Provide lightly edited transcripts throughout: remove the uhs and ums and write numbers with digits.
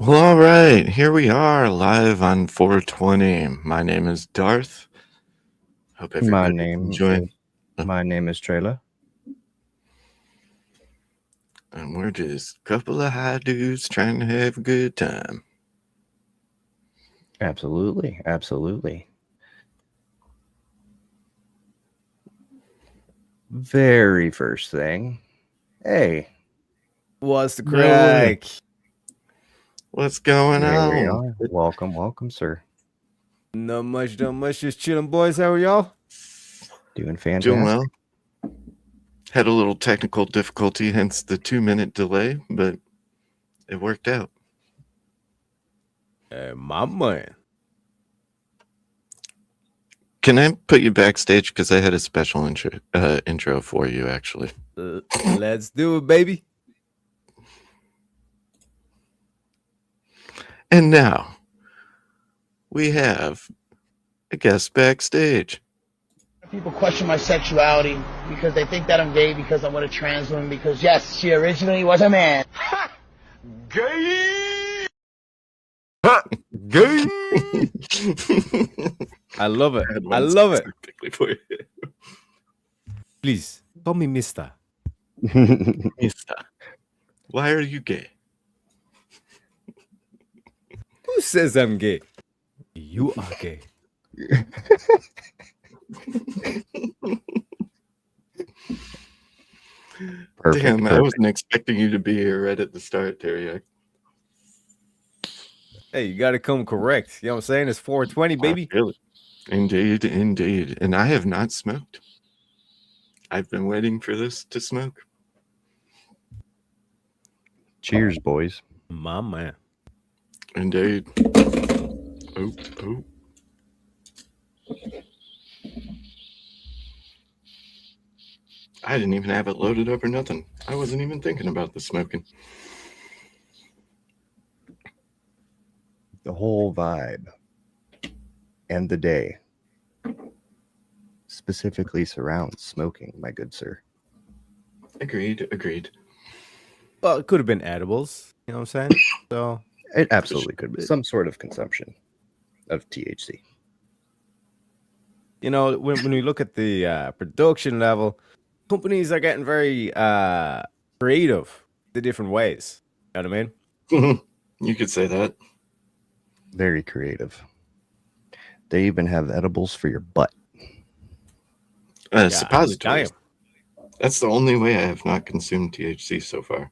Well, all right, here we are live on 420. My name is Darth. Hope My everybody's name enjoying. is Trayla. And we're just a couple of high dudes trying to have a good time. Absolutely, absolutely. Very first thing. Hey, What's the No way. crack? What's going there we on? are. Welcome, sir. Not much, just chilling, boys. How are y'all? Doing fantastic. Doing well. Had a little technical difficulty, hence the 2-minute delay, but it worked out. My man. Can I put you backstage? Because I had a special intro for you, actually. Let's do it, baby. And now we have a guest backstage. People question my sexuality because they think that I'm gay because I'm with a trans woman because, yes, she originally was a man. Gay! Gay! I love it. I love it. For you. Please, call me Mister. Mister, why are you gay? Who says I'm gay? You are gay. Perfect. Damn, I perfect. wasn't expecting you to be here right at the start, Terry. Hey, you got to come correct. You know what I'm saying? It's 420, baby. Really? Indeed, indeed. And I have not smoked. I've been waiting for this to smoke. Cheers, boys. My man. Indeed. Oh. I didn't even have it loaded up or nothing. I wasn't even thinking about the smoking. The whole vibe and the day specifically surrounds smoking, my good sir. Agreed. Well, it could have been edibles. You know what I'm saying? So It absolutely could be some sort of consumption of THC. you know, when we look at the production level, companies are getting very creative the different ways. You know what I mean? You could say that. Very creative. They even have edibles for your butt. Suppositories. That's the only way I have not consumed THC so far.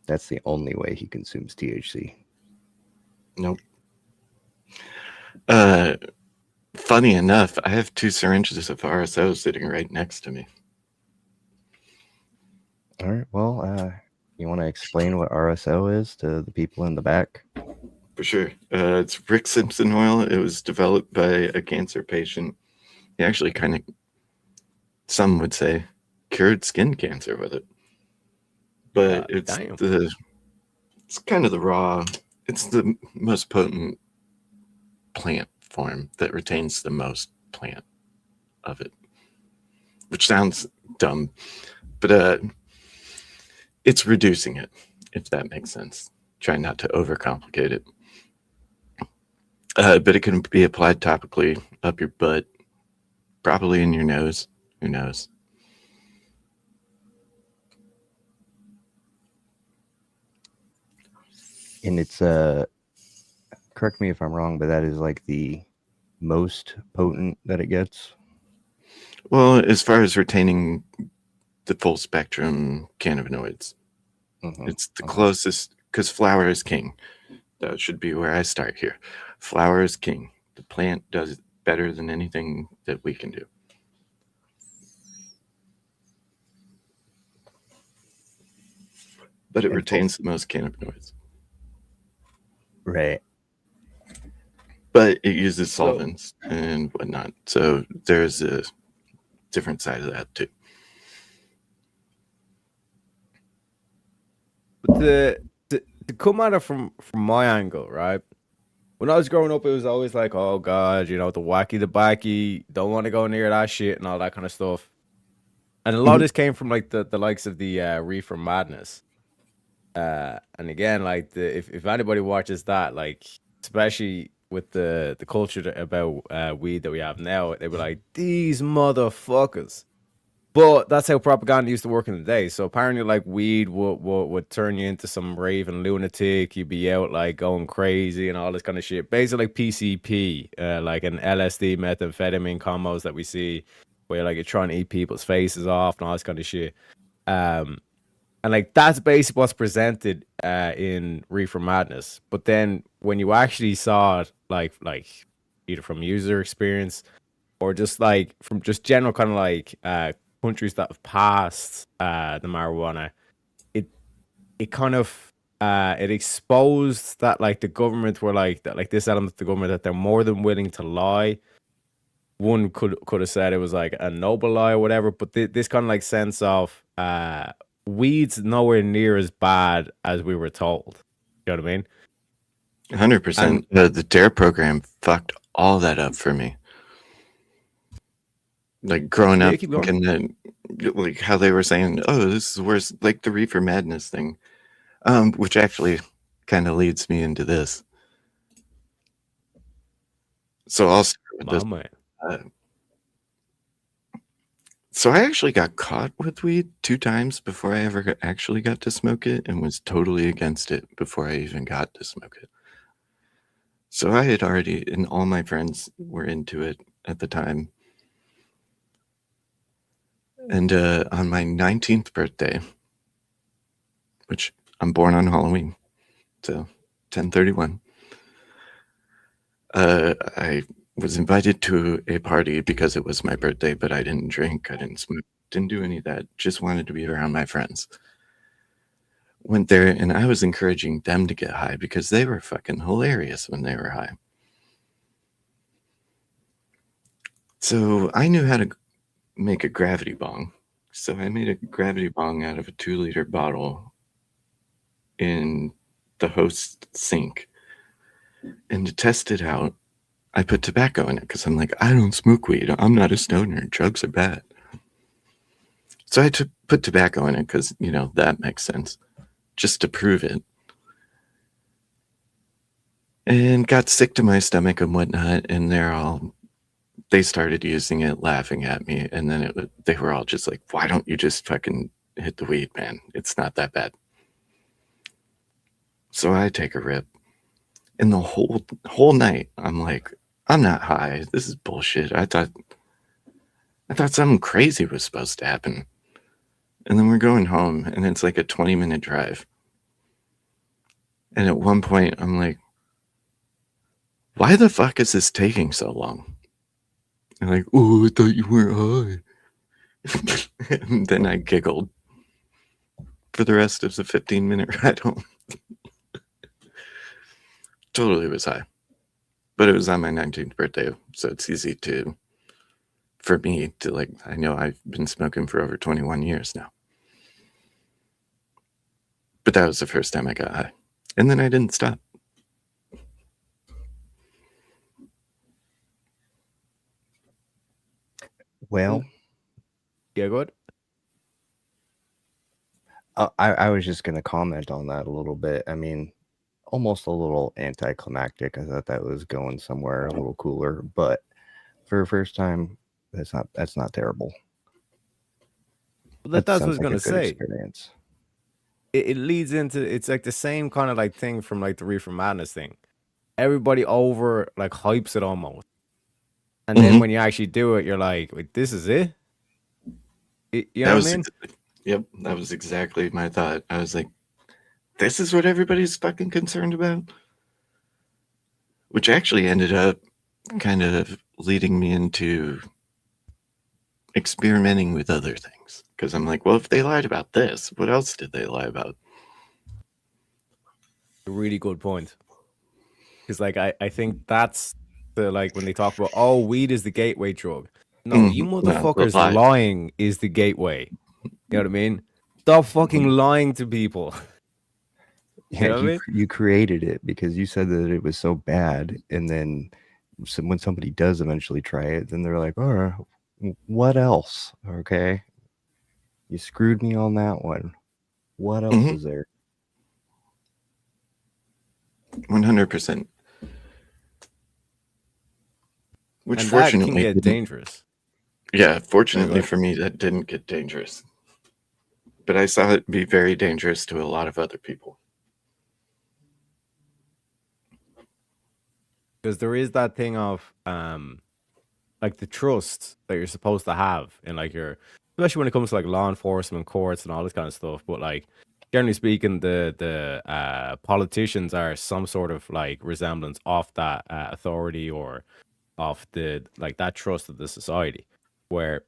That's the only way he consumes THC. Nope. Funny enough, I have 2 syringes of RSO sitting right next to me. All right. Well, you want to explain what RSO is to the people in the back? For sure. It's Rick Simpson oil. It was developed by a cancer patient. He actually kind of, some would say, cured skin cancer with it. But it's kind of the raw, it's the most potent plant form that retains the most plant of it, which sounds dumb, but it's reducing it, if that makes sense. Try not to overcomplicate it. But it can be applied topically up your butt, probably in your nose. Who knows? And it's correct me if I'm wrong, but that is like the most potent that it gets. Well, as far as retaining the full spectrum cannabinoids, it's the closest, because flower is king. That should be where I start here. Flower is king. The plant does it better than anything that we can do. But it retains the most cannabinoids. Right. But it uses solvents and whatnot. So there's a different side of that too. But to come at it from my angle, right? When I was growing up, it was always like, oh God, you know, the wacky, the backy, don't want to go near that shit and all that kind of stuff. And a lot of this came from like the likes of the Reefer Madness. And again, like if anybody watches that, like especially with the culture about weed that we have now, they were like these motherfuckers. But that's how propaganda used to work in the day. So apparently, like weed would turn you into some raving lunatic. You'd be out like going crazy and all this kind of shit. Basically, like PCP, like an LSD methamphetamine combos that we see, where like you're trying to eat people's faces off and all this kind of shit. And like that's basically what's presented in Reefer Madness. But then when you actually saw it, like either from user experience or just like from just general kind of like countries that have passed the marijuana, it kind of it exposed that like the government were like that, like this element of the government that they're more than willing to lie. One could have said it was like a noble lie or whatever, but this kind of like sense of weed's nowhere near as bad as we were told. You know what I mean? 100%. The DARE program fucked all that up for me. Like growing Yeah, up, keep going. thinking that, like how they were saying, "Oh, this is worse," like the Reefer Madness thing, which actually kind of leads me into this. So I'll start with this. My man. So I actually got caught with weed 2 times before I ever actually got to smoke it, and was totally against it before I even got to smoke it. So I had already, and all my friends were into it at the time. And on my 19th birthday, which I'm born on Halloween, so 10/31, I was invited to a party because it was my birthday, but I didn't drink, I didn't smoke, didn't do any of that, just wanted to be around my friends. Went there, and I was encouraging them to get high because they were fucking hilarious when they were high. So I knew how to make a gravity bong. So I made a gravity bong out of a 2-liter bottle in the host sink. And to test it out, I put tobacco in it because I'm like, I don't smoke weed. I'm not a stoner. Drugs are bad. So I put tobacco in it because, you know, that makes sense, just to prove it. And got sick to my stomach and whatnot. And they started using it, laughing at me. And then they were all just like, why don't you just fucking hit the weed, man? It's not that bad. So I take a rip. And the whole night, I'm like, I'm not high. This is bullshit. I thought something crazy was supposed to happen. And then we're going home, and it's like a 20-minute drive. And at one point, I'm like, why the fuck is this taking so long? And like, oh, I thought you weren't high. And then I giggled for the rest of the 15-minute ride home. Totally was high. But it was on my 19th birthday, so it's easy for me to like, I know I've been smoking for over 21 years now. But that was the first time I got high. And then I didn't stop. Well, Yeah, good. I was just going to comment on that a little bit. I mean, almost a little anticlimactic. I thought that was going somewhere a little cooler, but for a first time, that's not terrible. Well, that's what I was sounds like a gonna good say. experience. It leads into, it's like the same kind of like thing from like the Reefer Madness thing. Everybody over like hypes it almost, and then when you actually do it, you're like, wait, this is it. You know what I mean? Yep, that was exactly my thought. I was like, this is what everybody's fucking concerned about? Which actually ended up kind of leading me into experimenting with other things. Because I'm like, well, if they lied about this, what else did they lie about? A really good point. Because like I think that's the, like when they talk about, oh, weed is the gateway drug. No, you motherfuckers lie. lying is the gateway. You know what I mean? Stop fucking lying to people. Yeah, You know what I mean? you created it because you said that it was so bad, and then when somebody does eventually try it, then they're like, "Oh, what else?" Okay, you screwed me on that one. What else is there? 100%. Which And that can fortunately get didn't. dangerous. Yeah, fortunately ahead. for me, that didn't get dangerous. But I saw it be very dangerous to a lot of other people. Because there is that thing of like the trust that you're supposed to have in like your, especially when it comes to like law enforcement, courts, and all this kind of stuff. But like generally speaking, the politicians are some sort of like resemblance of that authority or of the like that trust of the society, where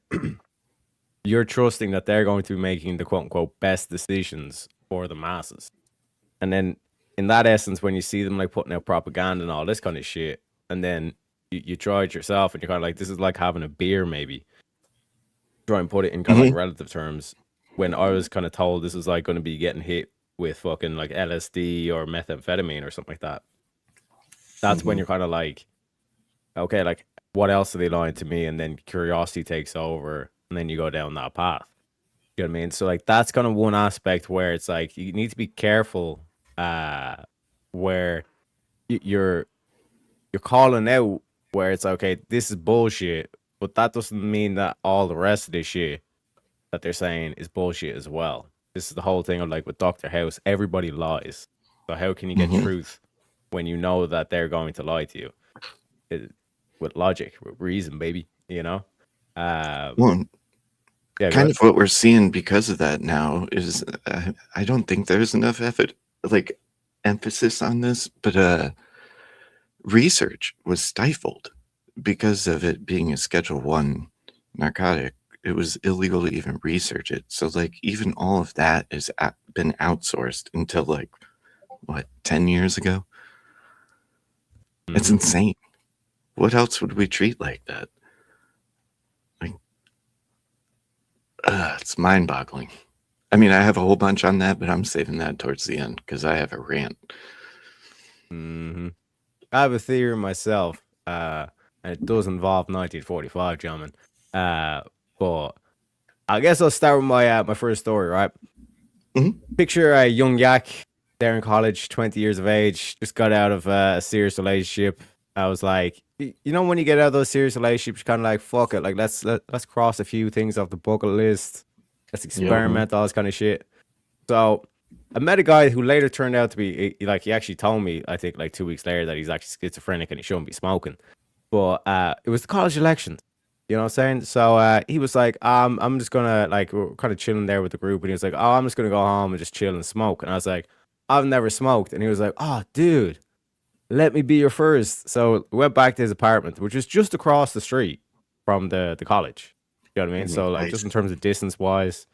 you're trusting that they're going to be making the quote unquote best decisions for the masses. And then in that essence, when you see them like putting out propaganda and all this kind of shit, and then you try it yourself and you're kind of like, this is like having a beer, maybe. Try and put it in kind of like relative terms. When I was kind of told this was like going to be getting hit with fucking like LSD or methamphetamine or something like that. That's when you're kind of like, okay, like what else are they lying to me? And then curiosity takes over and then you go down that path. You know what I mean? So like that's kind of one aspect where it's like you need to be careful where you're calling out where it's okay, this is bullshit, but that doesn't mean that all the rest of this shit that they're saying is bullshit as well. This is the whole thing of like with Dr. House, everybody lies. So how can you get truth when you know that they're going to lie to you? With logic, with reason, baby, you know? Well, yeah, kind of what we're seeing because of that now is I don't think there's enough effort, like emphasis on this, but research was stifled because of it being a Schedule 1 narcotic. It was illegal to even research it. So like even all of that has been outsourced until like what 10 years ago. It's insane. What else would we treat like that? Like, it's mind-boggling. I mean, I have a whole bunch on that, but I'm saving that towards the end because I have a rant. I have a theory myself, and it does involve 1945, gentlemen. But I guess I'll start with my my first story, right? Picture a young yak there in college, 20 years of age, just got out of a serious relationship. I was like, you know, when you get out of those serious relationships, kind of like, fuck it, like let's cross a few things off the bucket list. Let's experiment, all this kind of shit. So I met a guy who later turned out to be like, he actually told me, I think like 2 weeks later, that he's actually schizophrenic and he shouldn't be smoking. But it was the college elections. You know what I'm saying? So he was like, I'm just gonna like, we're kind of chilling there with the group, and he was like, oh, I'm just gonna go home and just chill and smoke. And I was like, I've never smoked. And he was like, oh, dude, let me be your first. So we went back to his apartment, which is just across the street from the college. You know what I mean? So like, just in terms of distance wise,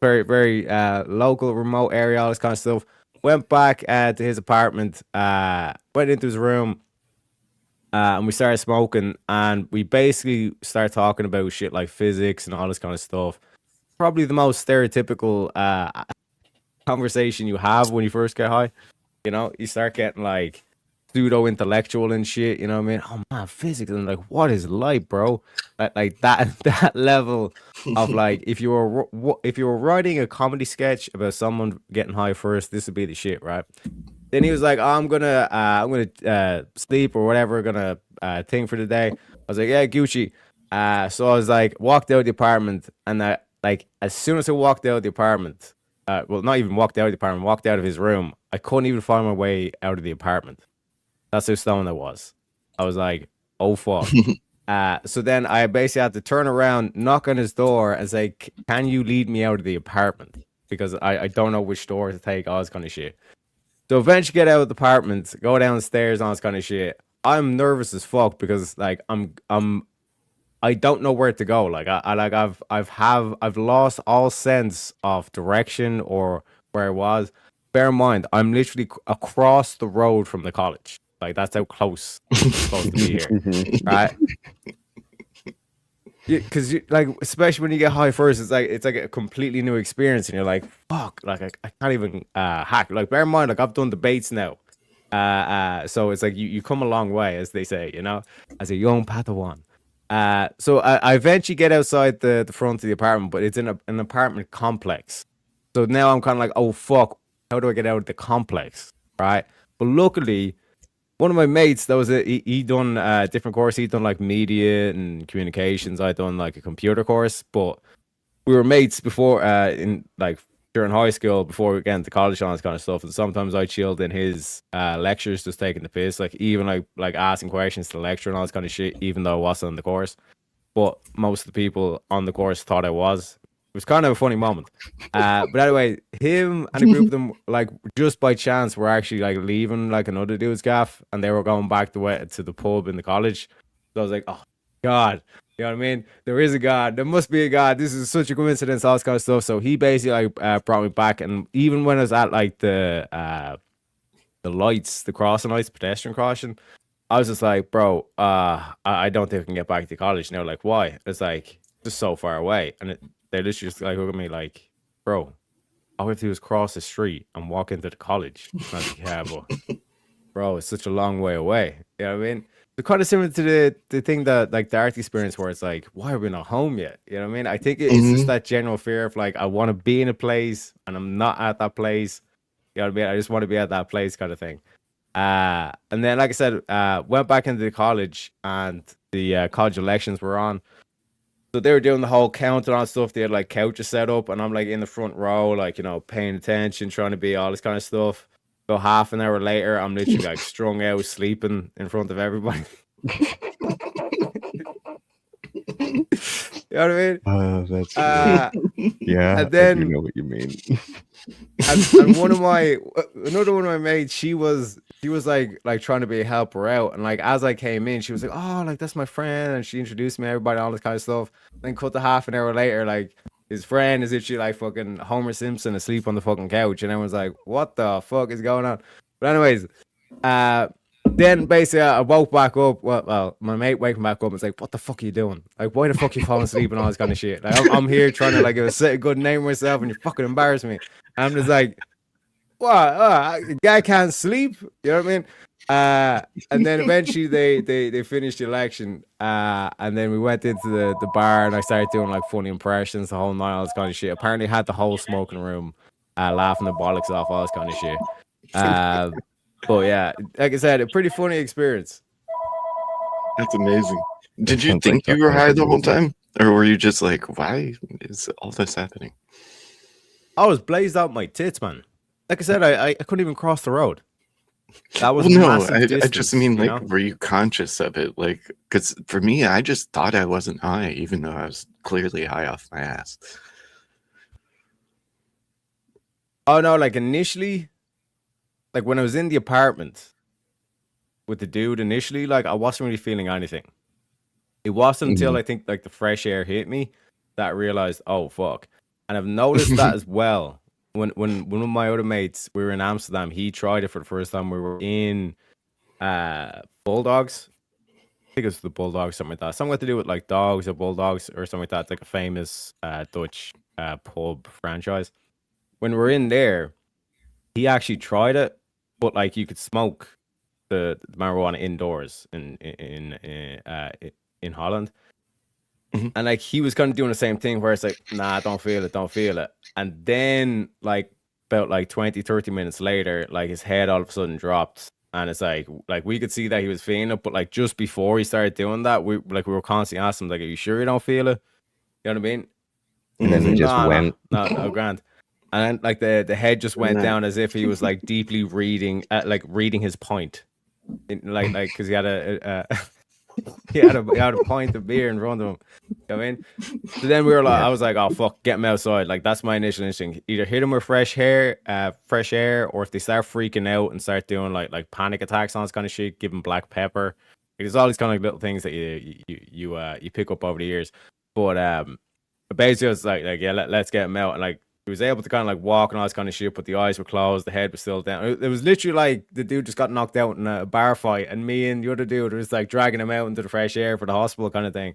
very, very local, remote area, all this kind of stuff. Went back to his apartment, went into his room, and we started smoking, and we basically started talking about shit like physics and all this kind of stuff. Probably the most stereotypical conversation you have when you first get high. You know, you start getting like pseudo intellectual and shit. You know what I mean? Oh man, physics, and like, what is light, bro? Like that level of like, if you were writing a comedy sketch about someone getting high first, this would be the shit, right? Then he was like, oh, I'm gonna sleep or whatever, gonna thing for the day. I was like, yeah, Gucci. So I was like, walked out of the apartment, and like as soon as I walked out of the apartment, well, not even walked out of the apartment, walked out of his room, I couldn't even find my way out of the apartment. That's how stoned I was. I was like, oh fuck. So then I basically had to turn around, knock on his door, and say, can you lead me out of the apartment? Because I don't know which door to take, all this kind of shit. So eventually get out of the apartment, go downstairs, all this kind of shit. I'm nervous as fuck because like I don't know where to go. Like I've lost all sense of direction or where I was. Bear in mind, I'm literally across the road from the college. Like that's how close I'm supposed to be here, right? Because like, especially when you get high first, it's like a completely new experience, and you're like, fuck, like I can't even hack. Like bear in mind, like I've done debates now, so it's like you come a long way, as they say, you know, as a young Padawan. So I eventually get outside the front of the apartment, but it's in an apartment complex. So now I'm kind of like, oh fuck, how do I get out of the complex, right? But luckily, one of my mates, that was he done a different course. He'd done like media and communications. I'd done like a computer course, but we were mates before in like during high school before we got into college and all this kind of stuff. And sometimes I chilled in his lectures, just taking the piss, like even like asking questions to the lecturer and all this kind of shit, even though I wasn't on the course. But most of the people on the course thought I was. It was kind of a funny moment. But anyway, him and a group of them, like just by chance, were actually like leaving like another dude's gaff, and they were going back to the pub in the college. So I was like, oh God, you know what I mean? There is a God. There must be a God. This is such a coincidence, all this kind of stuff. So he basically like brought me back, and even when I was at like the lights, the crossing lights, pedestrian crossing, I was just like, bro, I don't think I can get back to college. And they were like, why? It's like just so far away, and they literally just like look at me like, bro, all we have to do is cross the street and walk into the college. And I was like, yeah, but bro, it's such a long way away. You know what I mean? It's kind of similar to the thing that like the art experience where it's like, why are we not home yet? You know what I mean? I think it's just that general fear of like, I want to be in a place and I'm not at that place. You know what I mean? I just want to be at that place kind of thing. And then, like I said, went back into the college and the college elections were on. So they were doing the whole count and all stuff. They had like couches set up, and I'm like in the front row, like, you know, paying attention, trying to be all this kind of stuff. So half an hour later, I'm literally like strung out, sleeping in front of everybody. You know what I mean? That's and yeah. I then do know what you mean. and another one of my mates, she was like trying to be help her out, and like as I came in, she was like, oh, like that's my friend, and she introduced me to everybody, all this kind of stuff. Then cut to half an hour later, like his friend is literally like fucking Homer Simpson asleep on the fucking couch, and everyone's like, what the fuck is going on? But anyways, then basically I woke back up. Well, my mate waking back up and was like, what the fuck are you doing? Like, why the fuck you falling asleep and all this kind of shit? Like, I'm here trying to like set a good name for myself, and you fucking embarrass me. I'm just like, what? Guy can't sleep. You know what I mean? And then eventually they finished the election. And then we went into the bar, and I started doing like funny impressions, the whole night, all this kind of shit. Apparently had the whole smoking room laughing the bollocks off, all this kind of shit. But yeah, like I said, a pretty funny experience. That's amazing. Did you Sounds think like you were something high I the could whole do. time? Or were you just like, why is all this happening? I was blazed out my tits, man. Like I said, I couldn't even cross the road. That was Well, no, massive I distance, just mean, you like, know? were you conscious of it? Like, because for me, I just thought I wasn't high, even though I was clearly high off my ass. Oh no, like initially, like when I was in the apartment with the dude initially, like I wasn't really feeling anything. It wasn't until I think like the fresh air hit me that I realized, oh fuck. And I've noticed that as well. When one of my other mates, we were in Amsterdam, he tried it for the first time. We were in Bulldogs. I think it was the Bulldogs, something like that. Something to do with like dogs or bulldogs or something like that. It's like a famous Dutch pub franchise. When we're in there, he actually tried it, but like you could smoke the marijuana indoors in Holland. And like he was kind of doing the same thing where it's like, nah, don't feel it. And then like about like 20, 30 minutes later, like his head all of a sudden dropped. And it's like we could see that he was feeling it, but like just before he started doing that, we were constantly asking him, like, are you sure you don't feel it? You know what I mean? And then he just Nah, went. No, grand. And then like the head just went down as if he was like deeply reading his point. Like because he had a he had a pint of beer in front of him. You know what I mean? So then we were like, I was like, oh fuck, get him outside. Like that's my initial instinct. Either hit him with fresh air, or if they start freaking out and start doing like panic attacks on this kind of shit, give him black pepper. Like, there's all these kind of little things that you pick up over the years. But basically it's like yeah, let's get him out. And like he was able to kind of like walk and all this kind of shit, but the eyes were closed, the head was still down. It was literally like the dude just got knocked out in a bar fight, and me and the other dude was like dragging him out into the fresh air for the hospital kind of thing.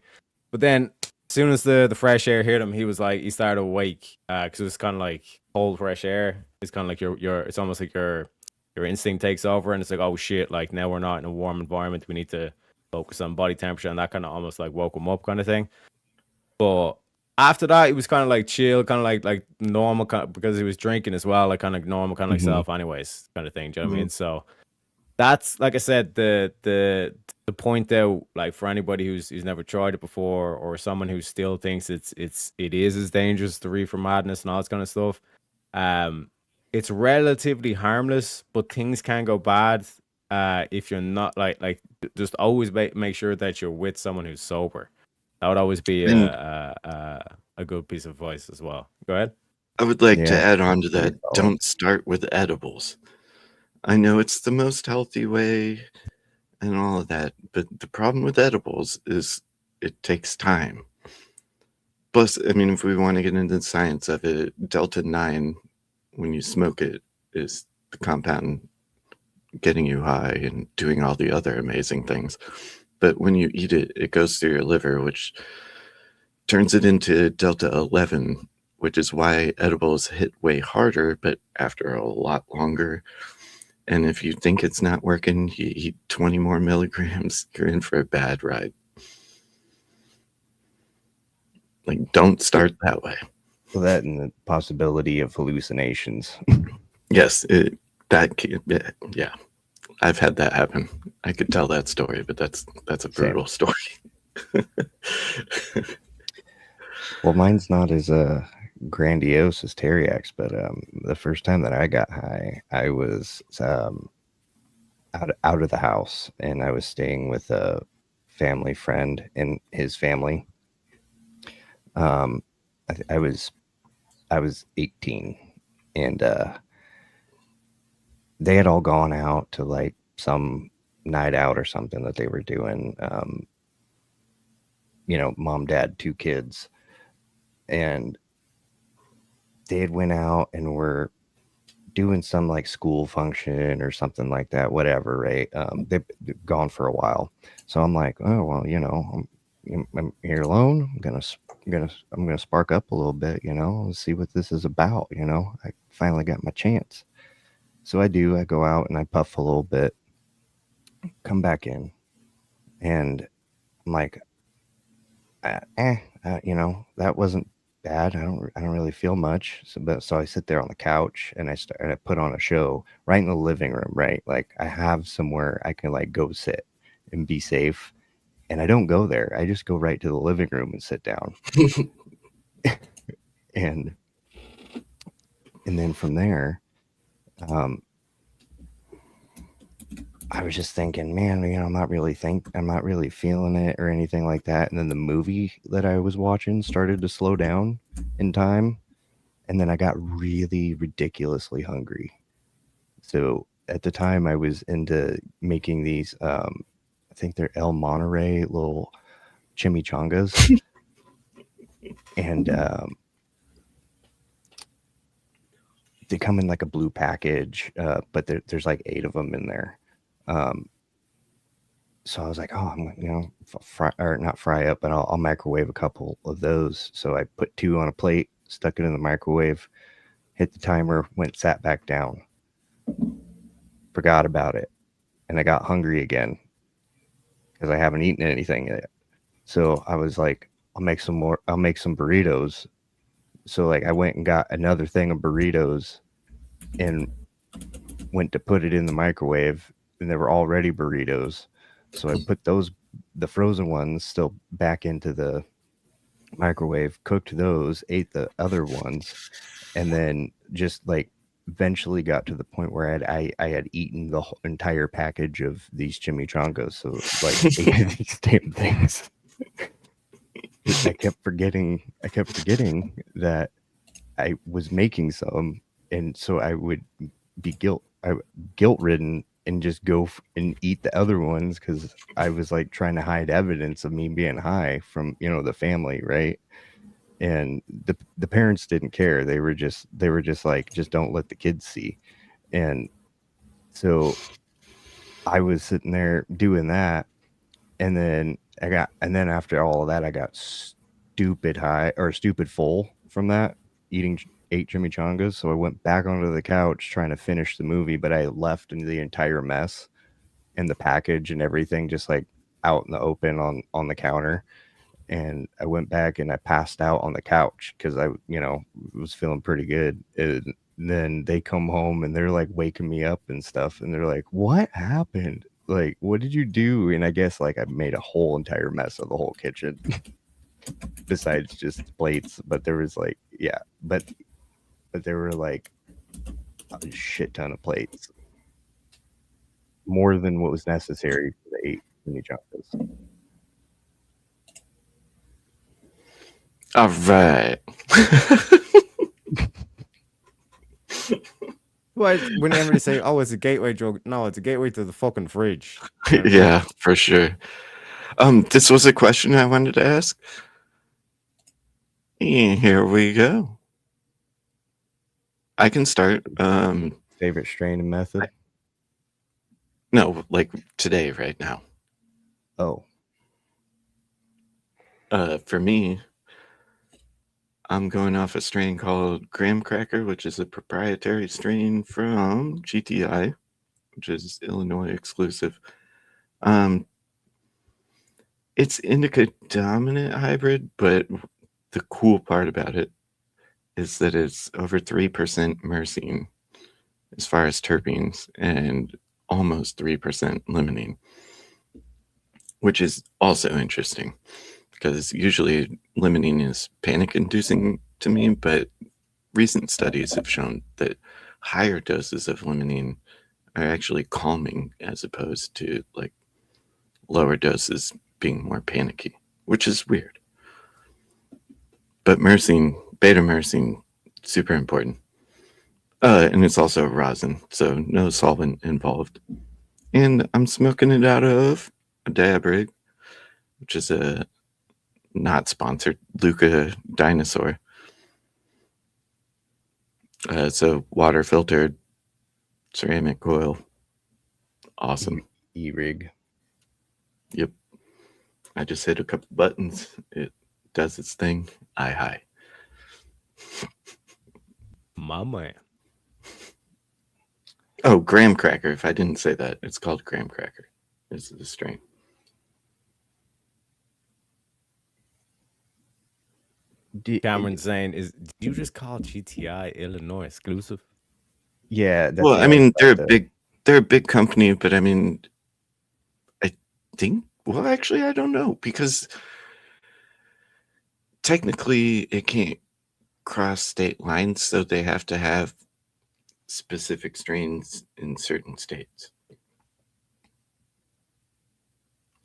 But then as soon as the fresh air hit him, he was like, he started awake because it was kind of like cold fresh air. It's kind of like your it's almost like your instinct takes over, and it's like, oh shit, like now we're not in a warm environment. We need to focus on body temperature, and that kind of almost like woke him up kind of thing. But after that, he was kind of like chill, kind of like normal, because he was drinking as well, like kind of normal, kind of like self, anyways, kind of thing. Do you know what I mean? So that's like I said, the point out, like for anybody who's never tried it before, or someone who still thinks it is as dangerous to Reefer Madness and all this kind of stuff. It's relatively harmless, but things can go bad if you're not just always make sure that you're with someone who's sober. That would always be And a good piece of advice as well. Go ahead. I would like to Yeah, add on to pretty that, solid. don't start with edibles. I know it's the most healthy way and all of that, but the problem with edibles is it takes time. Plus, I mean, if we want to get into the science of it, Delta 9, when you smoke it, is the compound getting you high and doing all the other amazing things. But when you eat it, it goes through your liver, which turns it into Delta 11, which is why edibles hit way harder, but after a lot longer. And if you think it's not working, you eat 20 more milligrams, you're in for a bad ride. Like, don't start that way. Well, that and the possibility of hallucinations. Yes, yeah. I've had that happen. I could tell that story, but that's a brutal story. Well, mine's not as grandiose as Teriak's, but the first time that I got high, I was out of the house, and I was staying with a family friend and his family. I was 18, and they had all gone out to like some night out or something that they were doing. Mom, dad, 2 kids, and they had went out and were doing some like school function or something like that, whatever, right? They've gone for a while, so I'm like, oh well, I'm here alone. I'm gonna spark up a little bit, see what this is about. I finally got my chance, so I do. I go out and I puff a little bit, come back in, and I'm like, that wasn't bad. I don't really feel much. So I sit there on the couch and I put on a show right in the living room, right? Like I have somewhere I can like go sit and be safe. And I don't go there. I just go right to the living room and sit down. and then from there, I was just thinking, man, I'm not really feeling it or anything like that. And then the movie that I was watching started to slow down in time. And then I got really ridiculously hungry. So at the time I was into making these, I think they're El Monterey little chimichangas. And they come in like a blue package, but there's like 8 of them in there. So I was like, oh, I'm not fry up, but I'll microwave a couple of those. So I put 2 on a plate, stuck it in the microwave, hit the timer, sat back down, forgot about it. And I got hungry again because I haven't eaten anything yet. So I was like, I'll make some burritos. So like I went and got another thing of burritos and went to put it in the microwave, and they were already burritos. So I put the frozen ones still back into the microwave, cooked those, ate the other ones, and then just like eventually got to the point where I had eaten the whole entire package of these chimichangas. So like 8 of these damn things. I kept forgetting that I was making some, and so I would be guilt-ridden and just go and eat the other ones because I was like trying to hide evidence of me being high from the family, right? And the parents didn't care. They were just like, just don't let the kids see. And so I was sitting there doing that, and then after all of that, I got stupid full from that, eating 8 chimichangas. So I went back onto the couch trying to finish the movie, but I left the entire mess and the package and everything just like out in the open on the counter. And I went back and I passed out on the couch because I was feeling pretty good. then they come home and they're like waking me up and stuff, and they're like, "What happened? Like, what did you do?" And I guess like I made a whole entire mess of the whole kitchen, besides just plates. But there was like, yeah, but there were like a shit ton of plates, more than what was necessary for the 8 chimichangas. All right. Well, whenever they say, "Oh, it's a gateway drug," no, it's a gateway to the fucking fridge. Yeah, for sure. This was a question I wanted to ask. And here we go. I can start. Favorite strain and method? No, like today, right now. Oh, For me, I'm going off a strain called Graham Cracker, which is a proprietary strain from GTI, which is Illinois exclusive. It's indica dominant hybrid, but the cool part about it is that it's over 3% myrcene as far as terpenes and almost 3% limonene, which is also interesting because usually limonene is panic inducing to me, but recent studies have shown that higher doses of limonene are actually calming as opposed to like lower doses being more panicky, which is weird. But myrcene, beta myrcene, super important. And it's also rosin, so no solvent involved. And I'm smoking it out of a dab rig, which is a not sponsored Luca Dinosaur. So water filtered ceramic coil. Awesome. E-rig. Yep. I just hit a couple buttons. It does its thing. Hi. My man. Oh, Graham Cracker. If I didn't say that, it's called Graham Cracker. This is the strain. Cameron's saying, "Is did you just call GTI Illinois exclusive?" Yeah. That's Well, what I mean, was about to- they're a big company, but I mean, I think. Well, actually, I don't know because technically it can't cross state lines, so they have to have specific strains in certain states.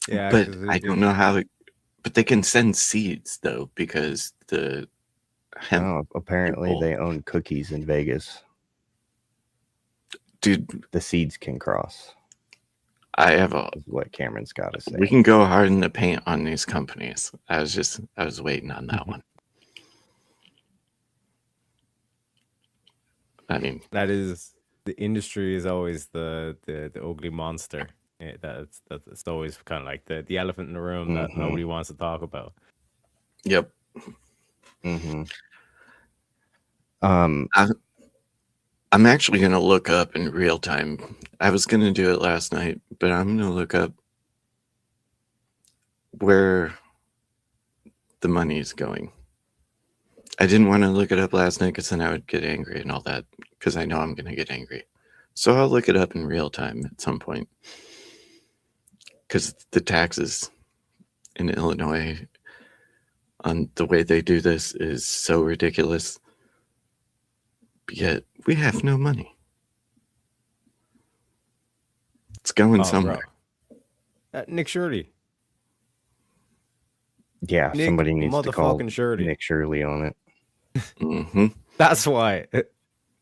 Yeah, But 'cause I don't know how. But they can send seeds though, because the hemp Oh, apparently people- they own cookies in Vegas. dude. The seeds can cross. I have a. Is what Cameron's got to say. We can go hard in the paint on these companies. I was waiting on that one. I mean, that is the industry is always the ugly monster. That's always kind of like the elephant in the room that Mhm. nobody wants to talk about. yep. Mm-hmm. I'm actually going to look up in real time. I was going to do it last night, but I'm going to look up where the money is going. I didn't want to look it up last night because then I would get angry and all that, because I know I'm going to get angry. So I'll look it up in real time at some point, because the taxes in Illinois on the way they do this is so ridiculous. Yet we have no money. It's going somewhere. Nick Shirley. Yeah, Nick somebody needs to call motherfucking Shirley. Nick Shirley on it. Mm-hmm. That's why.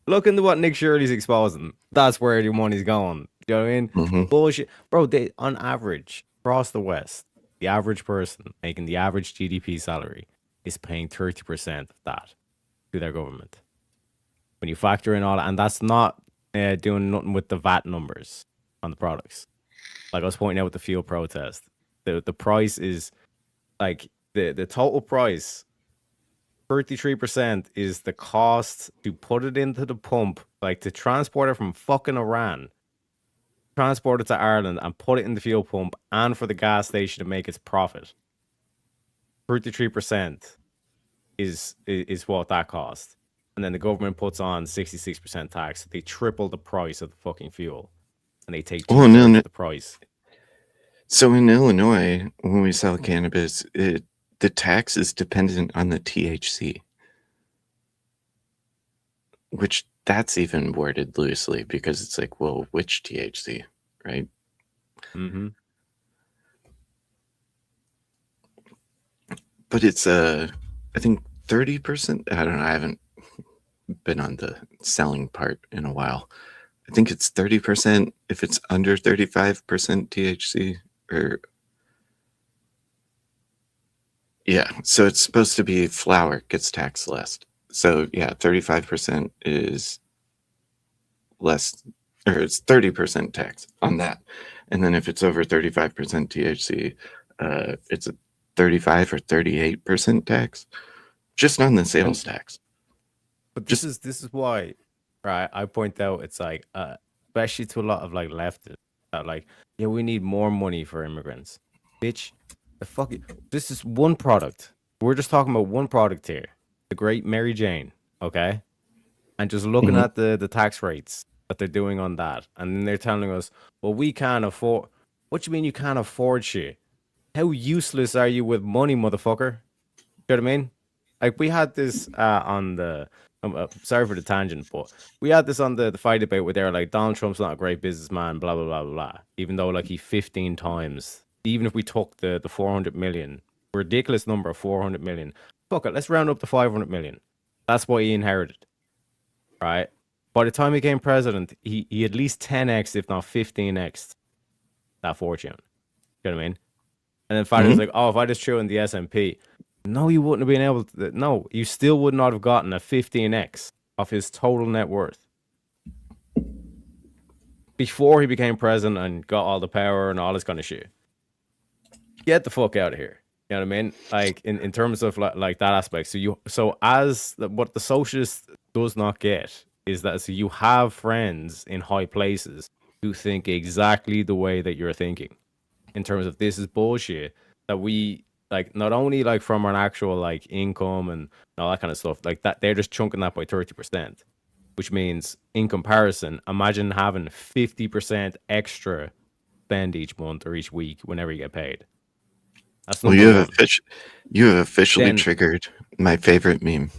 Look into what Nick Shirley's exposing. That's where the money's going. You know what I mean? Mm-hmm. Bullshit. Bro, they on average, across the West, the average person making the average GDP salary is paying 30% of that to their government. When you factor in all that, and that's not doing nothing with the VAT numbers on the products. Like I was pointing out with the fuel protest, the price is like the total price. 33% is the cost to put it into the pump, like to transport it from fucking Iran, transport it to Ireland and put it in the fuel pump, and for the gas station to make its profit. 33% is what that costs. and then the government puts on 66% tax. They triple the price of the fucking fuel, and they take Oh, 2/3 no. of the price. So in Illinois, when we sell cannabis, the tax is dependent on the THC, which that's even worded loosely because it's like, well, which THC, right? Mm-hmm. But it's I think 30%. I don't know. I haven't been on the selling part in a while. I think it's 30% if it's under 35% THC, or yeah. So it's supposed to be flower gets taxed less. So yeah, 35% is less, or it's 30% tax on that. And then if it's over 35% THC, it's a 35 or 38% tax just on the sales tax. But this is why, right? I point out it's like, especially to a lot of like leftists, that like, yeah, we need more money for immigrants. Bitch, this is one product. We're just talking about one product here, the Great Mary Jane, okay? And just looking Mhm. at the tax rates that they're doing on that, and then they're telling us, well, we can't afford. What do you mean you can't afford shit? How useless are you with money, motherfucker? You know what I mean? Like we had this on the. Sorry for the tangent, but we had this on the fight debate where they're like, Donald Trump's not a great businessman, blah blah blah blah blah. Even though like he 15 times, even if we took the 400 million, ridiculous number of 400 million, fuck it, let's round up to 500 million. That's what he inherited, right? By the time he became president, he at least 10x, if not 15x, that fortune. You know what I mean? And then finally, was like, oh, if I just threw in the S&P, no, you wouldn't have been able to. No, you still would not have gotten a 15x of his total net worth before he became president and got all the power and all this kind of shit. Get the fuck out of here. You know what I mean? Like in terms of like that aspect. So what the socialist does not get is that so you have friends in high places who think exactly the way that you're thinking. In terms of this is bullshit, that we like not only like from an actual like income and all that kind of stuff, like that they're just chunking that by 30%, which means in comparison, imagine having 50% extra spend each month or each week whenever you get paid. That's Well, number one. you have officially Then- triggered my favorite meme.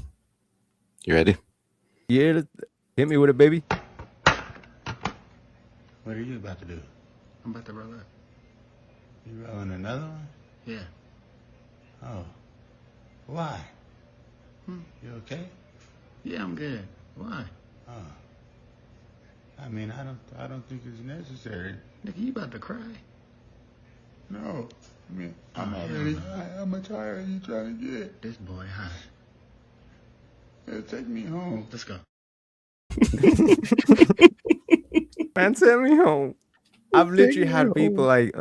You ready? Yeah, hit me with it, baby. What are you about to do? I'm about to roll up. You rolling another one? Yeah. Oh. Why? Hmm. You okay? Yeah, I'm good. Why? Oh. I mean, I don't think it's necessary. Nigga, you about to cry? No. I mean, I'm Oh, already hell no. high. How much higher are you trying to get? This boy high. Yeah, take me home. Let's go. Man, send me home. I've literally had people like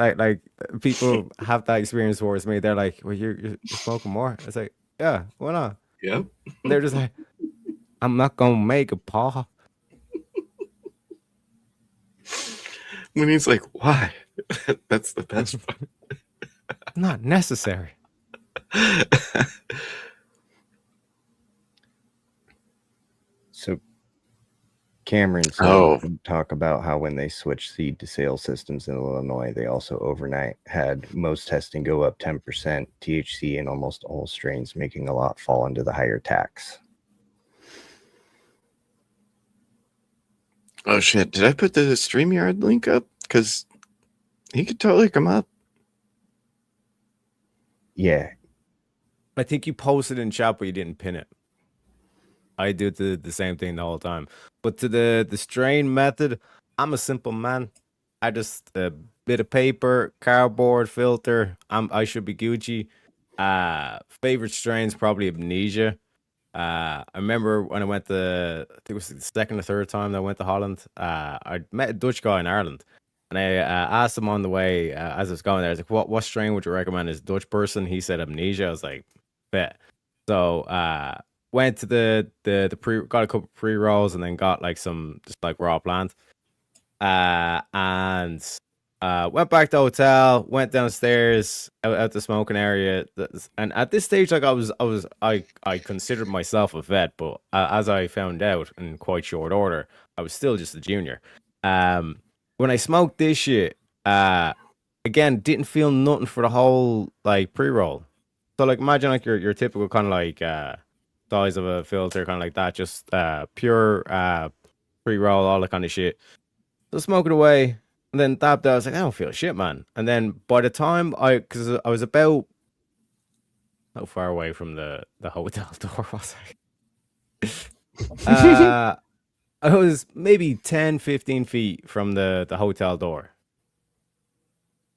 people have that experience towards me. They're like, well, you're smoking more. It's like, yeah, why not? Yep. And they're just like, I'm not gonna make a paw. When he's like, why? That's the best part. Not necessary. So Cameron said talk about how when they switched seed to sale systems in Illinois, they also overnight had most testing go up 10%, THC in almost all strains, making a lot fall into the higher tax. Oh shit! Did I put the StreamYard link up? Because he could totally come up. Yeah. I think you posted in chat, but you didn't pin it. I do the same thing the whole time. But to the strain method, I'm a simple man. I just a bit of paper, cardboard, filter. I should be Gucci. Favorite strains probably Amnesia. I remember when I went to, I think it was the second or third time that I went to Holland. I met a Dutch guy in Ireland, and I asked him on the way as I was going there. I was like, "What strain would you recommend as a Dutch person?" He said Amnesia. I was like, "Bet." So went to the pre, got a couple pre rolls, and then got like some just like raw plant. And Went back to the hotel, went downstairs out the smoking area, and at this stage, like I considered myself a vet, but as I found out in quite short order, I was still just a junior. When I smoked this shit, again, didn't feel nothing for the whole like pre-roll. So like imagine like your typical kind of like size of a filter, kind of like that, just pure pre-roll, all that kind of shit. So smoke it away. And then that I was like, I don't feel shit, man. And then by the time because I was about how far away from the hotel door was I? I was maybe 10, 15 feet from the hotel door.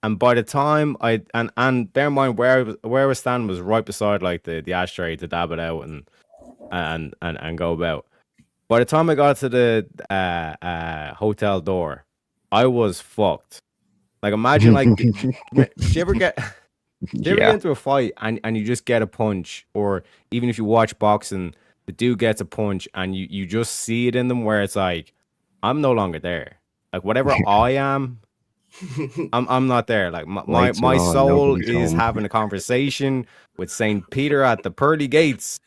And by the time and bear in mind where I was standing was right beside like the ashtray to dab it out and go about. By the time I got to the hotel door, I was fucked. Like imagine like did you ever get into a fight and you just get a punch, or even if you watch boxing, the dude gets a punch and you just see it in them where it's like, I'm no longer there. Like whatever I am, I'm not there. Like my soul is having a conversation with Saint Peter at the pearly gates.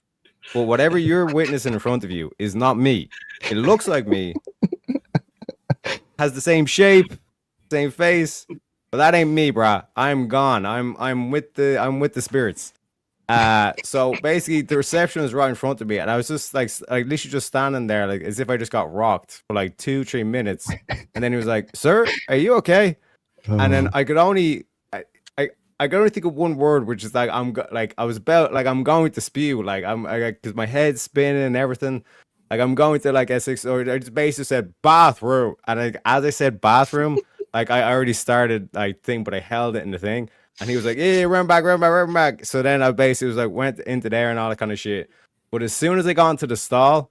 But whatever you're witnessing in front of you is not me. It looks like me. Has the same shape, same face, but that ain't me, bruh. I'm gone. I'm with the spirits. So basically, the reception was right in front of me, and I was just like literally just standing there, like as if I just got rocked for like 2-3 minutes, and then he was like, "Sir, are you okay?" And then I could only think of one word, which is like I'm going to spew, like because my head's spinning and everything. Like I'm going to like Essex, or I just basically said bathroom, and as I said bathroom, like I already started like thing, but I held it in the thing, and he was like, "Yeah, run back." So then I basically was like went into there and all that kind of shit. But as soon as I got into the stall,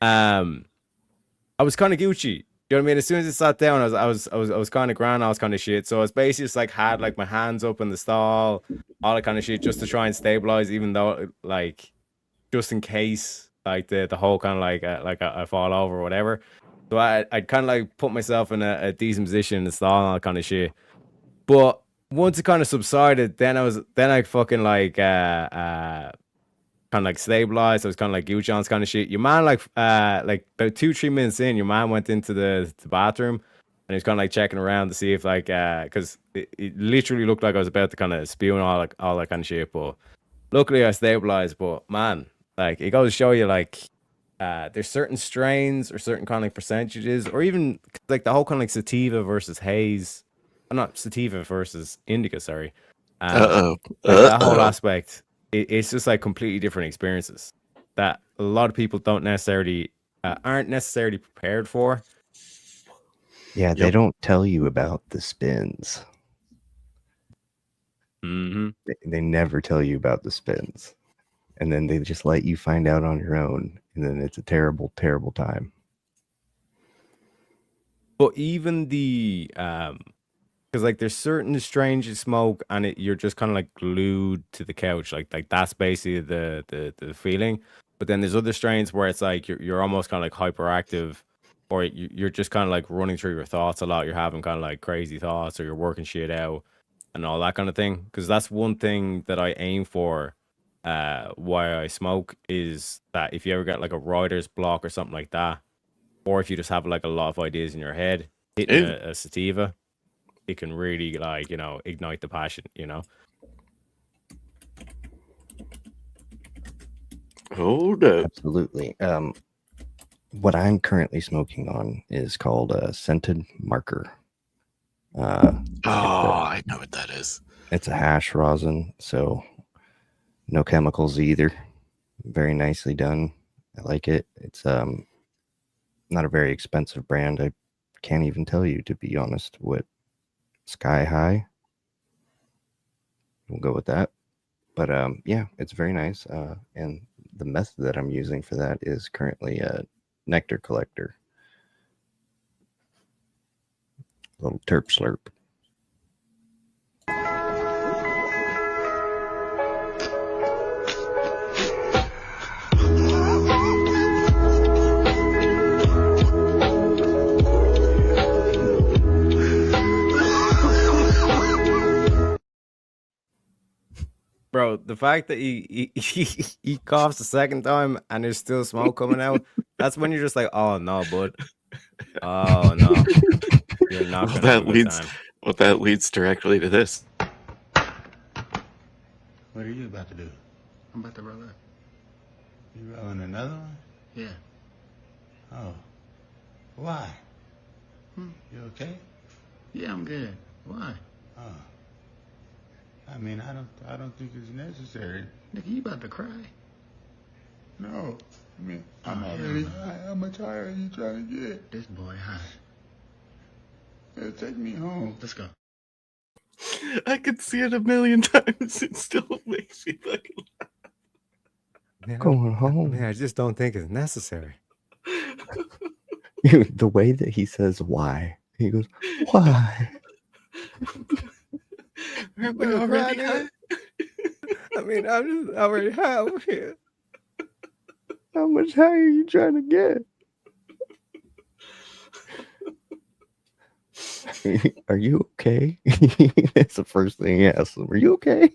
I was kind of Gucci. You know what I mean? As soon as it sat down, I was kind of grand, I was kind of shit. So I was basically just like had like my hands up in the stall, all that kind of shit, just to try and stabilize, even though like just in case. Like the whole kind of like I fall over or whatever. So I'd kind of like put myself in a decent position in the stall and all that kind of shit. But once it kind of subsided, then I fucking like kind of like stabilized. I was kind of like Gucci on kind of shit. Your man like about 2-3 minutes in, your man went into the bathroom and he was kind of like checking around to see if like because it literally looked like I was about to kind of spew and all that kind of shit. But luckily I stabilized. But man. Like it goes to show you, like there's certain strains or certain kind of like percentages, or even like the whole kind of like sativa versus haze. Not sativa versus indica. Sorry. Like that whole aspect. It's just like completely different experiences that a lot of people aren't necessarily prepared for. Yeah, they don't tell you about the spins. Mm-hmm. They never tell you about the spins. And then they just let you find out on your own. And then it's a terrible, terrible time. But even the, because like there's certain strains you smoke and you're just kind of like glued to the couch. Like that's basically the feeling. But then there's other strains where it's like you're almost kind of like hyperactive, or you're just kind of like running through your thoughts a lot. You're having kind of like crazy thoughts, or you're working shit out and all that kind of thing. Because that's one thing that I aim for. Why I smoke is that if you ever get like a writer's block or something like that, or if you just have like a lot of ideas in your head, hitting a sativa, it can really like, ignite the passion, Hold up. Absolutely. What I'm currently smoking on is called a scented marker. I know what that is. It's a hash rosin, so no chemicals either. Very nicely done. I like it. It's not a very expensive brand. I can't even tell you, to be honest, what Sky High. We'll go with that. But yeah, it's very nice. And the method that I'm using for that is currently a nectar collector. Little terp slurp. the fact that he coughs the second time and there's still smoke coming out, that's when you're just like, oh no, bud. Oh no. You're not Well, gonna have a that good leads. time. Well, that leads directly to this. What are you about to do? I'm about to roll up. You rolling another one? Yeah. Oh. Why? Hmm. You okay? Yeah, I'm good. Why? Oh. I mean, I don't think it's necessary. Nigga, you about to cry? No. I mean, I'm Oh, already hell no. high. How much higher are you trying to get? This boy high. Yeah, take me home. Let's go. I could see it a million times. It still makes me fucking Going home. Man, I just don't think it's necessary. The way that he says why, he goes, why? Aren't we Well, already right, high? I mean, I'm just already high over here. How much higher are you trying to get? Are you okay? That's the first thing he asks him. Are you okay?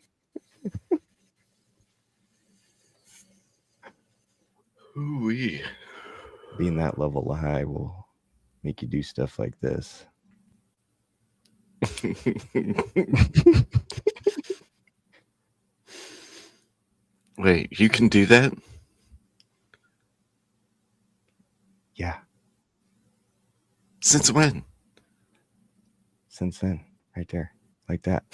Ooh-wee. Being that level of high will make you do stuff like this. Wait, you can do that? Yeah, Since when? since then, right there, like that.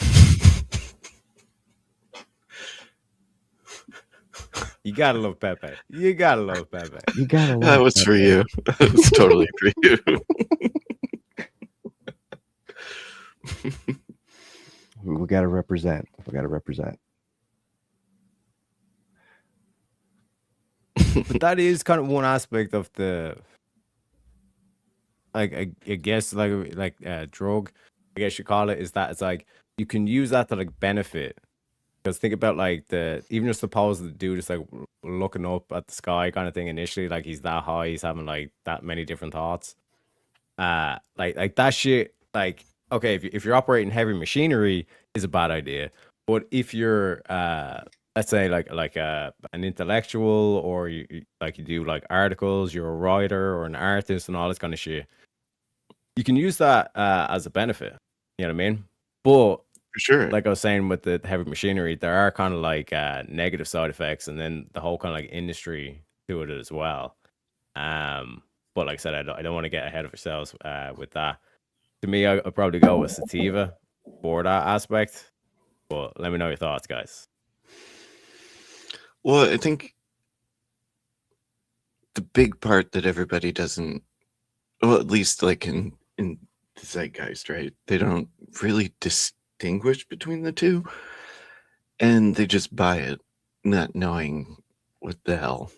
You gotta love Pepe. You gotta love Pepe. You gotta love That was for Pepe. you. That was totally for you. We gotta represent. We gotta represent. But that is kind of one aspect of the, like, I guess, like drug, I guess you call it, is that it's like you can use that to like benefit. Because think about like even just the pose of the dude just like looking up at the sky kind of thing initially, like he's that high, he's having like that many different thoughts. Like that shit, like, okay, if you're operating heavy machinery is a bad idea. But if you're let's say like an intellectual, or like you do like articles, you're a writer or an artist and all this kind of shit, you can use that as a benefit. You know what I mean? But For sure. like I was saying with the heavy machinery, there are kind of like negative side effects, and then the whole kind of like industry to it as well. But like I said, I don't want to get ahead of ourselves with that. To me, I'd probably go with sativa for that aspect. But let me know your thoughts, guys. Well, I think the big part that everybody doesn't, well, at least like in the zeitgeist, right? They don't really distinguish between the two, and they just buy it, not knowing what the hell,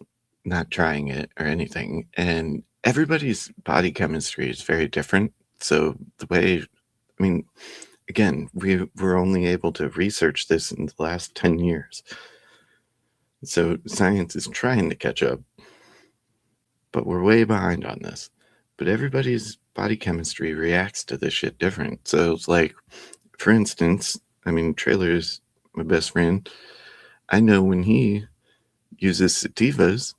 not trying it or anything. And everybody's body chemistry is very different. So the way, I mean, again, we were only able to research this in the last 10 years. So science is trying to catch up, but we're way behind on this. But everybody's body chemistry reacts to this shit different. So it's like, for instance, I mean, Trailer's my best friend. I know when he uses sativas,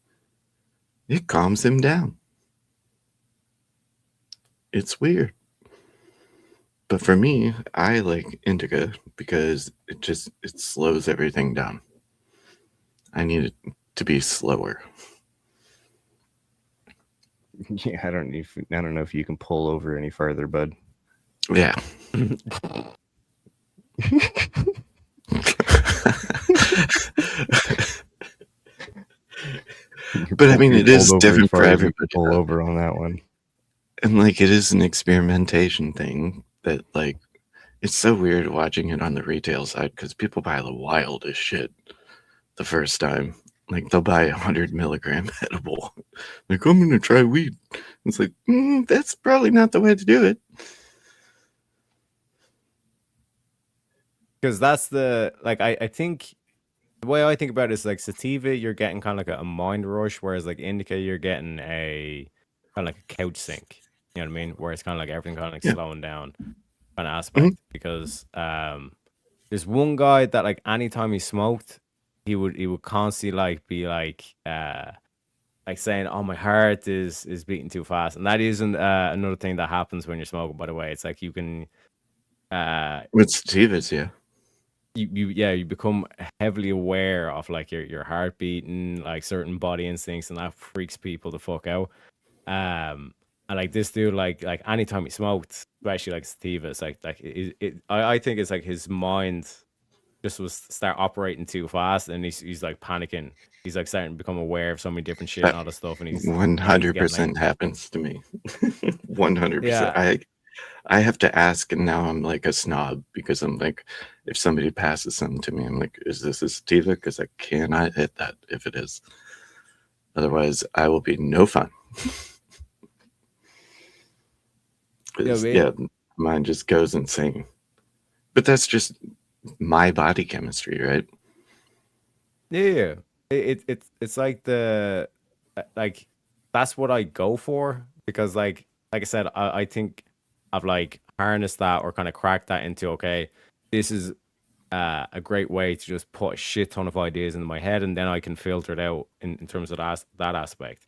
it calms him down. It's weird. But for me, I like indica because it slows everything down. I need it to be slower. Yeah, I don't know if you can pull over any further, bud. Yeah. But I mean, it is different for everybody. Pull over on that one. And like, it is an experimentation thing that, like, it's so weird watching it on the retail side because people buy the wildest shit the first time. Like, they'll buy 100 milligram edible. Like, I'm going to try weed. It's like, that's probably not the way to do it. Because that's the, like, I think the way I think about it is like sativa, you're getting kind of like a mind rush, whereas like indica, you're getting a kind of like a couch sink. You know what I mean? Where it's kind of like everything kind of like slowing down kind of aspect. Because there's one guy that like anytime he smoked, he would constantly like be like saying, "Oh, my heart is beating too fast," and that isn't another thing that happens when you're smoking. By the way, it's like you can With sativas, yeah. you become heavily aware of like your heart beating, like certain body instincts, and that freaks people the fuck out. And like this dude, like anytime he smoked, especially like sativa, it's like I think it's like his mind just was start operating too fast, and he's like panicking. He's like starting to become aware of so many different shit and That all this stuff, and he's One yeah, he's hundred getting like percent happens to me. 100%. yeah. I have to ask, and now I'm like a snob because I'm like, if somebody passes something to me, I'm like, is this a sativa? Because I cannot hit that if it is. Otherwise, I will be no fun. Yeah, 'Cause, man. yeah, mine just goes insane. But that's just my body chemistry, right? Yeah, it's like the like that's what I go for because like I said, I think I've like harnessed that or kind of cracked that into okay, this is a great way to just put a shit ton of ideas into my head and then I can filter it out in terms of that aspect.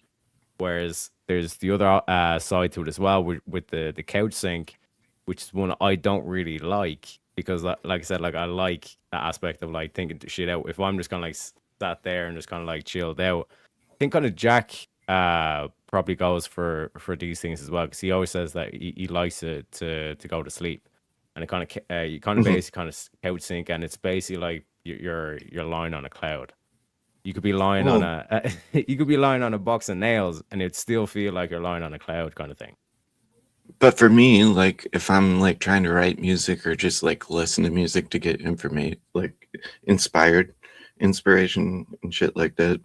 Whereas there's the other side to it as well with the couch sync, which is one I don't really like because like I said, like I like that aspect of like thinking the shit out. If I'm just kind of like sat there and just kind of like chilled out, I think kind of Jack probably goes for these things as well because he always says that he likes it to go to sleep, and it kind of you kind of Mhm. basically kind of couch sync, and it's basically like you're lying on a cloud. You could be lying on Well, a you could be lying on a box of nails and it'd still feel like you're lying on a cloud kind of thing. but for me, like if I'm like trying to write music or just like listen to music to get information, like inspiration and shit like that,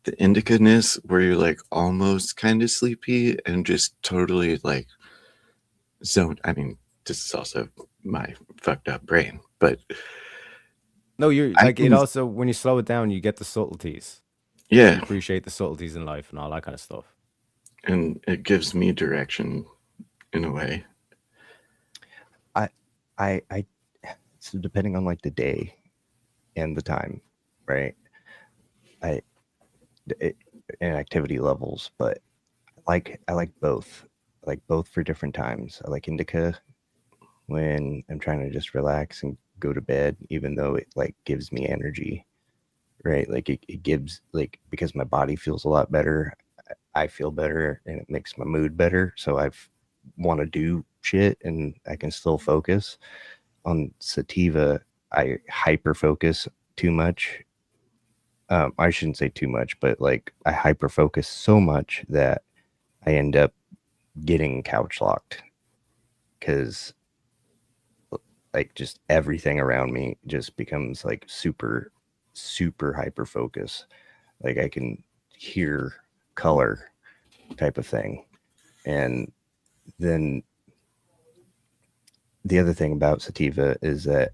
the indica-ness where you're like almost kind of sleepy and just totally like zoned. I mean, this is also my fucked up brain, but No, you're I like it can, also when you slow it down, you get the subtleties. You yeah, appreciate the subtleties in life and all that kind of stuff. and it gives me direction in a way. I so depending on like the day and the time, right? I it, and activity levels, but I like both. I like both for different times. I like indica when I'm trying to just relax and go to bed, even though it like gives me energy, right? Like it gives like because my body feels a lot better, I feel better, and it makes my mood better. So I've want to do shit and I can still focus. On sativa, I hyper focus too much. I shouldn't say too much, but like I hyper focus so much that I end up getting couch locked because like just everything around me just becomes like super hyper focus. Like I can hear color type of thing. And then the other thing about sativa is that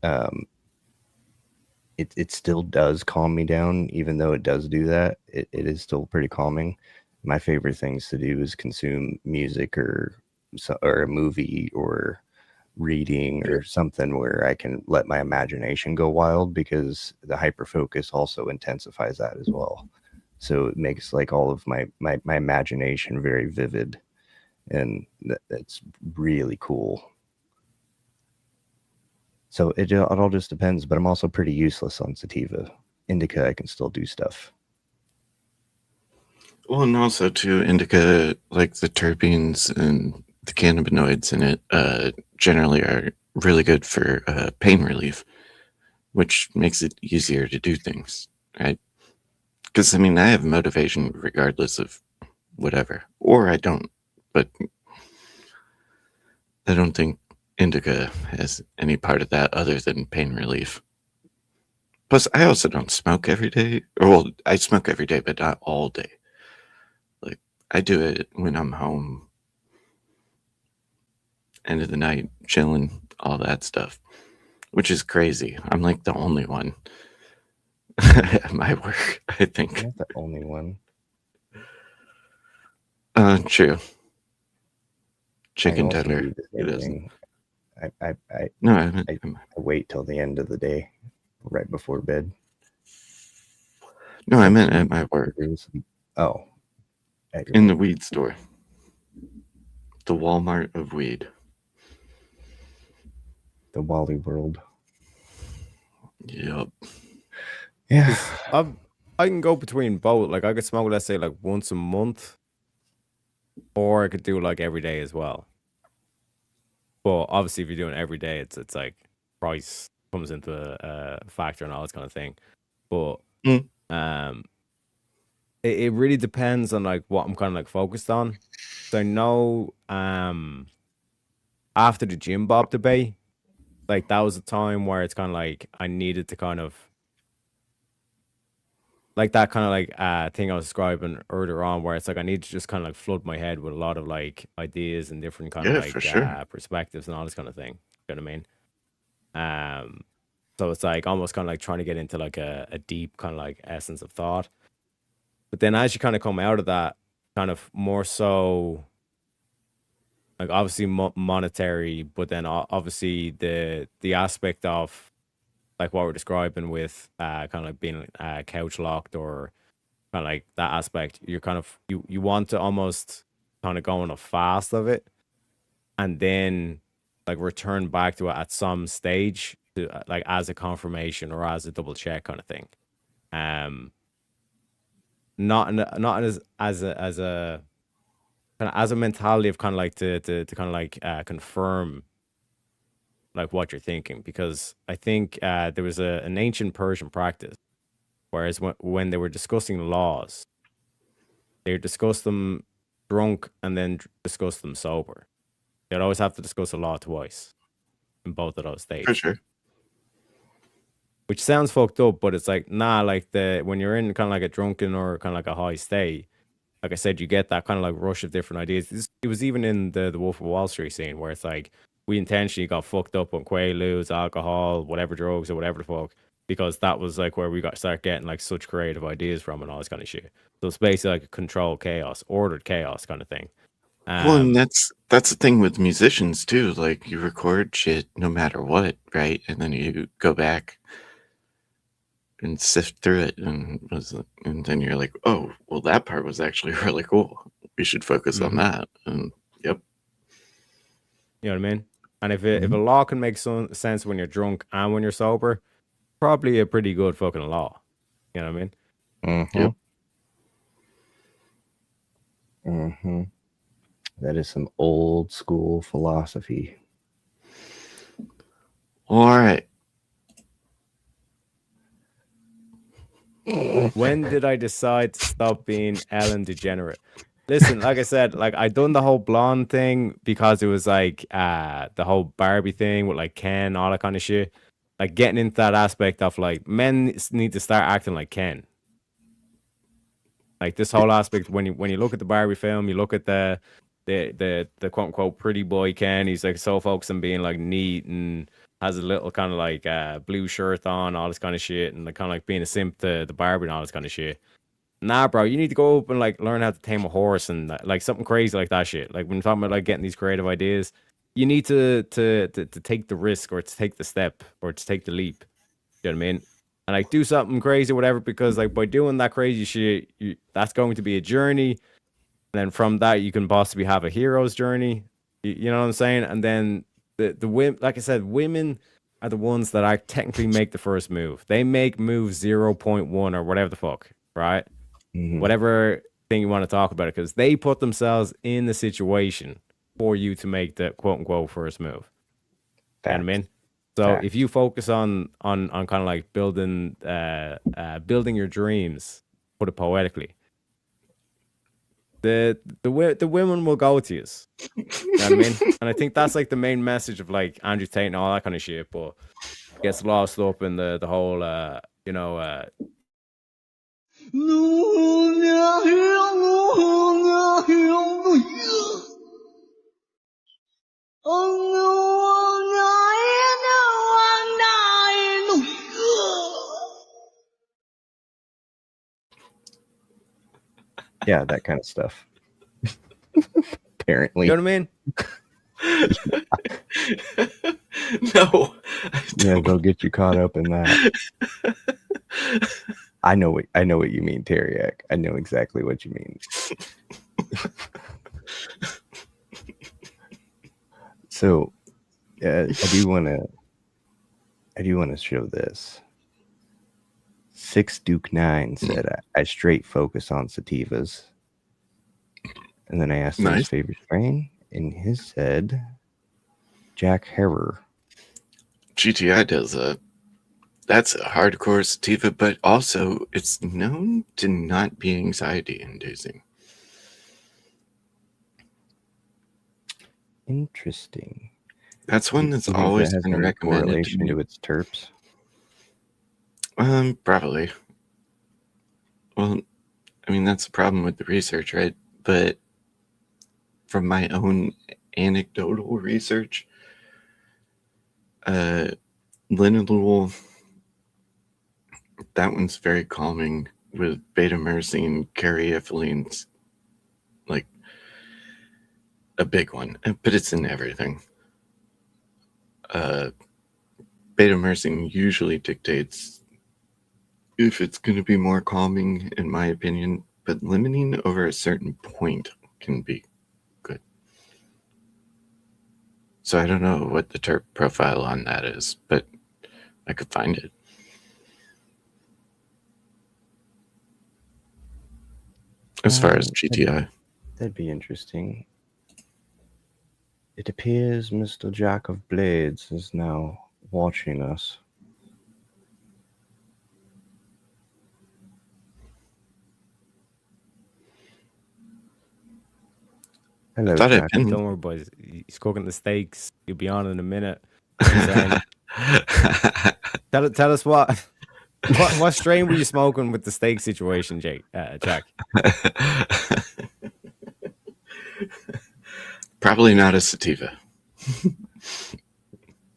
it still does calm me down, even though it does do that. It is still pretty calming. My favorite things to do is consume music or a movie or reading or something where I can let my imagination go wild because the hyper focus also intensifies that as well. So it makes like all of my imagination very vivid, and that's really cool. So it all just depends, but I'm also pretty useless on sativa. Indica, I can still do stuff. Well, and also too, indica, like the terpenes and the cannabinoids in it, generally are really good for pain relief, which makes it easier to do things, right? Because I mean, I have motivation regardless of whatever, or I don't, but I don't think indica has any part of that other than pain relief. Plus, I also don't smoke every day. Or, well, I smoke every day, but not all day. Like, I do it when I'm home, end of the night, chilling, all that stuff, which is crazy. I'm like the only one at my work, I I'm think. not the only one. True. I Chicken also Tedder. do the It same isn't. thing. No, I wait till the end of the day, right before bed. No, I meant at my work, Oh, at your in the weed store. The Walmart of weed. the Wally World. Yep. Yeah. I can go between both. Like I could smoke, let's say, like once a month, or I could do like every day as well. But obviously, if you're doing it every day, it's like price comes into a factor and all this kind of thing. But Mm. it really depends on like what I'm kind of like focused on. So I know after the Jim Bob debate, like that was a time where it's kind of like I needed to kind of like that kind of like thing I was describing earlier on, where it's like I need to just kind of like flood my head with a lot of like ideas and different kind Yeah, of for like sure. perspectives and all this kind of thing. You know what I mean? So it's like almost kind of like trying to get into like a deep kind of like essence of thought. But then as you kind of come out of that, kind of more so like obviously monetary, but then obviously the aspect of like what we're describing with kind of like being couch locked or kind of like that aspect, you're kind of you want to almost kind of go on a fast of it and then like return back to it at some stage to like as a confirmation or as a double check kind of thing. Not as a kind of as a mentality of kind of like to kind of like confirm like what you're thinking, because I think there was an ancient Persian practice, whereas when they were discussing laws, they would discuss them drunk and then discuss them sober. They'd always have to discuss a law twice in both of those states. For sure. Which sounds fucked up, but it's like, nah, like when you're in kind of like a drunken or kind of like a high state, like I said, you get that kind of like rush of different ideas. It was even in the Wolf of Wall Street scene where it's like we intentionally got fucked up on Quaaludes, alcohol, whatever drugs or whatever the fuck, because that was like where we start getting like such creative ideas from and all this kind of shit. So it's basically like a controlled chaos, ordered chaos kind of thing. Well, and that's the thing with musicians too. Like you record shit no matter what, right? And then you go back and sift through it, and then you're like, oh, well, that part was actually really cool. We should focus on that. And yep. You know what I mean? And if a law can make some sense when you're drunk and when you're sober, probably a pretty good fucking law. You know what I mean? Mm-hmm. Mm-hmm. That is some old school philosophy. All right. When did I decide to stop being Ellen DeGenerate? Listen, like I said, like I done the whole blonde thing because it was like the whole Barbie thing with like Ken, all that kind of shit. Like getting into that aspect of like men need to start acting like Ken. Like this whole aspect when you look at the Barbie film, you look at the quote unquote pretty boy Ken. He's like so focused on being like neat and has a little kind of like blue shirt on, all this kind of shit, and kind of like being a simp to the Barbie and all this kind of shit. Nah, bro, you need to go up and like learn how to tame a horse and like something crazy like that shit. Like when you're talking about like getting these creative ideas, you need to take the risk or to take the step or to take the leap. You know what I mean? And like do something crazy, or whatever, because like by doing that crazy shit, that's going to be a journey. And then from that, you can possibly have a hero's journey. You know what I'm saying? And then the women, like I said, women are the ones that technically make the first move. They make move 0.1 or whatever the fuck, right? Mm-hmm. Whatever thing you want to talk about it, because they put themselves in the situation for you to make the quote unquote first move. You know what I mean? So if you focus on kind of like building your dreams, put it poetically, the women will go to you. You know what I mean? And I think that's like the main message of like Andrew Tate and all that kind of shit, but gets lost up in the whole Yeah, that kind of stuff. Apparently. You know what I mean? No. Yeah, they'll get you caught up in that. I know what you mean, Teriak. I know exactly what you mean. So, I do want to show this. 6 Duke 9 said I straight focus on sativas. And then I asked him his Nice. favorite strain, and his said Jack Herer. GTI does that. That's a hardcore sativa, but also it's known to not be anxiety inducing. Interesting. That's one that's You think always that has been any recommended to correlation me. to its terps? Probably. Well, I mean, that's the problem with the research, right? But from my own anecdotal research, linalool, that one's very calming with beta-myrcene, caryophyllene, like a big one, but it's in everything. Beta-myrcene usually dictates if it's going to be more calming, in my opinion, but limiting over a certain point can be good. So I don't know what the terp profile on that is, but I could find it. As far as GTI. That'd be interesting. It appears Mr. Jack of Blades is now watching us. Hello, I thought Jack. I'd been... Don't worry, boys. He's cooking the steaks. You'll be on in a minute. Tell us what strain were you smoking with the steak situation, Jack? Probably not a sativa.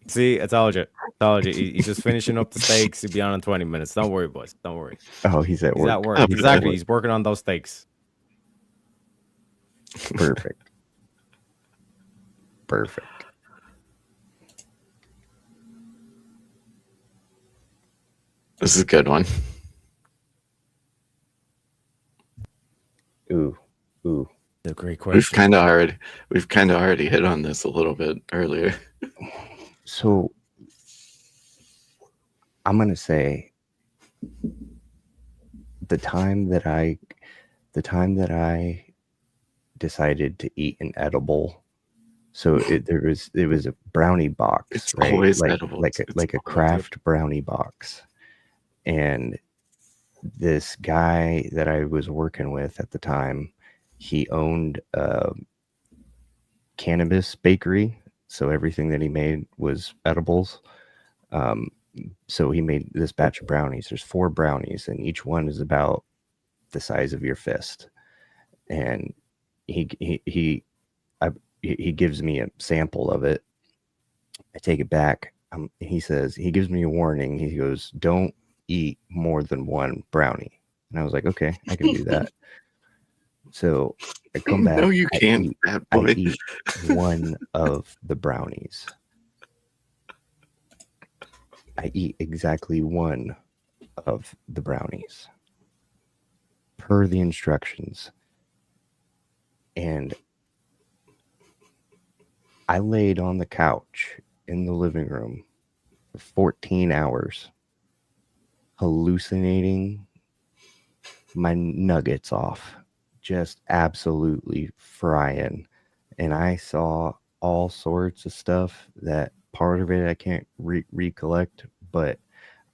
See, I told you. He's just finishing up the steaks. He'll be on in 20 minutes. Don't worry, boys. Don't worry. Oh, he's at He's work. at work. Oh, Exactly. yeah. He's working on those steaks. Perfect. Perfect. This is a good one. Ooh. That's a great We've question. kind of already hit on this a little bit earlier. So I'm gonna say the time that I decided to eat an edible. So it was a brownie box, It's right? always like edibles. like a, It's like a always craft brownie box. And this guy that I was working with at the time, he owned a cannabis bakery, so everything that he made was edibles. So he made this batch of brownies. There's 4 brownies, and each one is about the size of your fist. And he gives me a sample of it. I take it back. He gives me a warning. He goes, "Don't eat more than 1 brownie." And I was like, "Okay, I can do that." So I come back. No, you can't, bad boy. I eat 1 of the brownies. I eat exactly 1 of the brownies per the instructions. And I laid on the couch in the living room for 14 hours, hallucinating my nuggets off, just absolutely frying. And I saw all sorts of stuff that part of it I can't recollect, but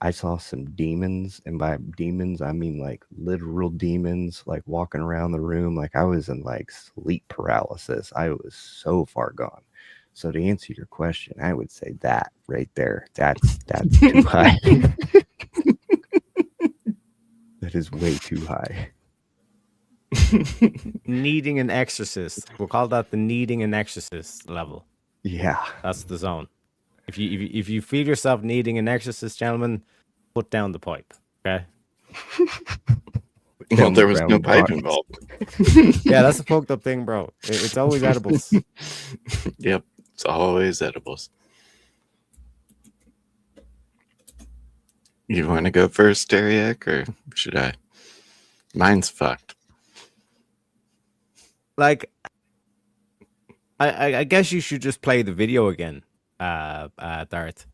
I saw some demons, and by demons I mean like literal demons, like walking around the room like I was in like sleep paralysis. I was so far gone. So to answer your question, I would say that right there, that's too high. That is way too high. Needing an exorcist. We'll call that the needing an exorcist level. Yeah. That's the zone. If you feel yourself needing an exorcist, gentlemen, put down the pipe. Okay. Well, Down there the was no brownie pipe box. involved. Yeah, that's a fucked up thing, bro. It's always edibles. Yep, it's always edibles. You want to go first, Dariak, or should I? Mine's fucked. Like, I guess you should just play the video again, Darth,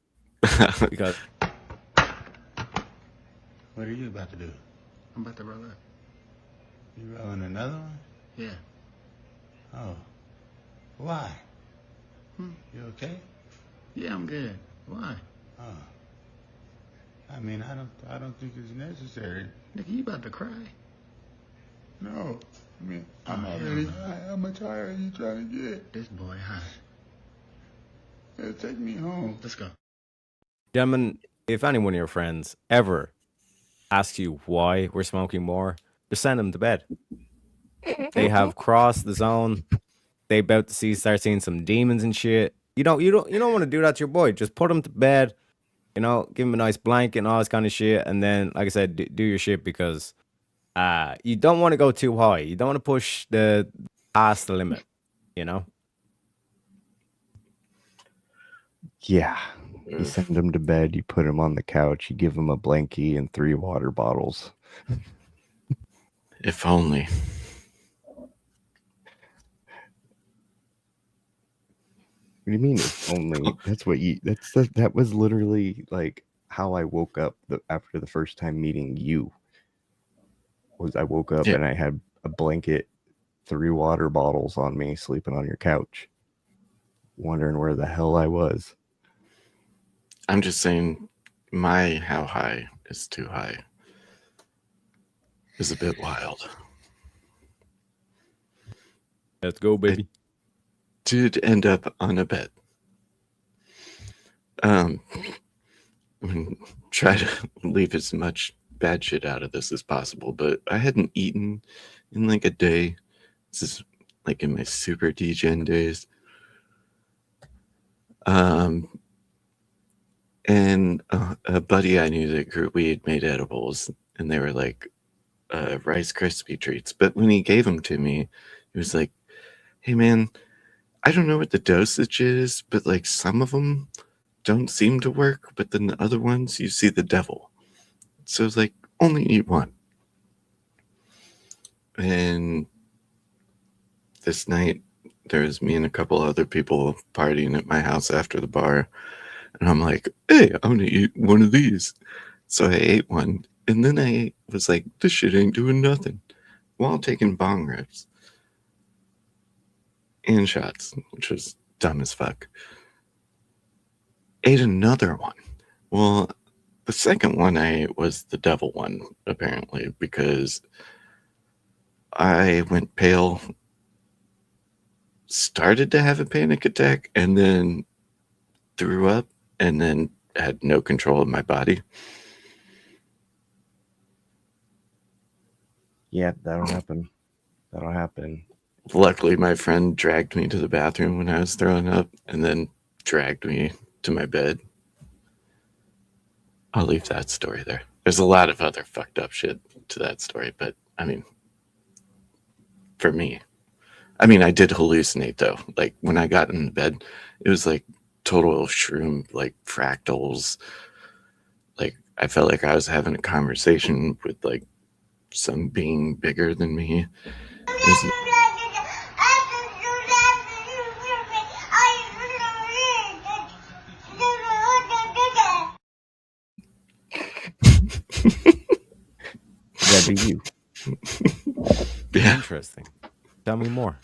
because What are you about to do? I'm about to roll up. You rolling another one? Yeah. Oh. Why? Hmm. You okay? Yeah, I'm good. Why? Oh. I mean, I don't think it's necessary. Nigga, you about to cry? No. I mean, I'm Oh, already hell no. high. How much higher are you trying to get? This boy high. Yeah, take me home. Let's go. gentlemen, if any one of your friends ever asks you why we're smoking more, just send them to bed. They have crossed the zone. They about to start seeing some demons and shit. You don't want to do that to your boy. Just put him to bed. You know, give him a nice blanket and all this kind of shit. And then, like I said, do your shit because you don't want to go too high. You don't want to push the past the limit. You know. Yeah. You send him to bed, you put him on the couch, you give him a blankie and 3 water bottles. If only. What do you mean if only? That was literally like how I woke up after the first time meeting you. I woke up Yeah. and I had a blanket, 3 water bottles on me, sleeping on your couch, wondering where the hell I was. I'm just saying my how high is too high. Is a bit wild. Let's go, baby. Did end up on a bed. I'm gonna try to leave as much bad shit out of this as possible, but I hadn't eaten in like a day. This is like in my super degen days. And a buddy I knew that grew weed made edibles, and they were like Rice Krispie treats. But when he gave them to me, he was like, "Hey man, I don't know what the dosage is, but like some of them don't seem to work, but then the other ones you see the devil. So it's like only eat one." And this night there was me and a couple other people partying at my house after the bar. And I'm like, "Hey, I'm going to eat one of these." So I ate one. And then I was like, "This shit ain't doing nothing," while taking bong rips and shots, which was dumb as fuck. Ate another one. Well, the second one I ate was the devil one, apparently, because I went pale, started to have a panic attack, and then threw up, and then had no control of my body. Yeah, that'll happen. That'll happen. Luckily, my friend dragged me to the bathroom when I was throwing up and then dragged me to my bed. I'll leave that story there. There's a lot of other fucked up shit to that story, but I mean, for me, I mean, I did hallucinate though. Like when I got in bed, it was like total shroom, like fractals. Like I felt like I was having a conversation with like some being bigger than me. That'd be you. Yeah. Interesting. Tell me more.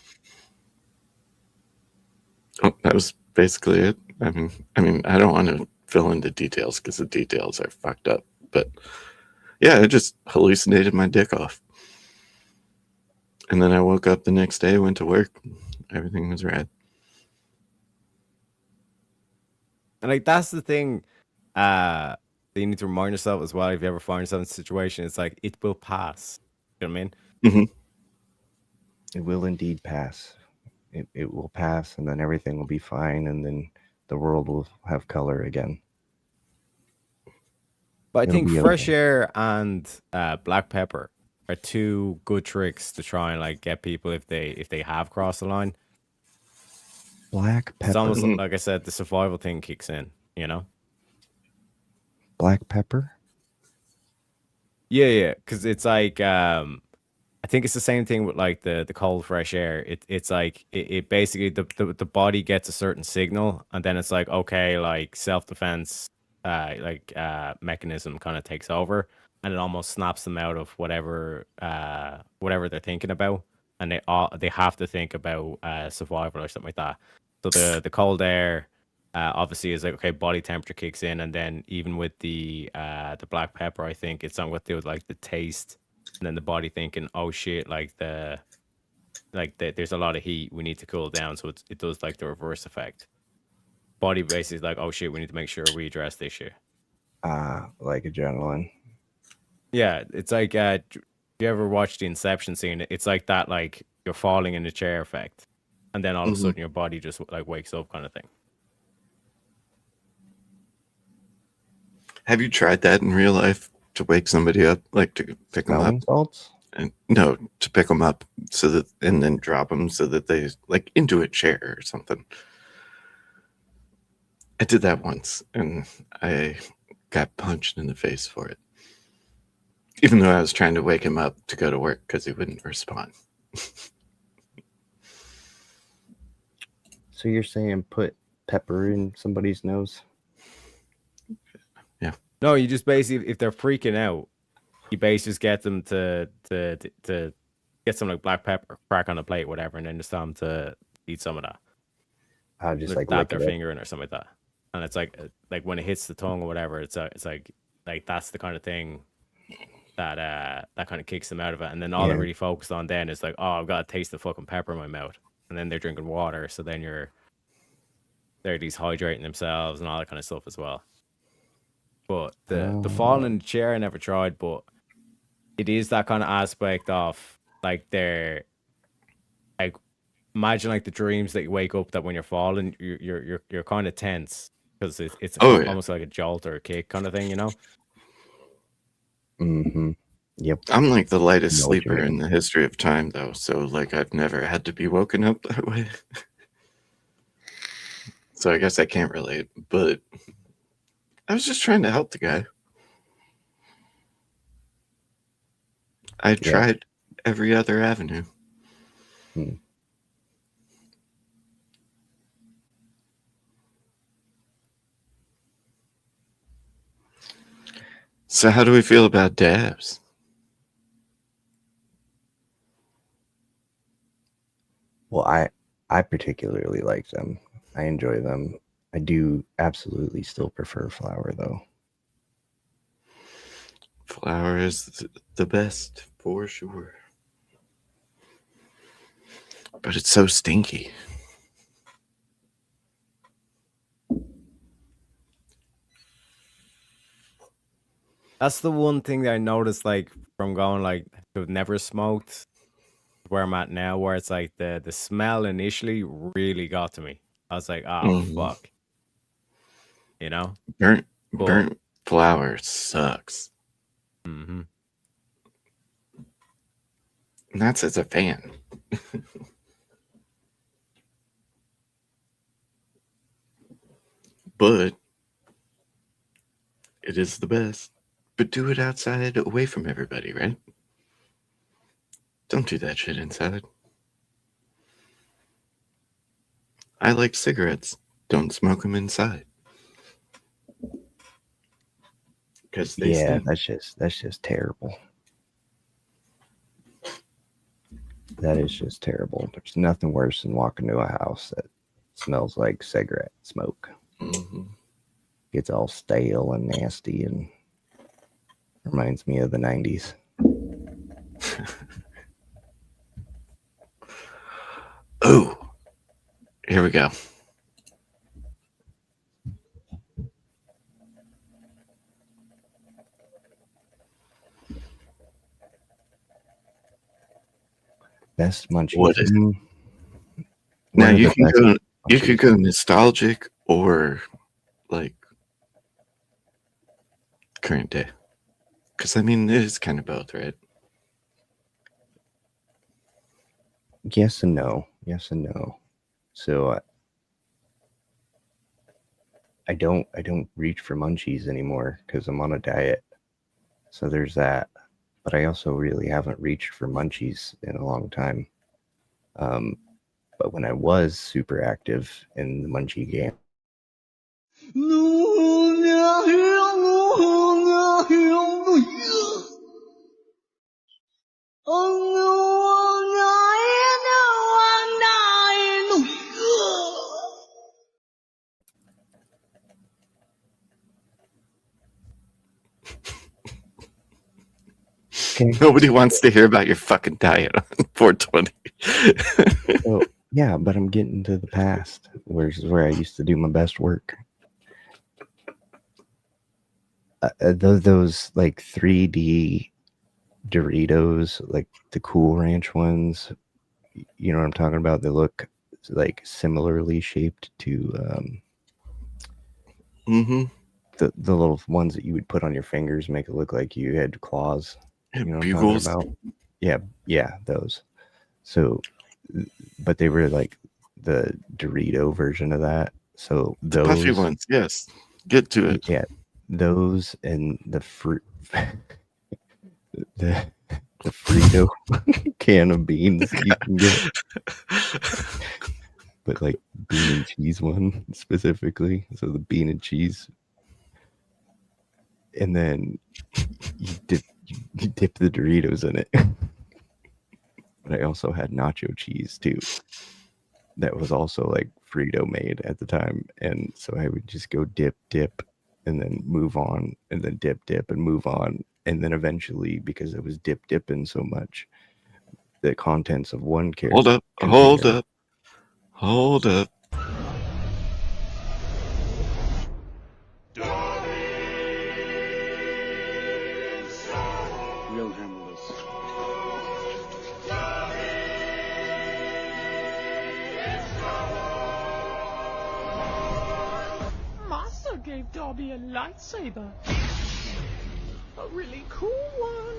Oh, that was basically it. I mean, I don't want to fill in the details because the details are fucked up. But yeah, I just hallucinated my dick off. And then I woke up the next day, went to work. Everything was rad. And like that's the thing that you need to remind yourself as well if you ever find yourself in a situation, it's like it will pass. You know what I mean? It will indeed pass. It will pass, and then everything will be fine, and then the world will have color again. But I It'll think be fresh okay. air and black pepper are 2 good tricks to try and like get people if they have crossed the line. Black It's pepper. almost like I said, the survival thing kicks in, you know? Black pepper? Yeah, because it's like I think it's the same thing with like the cold fresh air. It's like it basically the body gets a certain signal, and then it's like, okay, like self defense mechanism kind of takes over, and it almost snaps them out of whatever they're thinking about, and they have to think about survival or something like that. So the cold air obviously is like, okay, body temperature kicks in, and then even with the black pepper, I think it's something what they would like the taste, and then the body thinking, oh shit, there's a lot of heat, we need to cool down, so it does like the reverse effect. Body basically like, oh shit, we need to make sure we address this shit. Like adrenaline. Yeah, it's like you ever watch the Inception scene? It's like that, like you're falling in the chair effect, and then all of a Mhm. sudden your body just like wakes up, kind of thing. Have you tried that in real life to wake somebody up, like to pick them up? Smelling salts? And no, to pick them up so that, and then drop them so that they like into a chair or something. I did that once and I got punched in the face for it. Even though I was trying to wake him up to go to work because he wouldn't respond. So you're saying put pepper in somebody's nose? No, you just basically, if they're freaking out, you basically just get them to get some like black pepper, crack on a plate, whatever, and then just tell them to eat some of that. I'll just like Dab lick their it up. finger in or something like that. And it's like when it hits the tongue or whatever, it's like that's the kind of thing that kind of kicks them out of it. And then all they're Yeah. really focused on then is like, oh, I've got to taste the fucking pepper in my mouth. And then they're drinking water, so then they're dehydrating themselves and all that kind of stuff as well. But the falling in the chair I never tried, but it is that kind of aspect of like they're like, imagine like the dreams that you wake up that when you're falling, you're kind of tense because it's Oh, yeah. almost like a jolt or a kick kind of thing, you know? Mm-hmm. Yep. I'm like the lightest Know what you sleeper in mean. the history of time, though. So, like, I've never had to be woken up that way. So, I guess I can't relate. But I was just trying to help the guy. I tried every other avenue. Hmm. So, how do we feel about dabs? Well, I particularly like them. I enjoy them. I do absolutely still prefer flour though. Flour is the best for sure. But it's so stinky. That's the one thing that I noticed, like from going like to have never smoked where I'm at now, where it's like the smell initially really got to me. I was like, oh fuck. You know? Burnt flour sucks. Mm-hmm. And that's as a fan. But it is the best. But do it outside, away from everybody, right? Don't do that shit inside. I like cigarettes. Don't smoke them inside. Because they stink. that's just terrible. That is just terrible. There's nothing worse than walking to a house that smells like cigarette smoke. Mhm. Gets all stale and nasty and reminds me of the 90s. Oh, here we go. Best munchies. What is it? One Now of you the can best go. You munchies. could go nostalgic or like current day. Because I mean, it is kind of both, right? Yes and no. Yes and no. So I don't reach for munchies anymore because I'm on a diet. So there's that. but I also really haven't reached for munchies in a long time. But when I was super active in the munchie game, okay, Nobody wants to hear about your fucking diet on 420. so yeah, but I'm getting to the past, where I used to do my best work. Those like 3D Doritos, like the Cool Ranch ones, you know what I'm talking about? They look like similarly shaped to Mm-hmm. the little ones that you would put on your fingers, make it look like you had claws. You know what Bugles. I'm talking about? Yeah, those. So, but they were like the Dorito version of that. So The puffy those, ones, yes. Get to it. yeah, those and the fruit, the Frito can of beans you can get, but like bean and cheese one specifically. So the bean and cheese, and then you dip the Doritos in it. But I also had nacho cheese too. That was also like Frito made at the time, and so I would just go dip, and then move on, and then dip, and move on, and then eventually, because it was dipping so much, the contents of one Hold up. We'll handle this. Master gave Dobby a lightsaber. A really cool one.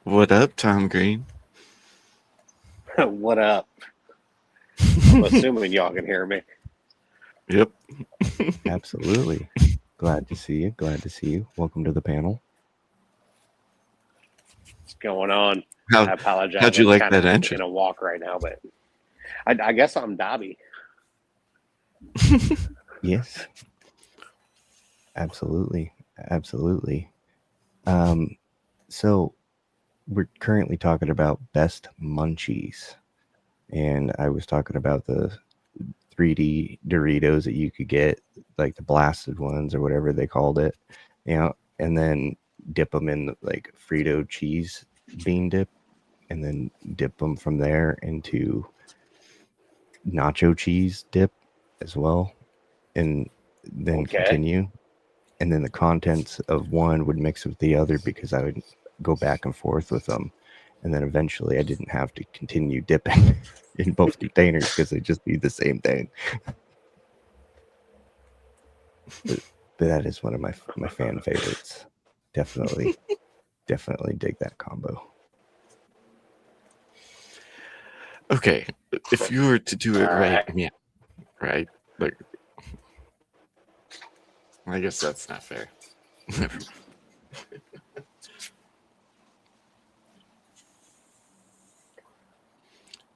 What up, Tom Green? What up? I'm assuming y'all can hear me. Yep. Absolutely. Glad to see you. Welcome to the panel. What's going on? I apologize. How'd you I'm like kinda that entry? in a walk right now, but I guess I'm Dobby. Yes. Absolutely. So we're currently talking about best munchies, and I was talking about the 3D Doritos that you could get, like the blasted ones or whatever they called it, you know, and then dip them in like Frito cheese bean dip, and then dip them from there into nacho cheese dip as well, and then continue. And then the contents of one would mix with the other because I would go back and forth with them. And then eventually I didn't have to continue dipping in both containers because they'd just be the same thing. But that is one of my fan favorites. Definitely dig that combo. Okay, if you were to do it right, yeah, right? Like, I guess that's not fair.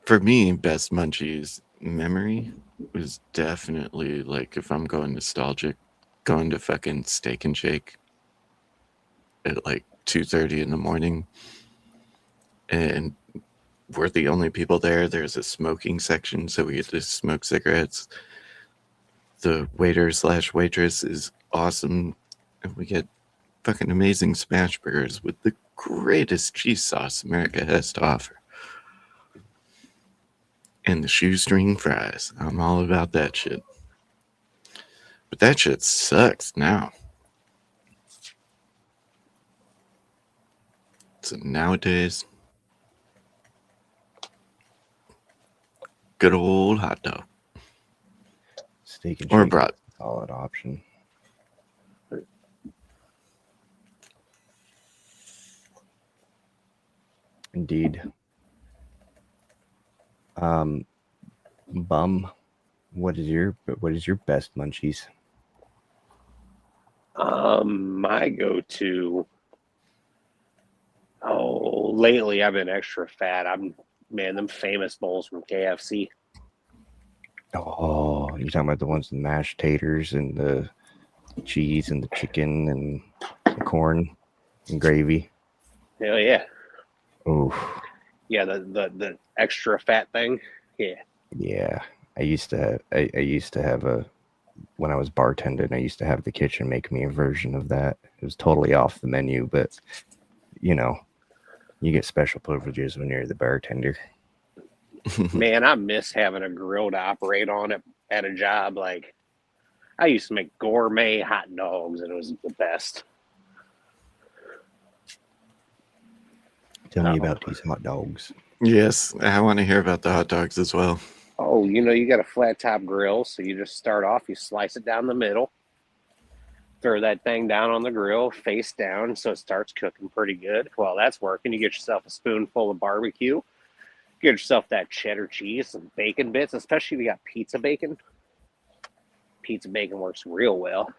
For me, best munchies memory was definitely like if I'm going nostalgic, going to fucking Steak and Shake at like 2:30 in the morning, and we're the only people there. There's a smoking section, so we get to smoke cigarettes. The waiter/waitress is awesome, and we get fucking amazing smash burgers with the greatest cheese sauce America has to offer. And the shoestring fries. I'm all about that shit. But that shit sucks now. So nowadays, good old hot dog. Steak and or Shake brat. is a solid option. Indeed. Bum What is your best munchies? My go-to. Oh, lately I've been extra fat. Them famous bowls from KFC. Oh, you're talking about the ones with mashed taters and the cheese and the chicken and the corn and gravy. Hell yeah. Oh, Yeah, the extra fat thing. Yeah. yeah. I used to have when I was bartending, I used to have the kitchen make me a version of that. It was totally off the menu, but you know, you get special privileges when you're the bartender. Man, I miss having a grill to operate on at a job. Like, I used to make gourmet hot dogs, and it was the best. Tell me about these hot dogs. Yes, I want to hear about the hot dogs as well. Oh, you got a flat top grill, so you just start off, you slice it down the middle, throw that thing down on the grill, face down, so it starts cooking pretty good. While that's working, you get yourself a spoonful of barbecue, get yourself that cheddar cheese, some bacon bits, especially if you got pizza bacon. Pizza bacon works real well.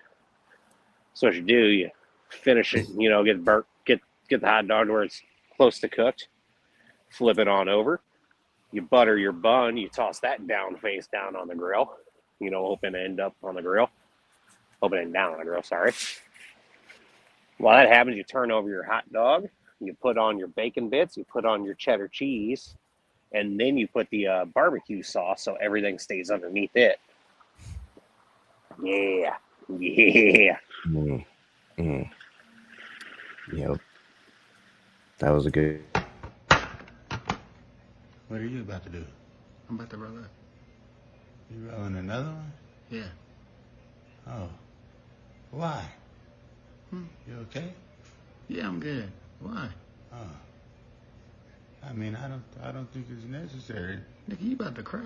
So what you do, you finish it, get the hot dog where it's close to cooked, flip it on over. You butter your bun, you toss that down face down on the grill, open end up on the grill. Open end down on the grill, sorry. While that happens, you turn over your hot dog, you put on your bacon bits, you put on your cheddar cheese, and then you put the barbecue sauce so everything stays underneath it. Yeah. Yeah. Yep. That was a good. What are you about to do? I'm about to roll up. You rolling another one? Yeah. Oh. Why? Hmm. You okay? Yeah, I'm good. Why? Oh. I mean, I don't think it's necessary. Nigga, you about to cry?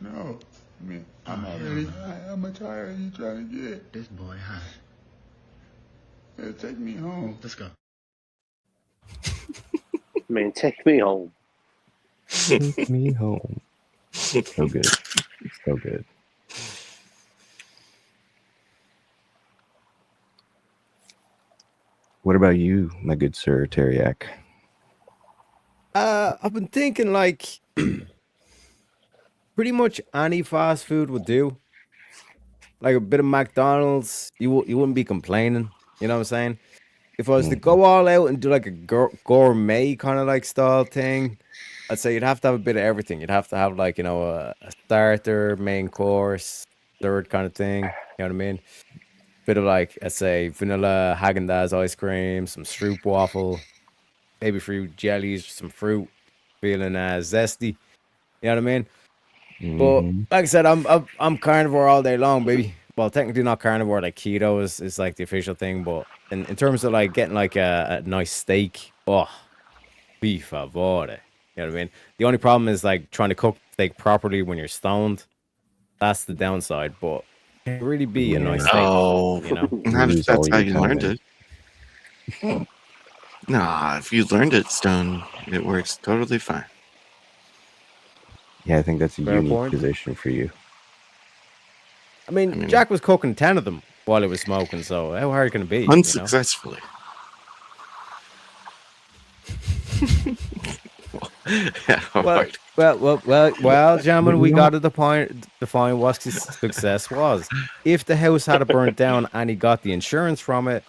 No. I mean, I'm Oh, already hell no. high. How much higher are you trying to get? This boy high. Yeah, take me home. Let's go. Man, take me home. Take me home. So good. So good. What about you, my good sir Teriak? I've been thinking like pretty much any fast food would do. Like a bit of McDonald's, you wouldn't be complaining. You know what I'm saying? If I was to go all out and do like a gourmet kind of like style thing, I'd say you'd have to have a bit of everything. You'd have to have like, a starter, main course, third kind of thing. You know what I mean? Bit of like, let's say, vanilla Haagen-Dazs ice cream, some Stroop waffle, maybe fruit jellies, some fruit, feeling zesty. You know what I mean? But like I said, I'm carnivore all day long, baby. Well, technically not carnivore, like keto is like the official thing, but in terms of like getting like a nice steak, beef favore. You know what I mean? The only problem is like trying to cook steak properly when you're stoned. That's the downside, but it can really be a nice steak. Oh, You know? not if Lose that's all how your you learned time. it. Nah, if you learned it stone, it works totally fine. Yeah, I think that's a Fair unique point. position for you. I mean, Jack was cooking 10 of them while he was smoking, so how hard can it be? Unsuccessfully. Yeah, hard. Well, gentlemen, we got to define what success was. If the house had burnt down and he got the insurance from it,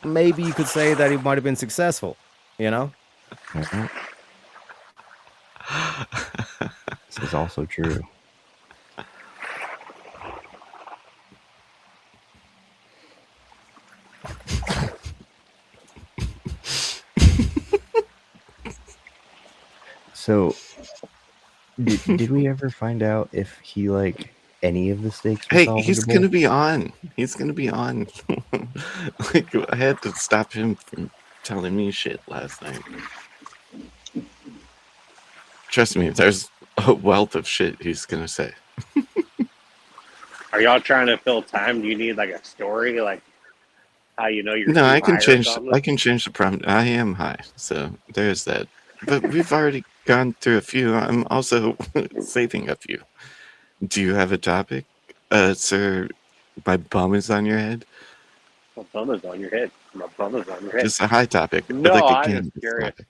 maybe you could say that he might have been successful, you know? Mhm. This is also true. So, did we ever find out if he like any of the steaks? Were Hey, he's salvageable? gonna be on. He's gonna be on. Like, I had to stop him from telling me shit last night. Trust me, there's a wealth of shit he's gonna say. Are y'all trying to fill time? Do you need like a story, like how you know you're No, too I can high or change. something? I can change the prompt. I am high, so there's that. But we've already gone through a few. I'm also saving a few. Do you have a topic, sir? My bum is on your head. My bum is on your head. My bum is on your head. Just a high topic. No, like a I'm cannabis just curious. topic.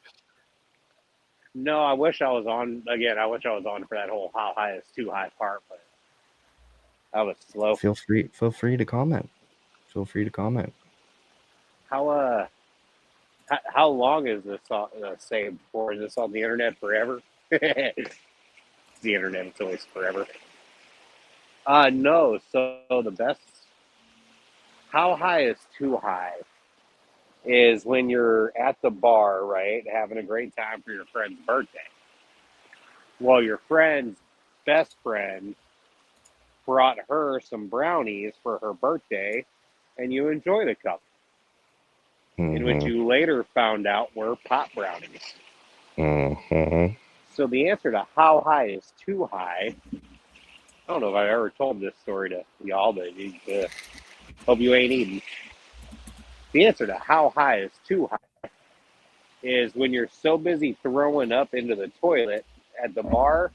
No, I wish I was on again. I wish I was on for that whole how high is too high part, but I was slow. Feel free to comment. Feel free to comment. How long is this saved for? Is this on the internet forever? The internet, it's always forever. No. So the best. How high is too high? Is when you're at the bar, right, having a great time for your friend's birthday. Well, your friend's best friend brought her some brownies for her birthday, and you enjoyed a couple, in which you later found out were pot brownies. Mm-hmm. So the answer to how high is too high, I don't know if I've ever told this story to y'all, but hope you ain't eating. The answer to how high is too high is when you're so busy throwing up into the toilet at the bar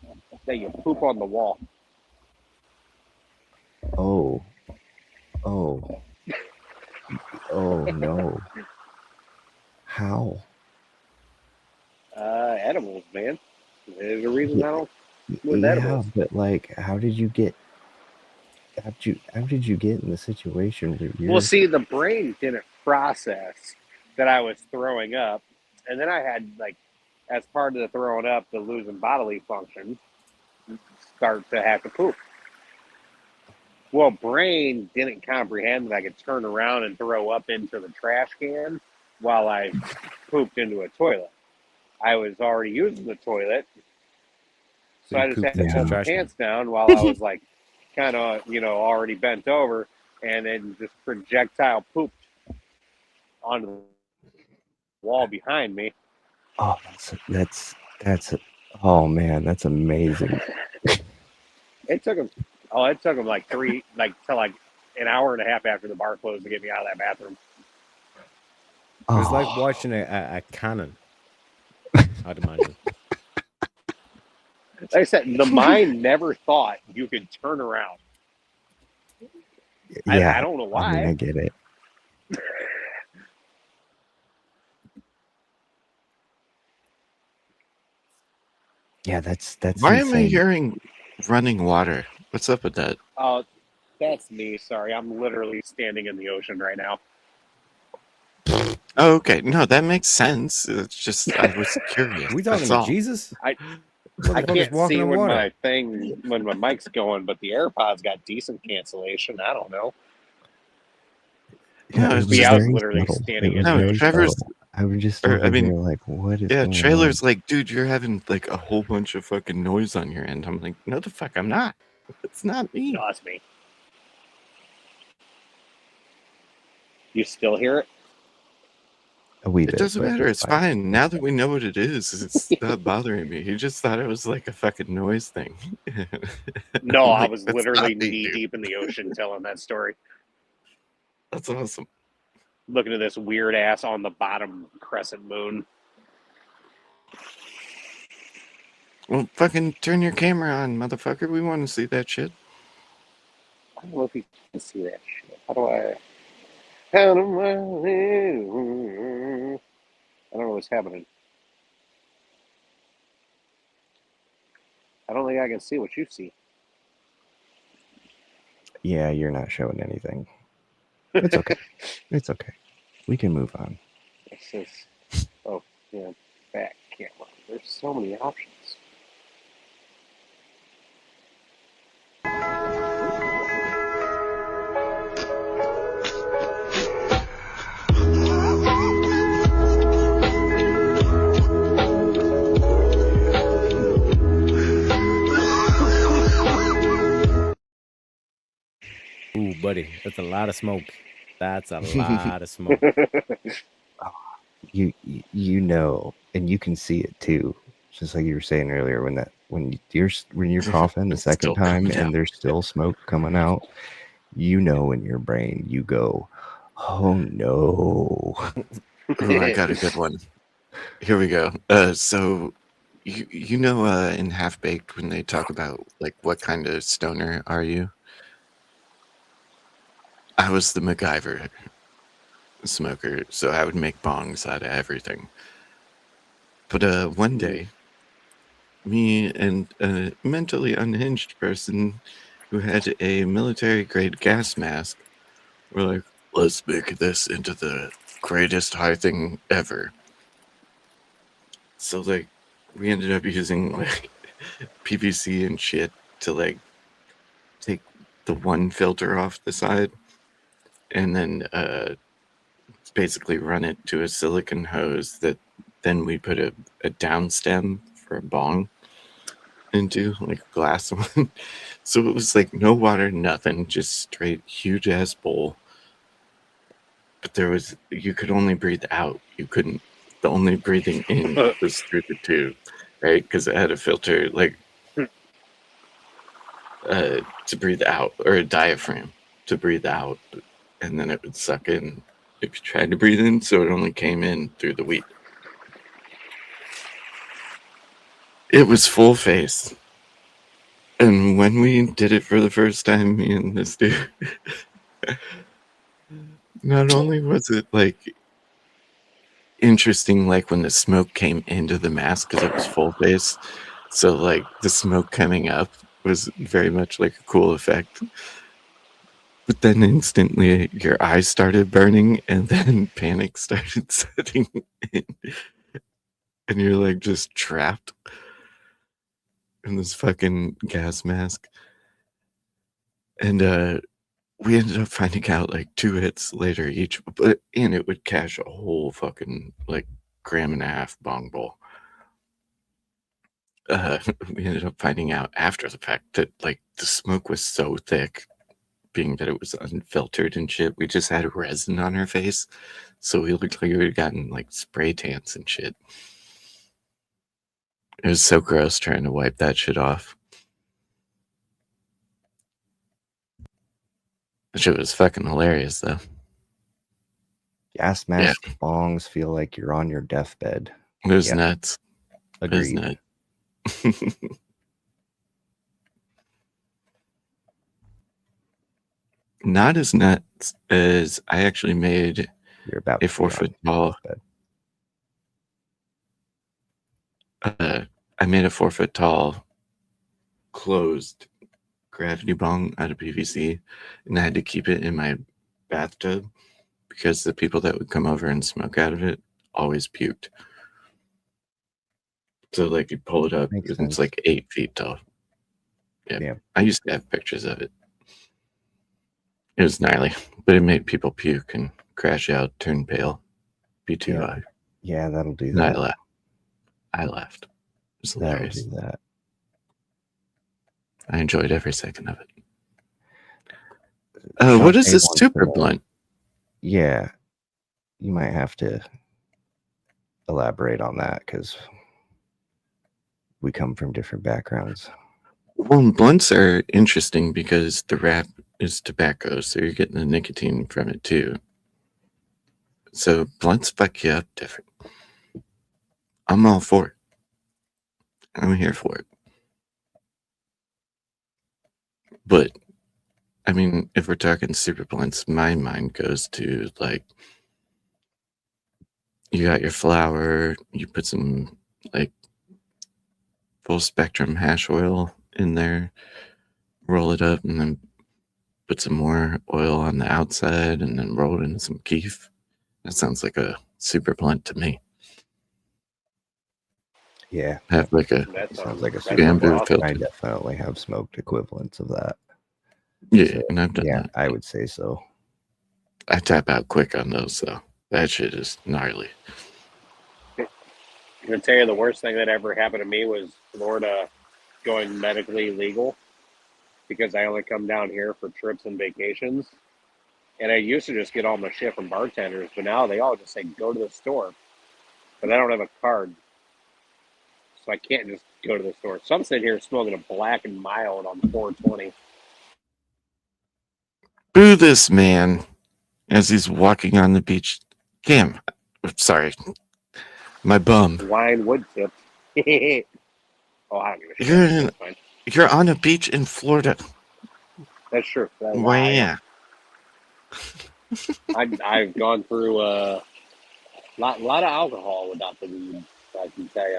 that you poop on the wall. Oh no. How? Edibles, man. There's a reason I don't with Yeah, edibles. but like, how did you get in the situation where you're... Well, see, the brain didn't process that I was throwing up, and then I had, like, as part of the throwing up, the losing bodily function, start to have to poop. Well, brain didn't comprehend that I could turn around and throw up into the trash can while I pooped into a toilet. I was already using the toilet, so I just had to pull my pants down while I was, like, kind of, already bent over, and then just projectile pooped onto the wall behind me. Oh, that's oh man, that's amazing. It took him like till like an hour and a half after the bar closed to get me out of that bathroom. It was like watching a cannon. I'd imagine. Like I said, the mind never thought you could turn around. Yeah, I don't know why. I mean, I get it. Yeah, that's Why insane. am I hearing running water? What's up with that? Oh, that's me. Sorry, I'm literally standing in the ocean right now. Oh, okay. No, that makes sense. It's just I was curious. We talking That's to all. Jesus? I Motherfucker's can't walking see on when water. when my mic's going, but the AirPods got decent cancellation. I don't know. Yeah, it it's was Yeah, I was very literally subtle. standing It in was No, very Trevor's- subtle. I was just or, over I mean, here like, what is Yeah, going Trailer's on? like, dude, you're having like a whole bunch of fucking noise on your end. I'm like, no, the fuck, I'm not. It's not me. No, it's me. You still hear it? A wee It bit, doesn't but matter. It's fine. Now that we know what it is, it's not bothering me. He just thought it was like a fucking noise thing. No, I'm I like, was "That's literally not me, knee dude." deep in the ocean telling that story. That's awesome. Looking at this weird ass on the bottom crescent moon. Well, fucking turn your camera on, motherfucker. We want to see that shit. I don't know if you can see that shit. How do I I don't know what's happening. I don't think I can see what you see. yeah, you're not showing anything. It's okay. It's okay. We can move on. It says, oh, yeah, back camera. There's so many options. Ooh, buddy, that's a lot of smoke. That's a lot of smoke. You know, and you can see it too. Just like you were saying earlier, when you're coughing the It's still second time coming out. and there's still smoke coming out, you know, in your brain you go, oh no. Oh, I got a good one. Here we go. So You know, in Half Baked when they talk about like what kind of stoner are you? I was the MacGyver smoker, so I would make bongs out of everything. But one day, me and a mentally unhinged person who had a military grade gas mask were like, let's make this into the greatest high thing ever. So like we ended up using like PVC and shit to like take the one filter off the side and then basically run it to a silicone hose that then we put a down stem for a bong into, like a glass one. So it was like no water, nothing, just straight huge ass bowl. But you could only breathe out. You couldn't, the only breathing in was through the tube, right? Because it had a filter like to breathe out, or a diaphragm to breathe out, and then it would suck in if you tried to breathe in, so it only came in through the weed. It was full face. And when we did it for the first time, me and this dude, not only was it like interesting, like when the smoke came into the mask because it was full face, so like the smoke coming up was very much like a cool effect. But then instantly your eyes started burning and then panic started setting in. And you're like just trapped in this fucking gas mask. And we ended up finding out like 2 hits later each, and it would cash a whole fucking like 1.5 grams bong bowl. We ended up finding out after the fact that like the smoke was so thick, being that it was unfiltered and shit. We just had resin on our face, so we looked like we had gotten like spray tans and shit. It was so gross trying to wipe that shit off. That shit was fucking hilarious though. Gas mask bongs feel like you're on your deathbed. It was nuts. It was Agreed. nuts. Not as nuts as I actually made You're about a to be 4 on foot your tall. deathbed. I made a 4 foot tall closed gravity bong out of PVC, and I had to keep it in my bathtub because the people that would come over and smoke out of it always puked. So like you pull it up, Makes it's sense. like 8 feet tall. Yeah. I used to have pictures of it. It was gnarly, but it made people puke and crash out, turn pale, be too high. Yeah, that'll do And that. I laughed. It was That'll hilarious. do that. I enjoyed every second of it. What is this super blunt? Yeah, you might have to elaborate on that because we come from different backgrounds. Well, blunts are interesting because the wrap is tobacco, so you're getting the nicotine from it too. So blunts fuck you up different. I'm all for it. I'm here for it. But I mean, if we're talking super blunts, my mind goes to like you got your flour, you put some like full spectrum hash oil in there, roll it up, and then put some more oil on the outside, and then roll it into some keef. That sounds like a super blunt to me. Yeah, Have like a sounds like a that's super bamboo blunt. filter. I definitely have smoked equivalents of that. Yeah, So, and I've done yeah, that. I would say so. I tap out quick on those, so that shit is gnarly. I'm gonna tell you the worst thing that ever happened to me was Florida going medically legal because I only come down here for trips and vacations. And I used to just get all my shit from bartenders, but now they all just say go to the store. But I don't have a card, so I can't just go to the store. So I'm sitting here smoking a Black and Mild on 420. Boo this man as he's walking on the beach. Cam, sorry, my bum. Wine wood tip. Oh, I don't give a shit. You're That's fine. you're on a beach in Florida. That's true. That's Well, why yeah. I've gone through a lot of alcohol without the weed. I can tell you,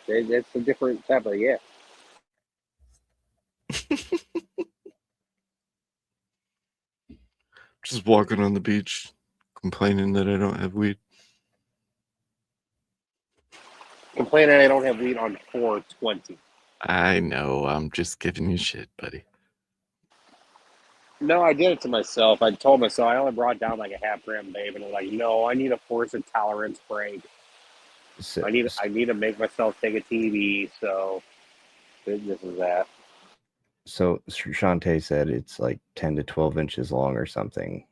it's a different type of Just walking on the beach, complaining that I don't have weed. Complaining I don't have weed on 420. I know. I'm just giving you shit, buddy. No, I did it to myself. I told myself I only brought down like a half gram babe, and I'm like, no, I need a force of tolerance break. So, I need to make myself take a TV. So this is that. so Shantae said it's like 10 to 12 inches long or something.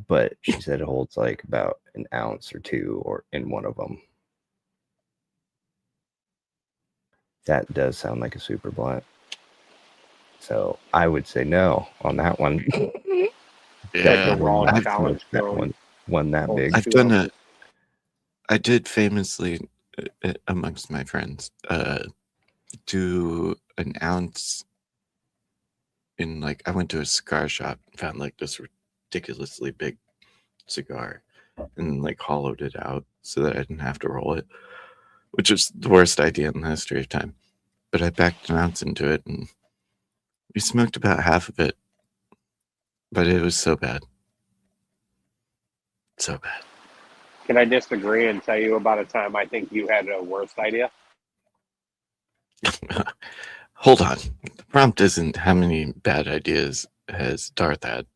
But she said it holds like about an ounce or two or in one of them. That does sound like a super blunt. So I would say no on that one. Yeah, the raw I've- challenge that going. one that Oh, big. I've done a. I did famously amongst my friends do an ounce in like I went to a cigar shop and found like this ridiculously big cigar and like hollowed it out so that I didn't have to roll it, which is the worst idea in the history of time. But I packed an ounce into it and we smoked about half of it, but it was so bad. So bad. Can I disagree and tell you about a time I think you had a worse idea? Hold on. The prompt isn't how many bad ideas has Darth had.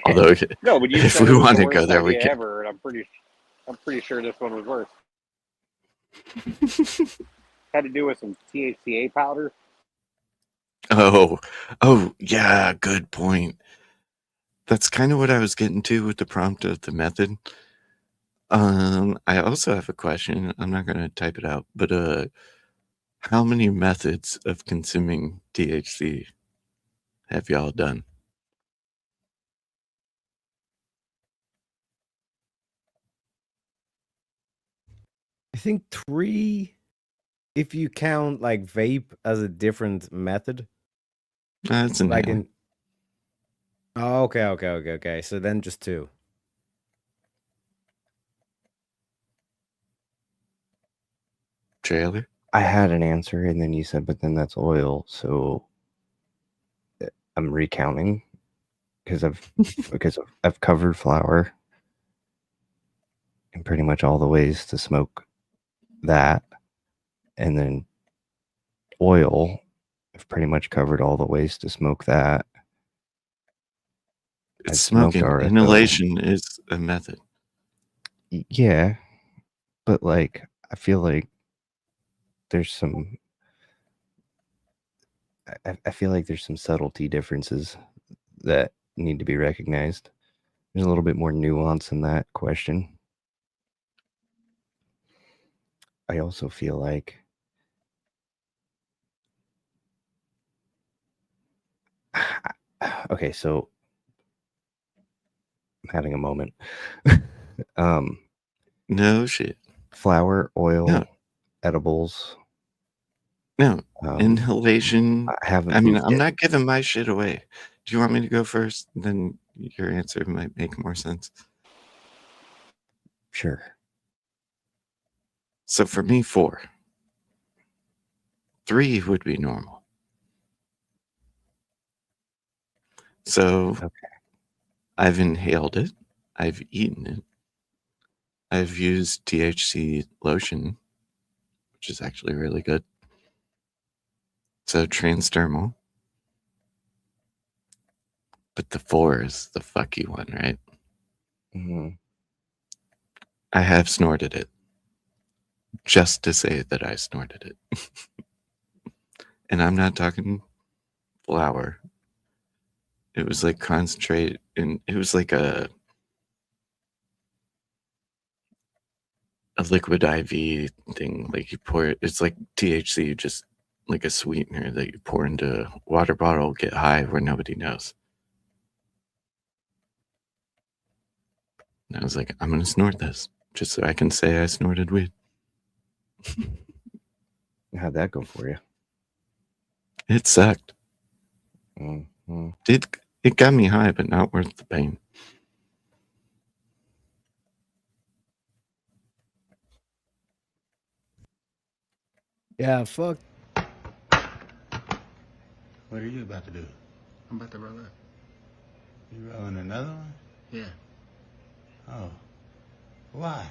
Although, No, but you if said we it was want the to go worst there, we idea can. ever, and I'm pretty sure this one was worse. Had to do with some THCA powder. Oh, yeah, good point. That's kind of what I was getting to with the prompt of the method. I also have a question. I'm not going to type it out, but how many methods of consuming THC have y'all done? I think 3, if you count like vape as a different method. That's an Like in. Oh, okay. So then just 2. trailer. I had an answer, and then you said, but then that's oil. So I'm recounting because I've covered flour in pretty much all the ways to smoke that, and then oil. I've pretty much covered all the ways to smoke that. It's I've smoked smoking. RSO. Inhalation is a method. Yeah, but like I feel like there's some. I feel like there's some subtlety differences that need to be recognized. There's a little bit more nuance in that question. I also feel like okay, so I'm having a moment. No shit. Flour, oil, No. edibles. No. Um, Inhalation. I haven't. I mean, moved I'm yet. not giving my shit away. Do you want me to go first? Then your answer might make more sense. Sure. So for me, 4. 3 would be normal. So Okay. I've inhaled it. I've eaten it. I've used THC lotion, which is actually really good. So transdermal. But the 4 is the fucky one, right? Mm-hmm. I have snorted it. Just to say that I snorted it. And I'm not talking flour. It was like concentrate, and it was like a liquid IV thing. Like you pour it, it's like THC, just like a sweetener that you pour into a water bottle, get high where nobody knows. And I was like, I'm going to snort this just so I can say I snorted weed. How'd that go for you? It sucked. Mm-hmm. It got me high, but not worth the pain. Yeah, fuck. What are you about to do? I'm about to roll up. You rolling another one? Yeah. Oh. Why?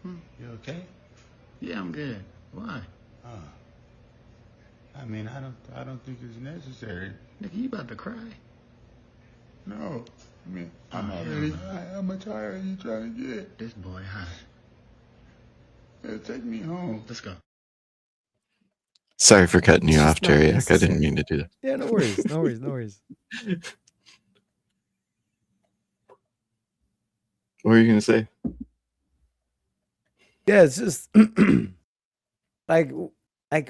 Hmm. You okay? Yeah, I'm good. Why? Oh. I mean, I don't think it's necessary. Nigga, you about to cry? No. I mean, I'm Oh, already hell no. high. How much higher are you trying to get? This boy high. Yeah, take me home. Let's go. Sorry for cutting you It's off, just not Terry. I didn't necessary. mean to do that. Yeah, no worries, no worries, no worries. What were you gonna say? Yeah, it's just like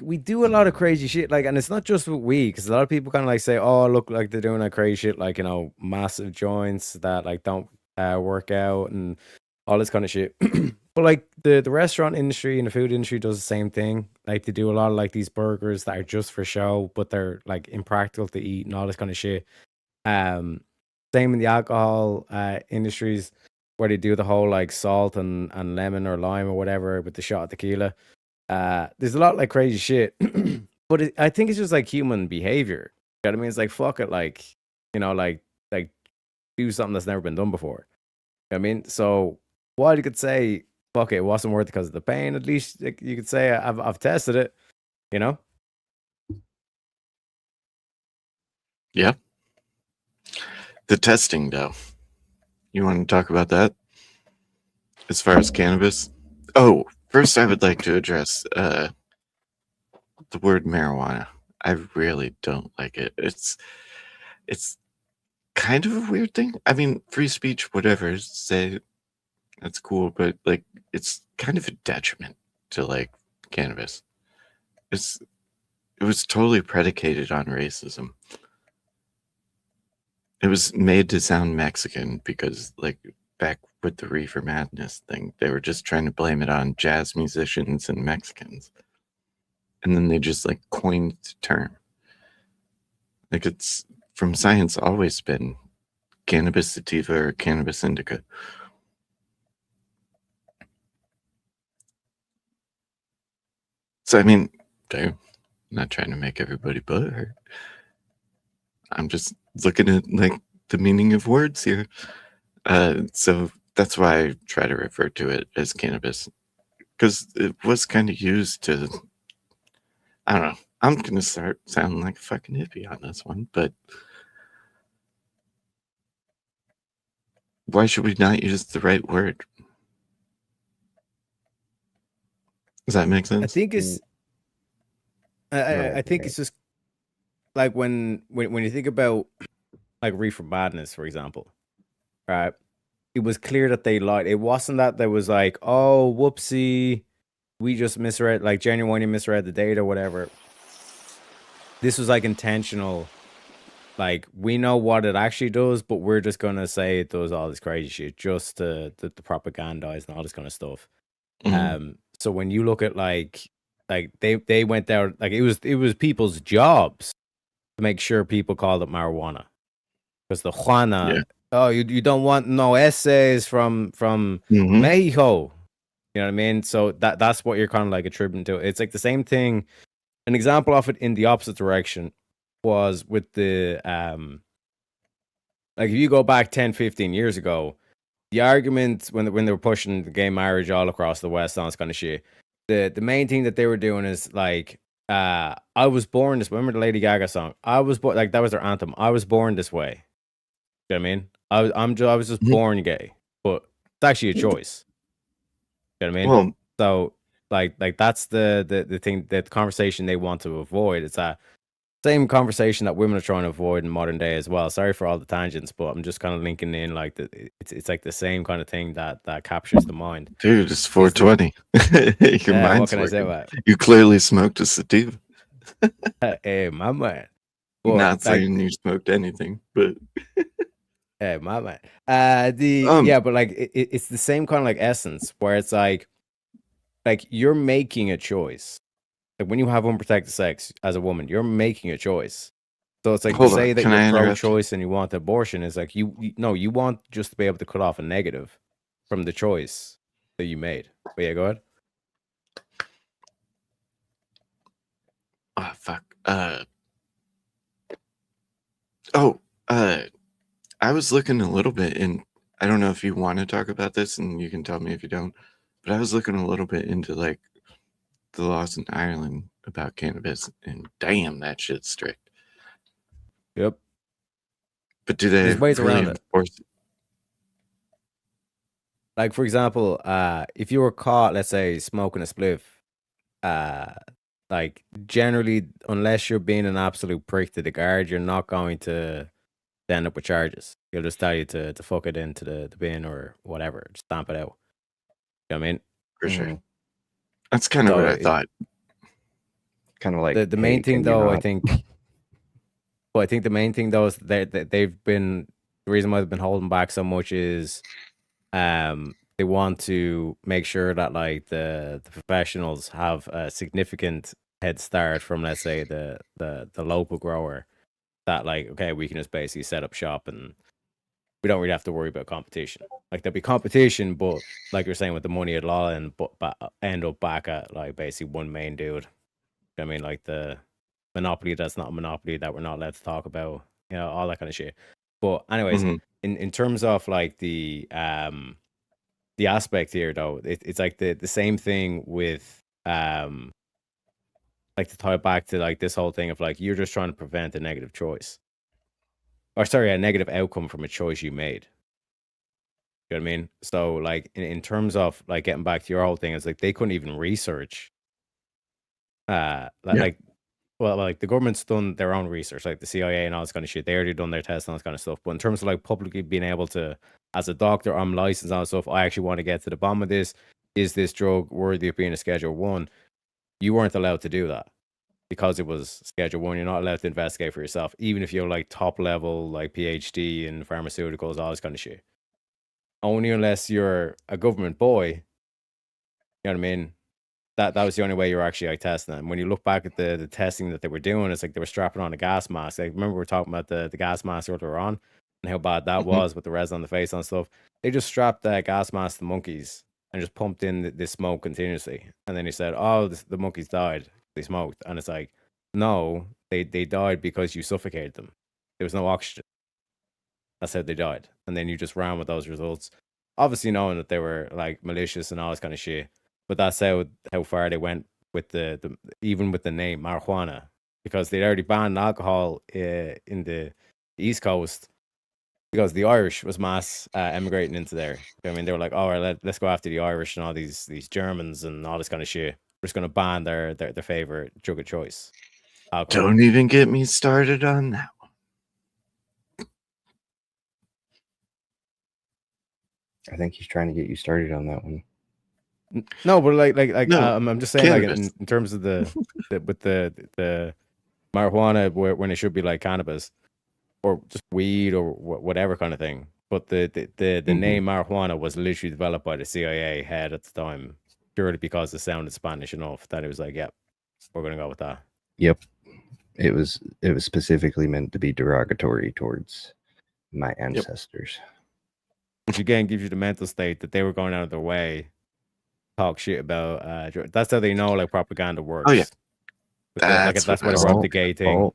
we do a lot of crazy shit. Like, and it's not just with weed, because a lot of people kind of like say, "Oh, look, like they're doing that crazy shit, like massive joints that like don't work out and all this kind of shit." But like the restaurant industry and the food industry does the same thing. Like they do a lot of like these burgers that are just for show, but they're like impractical to eat and all this kind of shit. Same in the alcohol industries, where they do the whole like salt and lemon or lime or whatever with the shot of tequila. There's a lot like crazy shit, but I think it's just like human behavior. You know what I mean? It's like fuck it, like like do something that's never been done before. You know what I mean? So while you could say fuck it, it wasn't worth it because of the pain, at least like, you could say I've tested it. You know? Yeah. The testing, though. You want to talk about that? As far as cannabis? Oh, first I would like to address the word marijuana. I really don't like it. It's kind of a weird thing. I mean, free speech, whatever, say that's cool, but like it's kind of a detriment to like cannabis. It was totally predicated on racism. It was made to sound Mexican because, like, back with the Reefer Madness thing, they were just trying to blame it on jazz musicians and Mexicans. And then they just, like, coined the term. Like, it's, from science, always been cannabis sativa or cannabis indica. So, I mean, I'm not trying to make everybody butthurt. I'm just looking at, like, the meaning of words here. So that's why I try to refer to it as cannabis, because it was kind of used to, I don't know, I'm going to start sounding like a fucking hippie on this one, but why should we not use the right word? Does that make sense? I think it's I think it's just like when you think about like Reefer Madness, for example, right? It was clear that they lied. It wasn't that there was like, oh, whoopsie, we just misread, like genuinely misread the data or whatever. This was like intentional. Like, we know what it actually does, but we're just gonna say it does all this crazy shit just to propagandize and all this kind of stuff. So when you look at like they went there, like it was people's jobs to make sure people called it marijuana, because the Juana, Yeah. oh, you don't want no essays from Mexico, you know what I mean? So that's what you're kind of like attributing to. It's like the same thing. An example of it in the opposite direction was with the like if you go back 10-15 years ago, the argument when they were pushing the gay marriage all across the West, all this kind of shit, the main thing that they were doing is like, I was born this way. Remember the Lady Gaga song? I was born, like that was their anthem. I was born this way. You know what I mean? I was just born gay, but it's actually a choice. You know what I mean? Well, So like that's the thing, that the conversation they want to avoid. It's that same conversation that women are trying to avoid in modern day as well. Sorry for all the tangents, but I'm just kind of linking in like it's like the same kind of thing that captures the mind. dude, it's 420. Your Yeah, mind's what can I say working. about it? You clearly smoked a sativa. Hey, my man. But, Not like, saying you smoked anything, but hey, my man. Um, Yeah, but like it's the same kind of like essence, where it's like like you're making a choice. Like when you have unprotected sex as a woman, you're making a choice. So it's like to Hold say on, that can I you're interrupt? pro-choice and you want abortion is like you want just to be able to cut off a negative from the choice that you made. But yeah, go ahead. Oh fuck. I was looking a little bit in. I don't know if you want to talk about this, and you can tell me if you don't. But I was looking a little bit into like the laws in Ireland about cannabis, and damn, that shit's strict. Yep. But do they There's ways really around it. enforce it? Like for example, if you were caught, let's say, smoking a spliff, like generally, unless you're being an absolute prick to the guard, you're not going to end up with charges. He'll just tell you to fuck it into the bin or whatever, just stamp it out. You know what I mean? For sure. Mhm. That's kind of So what I it- thought. Kind of like the main hey, thing can you though, I not? think. Well, I think the main thing though is that they've been the reason why they've been holding back so much is, they want to make sure that like the professionals have a significant head start from, let's say, the local grower. That like, okay, we can just basically set up shop and we don't really have to worry about competition. Like there'll be competition, but like you're saying with the money, it'll all end up back at like basically one main dude. I mean, like the monopoly that's not a monopoly that we're not allowed to talk about, you know, all that kind of shit. But anyways, Mhm. in terms of like the aspect here though, it's like the same thing with like to tie it back to like this whole thing of like you're just trying to prevent a negative choice. Or sorry, a negative outcome from a choice you made. You know what I mean? So like in terms of like getting back to your whole thing, it's like they couldn't even research Yeah. like well, like the government's done their own research, like the CIA and all this kind of shit. They already done their tests and all this kind of stuff. But in terms of like publicly being able to, as a doctor, I'm licensed and all this stuff, I actually want to get to the bottom of this. Is this drug worthy of being a Schedule 1? You weren't allowed to do that because it was Schedule 1. You're not allowed to investigate for yourself, even if you're like top level, like PhD in pharmaceuticals, all this kind of shit. Only unless you're a government boy, you know what I mean? That was the only way you were actually like testing it. And when you look back at the testing that they were doing, it's like they were strapping on a gas mask. Like remember we were talking about the gas mask earlier on and how bad that Mhm. was with the resin on the face and stuff. They just strapped that gas mask to monkeys and just pumped in the smoke continuously. And then he said, "Oh, the monkeys died. They smoked." And it's like, no, they died because you suffocated them. There was no oxygen. That's how they died. And then you just ran with those results, obviously knowing that they were like malicious and all this kind of shit. But that's how far they went with the even with the name marijuana, because they'd already banned alcohol in the East Coast because the Irish was mass emigrating into there. I mean, they were like, "Oh, let's go after the Irish and all these Germans and all this kind of shit. We're just going to ban their favorite drug of choice, alcohol." Don't even get me started on that. I think he's trying to get you started on that one. No, but like No, I'm just saying, like cannabis. in terms of with the marijuana, when it should be like cannabis or just weed or whatever kind of thing. But the Mhm. name marijuana was literally developed by the CIA head at the time, purely because it sounded Spanish enough that it was like, yep, we're gonna go with that. Yep. It was specifically meant to be derogatory towards my ancestors. Which again gives you the mental state that they were going out of their way to talk shit about. That's how they know like propaganda works. Oh yeah, Like that's that's what I why they was brought Oh, the gay thing. oh,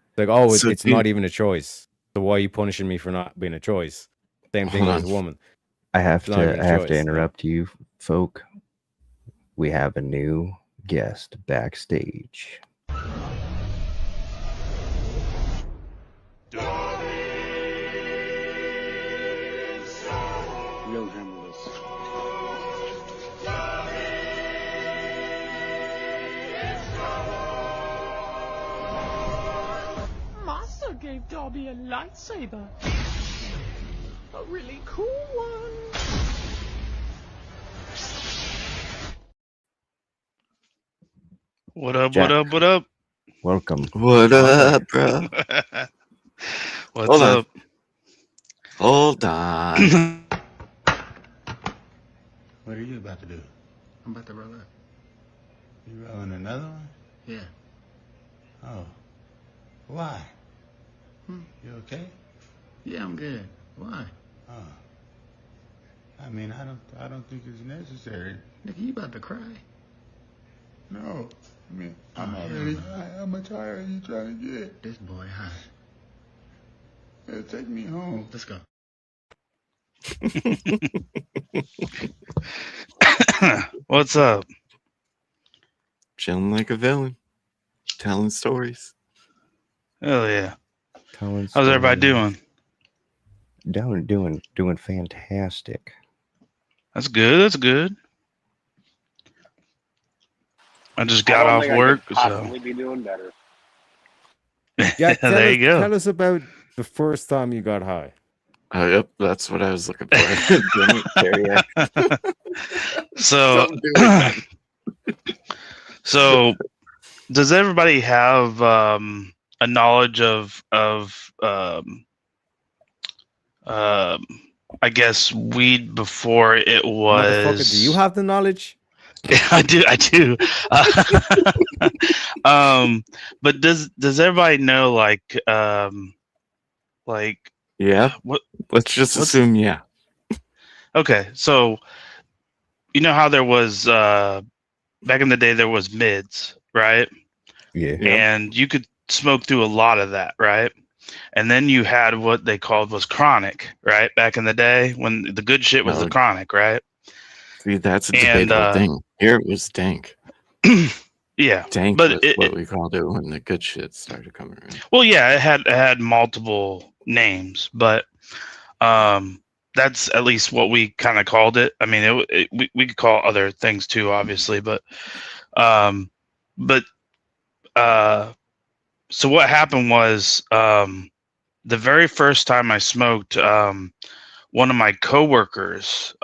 It's like, oh, So it's do you- not even a choice. So why are you punishing me for not being a choice? Same thing Hold as a on. woman. I have It's not even to a I have choice, to yeah. interrupt you, folk. We have a new guest backstage. We'll handle this. Master gave Dobby a lightsaber. A really cool one. What up, Jack. what up, what up? Welcome. What up, bro? What's Hold on. up? Hold on. What are you about to do? I'm about to roll up. You rolling another one? Yeah. Oh. Why? Hmm. You okay? Yeah, I'm good. Why? Oh. I mean, I don't think it's necessary. Nigga, you about to cry? No. I mean, I'm Oh, already hell no. high. How much higher are you trying to get? This boy high. Yeah, take me home. Let's go. What's up? Chilling like a villain, telling stories. Hell yeah. Telling How's everybody stories. doing? Doing fantastic. That's good. That's good. I just I got don't off think work, I could so possibly be doing better. Yeah, tell there us, you go. Tell us about the first time you got high. Yep, that's what I was looking for. Jimmy Carrier. So, Something to do with that. so does everybody have a knowledge of I guess weed before it Motherfucker, was? do you have the knowledge? I do. But does everybody know like Yeah, what? let's just What's assume yeah. okay? So you know how there was back in the day there was mids, right? Yeah. Yeah. And you could smoke through a lot of that, right? And then you had what they called was chronic, right? Back in the day when the good shit was the No. chronic, right? See, that's a And debatable thing. Here it was dank. yeah, Dank but was what we called it when the good shit started coming around. well, yeah, it had multiple names, but that's at least what we kind of called it. I mean, we could call other things too, obviously, but so what happened was the very first time I smoked, one of my coworkers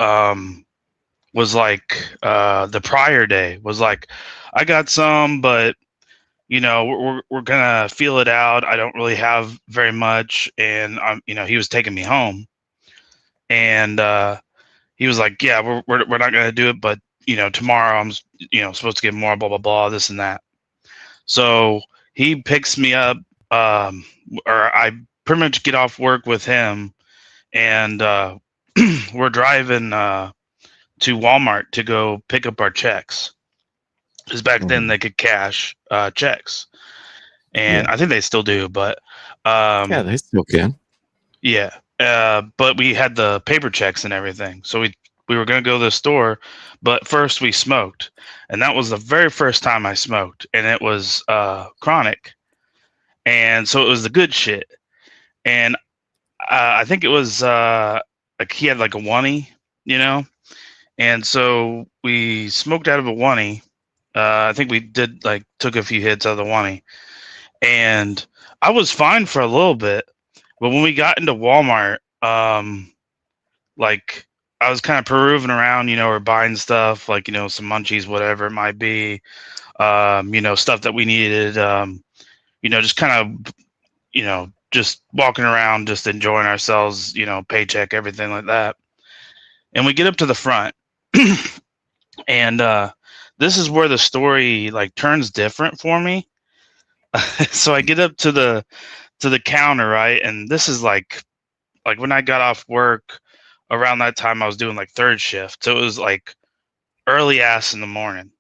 was like the prior day was like, I got some, but you know we're gonna feel it out. I don't really have very much, and he was taking me home, and he was like, yeah, we're not gonna do it, but tomorrow I'm supposed to get more, blah blah blah, this and that. So he picks me up, or I pretty much get off work with him, and we're driving to Walmart to go pick up our checks. Because back then they could cash checks, and I think they still do, but Yeah, they still can. yeah. But we had the paper checks and everything, so we were gonna go to the store, but first we smoked, and that was the very first time I smoked, and it was chronic, and so it was the good shit, and I think it was like he had like a 1-y, and so we smoked out of a 1-y. I think we did took a few hits out of the 1-y, and I was fine for a little bit, but when we got into Walmart, like I was kind of perusing around, or buying stuff some munchies, whatever it might be, stuff that we needed, just kind of, just walking around, just enjoying ourselves, paycheck, everything like that. And we get up to the front, and this is where the story turns different for me. So I get up to the counter, right? And this is like when I got off work around that time, I was doing third shift. So it was early ass in the morning,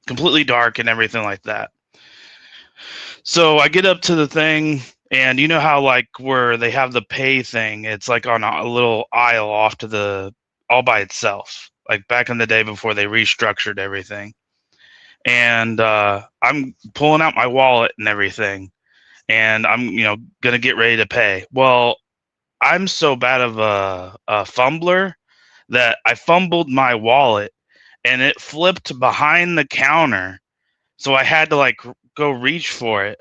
completely dark and everything like that. So I get up to the thing, and you know how where they have the pay thing, it's on a little aisle off to all by itself, back in the day before they restructured everything. And I'm pulling out my wallet and everything, and I'm gonna get ready to pay. Well, I'm so bad of a fumbler that I fumbled my wallet, and it flipped behind the counter, so I had to go reach for it.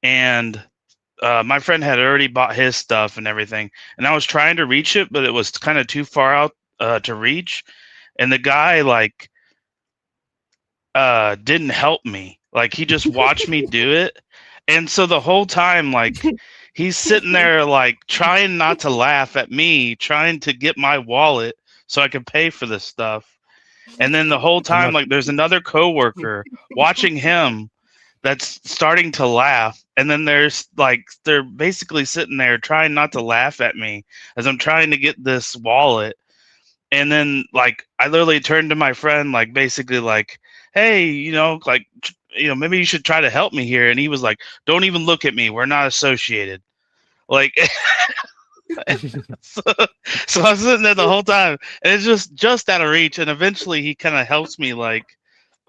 And my friend had already bought his stuff and everything, and I was trying to reach it, but it was kind of too far out to reach, and the guy didn't help me. He just watched me do it, and so the whole time he's sitting there trying not to laugh at me trying to get my wallet so I could pay for this stuff. And then the whole time, like, there's another coworker watching him that's starting to laugh, and then they're basically sitting there trying not to laugh at me as I'm trying to get this wallet. And then, like, I literally turned to my friend, like, basically like, hey, maybe you should try to help me here. And he was like, don't even look at me, we're not associated. Like, so I'm sitting there the whole time, and it's just out of reach. And eventually he kind of helps me, like,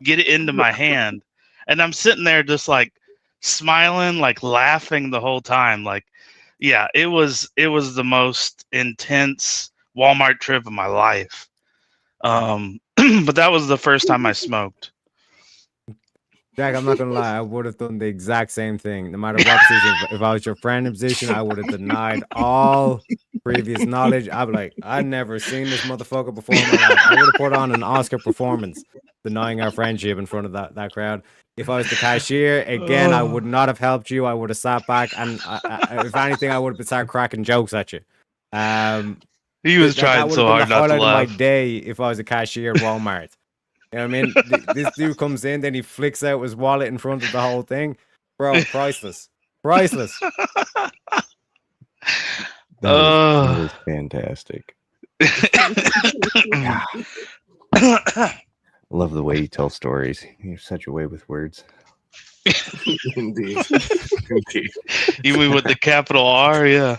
get it into my hand. And I'm sitting there just, like, smiling, like, laughing the whole time. Like, yeah, it was the most intense Walmart trip of my life. But that was the first time I smoked. Jack, I'm not gonna lie, I would have done the exact same thing. No matter what position, if I was your friend in position, I would have denied all previous knowledge. I'd be like, I'd never seen this motherfucker before in my life. I would have put on an Oscar performance, denying our friendship in front of that crowd. If I was the cashier, again, I would not have helped you. I would have sat back, and if anything, I would have started cracking jokes at you. He was trying so hard not to laugh. My day if I was a cashier at Walmart. You know what I mean? This dude comes in, then he flicks out his wallet in front of the whole thing. Bro, priceless. Priceless. That was fantastic. Love the way you tell stories. You have such a way with words. Indeed. Even with the capital R, yeah.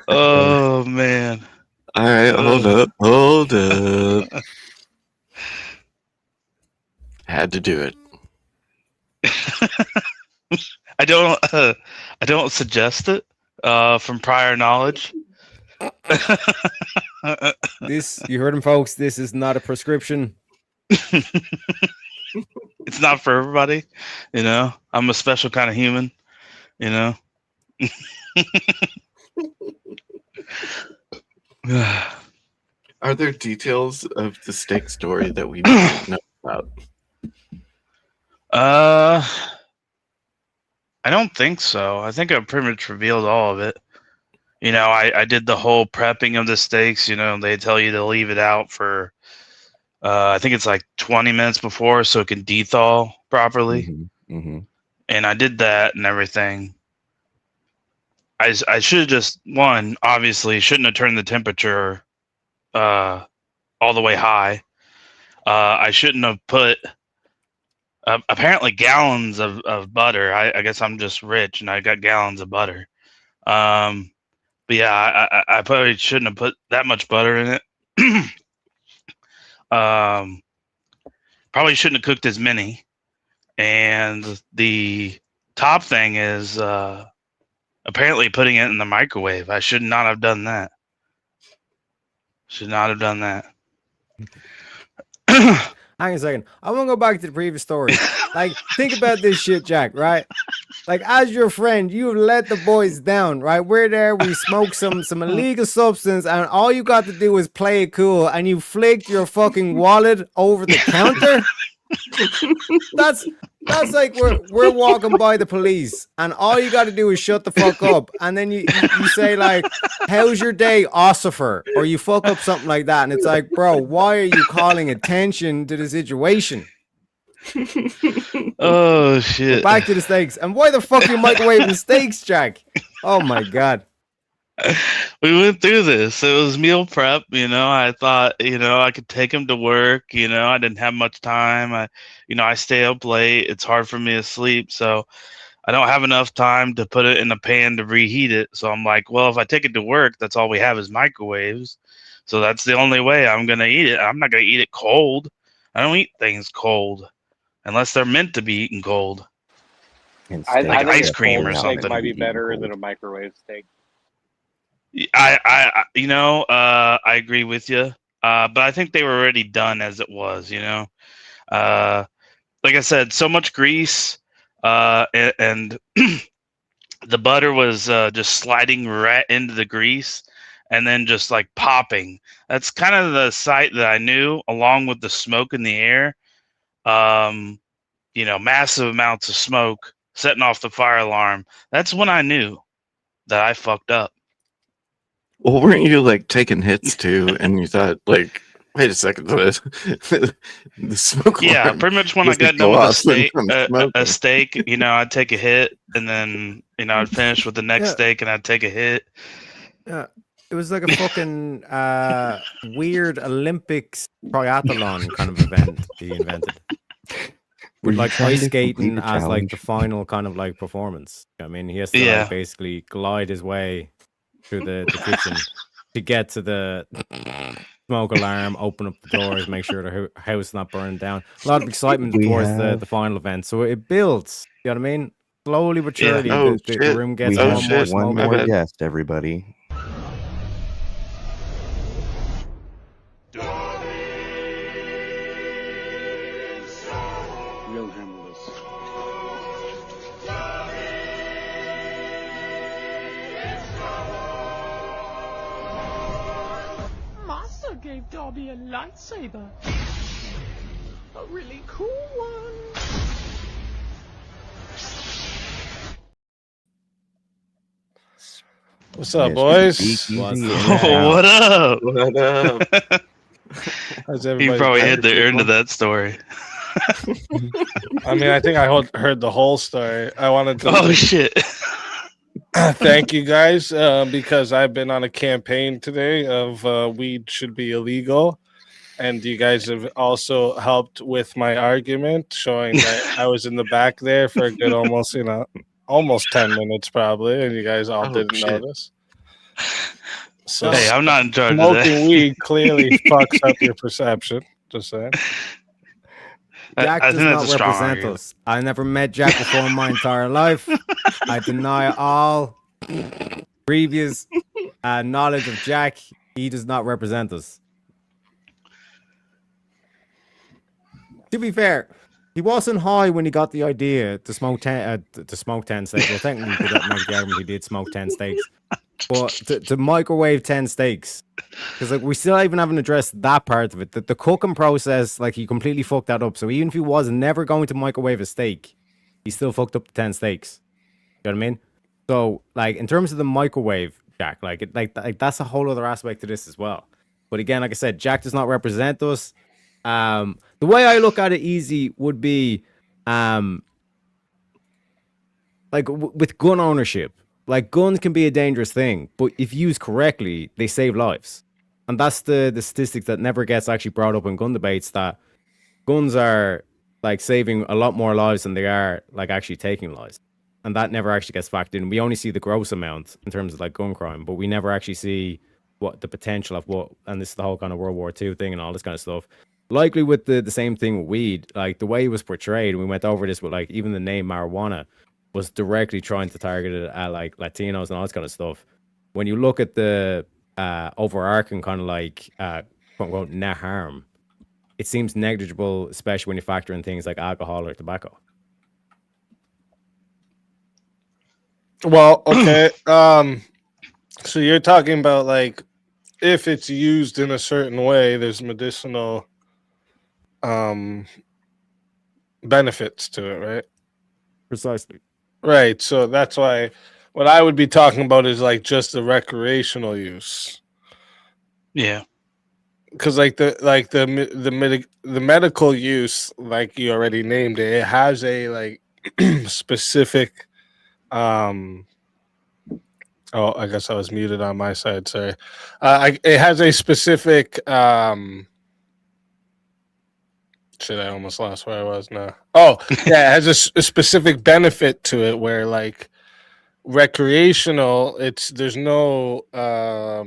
Oh, man. All right, hold up. Had to do it. I don't suggest it from prior knowledge. This, you heard him, folks. This is not a prescription. It's not for everybody, you know. I'm a special kind of human, you know. Are there details of the steak story that we don't know about? I don't think so. I think I pretty much revealed all of it. You know, I did the whole prepping of the steaks. You know, they tell you to leave it out for, I think it's like 20 minutes before so it can dethaw properly. Mm-hmm. And I did that and everything. I should have just, obviously, shouldn't have turned the temperature all the way high. I shouldn't have put apparently gallons of butter. I guess I'm just rich and I got gallons of butter. But yeah, I probably shouldn't have put that much butter in it. Probably shouldn't have cooked as many. And the top thing is apparently putting it in the microwave. I should not have done that. Should not have done that. Hang on a second. I want to go back to the previous story. Like, think about this shit, Jack, right? Like, as your friend, you've let the boys down, right? We're there, we smoked some illegal substance, and all you got to do is play it cool, and you flicked your fucking wallet over the counter? That's like we're walking by the police, and all you got to do is shut the fuck up, and then you say like, "How's your day, Ossifer?" or you fuck up something like that, and it's like, bro, why are you calling attention to the situation? Oh shit! Back to the steaks, and why the fuck are you microwaving steaks, Jack? Oh my god. We went through this. It was meal prep, you know. I thought, you know, I could take him to work, you know. I didn't have much time. I stay up late. It's hard for me to sleep, so I don't have enough time to put it in a pan to reheat it. So I'm like, well, if I take it to work, that's all we have is microwaves. So that's the only way I'm going to eat it. I'm not going to eat it cold. I don't eat things cold unless they're meant to be eaten cold. I Like think ice a cream cold or steak something. might be better than a microwave steak. I agree with you. But I think they were already done as it was, you know. Like I said, so much grease, and the butter was just sliding right into the grease and then just like popping. That's kind of the sight that I knew, along with the smoke in the air. Massive amounts of smoke setting off the fire alarm. That's when I knew that I fucked up. Well, weren't you like taking hits too? And you thought, like, wait a second, the smoke Yeah, alarm pretty much when I doesn't got go done with off when I'm a smoking. steak, you know, I'd take a hit, and then I'd finish with the next Yeah. steak, and I'd take a hit. Yeah, it was like a fucking weird Olympics triathlon kind of event he invented. Were With you like trying ice to complete skating the as like challenge? the final kind of like performance. I mean, he has to Yeah. like basically glide his way through the kitchen to get to the smoke alarm, open up the doors, make sure the house is not burning down. A lot of excitement We towards have- the final event. So it builds. You know what I mean? Slowly but Yeah. surely, Oh, the shit. room gets We Oh, more have and more shit. one smoke. My more bad. guest, everybody. You'll handle this. Master gave Dobby a lightsaber. A really cool one. What's up, Mr. boys? Speakeasy What's in the up? house. What up? What up? How's You everybody? probably doing? hit the end of that story. I mean, I think I heard the whole story. I wanted to Oh shit! thank you guys because I've been on a campaign today of weed should be illegal, and you guys have also helped with my argument, showing that I was in the back there for a good almost 10 minutes probably, and you guys all Oh, didn't shit. notice. So Hey, I'm not in charge of smoking that. weed clearly fucks up your perception. Just saying. Jack I does think not that's a strong represent argument. us. I never met Jack before in my entire life. I deny all previous knowledge of Jack. He does not represent us. To be fair, he wasn't high when he got the idea to smoke 10 steaks. Well, technically, you could make the argument he did smoke 10 steaks, but to microwave 10 steaks. Because like we still even haven't addressed that part of it. The cooking process, like he completely fucked that up. So even if he was never going to microwave a steak, he still fucked up the 10 steaks. You know what I mean? So like in terms of the microwave, Jack, like that's a whole other aspect to this as well. But again, like I said, Jack does not represent us. The way I look at it, easy would be, like with gun ownership. Like guns can be a dangerous thing, but if used correctly, they save lives. And that's the statistics that never gets actually brought up in gun debates, that guns are like saving a lot more lives than they are like actually taking lives. And that never actually gets factored in. We only see the gross amount in terms of like gun crime, but we never actually see what the potential of what, and this is the whole kind of World War II thing and all this kind of stuff. Likely with the same thing with weed, like the way it was portrayed, we went over this with like even the name marijuana was directly trying to target it at like Latinos and all this kind of stuff. When you look at the overarching kind of like quote unquote net harm, it seems negligible, especially when you factor in things like alcohol or tobacco. Well, okay. So you're talking about like if it's used in a certain way, there's medicinal benefits to it, right? Precisely. Right. So that's why what I would be talking about is like just the recreational use. Yeah. Because like the medical use, like you already named it, it has a like specific oh, I guess I was muted on my side, sorry. It has a specific shit, I almost lost where I was now. Oh, yeah, it has a specific benefit to it where like recreational, there's no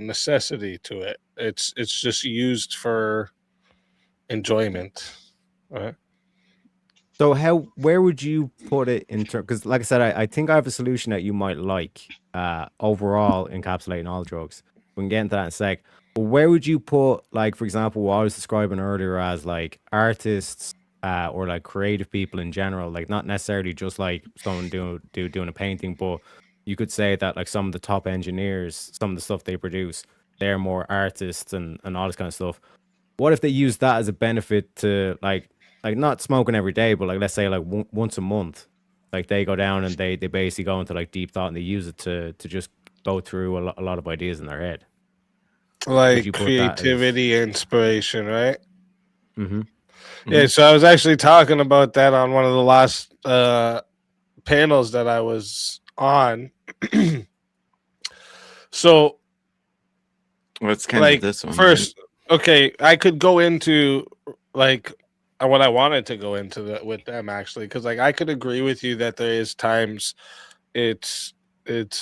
necessity to it. It's just used for enjoyment, right? So where would you put it in terms? Because like I said, I think I have a solution that you might like. Overall, encapsulating all drugs. We can get into that in a sec. But where would you put, like, for example, what I was describing earlier as like artists or like creative people in general, like not necessarily just like someone doing a painting, but you could say that like some of the top engineers, some of the stuff they produce, they're more artists and all this kind of stuff. What if they use that as a benefit to like not smoking every day, but like let's say like once a month, like they go down and they basically go into like deep thought and they use it to just go through a lot of ideas in their head. like you put that as- creativity, inspiration, right? Mm-hmm. Yeah, so I was actually talking about that on one of the last panels that I was on. So, What's kind like, of this one? first, okay, I could go into like what I wanted to go into with them actually, because like I could agree with you that there is times it's like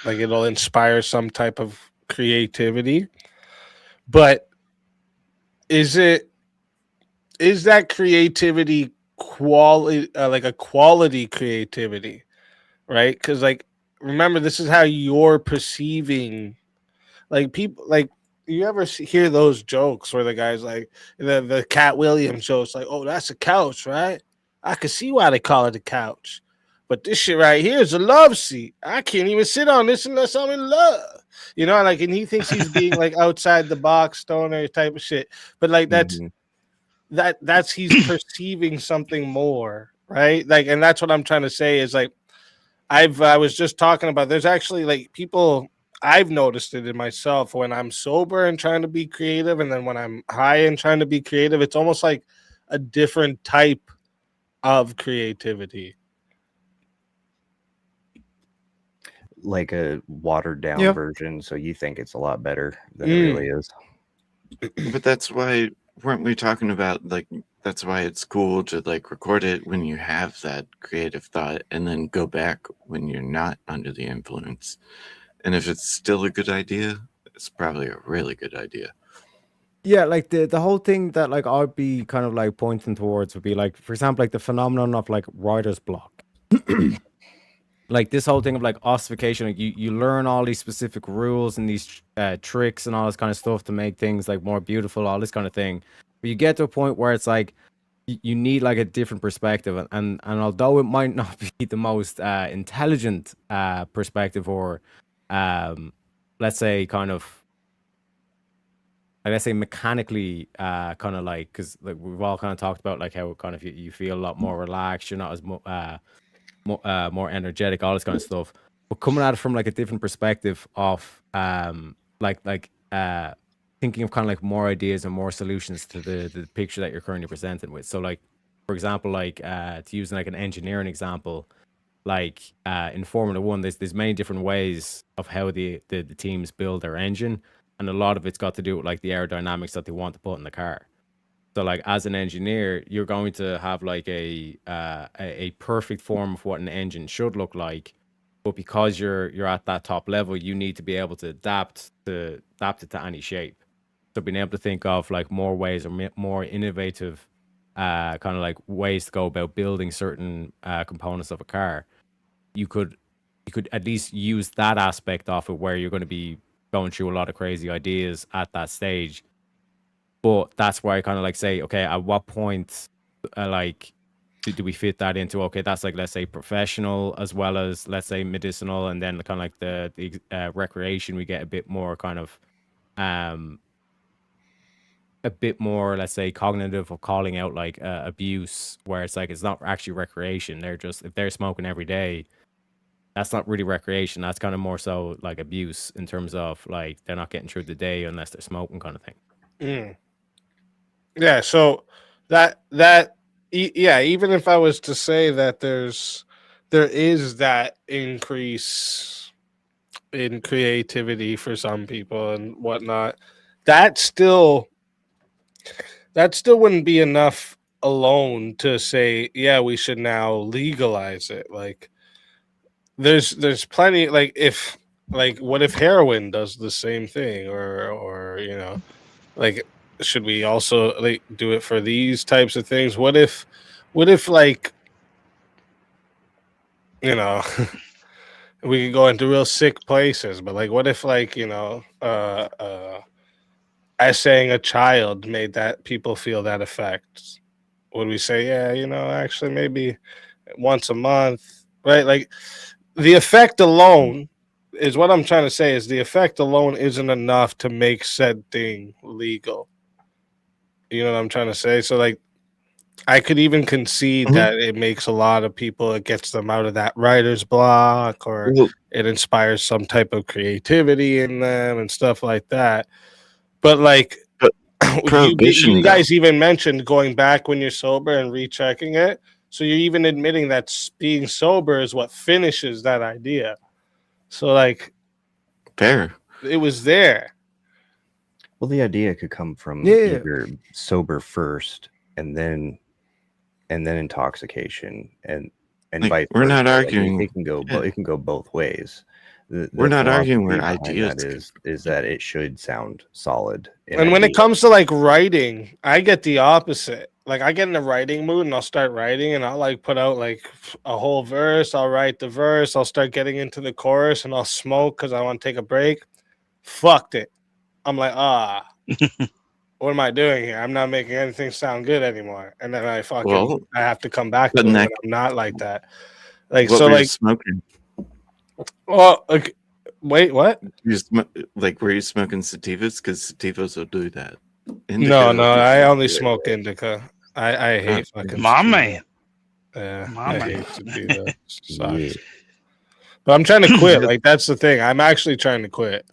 it'll inspire some type of creativity, but is that creativity quality, like a quality creativity, right? Because like remember, this is how you're perceiving, like people like you ever hear those jokes where the guy's like the Cat Williams jokes like, oh, that's a couch, right? I can see why they call it a couch, but this shit right here is a love seat. I can't even sit on this unless I'm in love, you know, like, and he thinks he's being like outside the box stoner type of shit, but like that's he's perceiving something more, right? Like, and that's what I'm trying to say is like I was just talking about, there's actually like people, I've noticed it in myself when I'm sober and trying to be creative, and then when I'm high and trying to be creative, it's almost like a different type of creativity. Like a watered down Yeah. version, so you think it's a lot better than it really is. But that's why, weren't we talking about, like, that's why it's cool to like record it when you have that creative thought and then go back when you're not under the influence. And if it's still a good idea, it's probably a really good idea. Yeah, like the whole thing that like I'd be kind of like pointing towards would be like, for example, like the phenomenon of like writer's block. Like this whole thing of like ossification, like you learn all these specific rules and these tricks and all this kind of stuff to make things like more beautiful, all this kind of thing. But you get to a point where it's like you need like a different perspective, and although it might not be the most intelligent perspective, or let's say kind of, like, let's say mechanically kind of like, because like we've all kind of talked about like how kind of you feel a lot more relaxed, you're not as more energetic, all this kind of stuff, but coming at it from like a different perspective of thinking of kind of like more ideas and more solutions to the picture that you're currently presented with. So like, for example, like to use like an engineering example, like in Formula One, there's many different ways of how the teams build their engine, and a lot of it's got to do with like the aerodynamics that they want to put in the car. So like as an engineer, you're going to have like a perfect form of what an engine should look like, but because you're at that top level, you need to be able to adapt it to any shape. So being able to think of like more ways or more innovative kind of like ways to go about building certain components of a car, you could at least use that aspect of it where you're going to be going through a lot of crazy ideas at that stage. But that's where I kind of like say, okay, at what point like do we fit that into, okay, that's like, let's say professional as well as, let's say, medicinal, and then kind of like the recreation, we get a bit more kind of a bit more, let's say, cognitive, or calling out like abuse, where it's like it's not actually recreation. They're just, if they're smoking every day, that's not really recreation. That's kind of more so like abuse, in terms of like they're not getting through the day unless they're smoking, kind of thing. Yeah, so yeah, even if I was to say that there is that increase in creativity for some people and whatnot, that still wouldn't be enough alone to say, yeah, we should now legalize it. Like there's plenty, like, if, like, what if heroin does the same thing, or you know, like, should we also like do it for these types of things? What if like, you know, we could go into real sick places, but like, what if, like, you know, essaying a child made that people feel that effect? Would we say, yeah, you know, actually maybe once a month, right? Like the effect alone is what I'm trying to say, is the effect alone isn't enough to make said thing legal. You know what I'm trying to say? So like, I could even concede that it makes a lot of people, it gets them out of that writer's block, or it inspires some type of creativity in them and stuff like that. But like, But prohibition, you though. guys even mentioned going back when you're sober and rechecking it. So you're even admitting that being sober is what finishes that idea. So like, Fair. it was there. Well, the idea could come from Yeah. either sober first and then intoxication and Like, vice we're not versa. Like, arguing. it can go Yeah. it can go both ways. We're not arguing where philosophy behind ideas that is that it should sound solid. in And when it idea. comes to like writing, I get the opposite. Like I get in a writing mood and I'll start writing and I'll like put out like a whole verse. I'll write the verse. I'll start getting into the chorus and I'll smoke because I want to take a break. Fucked it. I'm like, what am I doing here? I'm not making anything sound good anymore. And then I have to come back to it but when that- I'm not like that. Like What so were you like smoking? well like, wait, what? Were you smoking sativas? Because sativas will do that. No, Indica will do I only something. smoke indica. I hate fucking My sativa. man. Yeah, My I man. hate sativa. Sucks. Yeah. But I'm trying to quit. Like that's the thing. I'm actually trying to quit.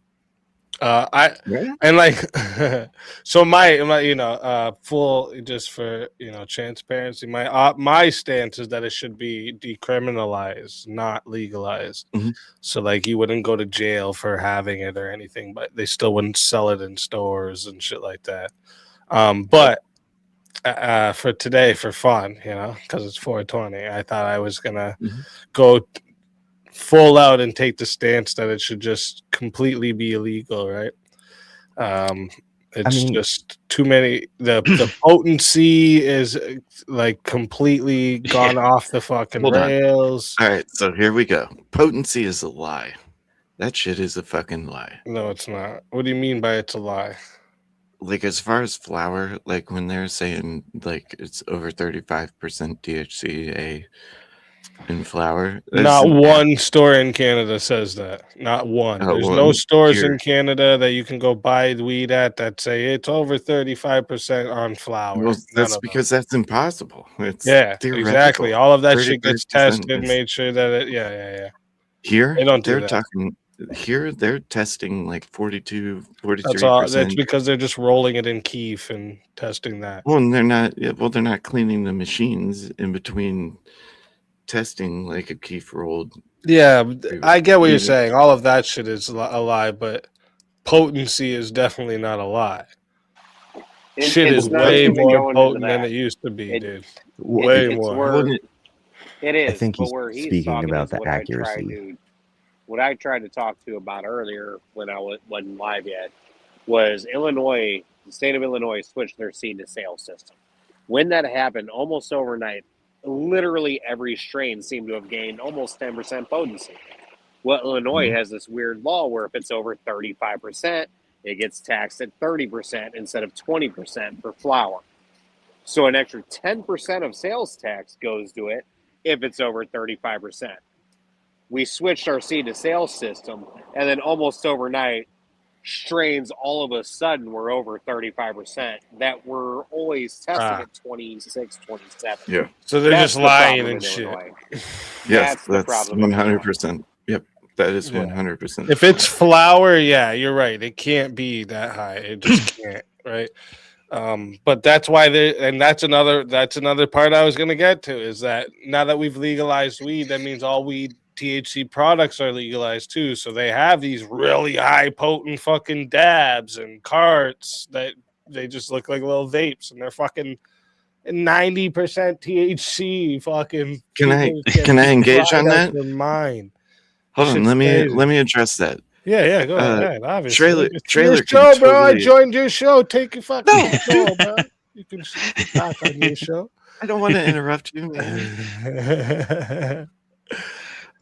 And like so my full, just for transparency, my stance is that it should be decriminalized, not legalized. Mhm. So like you wouldn't go to jail for having it or anything, but they still wouldn't sell it in stores and shit like that. But for today, for fun, because it's 420, I thought I was gonna Mhm. go full out and take the stance that it should just completely be illegal, right? It's just too many. The potency is like completely gone off the fucking Hold on. rails. All right, so here we go. Potency is a lie. That shit is a fucking lie. No, it's not. What do you mean by it's a lie? Like, as far as flour, like when they're saying like it's over 35% THCA in flour, Not one store in Canada says that. Not one. Oh, There's well, no stores here. in Canada that you can go buy the weed at that say it's over 35% on flour. Well, None that's of them. because that's impossible. It's Yeah, theoretical. exactly. All of that shit gets 35% tested, is- made sure that it. Yeah. Here, They don't do they're that. talking. Here, they're testing like 42, 43%. That's all. That's because they're just rolling it in keef and testing that. Well, and they're not. Yeah, well, they're not cleaning the machines in between testing like a keef rolled. Yeah, I get what you're Yeah. saying. All of that shit is a lie, but potency is definitely not a lie. Shit it's is not way even more going into potent than that. it used to be, dude. It's Way it's more. where- It is. I think but he's where he's speaking talking about is the what I tried accuracy. what I tried to talk to about earlier when I wasn't live yet was Illinois, the state of Illinois switched their seed to sale system. When that happened, almost overnight, literally every strain seemed to have gained almost 10% potency. Well, Illinois has this weird law where if it's over 35%, it gets taxed at 30% instead of 20% for flour. So an extra 10% of sales tax goes to it if it's over 35%. We switched our seed to sales system, and then almost overnight, strains all of a sudden were over 35% that were always testing at 26, 27. Yeah. So they're That's just the lying problem and in shit. Illinois. Yes, the that's problem in Illinois. 100%. Yep, that is 100%. If it's flour, yeah, you're right. It can't be that high. It just can't, right? But that's why that's another part I was gonna get to is that now that we've legalized weed, that means all weed THC products are legalized too. So they have these really high potent fucking dabs and carts that they just look like little vapes and they're fucking 90% THC. Fucking Can I people get engage fried on out that? their mind. Hold on, Shit's let crazy. me address that. Yeah, go ahead. Obviously, Trailer it's trailer your can show, bro. I totally- joined your show. Take your fucking show, bro. You can talk on your show. I don't want to interrupt you, man.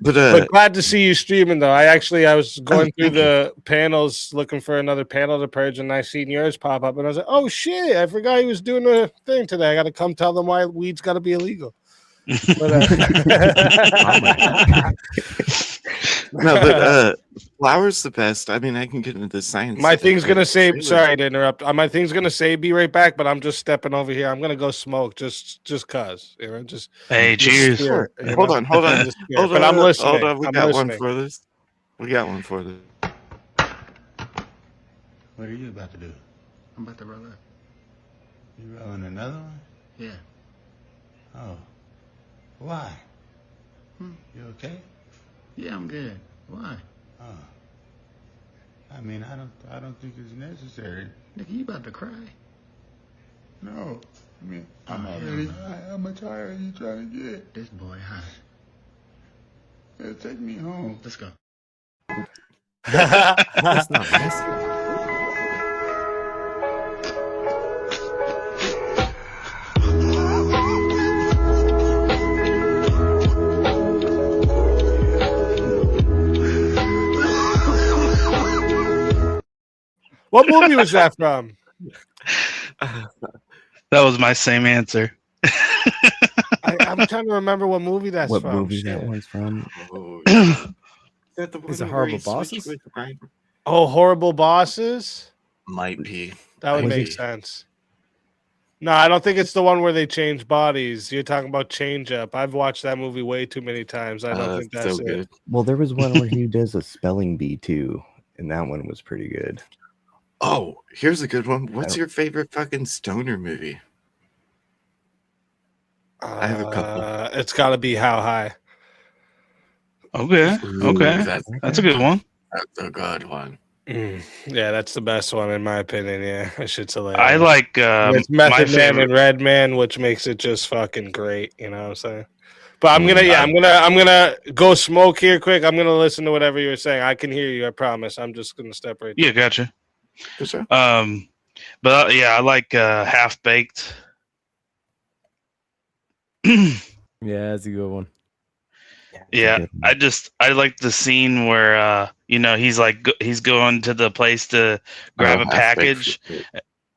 But But glad to see you streaming though. I was going through the panels looking for another panel to purge, and I seen yours pop up, and I was like, "Oh shit! I forgot he was doing a thing today. I got to come tell them why weed's got to be illegal." But, no, but flour's the best. I mean, I can get into the science. my of it, thing's but gonna say, trailer- sorry to interrupt. My thing's gonna say, be right back, but I'm just stepping over here. I'm gonna go smoke just cause, just. Hey, just cheers. spirit, you Hold know? on, hold on, Just spirit. hold on. But I'm listening. Hold on, we I'm got listening. one for this. We got one for the. What are you about to do? I'm about to roll up. You rolling another one? Yeah. Oh. Why? You okay? Yeah, I'm good. Why? Oh. I mean, I don't think it's necessary. Nigga, you about to cry? No. I mean, I'm already high. How much higher are you trying to get? This boy high. Yeah, take me home. Let's go. That's not nice. What movie was that from? That was my same answer. I'm trying to remember what movie that's What from. movie Shit. that one's from? Oh, yeah. Is that the one Is it where Horrible he switched Bosses? with Ryan? Oh, Horrible Bosses? Might be. That would Was make it- sense. No, I don't think it's the one where they change bodies. You're talking about Change Up. I've watched that movie way too many times. I don't think that's so it. good. Well, there was one where he does a spelling bee too, and that one was pretty good. Oh, here's a good one. What's Oh. your favorite fucking stoner movie? I have a couple. It's got to be How High. Okay. Ooh, Okay. That's a good one. That's a good one. Yeah, that's the best one in my opinion. Yeah, that shit's hilarious. I like It's my Method Man favorite. and Red Man, which makes it just fucking great. You know what I'm saying? But I'm gonna go smoke here quick. I'm gonna listen to whatever you're saying. I can hear you. I promise. I'm just gonna step right. Yeah, gotcha. For sure. But yeah, I like Half Baked. Yeah, that's a good one. Yeah, I like the scene where he's like he's going to the place to grab a package,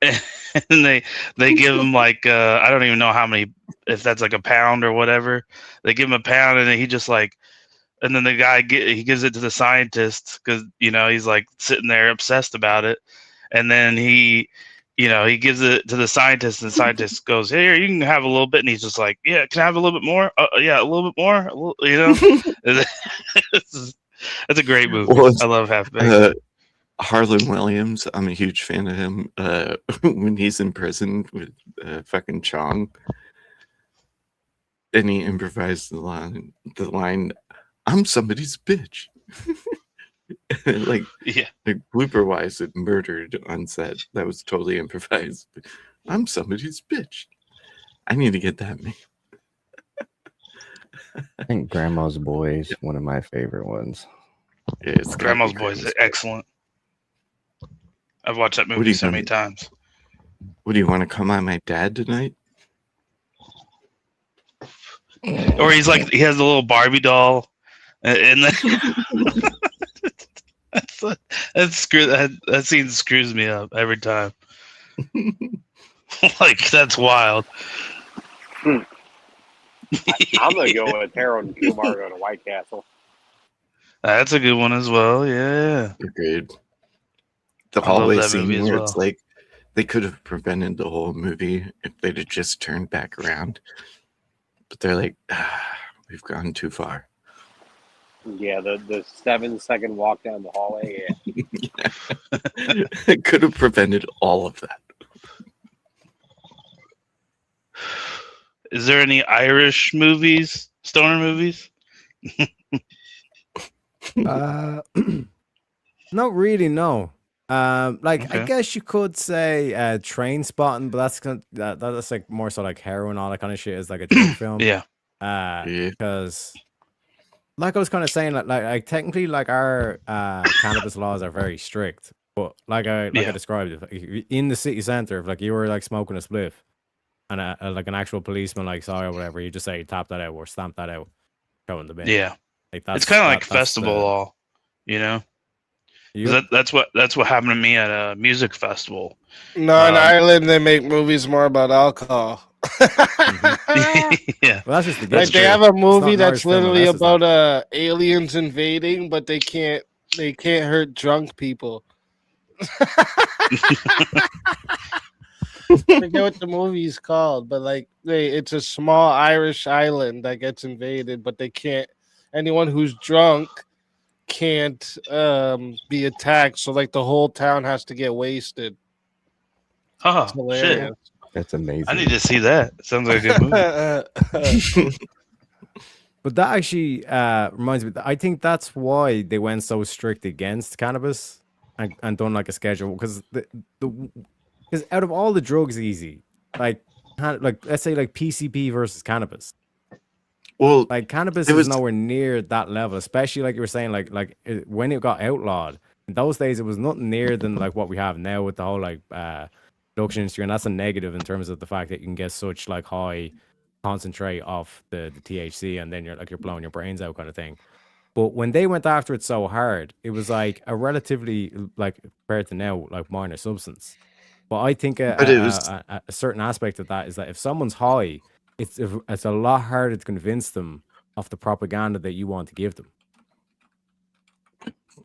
and they give him like I don't even know how many, if that's like a pound or whatever. They give him a pound, and then he just like, and then the guy he gives it to the scientist because he's like sitting there obsessed about it, and then he gives it to the scientist, and the scientist goes, "Here, you can have a little bit," and he's just like, "Yeah, can I have a little bit more? Yeah, a little bit more." That's a great movie. Well, I love Half Baked. Harlan Williams, I'm a huge fan of him. When he's in prison with fucking Chong, and he improvised the line, "I'm somebody's bitch." like blooper wise, it murdered on set. That was totally improvised. I'm somebody's bitch. I need to get that made. I think Grandma's Boy is one of my favorite ones. Yeah, it's Grandma's Boy is excellent. I've watched that movie so many times. What do you want to come on my dad tonight? Or he's like, he has a little Barbie doll, and then that scene screws me up every time. Like, that's wild. I'm gonna go with Harold and Kumar going to White Castle. That's a good one as well. Yeah, agreed. The I love hallway that scene movie as where well. it's like they could have prevented the whole movie if they'd have just turned back around. But they're like, we've gone too far. Yeah, the 7-second walk down the hallway. Yeah. It could have prevented all of that. Is there any Irish movies, stoner movies? Not really, no. Like I guess you could say Train Spotting, but that's like more so like heroin, all that kind of shit is like a drug film. Yeah. Because like I was kind of saying, like technically, like our cannabis laws are very strict. But like I described, if in the city center, if like you were like smoking a spliff, and like an actual policeman like saw you or whatever, you just say tap that out or stamp that out, throw it in the bin. Yeah. Like It's kind of like festival law, you know. 'Cause that's what happened to me at a music festival. No, in Ireland they make movies more about alcohol. Yeah, well, that's just the like they have a movie that's literally about aliens invading, but they can't hurt drunk people. I forget what the movie's called, but like it's a small Irish island that gets invaded, but they can't. Anyone who's drunk can't be attacked, so like the whole town has to get wasted. Oh, It's shit. hilarious. That's amazing. I need to see that. Sounds like a good movie. But that actually reminds me. I think that's why they went so strict against cannabis and done like a schedule, because because out of all the drugs, easy like let's say like PCP versus cannabis. Well, Like cannabis it is was nowhere near that level, especially like you were saying, when it got outlawed. In those days, it was nothing near than like what we have now with the whole like production industry, and that's a negative in terms of the fact that you can get such like high concentrate off the THC, and then you're blowing your brains out kind of thing. But when they went after it so hard, it was like a relatively, like compared to now, like minor substance. But I think but it was a certain aspect of that is that if someone's high, it's a lot harder to convince them of the propaganda that you want to give them.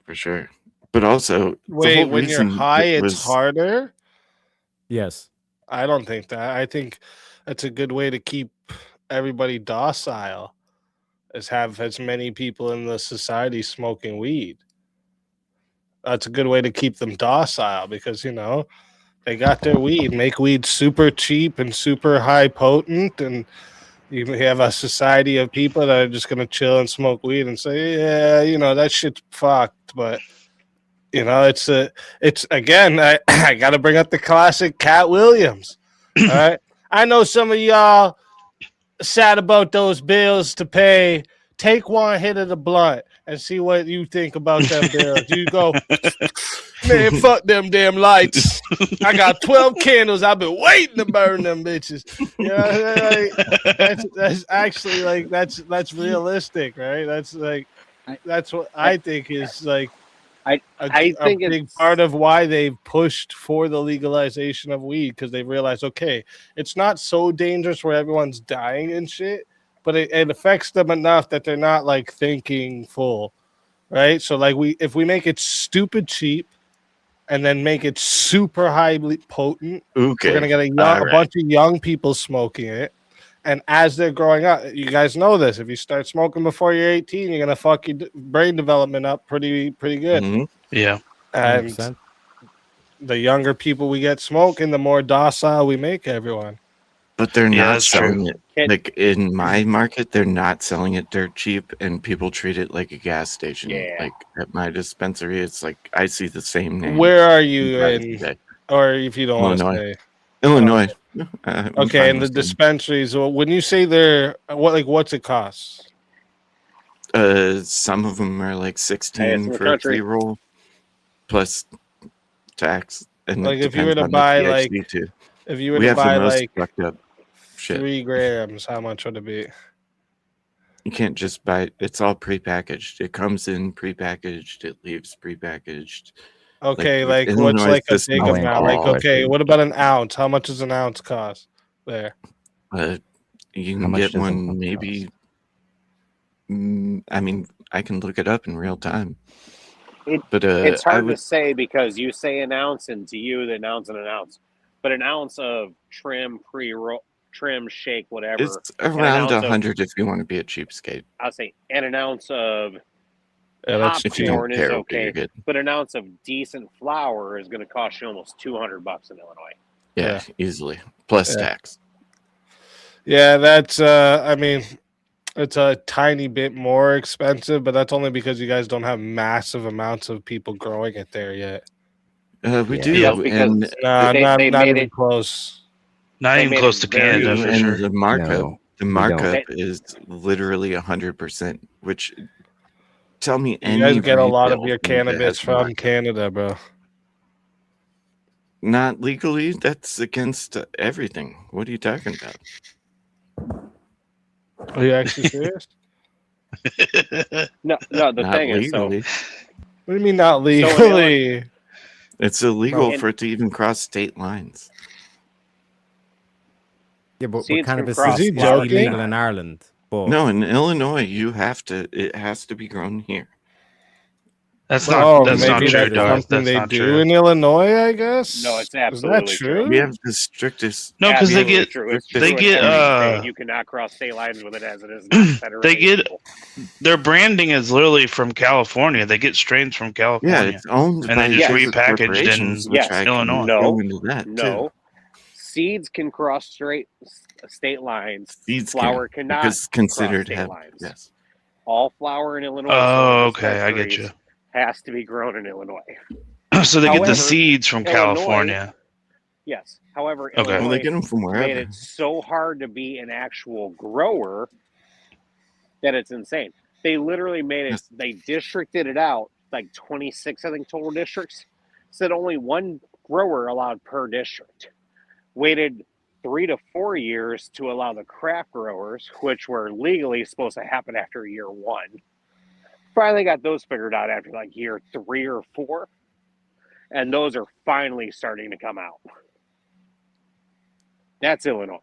for sure. But also, the Wait, whole when you're reason high, it it's was harder. Yes. I don't think that. I think that's a good way to keep everybody docile, is have as many people in the society smoking weed. That's a good way to keep them docile because, you know, they got their weed, make weed super cheap and super high potent. And you have a society of people that are just going to chill and smoke weed and say, yeah, you know, that shit's fucked. But, you know, it's again, I got to bring up the classic Cat Williams. All right. I know some of y'all sad about those bills to pay. Take one hit of the blunt and see what you think about them bills. You go, man, fuck them damn lights. I got 12 candles. I've been waiting to burn them bitches. You know, that's actually like that's realistic, right? That's like that's what I think is like I think a big it's part of why they've pushed for the legalization of weed, because they realize, okay, it's not so dangerous where everyone's dying and shit, but it affects them enough that they're not like thinking full, right? So like if we make it stupid cheap and then make it super highly potent, okay. we're gonna get a Alright. bunch of young people smoking it. And as they're growing up, you guys know this. If you start smoking before you're 18, you're gonna fuck your brain development up pretty good. Mhm. Yeah. And 100%. the younger people we get smoking, the more docile we make everyone. But they're Yeah, not that's true. selling it. Can- Like in my market, they're not selling it dirt cheap, and people treat it like a gas station. Yeah. Like at my dispensary, it's like I see the same name. Where are you twice a in, day. or if you don't want to Illinois. say? Illinois. I'm Okay, fine and the with them. dispensaries. Well, when you say they're what's it cost? Some of them are like Highest 16 in the for a country. pre-roll plus tax, and Like it if you were depends to on the buy THC too. if you were We to have the buy most like fucked up shit. 3 grams, how much would it be? You can't just buy it. It's all prepackaged. It comes in prepackaged. It leaves prepackaged. Okay, like what's Illinois like a system big is amount? Like, all, I okay, think. what about an ounce? How much does an ounce cost there? You How can much get does an one ounce maybe. I mean, I can look it up in real time. But it's I hard would to say because you say an ounce, and to you, an ounce and an ounce. But an ounce of trim, pre-roll, trim, shake, whatever. it's and an around ounce of, 100 if you want to be a cheapskate. I'll say, and an ounce of Yeah, that's If you cheap. don't popcorn is care, okay, you're good. but an ounce of decent flour is going to cost you almost $200 in Illinois. Yeah, easily plus Yeah. tax. Yeah, that's I mean, it's a tiny bit more expensive, but that's only because you guys don't have massive amounts of people growing it there yet. We Yeah. do, Yeah, because and Nah, They- not they not made even it- close. Not They even made close it to very Canada for and sure. the markup. No, The we don't. markup is literally 100%. Which tell me You any guys get a lot of retail your thing that cannabis has from markup. Canada, bro. Not legally. That's against everything. What are you talking about? Are you actually serious? No, the Not thing is, so legally. What do you mean not in legally? It's illegal No. for it to even cross state lines. Yeah, but Seeds can cannabis cross Is he is joking? illegal in Ireland. But No, in Illinois, you have to. It has to be grown here. That's Oh, not maybe true, that's Darth. something That's they not do true. in Illinois, I guess. No, it's Is that absolutely true. We true? have the strictest. No, because they Absolutely get true. It's they true in get, every state. You cannot cross state lines with it as it is not federally they get legal. their branding is literally from California. They get strains from Yeah, California, it's owned and by they just business repackaged corporations, in which Yes. I Illinois. can go No. into that too. No. Seeds can cross straight state lines. Seeds Flour can, cannot because considered cross state have lines. yes. All flour in Illinois Oh, sold in okay, I get you. dispensaries has to be grown in Illinois. So they get However, the seeds from Illinois- California. Yes. However, Okay. Well, they Illinois get them from made wherever. it so hard to be an actual grower that it's insane. They literally made it, Yes. they districted it out, like 26, I think, total districts. Said only one grower allowed per district. Waited 3 to 4 years to allow the craft growers, which were legally supposed to happen after year 1. Finally got those figured out after like year 3 or 4. And those are finally starting to come out. That's Illinois.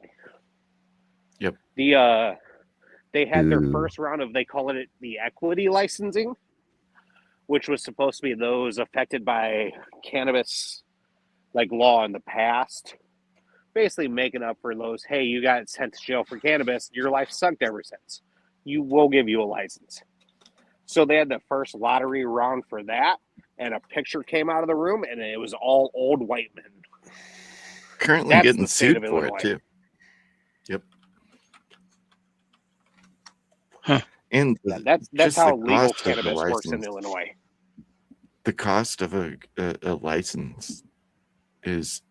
Yep. They had their Ooh. first round of, they call it the equity licensing, which was supposed to be those affected by cannabis like law in the past. Basically making up for those, hey, you got sent to jail for cannabis, your life sucked ever since. You will give you a license. So they had the first lottery round for that, and a picture came out of the room, and it was all old white men. Currently That's getting the state sued of for it Illinois. too. Yep. Huh. And That's just how the legal cost of the cannabis works in license. Illinois. The cost of a license is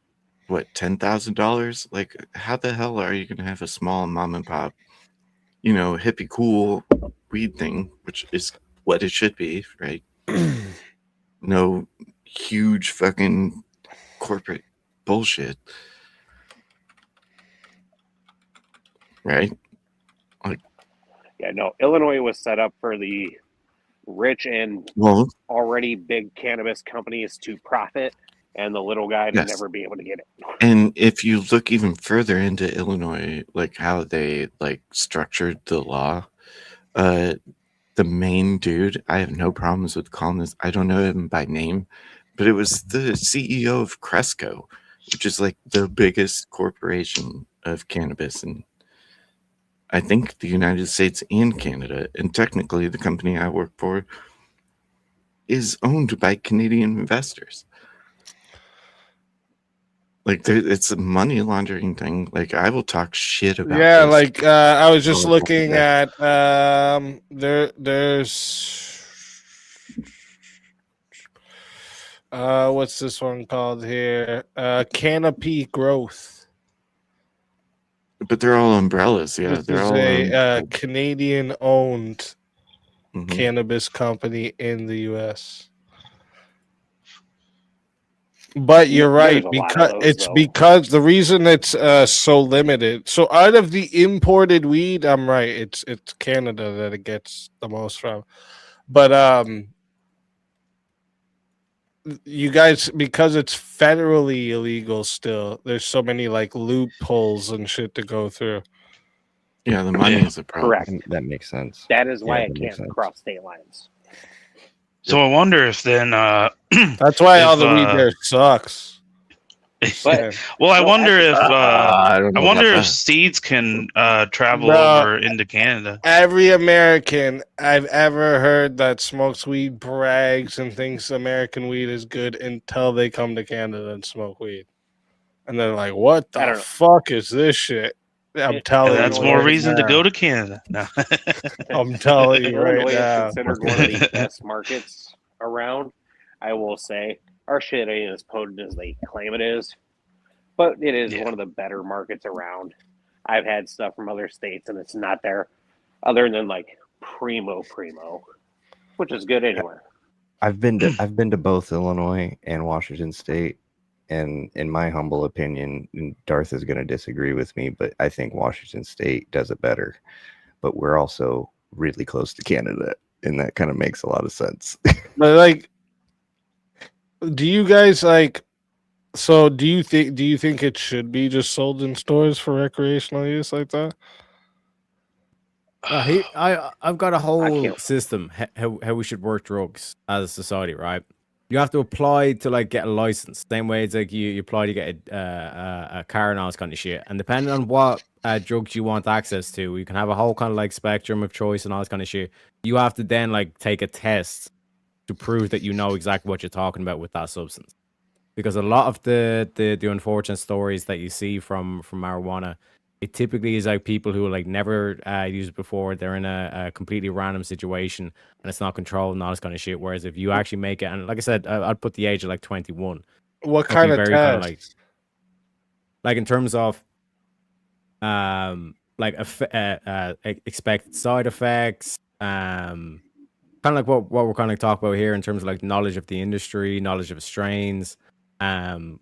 what, $10,000? Like, how the hell are you going to have a small mom and pop, hippie cool weed thing, which is what it should be, right? No huge fucking corporate bullshit, right? Yeah, no, Illinois was set up for the rich and Well, already big cannabis companies to profit, and the little guy to Yes. never be able to get it. and if you look even further into Illinois, like how they structured the law, the main dude, I have no problems with calling this. I don't know him by name, but it was the CEO of Cresco, which is like the biggest corporation of cannabis in, I think, the United States and Canada. And technically, the company I work for is owned by Canadian investors. It's a money laundering thing. Like, I will talk shit about. Yeah, this. like I was just Oh, looking yeah. at there's what's this one called here? Canopy Growth. But they're all umbrellas. Yeah, This they're is all a Canadian owned Mhm. cannabis company in the US. But you're right, There's a lot of because those, it's though. because the reason it's so limited. So out of the imported weed, I'm right. It's Canada that it gets the most from. But you guys, because it's federally illegal still, there's so many loopholes and shit to go through. Yeah, the money is a problem. Correct. That makes sense. That is why Yeah, it that makes can't sense. cross state lines. So I wonder if then. That's why all the weed there sucks. But Well, I No, wonder actually- if I don't I know wonder about if that. seeds can travel Bro. over into Canada. Every American I've ever heard that smokes weed brags and thinks American weed is good until they come to Canada and smoke weed. And they're like, what I the don't know. fuck is this shit? I'm telling you. That's more right reason to now. go to Canada. No. I'm telling you right Illinois is now. considered one of the best markets around. I will say our shit ain't as potent as they claim it is, but it is Yeah. one of the better markets around. I've had stuff from other states, and it's not there, other than primo, which is good anywhere. I've been to both Illinois and Washington State, and in my humble opinion, and Darth is going to disagree with me, but I think Washington State does it better. But we're also really close to Canada, and that kind of makes a lot of sense. But do you guys so do you think it should be just sold in stores for recreational use like that? I've got a whole can't- system how we should work drugs as a society, right? You have to apply to like get a license. Same way it's like you apply to get a car and all this kind of shit. And depending on what drugs you want access to, you can have a whole kind of like spectrum of choice and all this kind of shit. You have to then like take a test to prove that you know exactly what you're talking about with that substance. Because a lot of the unfortunate stories that you see from marijuana, it typically is like people who like never used it before. They're in a completely random situation and it's not controlled and all this kind of shit. Whereas if you actually make it, and like I said, I'd put the age at like 21. What It'll kind be of very kinda, test? like in terms of expected side effects, kind of like what we're kind of talking about here in terms of like knowledge of the industry, knowledge of strains, something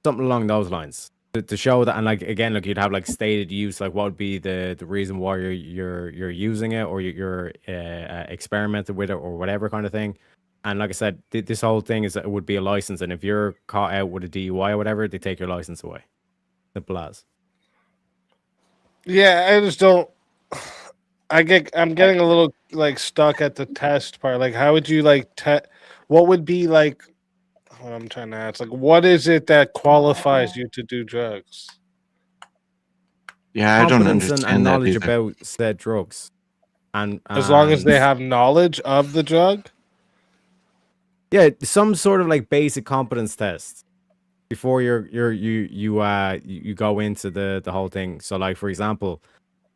along those lines. To show that, and like again, like you'd have like stated use, like what would be the reason why you're using it, or you're experimenting with it, or whatever kind of thing. And like I said, this whole thing is it would be a license, and if you're caught out with a DUI or whatever, they take your license away. Simple as. Yeah, I just don't. I'm getting a little like stuck at the test part. Like, how would you like what would be like? What I'm trying to ask, like, what is it that qualifies you to do drugs? Yeah, I don't Competence understand and that knowledge either. about said drugs, and As long as they have knowledge of the drug. yeah, some sort of like basic competence test before you go into the whole thing. So like for example,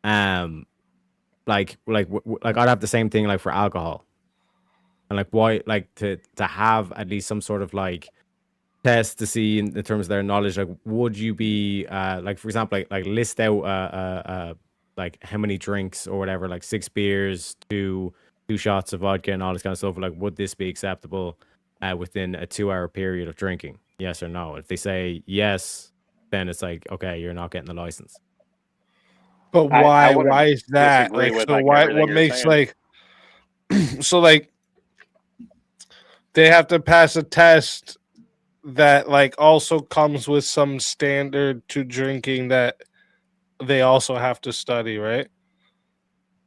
like I'd have the same thing like for alcohol, and like why like to have at least some sort of like test to see in terms of their knowledge. Like would you be like for example like list out like how many drinks or whatever, like 6 beers, two shots of vodka and all this kind of stuff. Like would this be acceptable within a 2-hour period of drinking? Yes or no. If they say yes, then it's like okay, you're not getting the license. But I why? wouldn't Why is that? disagree Like, with, so like, why? everything What you're makes saying. like? So like, they have to pass a test that like also comes with some standard to drinking that they also have to study, right?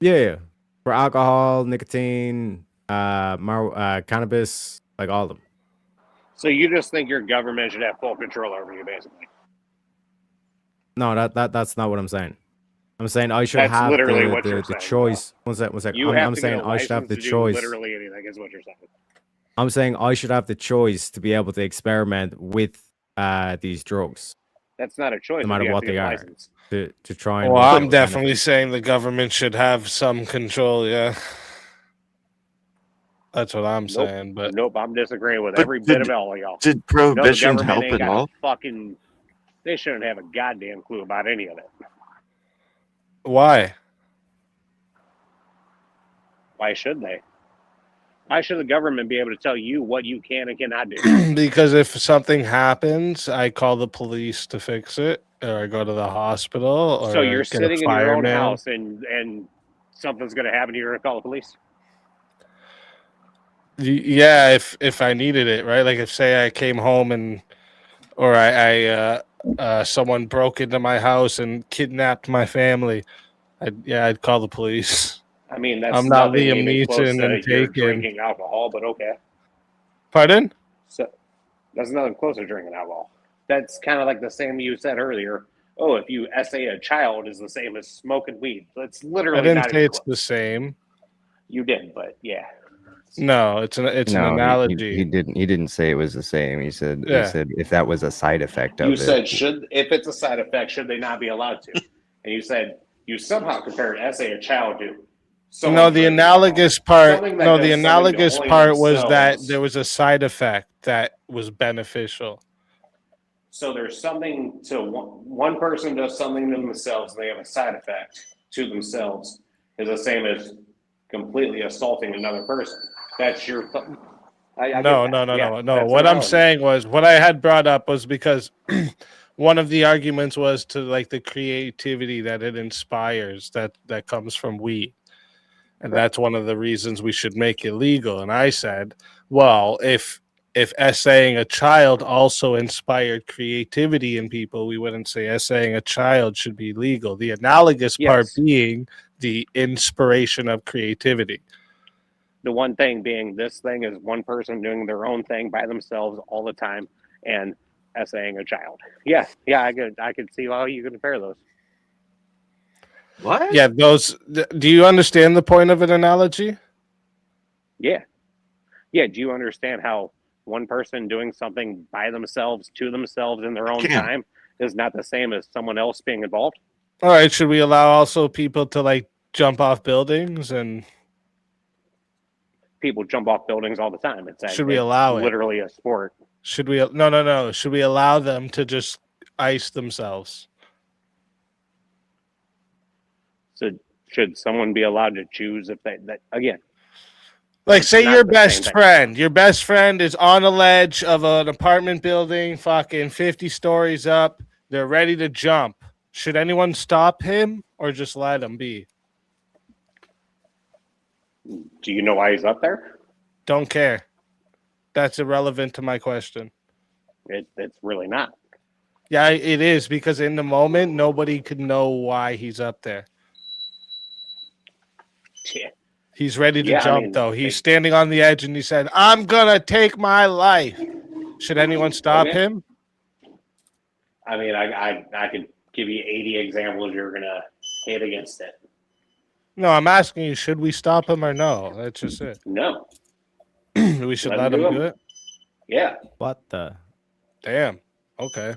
Yeah. For alcohol, nicotine, cannabis, like all of them. So you just think your government should have full control over you, basically? No, that's not what I'm saying. I'm saying I should That's have literally what the you're saying, choice. One sec. You have I'm to saying get a I should have license the to do choice. literally anything, is what you're saying. I'm saying I should have the choice to be able to experiment with these drugs, That's not a choice. no matter you have what to they get a are, license. to try and. Well, work I'm out definitely benefits. saying the government should have some control. Yeah, that's what I'm saying. But Nope, I'm disagreeing with But every bit of all of y'all. Did No, the prohibition government help ain't at got all? a fucking. They shouldn't have a goddamn clue about any of it. why? Why should they? Why should the government be able to tell you what you can and cannot do? Because if something happens, I call the police to fix it, or I go to the hospital, or So I you're get a sitting in your own fireman. house and something's going to happen, you're going to call the police? Yeah, if I needed it, right? Like if say I came home and or I someone broke into my house and kidnapped my family, I'd call the police. I mean, that's I'm not nothing Liam even close Neeson to and you're Taken. drinking alcohol, but okay. Pardon? So that's nothing close to drinking alcohol. That's kind of like the same you said earlier. Oh, if you essay a child is the same as smoking weed. That's I literally didn't not say even it's close. the same. You did, but yeah. No, it's an analogy. He didn't say it was the same. He said Yeah. if that was a side effect of You it. said if it's a side effect, should they not be allowed to? And you said you somehow compared essay a child to. No, the analogous part. Something that No, does the something to analogous only part was that themselves. there was a side effect that was beneficial. So there's something to one person does something to themselves and they have a side effect to themselves is the same as completely assaulting another person. That's your. I get No. that. Yeah, No. that's What I'm irrelevant. saying was what I had brought up was because one of the arguments was to like the creativity that it inspires that comes from weed. And that's one of the reasons we should make it legal. And I said, well, if essaying a child also inspired creativity in people, we wouldn't say essaying a child should be legal. The analogous part being the inspiration of creativity. The one thing being, this thing is one person doing their own thing by themselves all the time and essaying a child. Yeah, I could see how you could compare those. What? Yeah, those. Do you understand the point of an analogy? Yeah. Do you understand how one person doing something by themselves, to themselves, in their own time is not the same as someone else being involved? All right, should we allow also people to like jump off buildings? And people jump off buildings all the time. Should we allow it? Literally a sport. Should we? No. Should we allow them to just ice themselves? So should someone be allowed to choose if that again? Like, say not your the best same thing. friend. Your best friend is on a ledge of an apartment building, fucking 50 stories up. They're ready to jump. Should anyone stop him or just let him be? Do you know why he's up there? Don't care. That's irrelevant to my question. It's really not. Yeah, it is, because in the moment, nobody could know why he's up there. Yeah. He's ready to Yeah, I jump, mean, though. He's standing on the edge, and he said, "I'm gonna take my life." Should anyone stop Okay. him? I mean, I could give you 80 examples you're gonna hate against it. No, I'm asking you, should we stop him or no? That's just it. No. We should let him do it? Yeah. What the? Damn. Okay.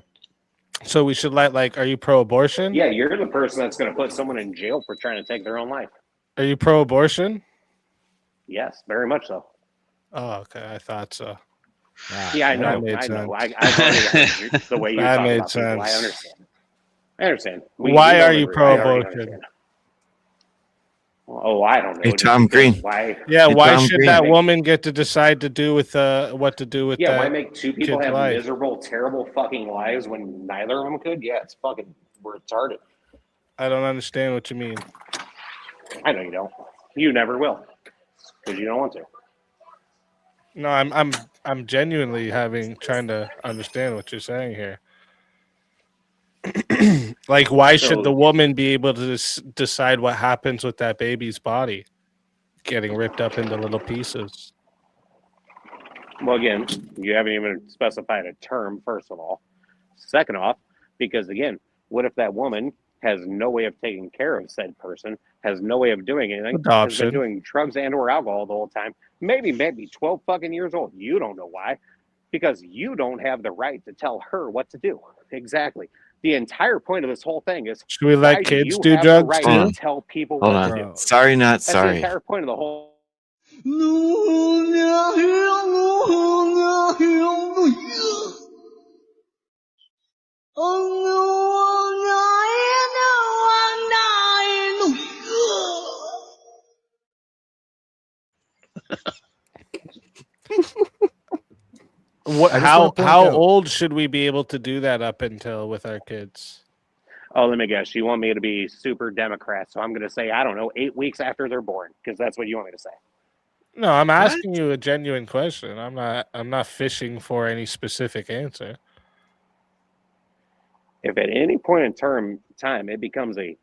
So we should let, like, are you pro-abortion? Yeah, you're the person that's gonna put someone in jail for trying to take their own life. Are you pro-abortion? Yes, very much so. Oh, okay. I thought so. Yeah, I that know. made I know. sense. I've already heard the way you That talk made about people. I sense. understand. I understand. Why don't are you agree. I already pro-abortion? understand. Oh, I don't know. Hey, Just Tom because Green. Why? Yeah, Hey, why Tom should Green. that woman get to decide to do with what to do with Yeah, that why make two people kid's have life? miserable, terrible fucking lives when neither of them could? Yeah, it's fucking retarded. I don't understand what you mean. I know you don't. You never will, because you don't want to. No, I'm genuinely trying to understand what you're saying here. Like, why should So- the woman be able to decide what happens with that baby's body getting ripped up into little pieces? Well, again, you haven't even specified a term, first of all. Second off, because again, what if that woman has no way of taking care of said person, has no way of doing anything, has Adoption. been doing drugs and or alcohol the whole time, maybe 12 fucking years old. You don't know why, because you don't have the right to tell her what to do. Exactly. The entire point of this whole thing is, Should we let why kids you do have the drugs right too? to tell people Hold what on. to do? Sorry, not That's the sorry. entire point of the whole. What? I just How wanna point out- old should we be able to do that up until with our kids? Oh, let me guess. You want me to be super Democrat, so I'm going to say, I don't know, 8 weeks after they're born, because that's what you want me to say. No, I'm asking you a genuine question. I'm not fishing for any specific answer. If at any point in time it becomes a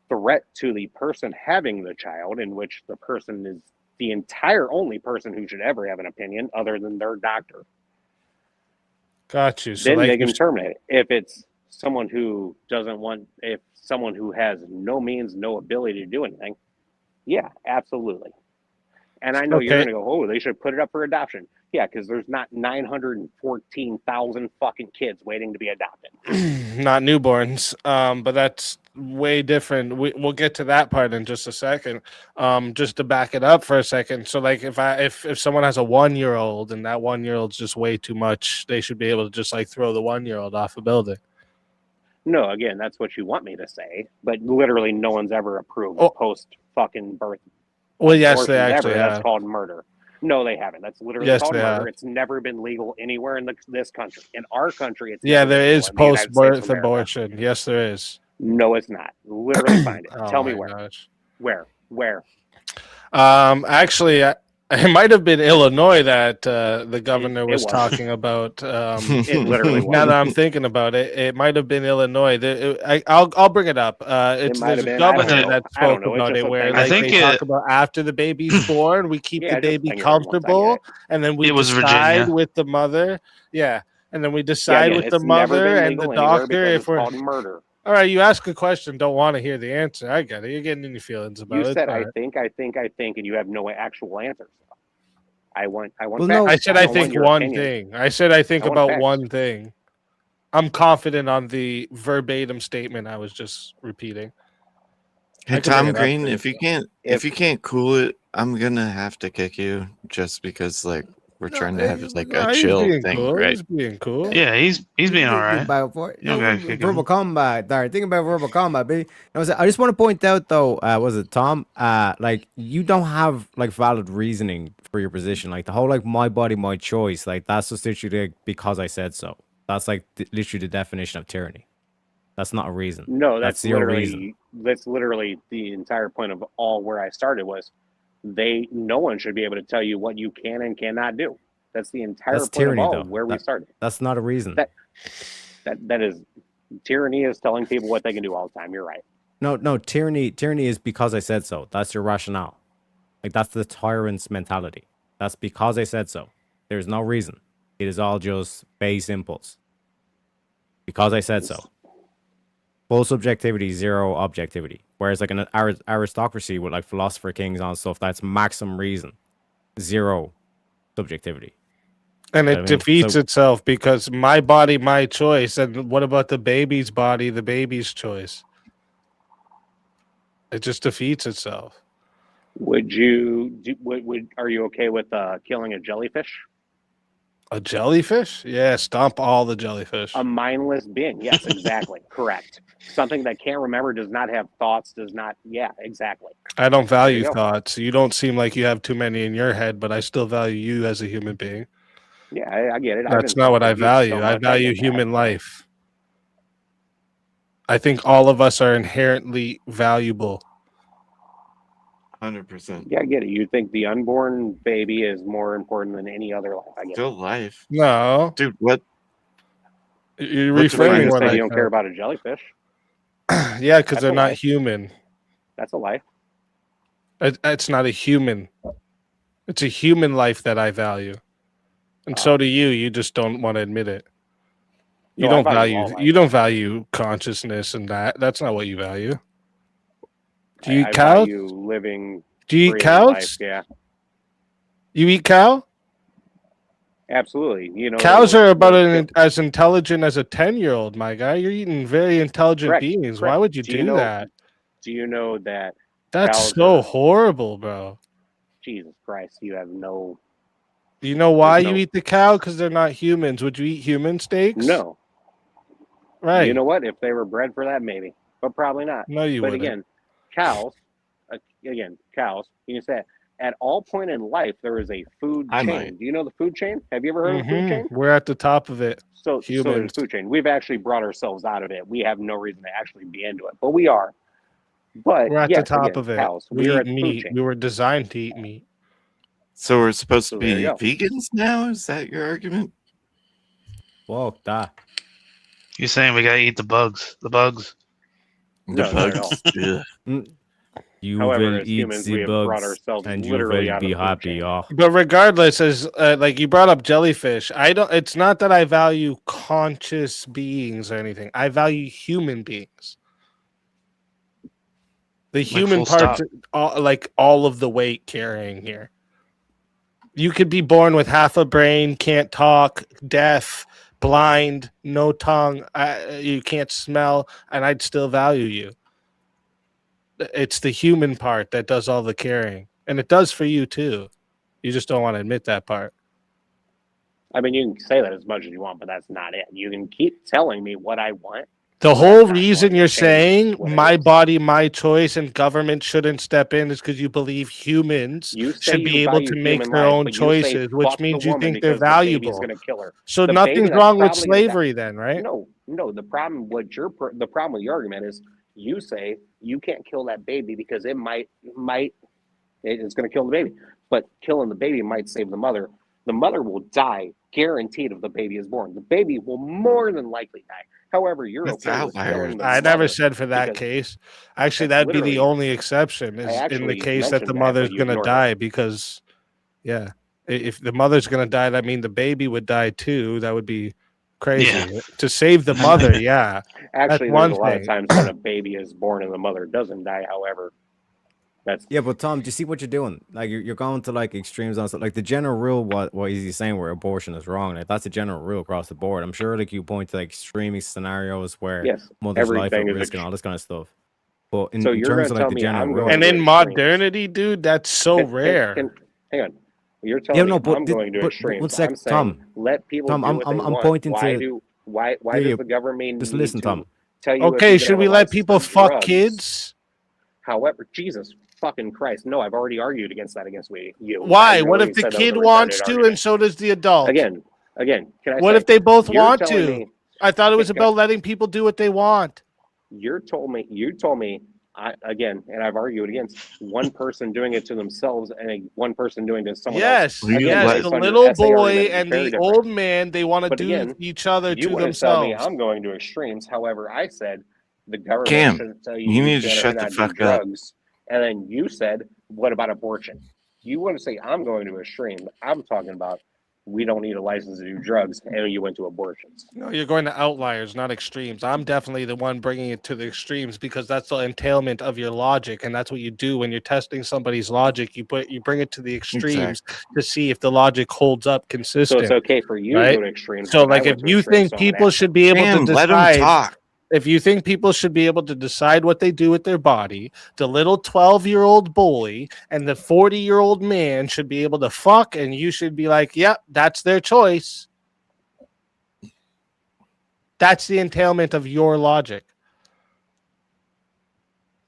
threat to the person having the child, in which the person is the entire only person who should ever have an opinion other than their doctor, Got you. So then like, they can terminate it. If it's someone who doesn't want, if someone who has no means, no ability to do anything, yeah, absolutely. And I know you're Okay. going to go, oh, they should put it up for adoption. Yeah, because there's not 914,000 fucking kids waiting to be adopted. not newborns, but that's way different. We'll get to that part in just a second. Just to back it up for a second. So like if someone has a 1-year-old and that 1-year-old's just way too much, they should be able to just like throw the 1-year-old off a building. No, again, that's what you want me to say, but literally no one's ever approved Oh. post fucking birth. Well, yes, abortions they actually ever. have. That's called murder. No, they haven't. That's literally Yes, called they murder. have. It's never been legal anywhere in this country. In our country, it's Yeah, never there legal is in the United States of post-birth America. abortion. Yes, there is. No, it's not. Literally find it. Oh Tell me my where. gosh. Where? Actually, It might have been Illinois that the governor It was was. talking about. It literally was. Now that I'm thinking about it, it might have been Illinois. I'll bring it up. It's might there's have a been. I don't governor know. that I don't spoke know. It's about just it a where thing. like I think they talk it- about after the baby's born, we keep Yeah, the just baby hang around once, I get comfortable, it. and then we It was decide Virginia. with the mother. Yeah, and then we decide again, with the it's never mother been and the legal anywhere doctor because if it's we're. called murder. All right, you ask a question, don't want to hear the answer. I get it. You're getting in your feelings about You it. said All I right. think, and you have no actual answers. I want Well, no, I facts. said I I don't want think your one opinion. thing. I said I think I want about facts. one thing. I'm confident on the verbatim statement I was just repeating. Hey I can bring Tom it up Green, too. if you can't cool it, I'm gonna have to kick you just because like we're trying to have like No, a he's chill being thing, cool. right? He's being cool. Yeah, he's being all right. No, Okay, kick him. verbal combat. All right, think about verbal combat, baby. I just want to point out though, was it Tom? Like you don't have like valid reasoning for your position. Like the whole like my body, my choice. Like that's just literally like, because I said so. That's like literally the definition of tyranny. That's not a reason. No, that's your reason. literally the entire point of all where I started was no one should be able to tell you what you can and cannot do. That's the entire That's point tyranny, of all though. where we started. That's not a reason. That is tyranny is telling people what they can do all the time. You're right. No, tyranny is because I said so. That's your rationale. Like that's the tyrant's mentality. That's because I said so. There's no reason. It is all just base impulse. Because I said so. Full subjectivity, zero objectivity. Whereas like an aristocracy with like philosopher kings and stuff, that's maximum reason. Zero subjectivity. And I it mean, defeats so- itself because my body, my choice. And what about the baby's body, the baby's choice? It just defeats itself. Would you do? Are you okay with killing a jellyfish? A jellyfish? Yeah, stomp all the jellyfish. A mindless being. Yes, exactly. Correct. Something that can't remember, does not have thoughts, does not. Yeah, exactly. I don't value There you go. thoughts. You don't seem like you have too many in your head, but I still value you as a human being. Yeah, I get it. I've That's been not what I talking to you value. so I much, value get that. human life. I think all of us are inherently valuable. 100%. Yeah, I get it. You think the unborn baby is more important than any other life? I get Still life. No, Dude, what? you're What's the it. reframing You what say I you don't care said. about a jellyfish. Yeah, because That's they're a not life. human. That's a life. It's not a human. It's a human life that I value, and so do you. You just don't want to admit it. You No, I don't value all value. life. You don't value consciousness and that. That's not what you value. Do you I eat cow? value living. Do you eat breathing life. cows? Yeah, You eat cow? absolutely. You know, Cows those- are about those- as intelligent as a 10-year-old, my guy. You're eating very intelligent Correct, beings. Why correct. would you Do do you know- that? Do you know that? That's cows so are- horrible, bro. Jesus Christ, you have no. Do you know why There's you no- eat the cow? Because they're not humans. Would you eat human steaks? No. Right. You know what? If they were bred for that, maybe, but probably not. No, you But wouldn't. again, cows. Cows. You can say at all point in life there is a food I chain. might. Do you know the food chain? Have you ever heard of the food Mhm. chain? We're at the top of it. So there's Humans. food chain. We've actually brought ourselves out of it. We have no reason to actually be into it, but we are. But We're at yes, the top again, of it. Cows. We We're eat at the food meat. chain. We were designed to eat meat. So we're supposed So to there be you go. vegans now? Is that your argument? Whoa, that. You're saying we gotta eat the bugs. The bugs. The No, not at bugs. Ugh. You However, will as eat humans, we the have brought bugs, ourselves and you literally will out of be the food happy. chain. Oh, But regardless, as like you brought up jellyfish, I don't. It's not that I value conscious beings or anything. I value human beings. The human full parts, like all of the weight carrying here. You could be born with half a brain, can't talk, deaf, blind, no tongue, you can't smell, and I'd still value you. It's the human part that does all the carrying, and it does for you too. You just don't want to admit that part. I mean, you can say that as much as you want, but that's not it. You can keep telling me what I want. The Well, whole that's not reason going to you're change saying what it my is. body, my choice, and government shouldn't step in is because you believe humans You say should you be able value to make human their life, own but you say choices, which fuck the means you woman think they're because the baby's valuable. gonna kill her. So The nothing's baby that's wrong with probably gonna die. slavery then, right? No. The problem with the problem with your argument is you say you can't kill that baby because it's going to kill the baby. but killing the baby might save the mother. The mother will die, guaranteed, if the baby is born. The baby will more than likely die. However, you're That's okay with outliers. killing the I never mother said for that because case. Actually, that's that'd be the literally. only exception I is in the actually case that the mentioned that, mother's but you gonna ignored it. die because, yeah, if the mother's gonna die, that means the baby would die too. That would be crazy. Yeah. To save the mother, yeah, Actually, that's there's one a lot of thing. times when a baby is born and the mother doesn't die. However, that's Yeah, but Tom, do you see what you're doing? Like you're going to like extremes on stuff. Like the general rule, what is he saying where abortion is wrong? Like that's a general rule across the board. I'm sure like you point to like extreme scenarios where yes. mother's life at Everything is. risk and all this kind of stuff. But So in you're terms gonna of like tell the me general I'm rule, going And to in extremes. modernity, dude, that's so rare. Hang on. You're yeah, telling no, me but I'm did- going to but extremes. one sec, I'm saying Tom. let people Tom, do what they I'm want. pointing Why to. why Yeah, does yeah, the government just need listen, to Tom. tell you if Okay, you should get we a let license people for fuck drugs? kids? However, Jesus fucking Christ, no, I've already argued against that against you. Why? I What already if the said that was kid a wants retarded to argument. and so does the adult? Again, can I What say, if they both you're want telling to? me, I thought it was can I- about letting people do what they want. you told me, again, and I've argued against one person doing it to themselves and one person doing it to someone else. Yes, Well, you yes, let- the based on your little essay boy argument is and very the different. old man, they want to But do again, each other You to want to tell me themselves. I'm going to extremes. However, I said the government Cam, shouldn't tell you you need to should or shut the not do fuck up. drugs. And then you said, what about abortion? You want to say I'm going to extreme. I'm talking about we don't need a license to do drugs, and you went to abortions. No, you're going to outliers, not extremes. I'm definitely the one bringing it to the extremes because that's the entailment of your logic, and that's what you do when you're testing somebody's logic. You bring it to the extremes to see if the logic holds up So consistent. it's okay for you right? to go to extremes. So, but I like, if went to you extremes, think so I'm an people asshole. should be able Cam, to let him decide, talk. if you think people should be able to decide what they do with their body, the little 12-year-old boy and the 40-year-old man should be able to fuck, and you should be like, yep, that's their choice. That's the entailment of your logic.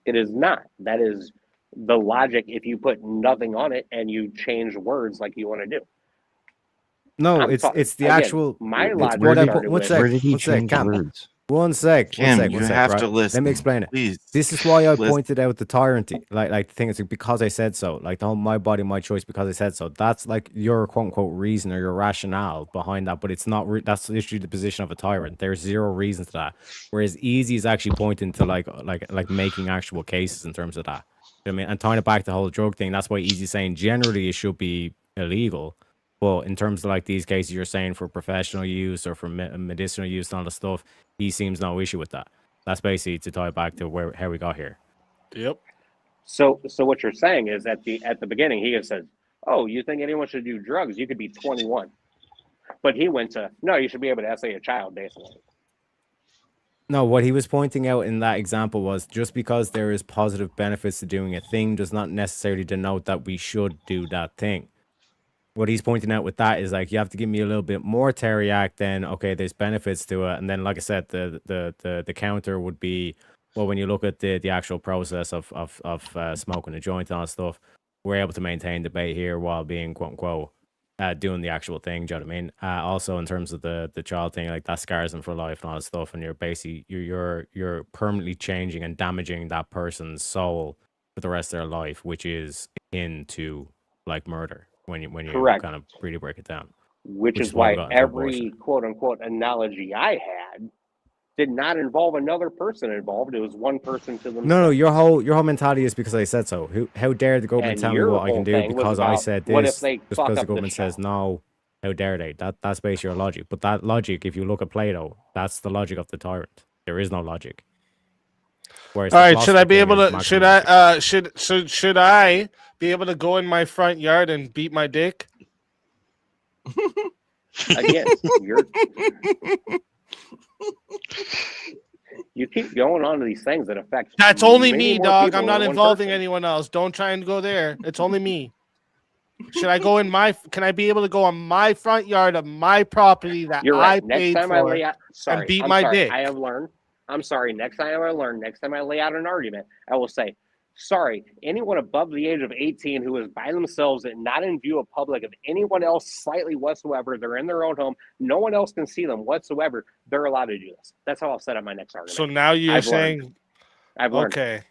It is not. That is the logic if you put nothing on it and you change words like you want to do. No, I'm it's talking- the again, actual. my it's logic what I started put. One with- sec. Where did he One sec. change Cam. words? One sec. Cam, one you sec, have right? to listen. Let me explain it. Please. This is why I Listen. pointed out the tyrantry. Like the thing is because I said so. Like the whole my body, my choice because I said so. That's like your quote unquote reason or your rationale behind that, but it's not. That's literally the position of a tyrant. There's zero reason to that. Whereas Easy is actually pointing to like making actual cases in terms of that. You know what I mean, and tying it back to the whole drug thing. That's why Easy's saying generally it should be illegal. But in terms of like these cases you're saying for professional use or for medicinal use and all the stuff, he seems no issue with that. That's basically to tie it back to how we got here. Yep. So what you're saying is at the beginning he said, "Oh, you think anyone should do drugs? You could be 21," but he went to, "No, you should be able to essay a child," basically. No, what he was pointing out in that example was just because there is positive benefits to doing a thing does not necessarily denote that we should do that thing. What he's pointing out with that is like you have to give me a little bit more teriyaki, then okay, there's benefits to it, and then like I said, the counter would be, well, when you look at the actual process of smoking a joint and all that stuff, we're able to maintain debate here while being quote unquote doing the actual thing. Do you know what I mean? Also in terms of the child thing, like that scars them for life and all that stuff, and you're basically you're permanently changing and damaging that person's soul for the rest of their life, which is into like murder. When you Correct. kind of really break it down, Which is is why why we got into every abortion. quote unquote analogy I had did not involve another person involved. It was one person to themselves. No, your whole mentality is because I said so. How dare the government And tell me your what I can whole do thing was because I about, said what if this? they Just fuck because the up the government says child? no, how dare they? That's basically your logic. But that logic, if you look at Plato, that's the logic of the tyrant. There is no logic. Whereas All the right, should I be philosopher able thing to? is Should maximum I? logic. Should I be able to go in my front yard and beat my dick? Again, you keep going on to these things that affect. That's only many me, more dog. people I'm than not one involving person. anyone else. Don't try and go there. It's only me. Should I go in my? Can I be able to go on my front yard of my property that You're I right. Next paid time I for lay out, sorry, and beat I'm my sorry. dick? I have learned. I'm sorry. Next time I learn. Next time I lay out an argument, I will say, sorry. Anyone above the age of 18 who is by themselves and not in view of public of anyone else slightly whatsoever, they're in their own home. No one else can see them whatsoever. They're allowed to do this. That's how I'll set up my next argument. So now you're I've saying, learned. I've learned. okay,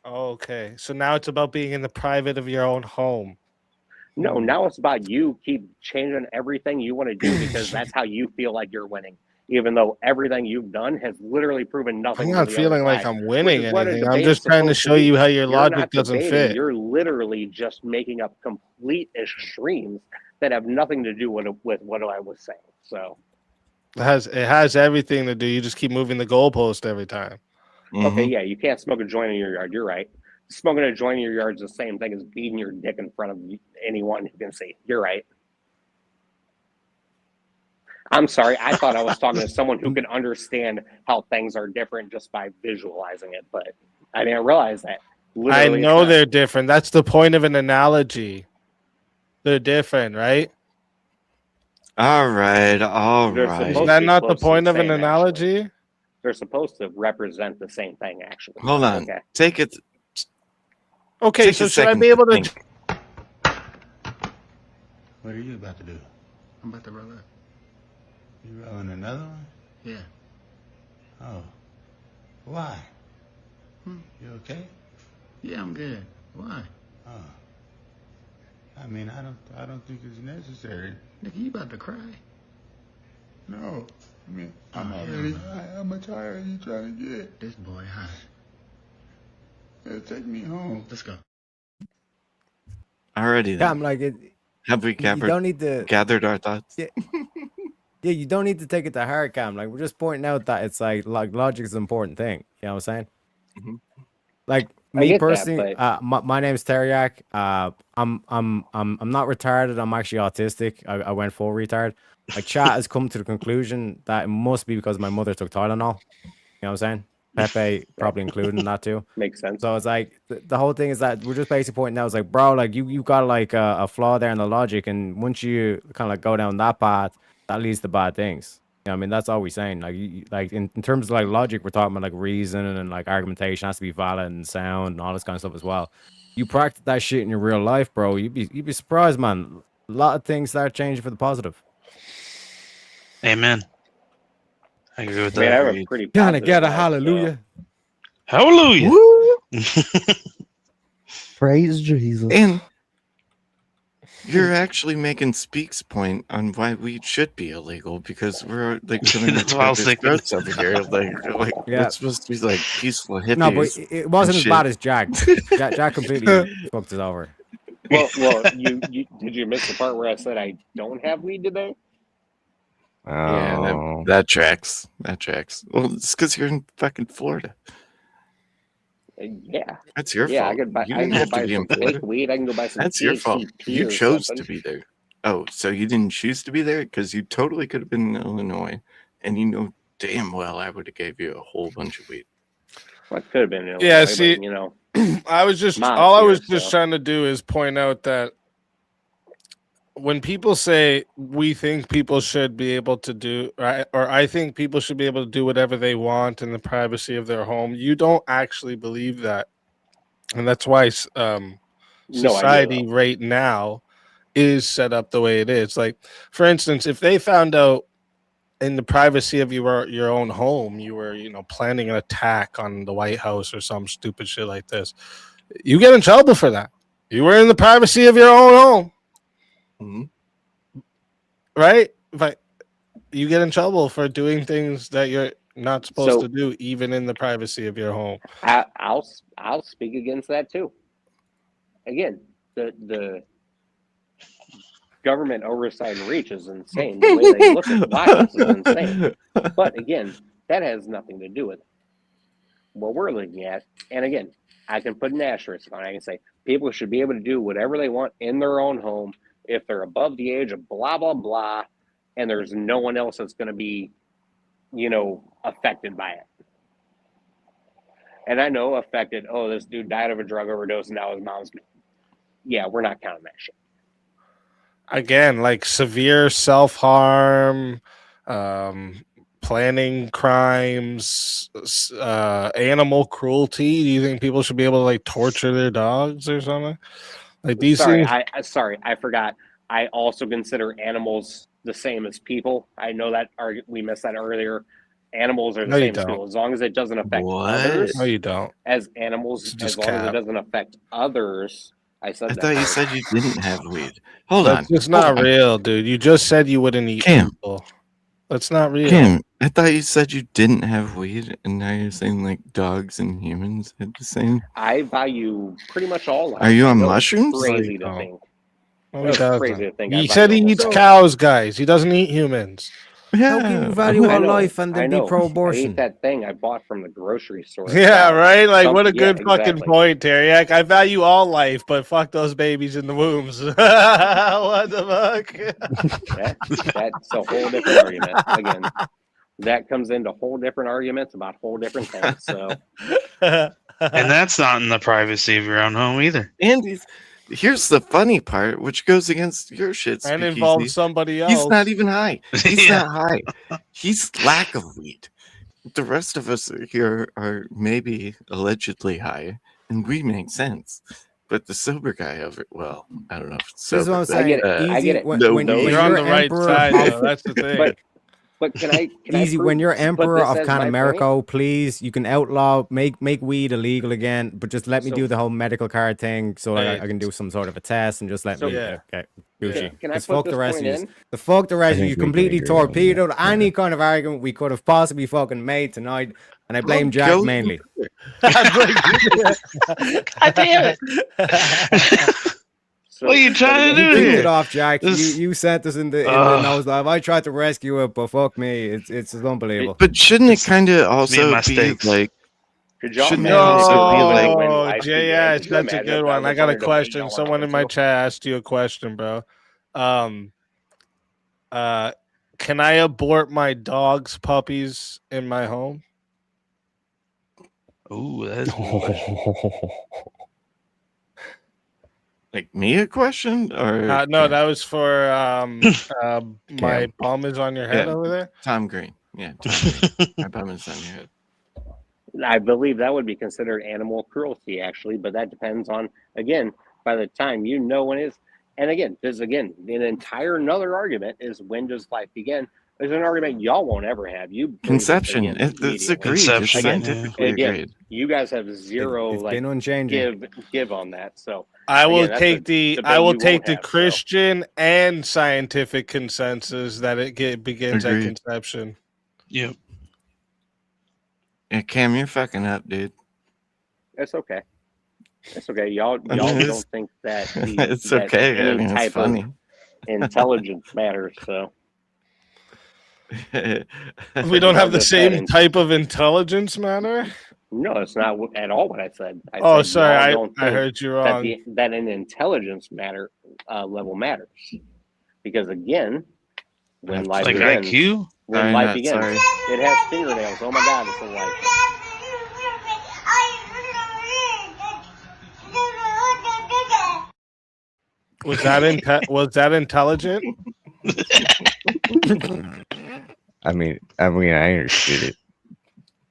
okay. So now it's about being in the private of your own home. No, now it's about you keep changing everything you want to do because that's how you feel like you're winning. Even though everything you've done has literally proven nothing. I'm to not the feeling other like side, I'm which winning is what a anything. I'm debate is just trying to supposed show be. you how your You're logic not doesn't debating, fit. You're literally just making up complete extremes that have nothing to do with what I was saying. So It has everything to do. You just keep moving the goalpost every time. okay, yeah, you can't smoke a joint in your yard. You're right. Smoking a joint in your yard is the same thing as beating your dick in front of anyone who can see. You're right. I'm sorry. I thought I was talking to someone who can understand how things are different just by visualizing it, but I didn't realize that. I Literally, know it's not. they're different. That's the point of an analogy. They're different, right? All right. They're right. Is supposed that to be not the close to point the of an same, actually. analogy? They're supposed to represent the same thing, actually. Hold on. Okay. Take it. Okay, Take so a should I second be able to? think. What are you about to do? I'm about to roll up. You rolling another one? Yeah. Oh. Why? Hmm. You okay? Yeah, I'm good. Why? Oh. I mean, I don't think it's necessary. Nigga, you about to cry? No. I mean, I'm already high. How much higher are you trying to get? This boy high. Yeah, take me home. Let's go. Alrighty Yeah, I'm then. like it. Have we You don't need to. gathered our thoughts? Yeah. Yeah, you don't need to take it to heart, Cam. Like we're just pointing out that it's like logic is an important thing. You know what I'm saying? Mhm. Like I me get that, personally, but- my name's Teriak. I'm not retarded. I'm actually autistic. I went full retard. Like chat has come to the conclusion that it must be because my mother took Tylenol. You know what I'm saying? Pepe probably included in that too. Makes sense. So it's like the whole thing is that we're just basically pointing out. It's like, bro, like you got like a flaw there in the logic, and once you kind of like go down that path, that leads to bad things. You know what I mean, that's all we're saying. Like, like in terms of like logic, we're talking about like reason and like argumentation has to be valid and sound and all this kind of stuff as well. You practice that shit in your real life, bro. You'd be surprised, man. A lot of things start changing for the positive. Amen. I agree with I mean, I that. have a pretty Gotta positive get a life, hallelujah. Hallelujah. Praise Jesus. And you're actually making Speak's point on why weed should be illegal because we're like killing That's what I was thinking. throats over here. Like Yeah. we're supposed to be like peaceful hippies. No, but it wasn't as shit. bad as Jack. Jack completely fucked us over. well, you did you miss the part where I said I don't have weed today? Yeah, Oh. that tracks. That tracks. Well, it's because you're in fucking Florida. Yeah. That's your Yeah, fault. I could buy. You I can didn't go have to buy be in some fake Florida. weed. I can go buy some. That's your fault. THCP You or chose something. to be there. Oh, so you didn't choose to be there? Because you totally could have been in Illinois, and you know damn well I would have gave you a whole bunch of weed. Well, it could have been. Yeah, Illinois, see- but, you know, I was just Mom's all I here, was just so. trying to do is point out that when people say we think people should be able to do right, or I think people should be able to do whatever they want in the privacy of their home, you don't actually believe that, and that's why society right now is set up the way it is. Like, for instance, if they found out in the privacy of your own home, you were, planning an attack on the White House or some stupid shit like this, you get in trouble for that. You were in the privacy of your own home, right? But you get in trouble for doing things that you're not supposed to do, even in the privacy of your home. I'll speak against that too. Again, the government oversight and reach is insane. The way they look at violence is insane. But again, that has nothing to do with it. What we're looking at, and again, I can put an asterisk on it. I can say people should be able to do whatever they want in their own home if they're above the age of blah, blah, blah, and there's no one else that's going to be, affected by it. And I know affected, oh, this dude died of a drug overdose and now his mom's. Yeah, we're not counting that shit. Again, like severe self-harm, planning crimes, animal cruelty. Do you think people should be able to like torture their dogs or something? Like these things. Sorry, I forgot. I also consider animals the same as people. I know that we missed that earlier. Animals are the No, you same as don't. people as long as it doesn't affect What? others. No, you don't. As animals, Just as long as it cap. doesn't affect others, I said I that. thought you part. said you didn't have weed. Hold on. That's just not hold on. real, dude. You just said you wouldn't eat Cam. people. That's not real. Kim, I thought you said you didn't have weed, and now you're saying like dogs and humans had the same. I value pretty much all life. Are you I on know it's mushrooms? Crazy to No. think. No, It's he doesn't. crazy to think. I He value said he all eats life. cows, guys. He doesn't eat humans. How can you value I all know, life and I then be know. I pro-abortion? ate that thing I bought from the grocery store. Yeah, right. Like, what a Yeah, good fucking exactly. point, Terry. I value all life, but fuck those babies in the wombs. What the fuck? That's a whole different argument. Again, that comes into whole different arguments about whole different things. So, And that's not in the privacy of your own home either. And here's the funny part, which goes against your shit. And Speakeasy. involves somebody else. He's not even high. He's Yeah. not high. He's lack of weed. The rest of us here are maybe allegedly high, and we make sense. But the sober guy over, well, I don't know if it's This is sober. what I'm but, saying. I get it. When, no when, weed. when You're on you're the right emperor side, of- though. That's the thing. But can I Easy, when prove- you're put emperor this of as my point? Canamerico, please, you can outlaw, make weed illegal again, but just let me So- do the whole medical card thing so Hey. I can do some sort of a test and just let So- me. Yeah. Okay, Gucci. Can I Because put fuck this the rest of point you. in? The fuck the rest of think you we can completely agree on that. torpedoed Yeah. any kind of argument we could have possibly fucking made tonight, and I blame Oh, Jack go- mainly. God damn it. So, What are you trying to You do kicked here? it off, Jack. This- You sent us in the nose dive. I tried to rescue it, but fuck me, it's unbelievable. But shouldn't it kind of also my be steaks. like, Could y'all Shouldn't it imagine also be like- when No, life began? JS, Could you that's a imagine good if one. that I was got a under the question. $8 Someone in my rental? chat asked you a question, bro. Can I abort my dog's puppies in my home? Ooh, that's a good question. like me a question or No, that was for my Cam. palm is on your head Yeah. over there. Tom Green? Yeah, Tom Green. My bum is on your head. I believe that would be considered animal cruelty, actually, but that depends on, again, by the time you know when it is. And again, there's an entire another argument is when does life begin? There's an argument y'all won't ever have. You believe it Conception. begins It's immediately. agreed. It's Conception, yeah. scientifically Again, agreed. you guys have zero It's like been unchanging. give on that. So I will Again, that's a take the debate I will you take won't the have, so. Christian and scientific consensus that it begins at Agreed. conception. Yep. Yeah, Cam, you're fucking up, dude. it's okay. It's okay. Y'all I mean, it's- don't think that It's that okay. I any mean, it's type funny. of intelligence matters. So We don't have the just said same in- type of intelligence matter. no, it's not at all what I said. I Oh, said sorry, y'all I don't think heard you that wrong. that an intelligence level matters, because again, when life Like begins, IQ? when Sorry, life Matt, begins, sorry. it has fingernails. Oh my God, it's a life. Was that intelligent? I mean, I understood it.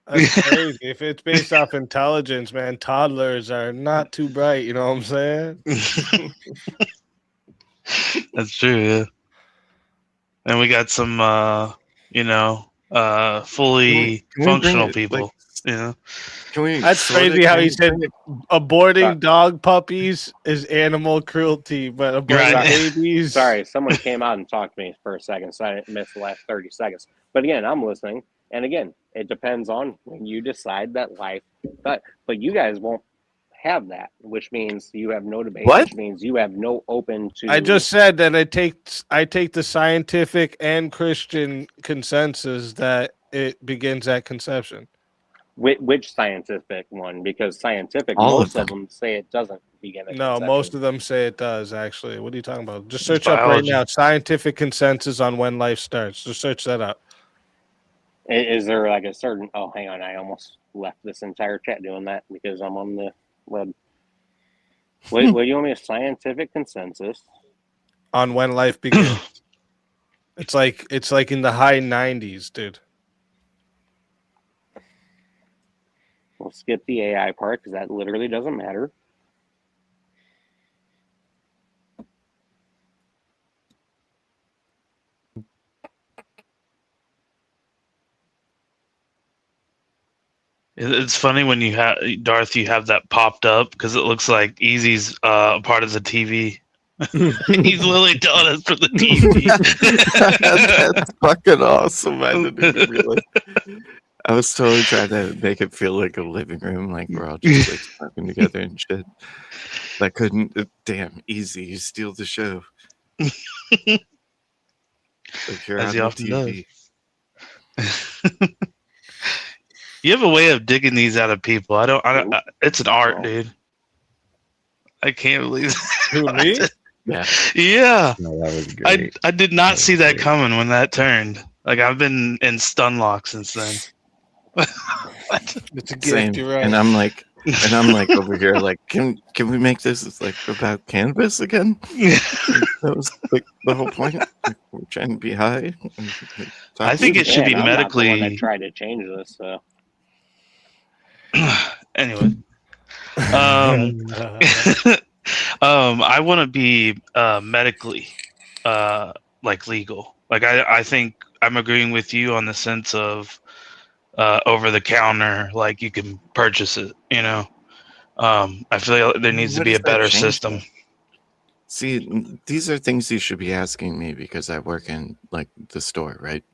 That's crazy. If it's based off intelligence, man, toddlers are not too bright. You know what I'm saying? That's true, yeah. And we got some fully Can we bring functional it, people. like, You know? Can we? That's sorta crazy how he kinda said bring it- aborting dog puppies is animal cruelty, but aborting Right. babies. Sorry, someone came out and talked to me for a second, so I missed the last 30 seconds. But again, I'm listening. And again, it depends on when you decide that life. But you guys won't have that, which means you have no debate. What? Which means you have no open to. I just said that I take the scientific and Christian consensus that it begins at conception. which scientific one? Because scientific, All most of of them say it doesn't begin. At No, conception. most of them say it does. Actually, what are you talking about? Just search It's up right biology. now. Scientific consensus on when life starts. Just search that up. Is there like a certain? Oh, hang on. I almost left this entire chat doing that because I'm on the web. What do you want me a scientific consensus? On when life begins. It's like in the high 90s, dude. We'll skip the AI part because that literally doesn't matter. It's funny when you have Darth, you have that popped up because it looks like Easy's part of the TV. He's literally telling us for the TV. That's fucking awesome. I didn't even realize. I was totally trying to make it feel like a living room, like we're all just like talking together and shit. But I couldn't. Damn, Easy, you steal the show. Like you're As on he the often TV. You have a way of digging these out of people. It's an art, dude. I can't believe Who, me? Yeah. Yeah. No, that was great. I did not see that great. coming when that turned. Like I've been in stun lock since then. It's a gift. Same. You're right. And I'm like over here, like, can we make this like about cannabis again? That was like the whole point. Like, we're trying to be high. I think it should be I'm not the one medically. that tried to change this. So Anyway, I want to be medically like legal. Like I think I'm agreeing with you on the sense of over the counter, like you can purchase it. You know, I feel like there needs to be a better system. See, these are things you should be asking me because I work in like the store, right?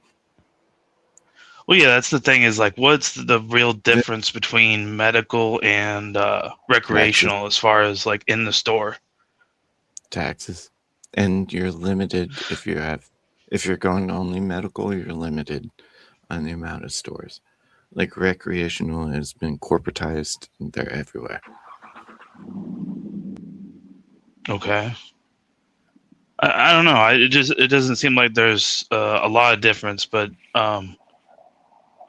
Well, yeah, that's the thing is like, what's the real difference between medical and recreational as far as like in the store? Taxes. And you're limited if you're going only medical, you're limited on the amount of stores. Like recreational has been corporatized, they're everywhere. Okay. I don't know. It doesn't seem like there's a lot of difference, but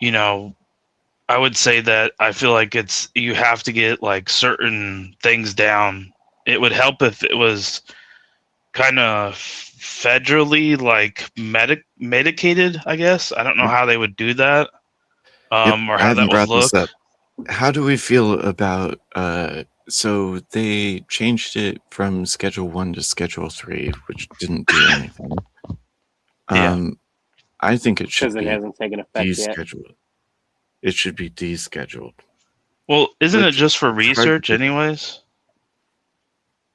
you know, I would say that I feel like you have to get like certain things down. It would help if it was kind of federally like medicated, I guess. I don't know how they would do that. Or how that would look. How do we feel about so they changed it from Schedule 1 to Schedule 3, which didn't do anything. I think it should be because it hasn't taken effect yet. descheduled. It should be descheduled. Well, isn't it Which- just for hard research to- anyways?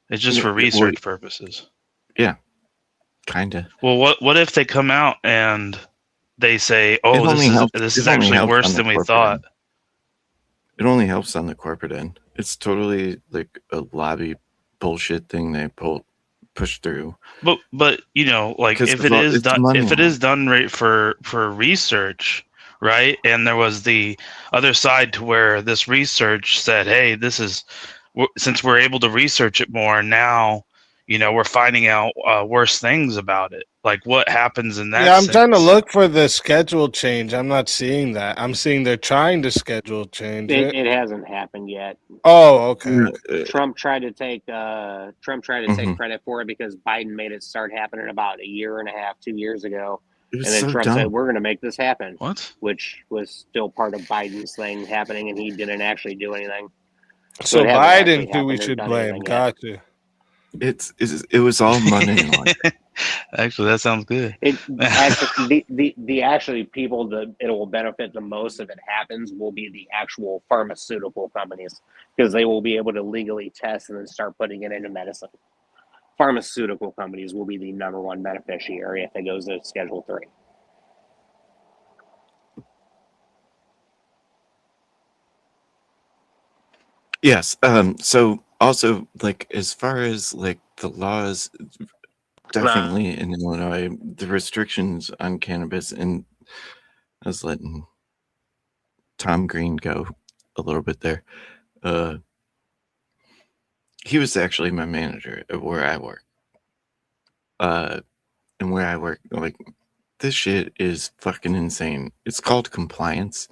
It's just for Well, research purposes. Kinda. Well, what if they come out and they say, "Oh, this is actually worse than we thought." It only helps on the corporate end. It's totally like a lobby bullshit thing they push through. But you know, like 'Cause if it it's is done, money. if it is done right for research, right? And there was the other side to where this research said, "Hey, this is since we're able to research it more now, you know, we're finding out worse things about it." Like what happens in that? Yeah, I'm trying to sense? look for the schedule change. I'm not seeing that. I'm seeing they're trying to schedule change it. It hasn't happened yet. Oh, okay. Trump tried to take Mhm. credit for it because Biden made it start happening about a year and a half, 2 years ago. It was And then so Trump dumb. said, "We're going to make this happen," What? which was still part of Biden's thing happening, and he didn't actually do anything. So it hasn't actually Biden, who we happened or should done blame. anything yet. Gotcha. It was all money laundering. Actually, that sounds good. It actually the actually people that it will benefit the most if it happens will be the actual pharmaceutical companies because they will be able to legally test and then start putting it into medicine. Pharmaceutical companies will be the number one beneficiary if it goes to Schedule 3. Yes. So also, like, as far as like the laws, definitely in Illinois, the restrictions on cannabis, and I was letting Tom Green go a little bit there. He was actually my manager at where I work. And where I work, like, this shit is fucking insane. It's called compliance.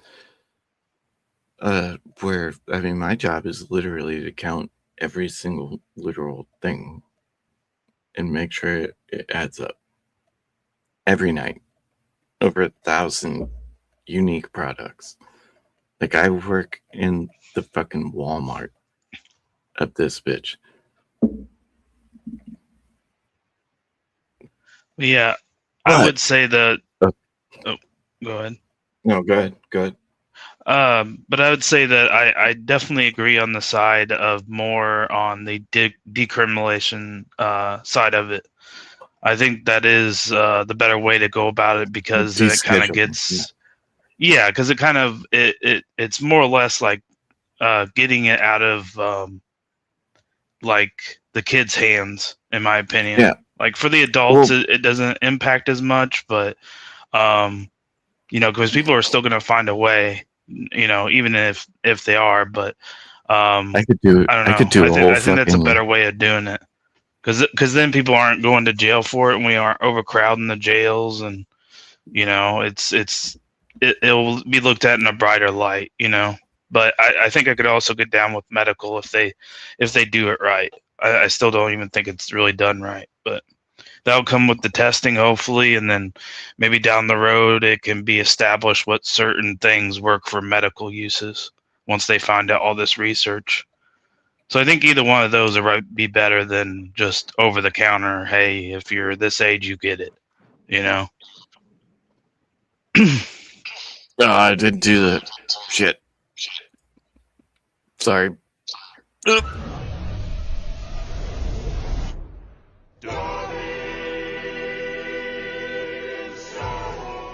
Where, I mean, my job is literally to count every single literal thing and make sure it adds up every night. Over 1,000 unique products. Like, I work in the fucking Walmart of this bitch. Yeah, I would say that. Oh, go ahead. No, go ahead. Go ahead. But I would say that I definitely agree on the side of more on the decriminalization side of it. I think that is the better way to go about it because it kind of gets, because it kind of it's more or less like getting it out of like the kids' hands, in my opinion. Yeah. Like for the adults, it doesn't impact as much, but because people are still going to find a way, even if they are. But I could do it. I don't know. I think that's a better way of doing it, because then people aren't going to jail for it, and we aren't overcrowding the jails, and it'll be looked at in a brighter light. But I think I could also get down with medical if they do it right. I still don't even think it's really done right, but that'll come with the testing, hopefully, and then maybe down the road it can be established what certain things work for medical uses once they find out all this research. So I think either one of those would be better than just over the counter. Hey, if you're this age, you get it. Oh, I didn't do that. Shit. Sorry.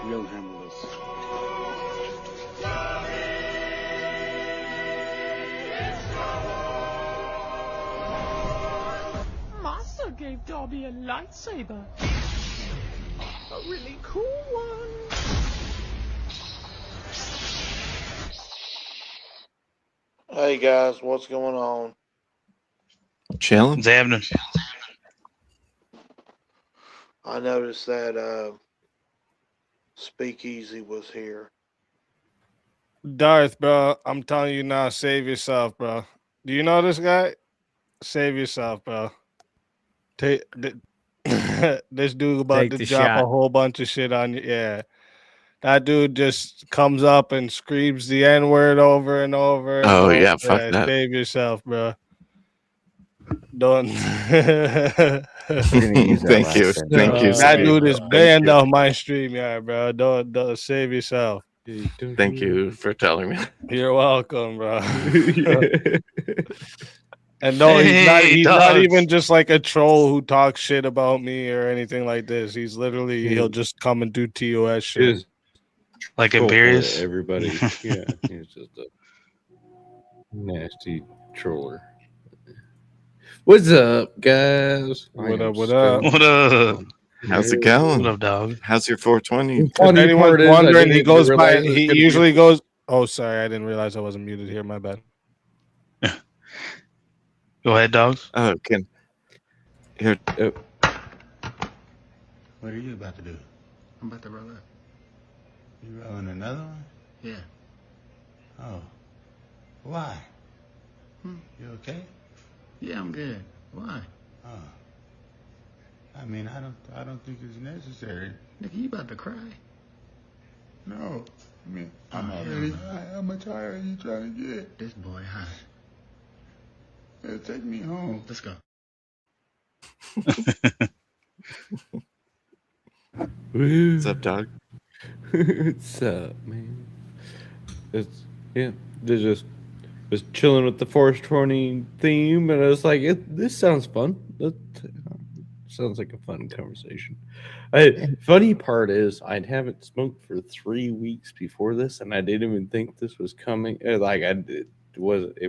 You'll handle this. Master gave Dobby a lightsaber. A really cool one. Hey guys, what's going on? Challenge? What's happening? I noticed that Speakeasy was here. Darth, bro, I'm telling you now, save yourself, bro. Do you know this guy? Save yourself, bro. This dude about Take to the drop shot. a whole bunch of shit on you. Yeah. That dude just comes up and screams the N-word over and over. And Oh, over. yeah, fuck that. Save yourself, bro. Don't. Thank you. Thank you. That Steve. dude is Thank banned you. off my stream, yeah, bro. Don't save yourself. Thank you for telling me. You're welcome, bro. And no, he's not even just like a troll who talks shit about me or anything like this. He's literally he'll just come and do TOS shit. Like Troll for Imperious? everybody. Yeah, he's just a nasty troller. What's up, guys? What up? What up? What up? How's it going? What up, dog? How's your 420? If anyone's wondering, he goes by. He usually goes. Oh, sorry, I didn't realize I wasn't muted here. My bad. Go ahead, dogs. Oh, here. What are you about to do? I'm about to roll up. You rolling another one? Yeah. Oh. Why? Hmm? You okay? Yeah, I'm good. Why? Oh. I mean, I don't think it's necessary. Nigga, you about to cry? No. I mean, I'm Oh, already yeah. high. How much higher are you trying to get? This boy high. Yeah, take me home. Let's go. What's up, dog? What's up, man? They're just was chilling with the Force 20 theme, and I was like, "This sounds fun. That sounds like a fun conversation." Funny part is, I haven't smoked for 3 weeks before this, and I didn't even think this was coming. It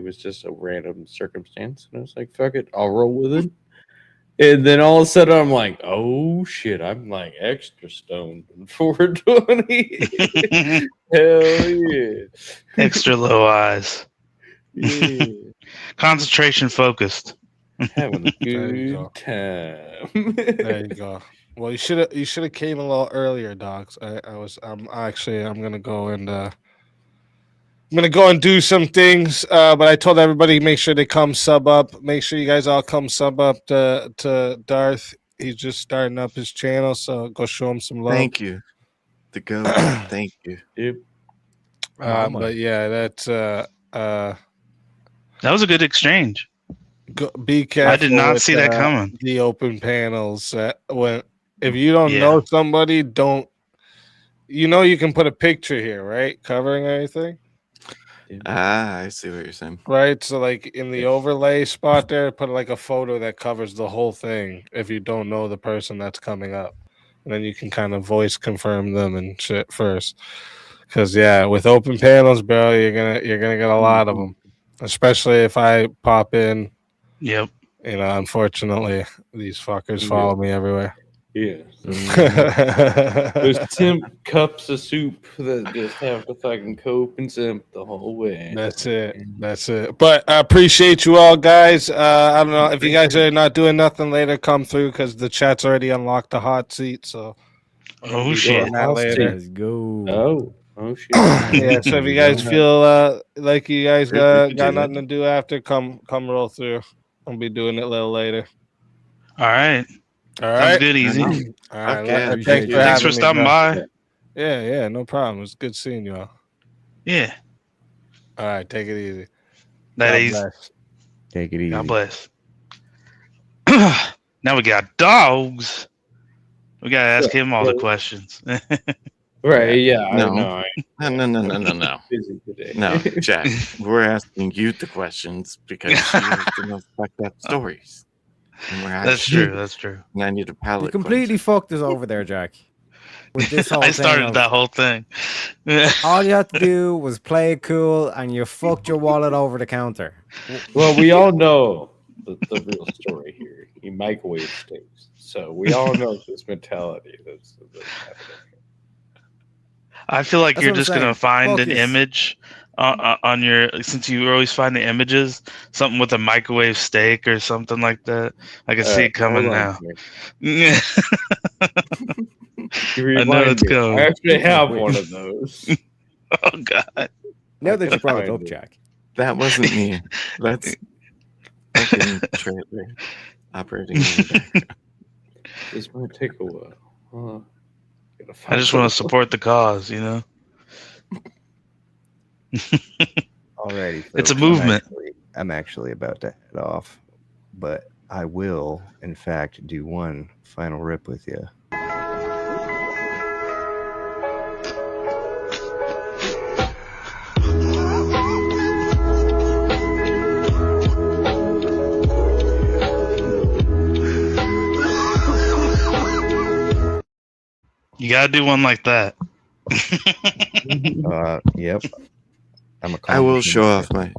was just a random circumstance, and I was like, "Fuck it, I'll roll with it." And then all of a sudden, I'm like, "Oh shit!" I'm like extra stoned in 420. Hell yeah! Extra low eyes. Yeah. Concentration focused. Having a There you good time. There you go. Well, you should have came a little earlier, dogs. I'm gonna go and do some things. But I told everybody make sure they come sub up. Make sure you guys all come sub up to Darth. He's just starting up his channel, so go show him some love. Thank you. The goat. Thank you. Yep. But yeah, that's That was a good exchange. be careful. I did not with, see that coming. The open panels. If you don't know somebody, don't. You know you can put a picture here, right? Covering everything. I see what you're saying. Right. So like in the overlay spot there, put like a photo that covers the whole thing if you don't know the person that's coming up. And then you can kind of voice confirm them and shit first. Cause yeah, with open panels, bro, you're gonna get a lot of them. Especially if I pop in. Yep. You know, unfortunately, these fuckers follow me everywhere. Yeah. There's 10 cups of soup that just have to fucking cope and simp the whole way. That's it. But I appreciate you all, guys. I don't know if you guys are not doing nothing later. Come through because the chat's already unlocked the hot seat. So, oh shit, that later. Let's go. Oh shit. Yeah. So if you guys feel like you guys got nothing to do after, come roll through. I'll be doing it a little later. All right. All Sounds right. good, Easy. All right. Okay, Thanks for stopping by. Yeah, no problem. It's good seeing you all. Yeah. All right, take it easy. That God easy. bless. Take it easy. God bless. Now we got dogs. We gotta ask him all the questions. Right, yeah. No. No. No. Busy today. No, Jack. We're asking you the questions because you have the most fucked up stories. And we're That's asking- true. That's true. And I need a palate. You completely fucked us over there, Jack. With this whole I thing started of- that whole thing. all you had to do was play it cool, and you fucked your wallet over the counter. Well, we all know the real story here. He microwave steaks. So we all know this mentality that's happening. I feel like That's you're what I'm just gonna saying. find an Focus. image on your, since you always find the images, something with a microwave steak or something like that. I can see it coming hold on, now. man. You I know remind it's me. going. I actually have one of those. Oh God. Now that you brought it Find up, it. Jack. That wasn't me. That's fucking trailer operating. in the background. This might take a while. Gotta I find just want to something. support the cause, you know. Alrighty, It's a folks, movement. I'm actually about to head off, but I will, in fact, do one final rip with you. You gotta do one like that. Yep. I will show off my.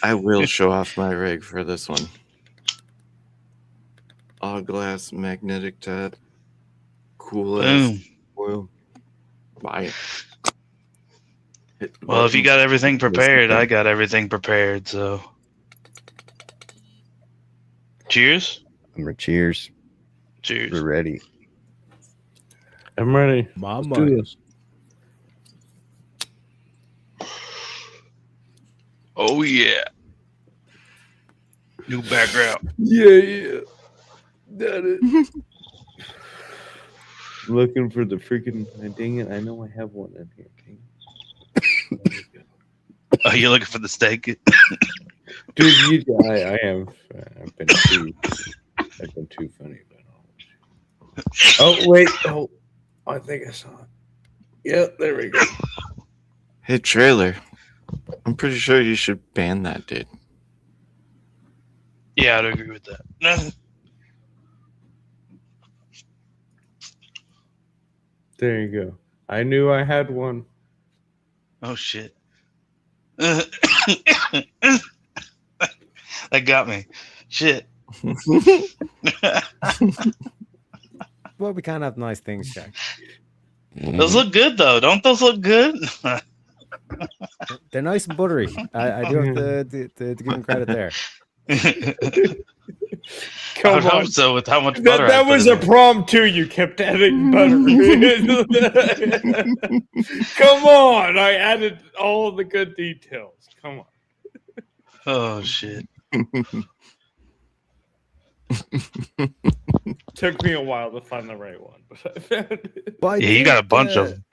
I will show off my rig for this one. All glass magnetic tab. Cool as Boom. oil. Buy it. Hit the Well, if you button. got everything Listen prepared, to I it. got everything prepared. So, cheers. Cheers. Cheers. We're ready. I'm ready. Mama. Let's do this. Oh yeah. New background. Yeah. Got it. Looking for the freaking. Dang it! I know I have one in here. Dang it. Oh, you're looking for the steak? Dude, I have. I've been too funny about all this. Oh wait! Oh, I think I saw it. Yeah, there we go. Hey, trailer. I'm pretty sure you should ban that dude. Yeah, I'd agree with that. There you go. I knew I had one. Oh shit. That got me. Shit. Well, we can't have nice things, Jack. Those look good though. Don't those look good? They're nice and buttery. I do have to give them credit there. I would hope so with how much butter. I That put was in a there. prompt too. You kept adding butter. Come on, I added all the good details. Come on. Oh shit. Took me a while to find the right one, but I found it. But I Yeah, you got a think, bunch of them.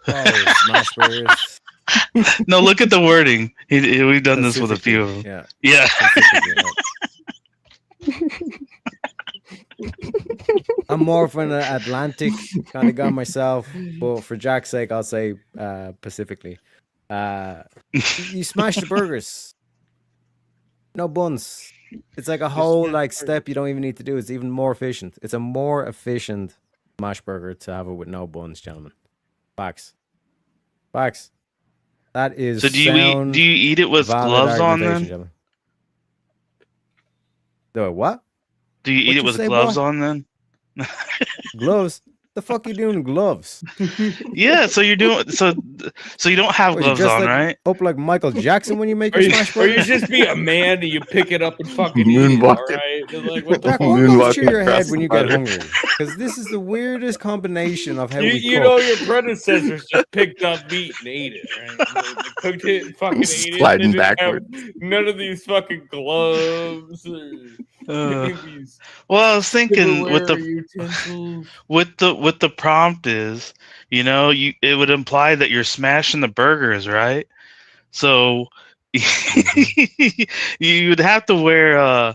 Oh, smash burgers. No, look at the wording. We've done this with a few of them. Yeah. Yeah. I'm more of an Atlantic kind of guy myself, but for Jack's sake, I'll say Pacifically. You smash the burgers. No buns. It's like a whole like step you don't even need to do. It's even more efficient. It's a more efficient smash burger to have it with no buns, gentlemen. Facts. Facts. That is So do you eat it with valid gloves on argumentation, then? gentlemen. Do what? Do you eat What'd it you with say, gloves boy? on then? Gloves? The fuck you doing with gloves? Yeah, so you're doing so you don't have What, you gloves dressed on, like, right? up like Michael Jackson when you make Or your you, smash or you burger? just be a man and you pick it up and fucking eat it, Moonwalking. alright? Like, what the Jack, fuck? what goes through Moonwalking your head across when the you get butter. hungry? Because this is the weirdest combination of how we You cook. know your predecessors just picked up meat and ate it, right? They cooked it and fucking ate it. They Sliding didn't have backwards. none of these fucking gloves or these Well, I was thinking with silverware the utensils. with the prompt is, it would imply that you're smashing the burgers, right? So you would have to wear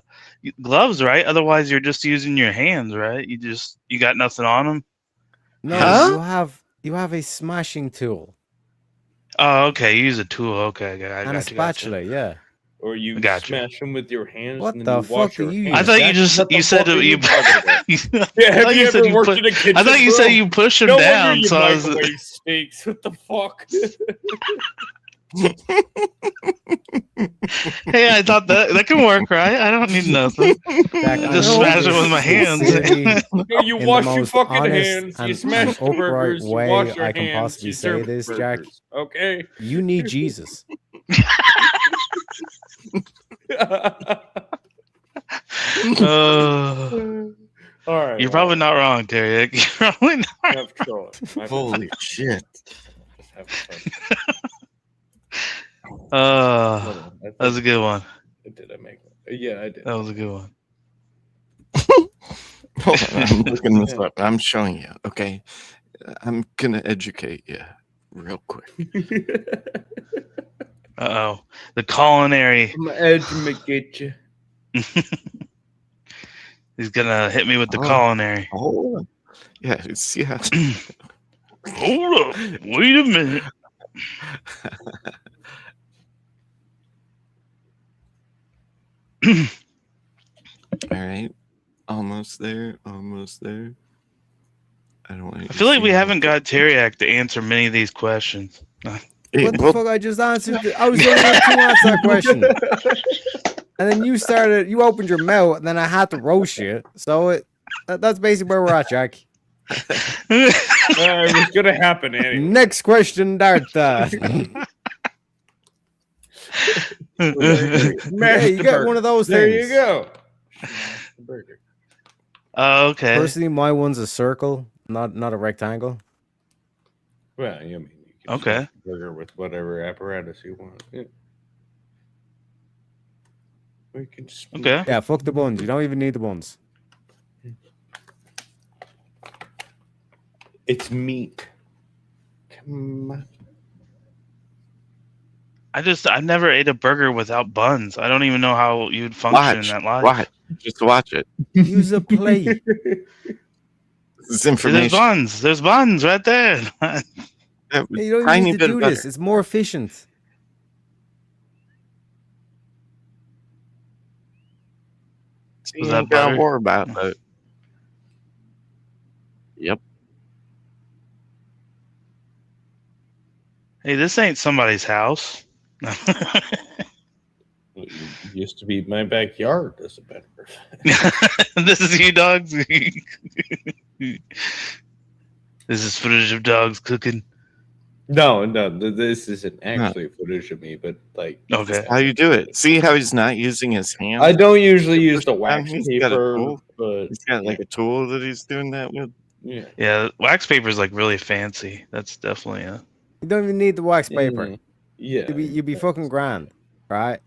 gloves, right? Otherwise, you're just using your hands, right? You got nothing on them. No, Huh? you have a smashing tool Oh, okay. You use a tool. Okay, I and a got you. Gotcha. spatula. Yeah. Or you Gotcha. smash them with your hands What and then the you wash fuck do your you hands. I thought you Jack, just What the you said fuck are that you talking about? I Yeah, have thought you said ever worked put- in a kitchen? I thought you bro? said you push them No down. wonder your So I was, microwave stinks. What the fuck? hey, I thought that can work, right? I don't need nothing. Jack, I I just know smash it this with my hands. sincerely No, you in the wash your most fucking honest hands. You and smash the upright burgers. You way wash your I can hands. possibly You say serve this, the Jack. burgers. Okay. You need Jesus. All right. You're probably not wrong, Terry. You're probably not. Have fun. Holy shit. Have fun. That was a good one. Did I make it? Yeah, I did. That was a good one. Hold on, I'm looking this up. I'm showing you. Okay, I'm gonna educate you real quick. Uh-oh. The culinary. I'm gonna educate you. He's gonna hit me with the Oh. culinary. Hold on. Yeah, see how. Hold up. Wait a minute. All right, almost there. Almost there. I don't want. I feel like we haven't got Teriak to answer many of these questions. Hey, What the well, fuck? I just answered. I was the only one to answer that question. And then you opened your mouth, and then I had to roast you. So that's basically where we're at, Jack. It was gonna happen anyway. Next question, Dartha. Smash you the got burger. one of those There things. you go. Smash the burger. Oh, okay. Personally, my one's a circle, not a rectangle. Well, I mean, you can Okay. smash the burger with whatever apparatus you want. Yeah. Or you can just Okay. Yeah, fuck the buns. You don't even need the buns. It's meat. Come on. I never ate a burger without buns. I don't even know how you'd function in that life. watch. Just watch it. Use a plate. This is There's information. buns. There's buns right there. That You don't tiny need to bit do of butter. this. It's more efficient. See, Was you that ain't gotta butter? worry about it. Yep. Hey, this ain't somebody's house. It used to be my backyard, as a matter of fact. This is you dogs. This is footage of dogs cooking. No, this isn't actually footage of me, but like, Okay. How you do it? See how he's not using his hands? I don't usually use the wax He's got a paper, tool. but He's got like a tool that he's doing that with. yeah. Yeah, wax paper is like really fancy. That's definitely a. You don't even need the wax paper. Yeah. You'd be fucking grand, right?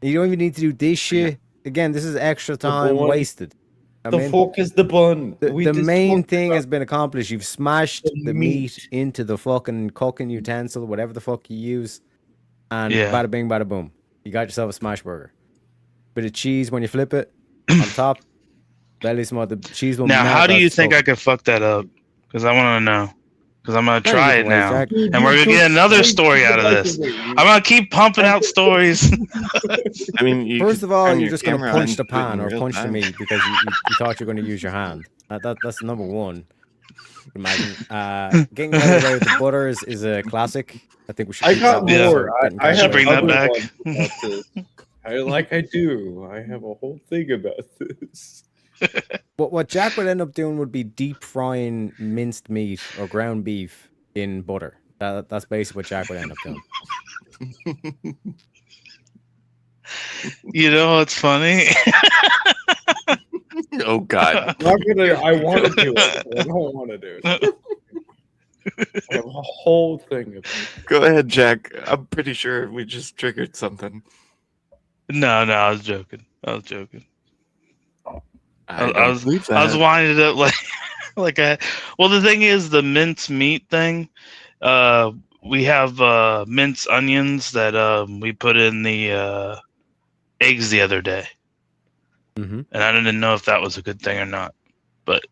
You don't even need to do this shit. Again, this is extra time bun. wasted. I The mean, fork is the bun. the We just main talked thing about has been accomplished. You've smashed the the meat into the fucking cooking utensil, whatever the fuck you use, and Yeah. bada bing, bada boom. You got yourself a smash burger. Bit of cheese when you flip it on top. Belly small. The cheese will Now, melt how do as you it's think I cooked. could fuck that up? Because I want to know. because I'm gonna Plenty try it different ways, now, Jack. Dude, and we're you gonna get cook another steak story in out the of this. microwave. I'm gonna keep pumping out stories. I mean, you First could of all, turn you're your just going to camera punch on, the do it in pan or real punch the time. meat because you thought you're going to use your hand. That's number one. Imagine getting carried away with the butter is a classic. I think we should I keep got that Yeah. one more. for getting I carried Should have away bring with that other butter. back. ones about this. I do. I have a whole thing about this. What Jack would end up doing would be deep frying minced meat or ground beef in butter. That's basically what Jack would end up doing. You know what's funny? Oh God. I'm not gonna. I want to do it. But I don't want to do it. I have a whole thing of it. Go ahead, Jack. I'm pretty sure we just triggered something. No, I was joking. I was don't believe I was that. winding it up like well, the thing is, the mince meat thing. We have minced onions that we put in the eggs the other day, Mm-hmm. and I didn't know if that was a good thing or not, but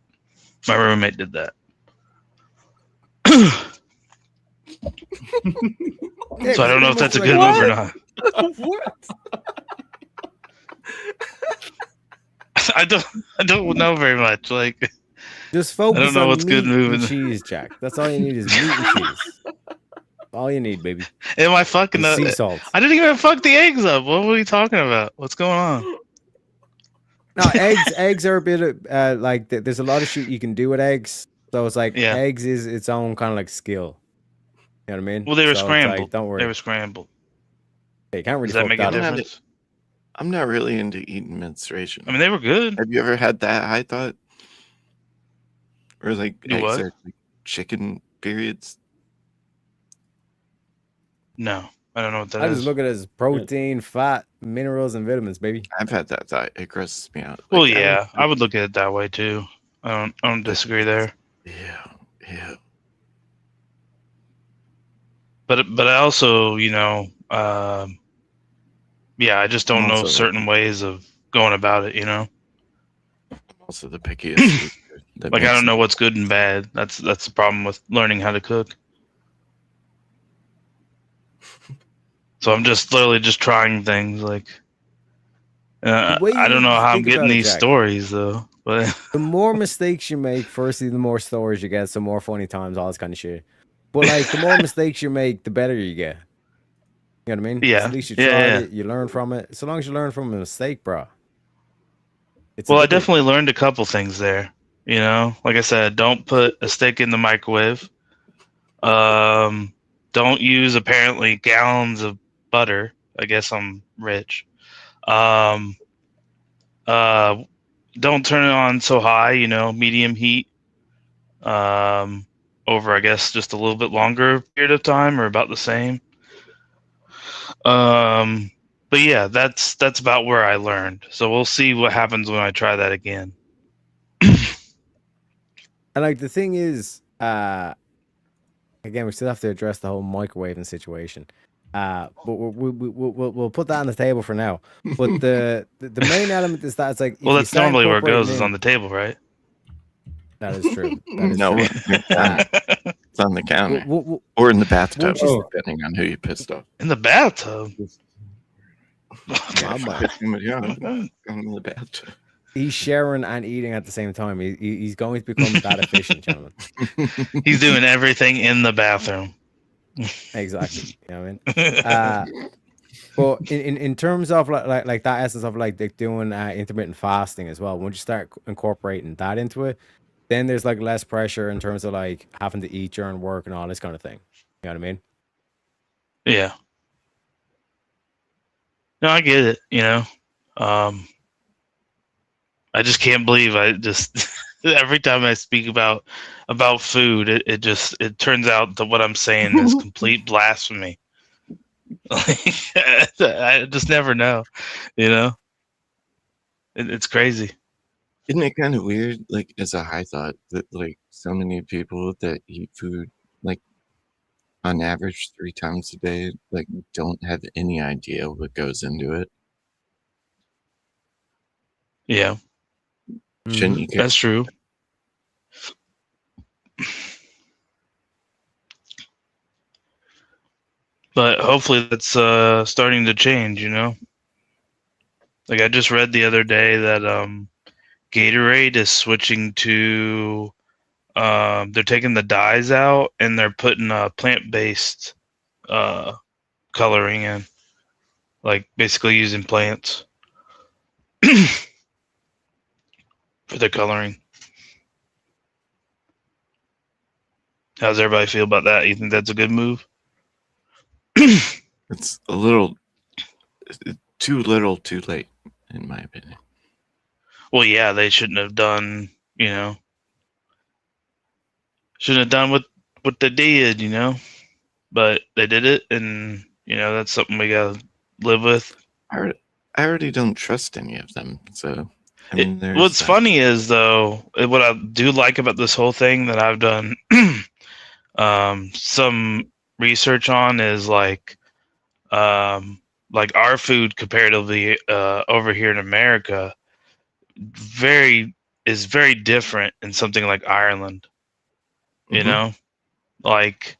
my roommate did that. So I don't know if that's a good move or not. What? I don't know very much. Like, Just focus I don't know on what's good meat moving. and cheese, Jack. That's all you need is meat and cheese. All you need, baby. Am I fucking And sea salt. I didn't even fuck the eggs up. What were we talking about? What's going on? No, eggs are a bit of, like there's a lot of shit you can do with eggs. So it's like Yeah. eggs is its own kind of like skill. You know what I mean? Well, they were So it's like, scrambled. don't worry. They were scrambled. You can't really Does that fuck make a that up. difference? I'm not really into eating menstruation. I mean, they were good. Have you ever had that high thought? Or like Do eggs what? are like chicken periods? No, I don't know what that I is. just look at it as protein, fat, minerals, and vitamins, baby. I've had that thought. It grosses me out. Well, Like, yeah, I would look at it that way too. I don't disagree there. Yeah. But I also, yeah, I just don't know Also- certain ways of going about it. Also the pickiest. that Like I makes don't know what's good and bad. That's the problem with learning how to cook. So I'm just literally just trying things like. The way I don't you know how I'm think about getting it, these Jack. stories though, but The more mistakes you make, firstly, the more stories you get, so more funny times, all this kind of shit. But like, the more mistakes you make, the better you get. You know what I mean? 'Cause Yeah. At least you Yeah, tried yeah. it, you learn from it. So long as you learn from a mistake, bro. It's well, I a good- definitely learned a couple things there. Like I said, don't put a steak in the microwave. Don't use apparently gallons of butter. I guess I'm rich. Don't turn it on so high. Medium heat. Over I guess just a little bit longer period of time, or about the same. But yeah, that's about where I learned. So we'll see what happens when I try that again. And like the thing is, again, we still have to address the whole microwaving situation. But we'll put that on the table for now. But the main element is that it's like, if Well, you that's start normally where it incorporating goes, is in- on the table, right? That is true. That is No, true. it's on the counter We'll or in the bathtub, just- depending on who you pissed off. In the bathtub. My man. Piss somebody off, go in the bathtub. He's sharing and eating at the same time. He's going to become that efficient, gentlemen. He's doing everything in the bathroom. Exactly. You know what I mean? But in terms of like that essence of like doing intermittent fasting as well, once you start incorporating that into it, then there's like less pressure in terms of like having to eat during work and all this kind of thing. You know what I mean? Yeah. No, I get it. I just can't believe I just every time I speak about food, it turns out that what I'm saying is complete blasphemy. I just never know, It's crazy. Isn't it kind of weird, like as a high thought, that like so many people that eat food like on average 3 times a day, like don't have any idea what goes into it? Yeah, Shouldn't you care? that's true. But hopefully that's starting to change. Like I just read the other day that Gatorade is switching to they're taking the dyes out and they're putting plant-based coloring in, like basically using plants for the coloring. How's everybody feel about that? You think that's a good move? It's a little too little, too late, in my opinion. Well, yeah, they shouldn't have done. Shouldn't have done what they did. But they did it, and that's something we gotta live with. I already don't trust any of them, so I mean, there's What's that. funny is though, what I do like about this whole thing that I've done some research on is like our food comparatively over here in America is very different in something like Ireland. Like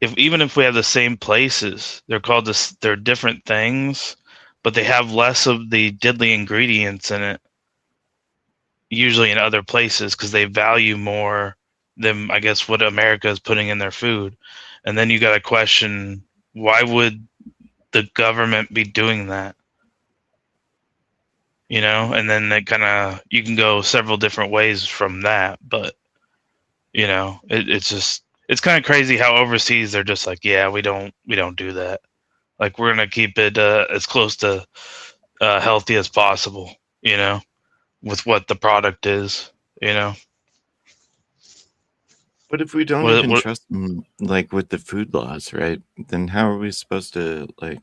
even if we have the same places, they're different things, but they have less of the deadly ingredients in it usually in other places because they value more than I guess what America is putting in their food. And then you got to question, why would the government be doing that? And then you can go several different ways from that, but it's kind of crazy how overseas they're just like, yeah, we don't do that. Like we're gonna keep it as close to healthy as possible, with what the product is, But if we don't even trust them, like with the food laws, right? Then how are we supposed to like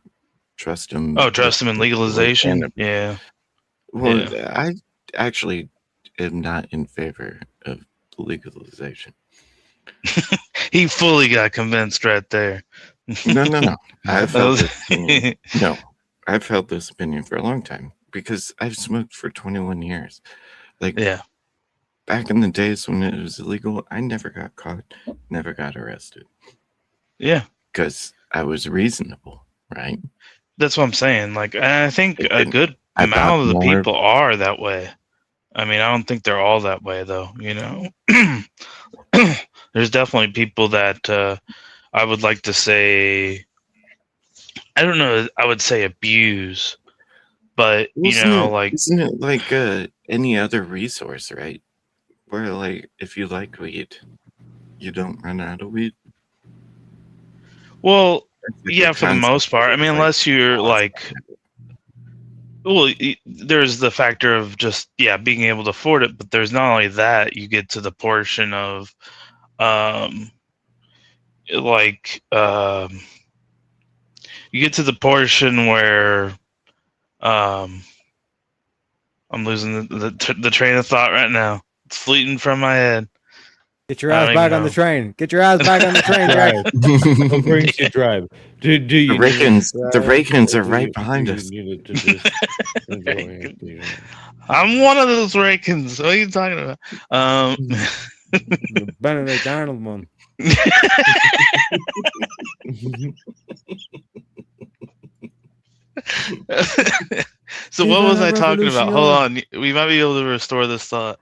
trust them? Oh, trust them in legalization? Yeah. Well, I actually am not in favor of legalization. He fully got convinced right there. No. I've held this opinion. No, I've held this opinion for a long time because I've smoked for 21 years. Like, back in the days when it was illegal, I never got caught, never got arrested. Yeah. Because I was reasonable, right? That's what I'm saying. Like, I think a good amount of the people are that way. I mean, I don't think they're all that way, though, There's definitely people that I would like to say, I don't know, I would say abuse, but, Isn't it like any other resource, right? Where, like, if you like weed, you don't run out of weed. Well, yeah, for the most part. I mean, unless you're like, well, there's the factor of just, being able to afford it, but there's not only that, you get to the portion of, you get to the portion where, I'm losing the train of thought right now. It's fleeting from my head. Get your ass back on the train. Get your ass back on the train, Jack. What brings you drive? Do you the Raycons are right behind us. I'm one of those Raycons. What are you talking about? Benedict Arnold one. So what was I talking about? Hold on. We might be able to restore this thought.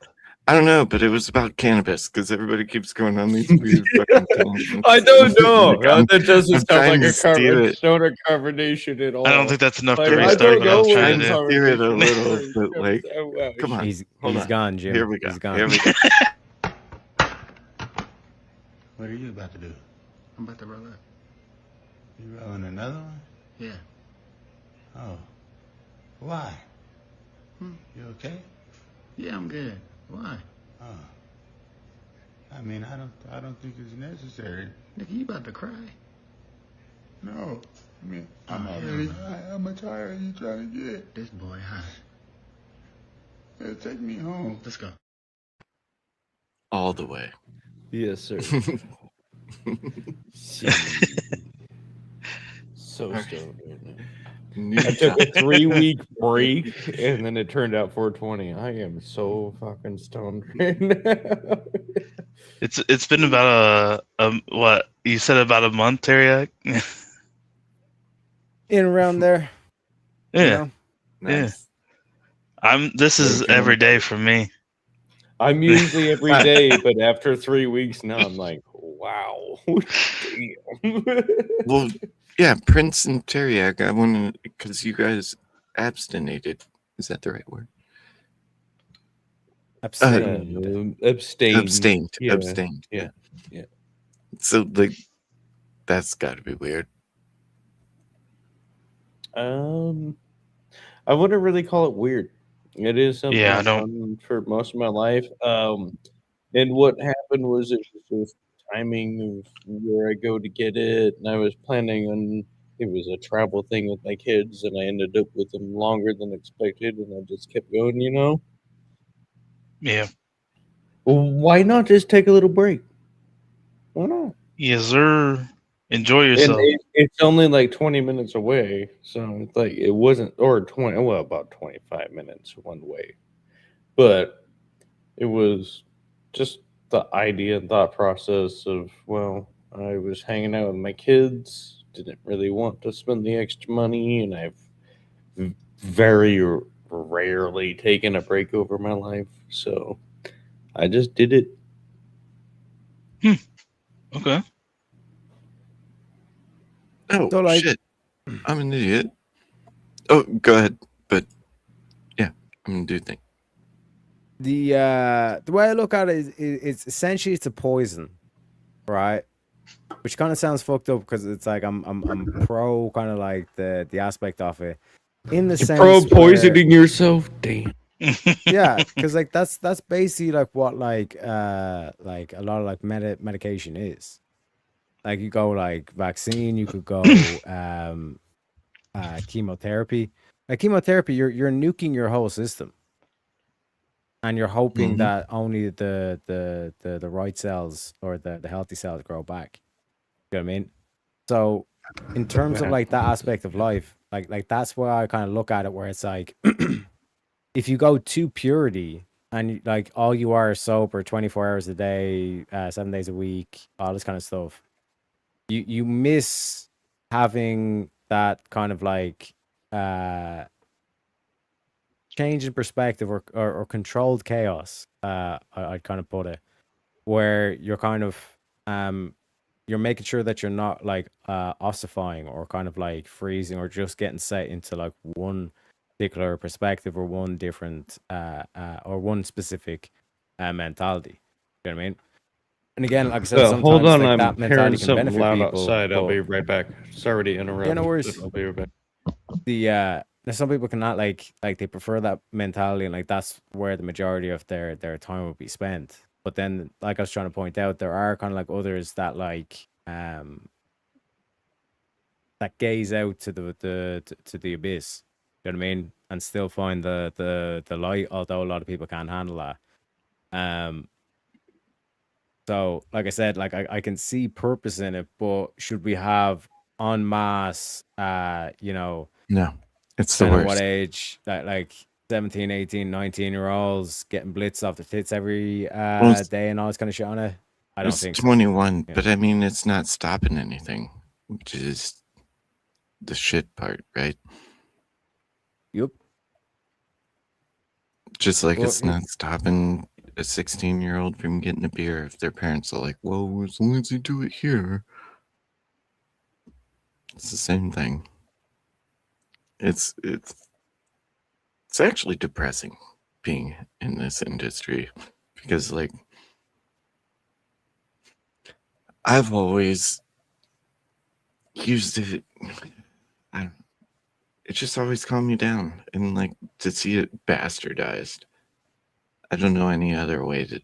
I don't know, but it was about cannabis because everybody keeps going on these weird fucking tangents. I don't know. That doesn't I'm sound like trying a carbonation at all. I don't think that's enough to I restart don't what I was know trying to to steer it a little bit, like, come on. He's hold on. gone, Jim. Here we go. He's gone. Here we go. What are you about to do? I'm about to roll up. You rolling another one? Yeah. Oh. Why? You okay? Yeah, I'm good. Why? Oh. I mean, I don't think it's necessary. Nigga, you about to cry? No. I mean, I'm already high. How much higher are you trying to get? This boy high. Yeah, take me home. Let's go. All the way. Yes, sir. So stoned right now. I took a 3-week break and then it turned out 420. I am so fucking stoned right now. It's been about a what you said, about a month, Terry? in around there. Yeah. You know? Nice. This is every day for me. I'm usually every day, but after 3 weeks now, I'm like, wow, damn. Well, yeah, Prince and Teriak, I want to, because you guys abstinated. Is that the right word? Abstained. Abstained. Yeah. Abstained. Yeah. Yeah. So, like, that's got to be weird. I wouldn't really call it weird. It is something Yeah, I I've don't. done for most of my life. And what happened was it was just timing of where I go to get it, and I was planning on it was a travel thing with my kids, and I ended up with them longer than expected, and I just kept going, you know. Yeah. Well, why not just take a little break? Why not? Yes, sir. Enjoy And yourself. it's only like 20 minutes away, so it's like it wasn't, or 20, well, about 25 minutes one way, but it was just the idea and thought process of, well, I was hanging out with my kids, didn't really want to spend the extra money, and I've very rarely taken a break over my life, so I just did it. Okay. Oh, So, like- shit. I'm an idiot. Oh, go ahead. But, yeah, I'm going to do thing. The way I look at it is it's essentially it's a poison, right? Which kind of sounds fucked up because it's like I'm pro kind of like the aspect of it in the You're sense pro where- poisoning yourself, damn. yeah, because like that's basically like what like a lot of like medication is. Like you go like vaccine, you could go chemotherapy. Like chemotherapy, you're nuking your whole system, and you're hoping Mhm. that only the right cells or the healthy cells grow back. You know what I mean? So in terms of like that aspect of life, like that's where I kind of look at it, where it's like if you go to purity and like all you are is sober 24 hours a day, 7 days a week, all this kind of stuff, you miss having that kind of like change in perspective or controlled chaos. I'd kind of put it, where you're kind of you're making sure that you're not like ossifying or kind of like freezing or just getting set into like one particular perspective or one different or one specific mentality. You know what I mean? And again, like I said, sometimes Hold on, like, I'm that mentality hearing can something benefit loud people. outside. I'll but be right back. Sorry to interrupt. Yeah, no worries. I'll be right back. Some people cannot like they prefer that mentality, and like that's where the majority of their time would be spent. But then, like I was trying to point out, there are kind of like others that like that gaze out to the abyss. You know what I mean? And still find the light, although a lot of people can't handle that. So like I said, like I can see purpose in it, but should we have en masse you know, No, it's the kind of worst. what age, like 17, 18, 19-year-olds getting blitzed off the tits every Well, day and all this kind of shit on it? I don't It's think so. 21, Yeah. but I mean, it's not stopping anything, which is the shit part, right? Yep. Just like Well, it's not stopping a 16-year-old from getting a beer if their parents are like, well, as long as you do it here. It's the same thing. It's actually depressing being in this industry because, like, I've always used it. It just always calmed me down, and like to see it bastardized. I don't know any other way to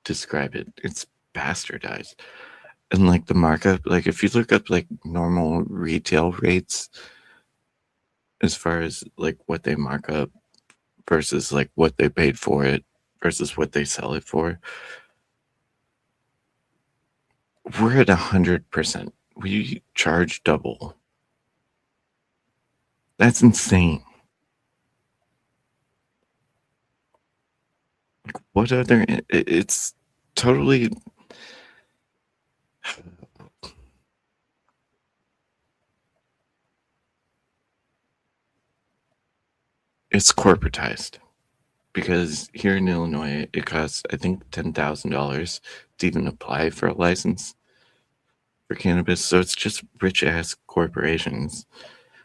describe it. It's bastardized, and like the markup. Like if you look up like normal retail rates, as far as like what they mark up versus like what they paid for it versus what they sell it for, we're at 100%. We charge double. That's insane. Like, what other? It's totally. It's corporatized because here in Illinois, it costs, I think, $10,000 to even apply for a license for cannabis. So it's just rich ass corporations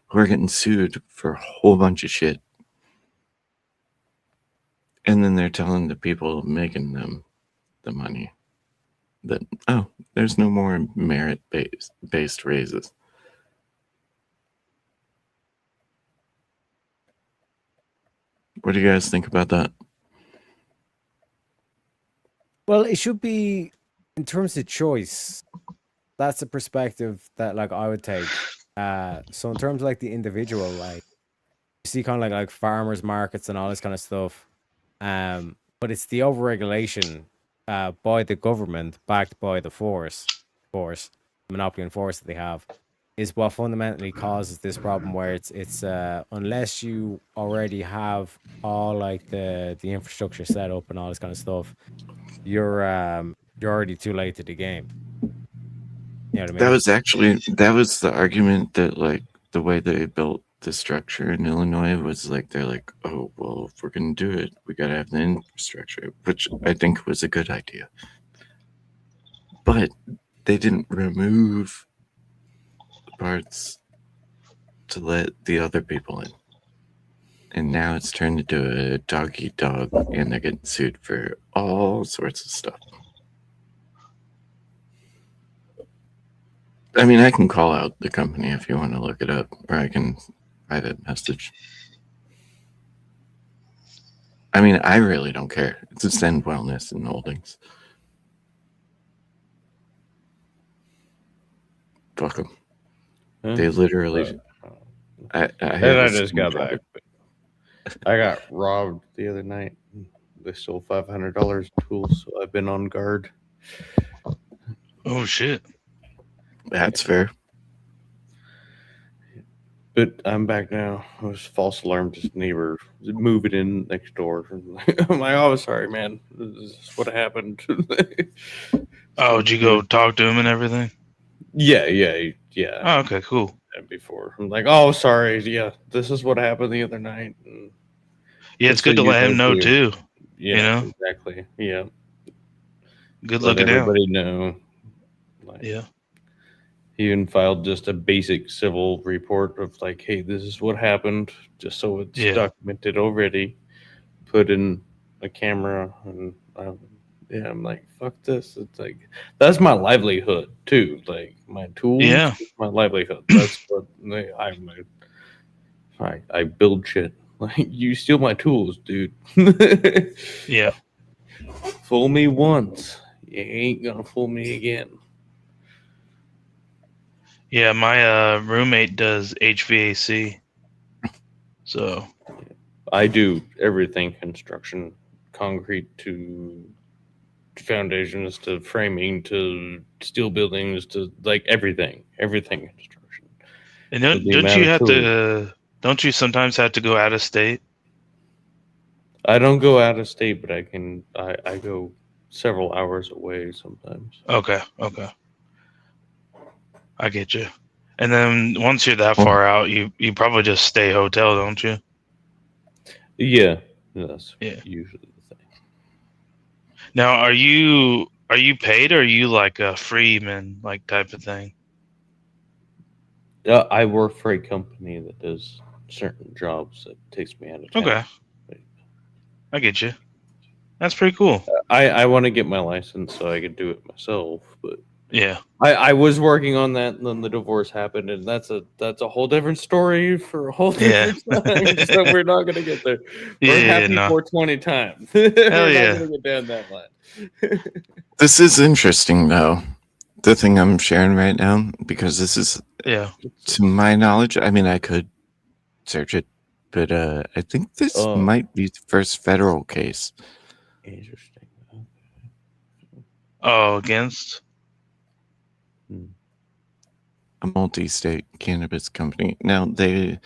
who are getting sued for a whole bunch of shit. And then they're telling the people making them the money that, oh, there's no more merit based raises. What do you guys think about that? Well, it should be in terms of choice. That's a perspective that like I would take. So in terms of like the individual, like you see kind of like farmers markets and all this kind of stuff. But it's the overregulation by the government, backed by the force, monopoly and force that they have, is what fundamentally causes this problem. Where it's unless you already have all like the infrastructure set up and all this kind of stuff, you're already too late to the game. You know what I mean? That was the argument that like the way they built the structure in Illinois was like they're like, oh well, if we're gonna do it, we gotta have the infrastructure, which I think was a good idea. But they didn't remove the parts to let the other people in. And now it's turned into a dog eat dog, and they're getting sued for all sorts of stuff. I mean, I can call out the company if you want to look it up, or I can private message. I mean, I really don't care. It's Ascend Wellness and Holdings. Fuck them. They literally. I just got back. I got robbed the other night. They stole $500 tools, so I've been on guard. Oh shit. That's fair. But I'm back now. It was false alarm, just neighbor moving in next door. I'm like, oh, sorry, man. This is what happened. Oh, did you go talk to him and everything? Yeah. Oh, okay, cool. Before I'm like, oh, sorry. Yeah, this is what happened the other night. And yeah, it's good to let him know too. Yeah, you know? Exactly. Yeah. Good let looking out. Everybody know. Like, yeah. He even filed just a basic civil report of like, hey, this is what happened, just so it's documented already. Put in a camera, and I'm like, fuck this. It's like that's my livelihood too. Like my tools, my livelihood. That's what I build shit. Like you steal my tools, dude. Yeah. Fool me once, you ain't gonna fool me again. Yeah, my roommate does HVAC. So I do everything construction, concrete to foundations to framing to steel buildings to like everything construction. And don't you sometimes have to go out of state? I don't go out of state, but I go several hours away sometimes. Okay. I get you. And then once you're that far out, you probably just stay hotel, don't you? Yeah, that's usually the thing. Now, are you paid, or are you like a freeman like type of thing? I work for a company that does certain jobs that takes me out of town. Okay, I get you. That's pretty cool. I want to get my license so I could do it myself, but yeah, I was working on that, and then the divorce happened, and that's a whole different story for a whole different time. So we're not gonna get there. We're happy 420 time. Hell yeah, not gonna get down that line. This is interesting, though. The thing I'm sharing right now, because this is, to my knowledge, I mean, I could search it, but I think this might be the first federal case. Interesting. Oh, against a multi-state cannabis company. Now they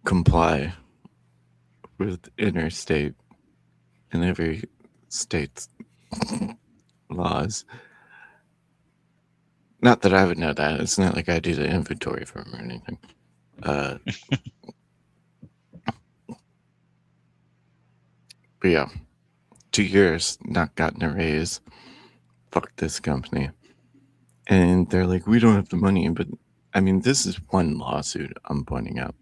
comply with interstate and every state's laws. Not that I would know that. It's not like I do the inventory for him or anything. But yeah, 2 years, not gotten a raise. Fuck this company. And they're like, we don't have the money. But I mean, this is one lawsuit I'm pointing out.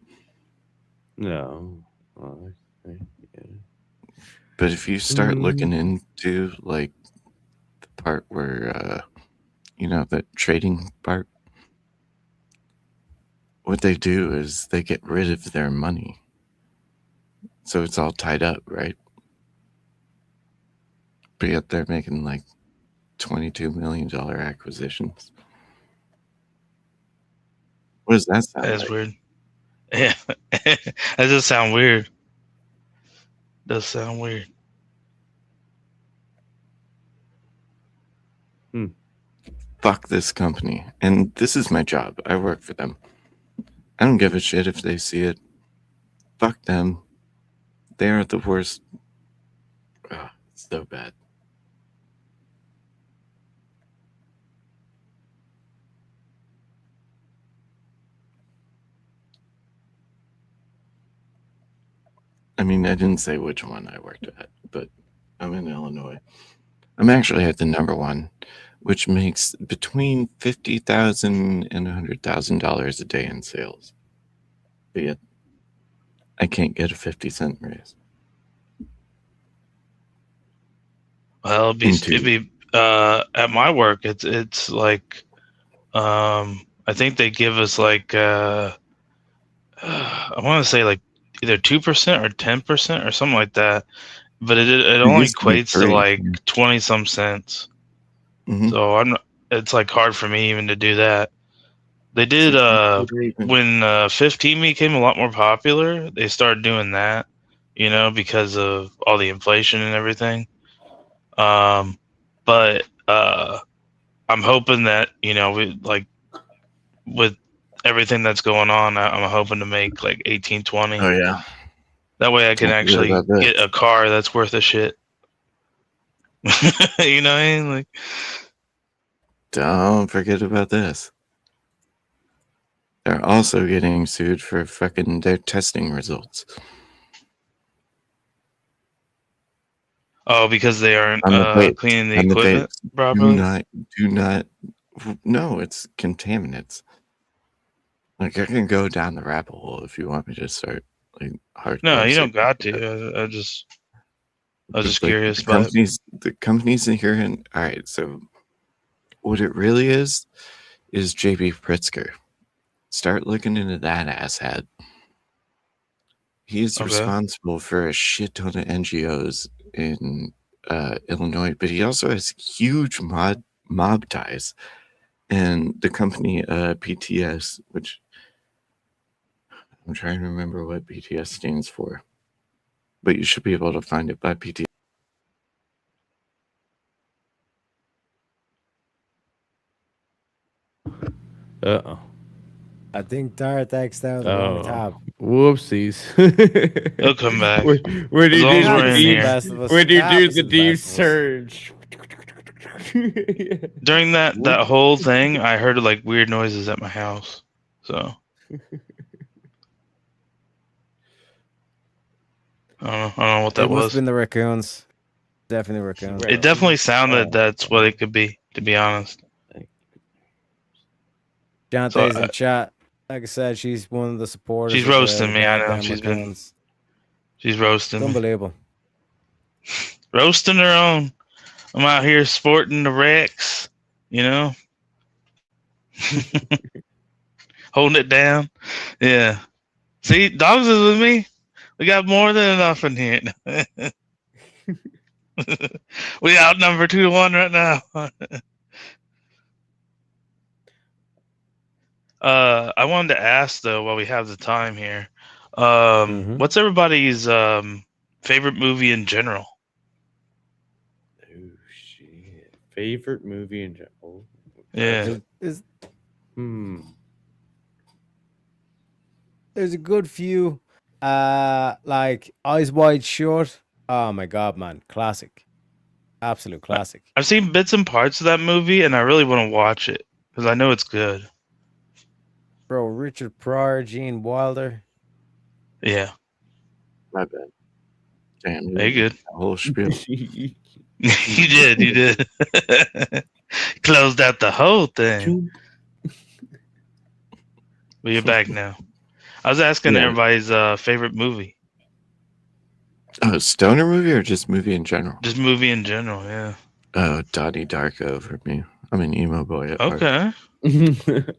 No. Well, yeah. But if you start looking into like the part where, the trading part, what they do is they get rid of their money. So it's all tied up, right? But yet they're making like $22 million acquisitions. What does that sound That's like? weird. Yeah, that does sound weird. Does sound weird. Fuck this company. And this is my job. I work for them. I don't give a shit if they see it. Fuck them. They are the worst. Oh, it's so bad. I mean, I didn't say which one I worked at, but I'm in Illinois. I'm actually at the number one, which makes between $50,000 and $100,000 a day in sales. But yet, I can't get a 50-cent raise. Well, it'd be at my work. It's like, I think they give us like, I want to say like either 2% or 10% or something like that. But it only used to be equates to free. like 20 some cents. Mhm. So it's like hard for me even to do that. They did when 15 became a lot more popular, they started doing that, because of all the inflation and everything. But I'm hoping that, we like with everything that's going on, I'm hoping to make like 18, 20. Oh, yeah. That way I can Can't forget actually about that. get a car that's worth a shit. You know what I mean? Like, Don't forget about this. They're also getting sued for fucking their testing results. oh, because they aren't On the vapes. cleaning the On the equipment vapes. properly? Do not. No, it's contaminants. Like, I can go down the rabbit hole if you want me to start, like, hardcore. No, you don't searching got for that. to. I was just It's like curious, the companies in here. And all right, so what it really is JB Pritzker. Start looking into that asshat. He's Okay. responsible for a shit ton of NGOs in Illinois, but he also has huge mob ties. And the company PTS, which I'm trying to remember what PTS stands for, but you should be able to find it by PTS. Uh-oh. I think Darth X'd out the wrong tab. Whoopsies. He'll come back. When As you long do as we're the in deep, here. when you do Happens the to the deep best of us. surge. During that whole thing, I heard like weird noises at my house. So I don't know what that It must was. have been the raccoons. Definitely raccoons. It definitely sounded that's what it could be, to be honest. Jante's So, in chat. Like I said, she's one of the supporters. She's of the roasting me. I know goddamn she's been. raccoons. She's roasting It's me. unbelievable. Roasting her own. I'm out here sporting the Rex, holding it down. Yeah. See, dogs is with me. We got more than enough in here. We outnumber 2-1 right now. I wanted to ask though, while we have the time here, what's everybody's favorite movie in general? Oh shit! Favorite movie in general? Yeah. There's a good few. Like Eyes Wide Shut. Oh my god, man. Classic. Absolute classic. I've seen bits and parts of that movie, and I really want to watch it. because I know it's good. Bro, Richard Pryor, Gene Wilder. Yeah, My bad. Damn, very good. the whole spiel. You did. Closed out the whole thing. But you're back now. I was asking Yeah. everybody's favorite movie. Oh, stoner movie or just movie in general? Just movie in general, yeah. Oh, Donnie Darko for me. I'm an emo boy at heart. Okay.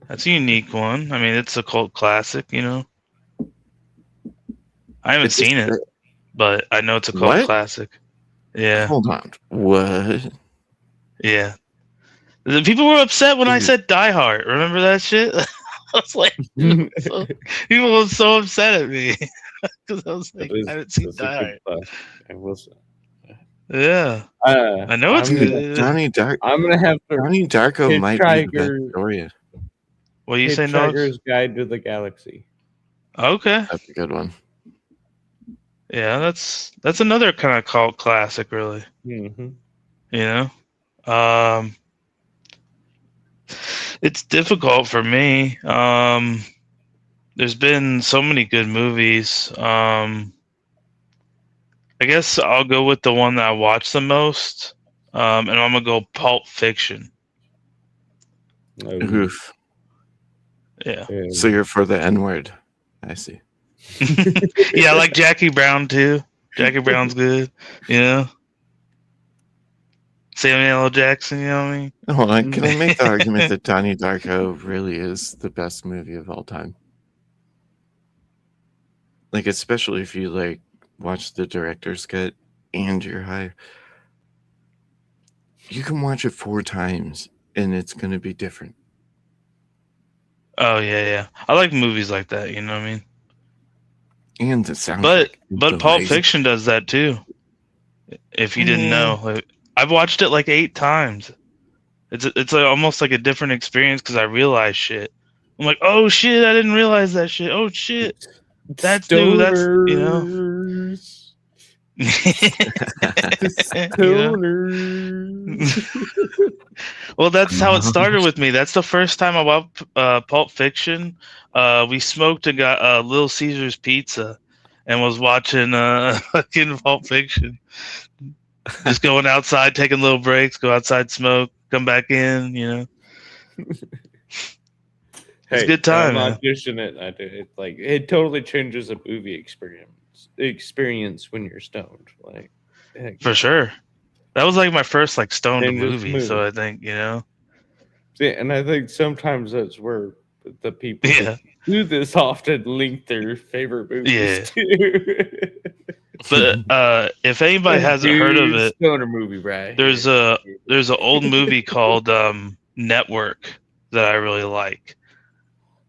That's a unique one. I mean, it's a cult classic, you know. I haven't It's seen just- it, but I know it's a cult What? classic. Yeah. Hold on. What? Yeah. The people were upset when I Dude. said Die Hard. Remember that shit? I was like, people were so upset at me because I was like, I haven't seen Die Hard. I will say. Yeah, I know it's I'm gonna- good. Donnie Darko. I'm gonna have to. Donnie Darko might be the Hitchhiker- best story. What do you say, Nox? Hitchhiker's Guide to the Galaxy. Okay, That's a good one. yeah, that's another kind of cult classic, really. Mm-hmm. You know, it's difficult for me. There's been so many good movies. I guess I'll go with the one that I watch the most, and I'm gonna go Pulp Fiction. Oof. Yeah, So you're for the N word. I see. yeah, I like Jackie Brown too. Jackie Brown's good. You know, Samuel L. Jackson. You know what I mean? Hold on. Can I make the argument that Donnie Darko really is the best movie of all time? Like, especially if you like watch the director's cut and you're high. You can watch it 4 times and it's gonna be different. Oh yeah. I like movies like that. You know what I mean? And the sound. But Pulp Fiction does that too. If you didn't know, like, I've watched it like 8 times. It's like almost like a different experience because I realize shit. I'm like, oh shit, I didn't realize that shit. Oh shit, that's new. That's you know. Well, that's how it started with me. That's the first time I watched Pulp Fiction. We smoked and got Little Caesar's pizza, and was watching fucking Pulp Fiction. Just going outside, taking little breaks, go outside, smoke, come back in. You know, it's a good time. I'm Man. auditioning it. I do. It's like it totally changes a movie experience when you're stoned. Like heck, For sure. That was like my first like stoned Changes movie, movie. so I think, you know. yeah, and I think sometimes that's where the people Yeah. that do this often link their favorite movies to. But if anybody hasn't heard of it, stoner movie, right? there's an old movie called Network that I really like.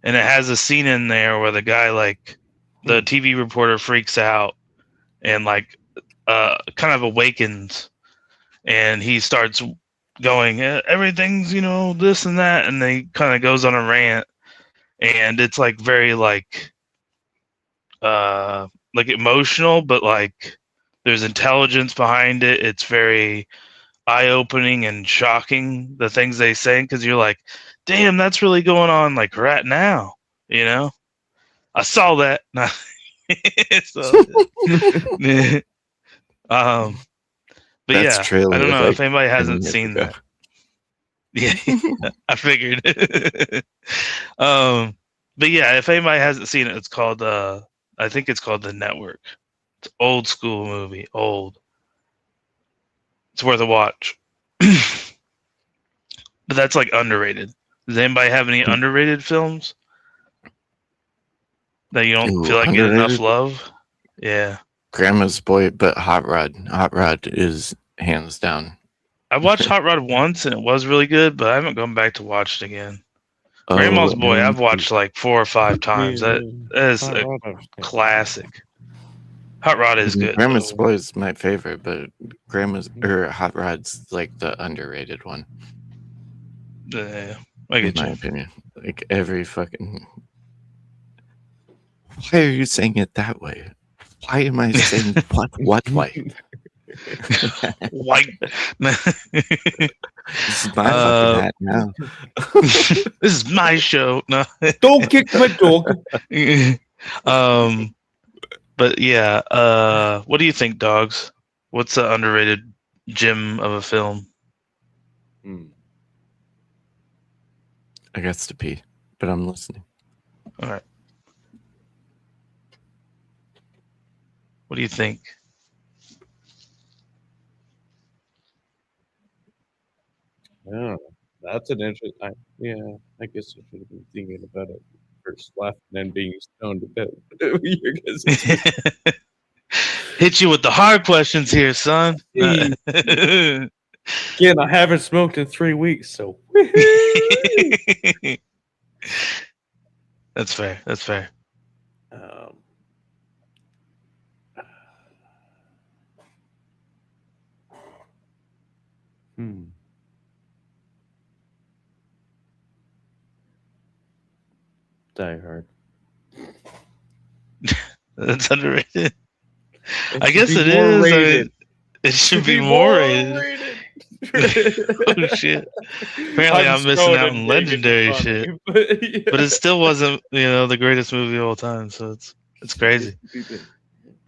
And it has a scene in there where the guy like the TV reporter freaks out and like kind of awakens, and he starts going, everything's, you know, this and that, and then he kind of goes on a rant, and it's like very like emotional, but like there's intelligence behind it. It's very eye-opening and shocking, the things they say, because you're like, damn, that's really going on like right now, you know. I saw that. But That's yeah, trailer I don't know like if anybody 10 hasn't minutes seen ago. that. Yeah, I figured. But yeah, if anybody hasn't seen it, it's called I think it's called The Network. It's an old school movie, old. It's worth a watch. But that's like underrated. Does anybody have any underrated films that you don't Ooh, feel like get enough underrated? love? Yeah. Grandma's Boy, but Hot Rod. Hot Rod is hands down. I watched Hot Rod once and it was really good, but I haven't gone back to watch it again. Oh, Grandma's Boy, and I've watched like 4 or 5 times. That is Hot a Rod, I was thinking. classic. Hot Rod is good. Grandma's though. Boy is my favorite, but Grandma's or Hot Rod's like the underrated one, Yeah, I in get my you. opinion. Like every fucking. Why are you saying it that way? Why am I saying what? Why? White. This is my fucking hat now. This is my show. No. Don't kick my dog. But yeah, what do you think, dogs? What's an underrated gem of a film? I got to pee, but I'm listening. All right. What do you think? Yeah, that's an interesting. I guess I should have been thinking about it first, left, and then being stoned a bit. You guys- Hit you with the hard questions here, son. Again, I haven't smoked in 3 weeks, so That's fair. That's fair. Die Hard. That's underrated. I should guess be it more is. I rated. mean, it should be more rated. Oh shit! Apparently, I'm missing stoned out and on making legendary fun of shit. you, but, yeah. But it still wasn't, the greatest movie of all time. So it's crazy.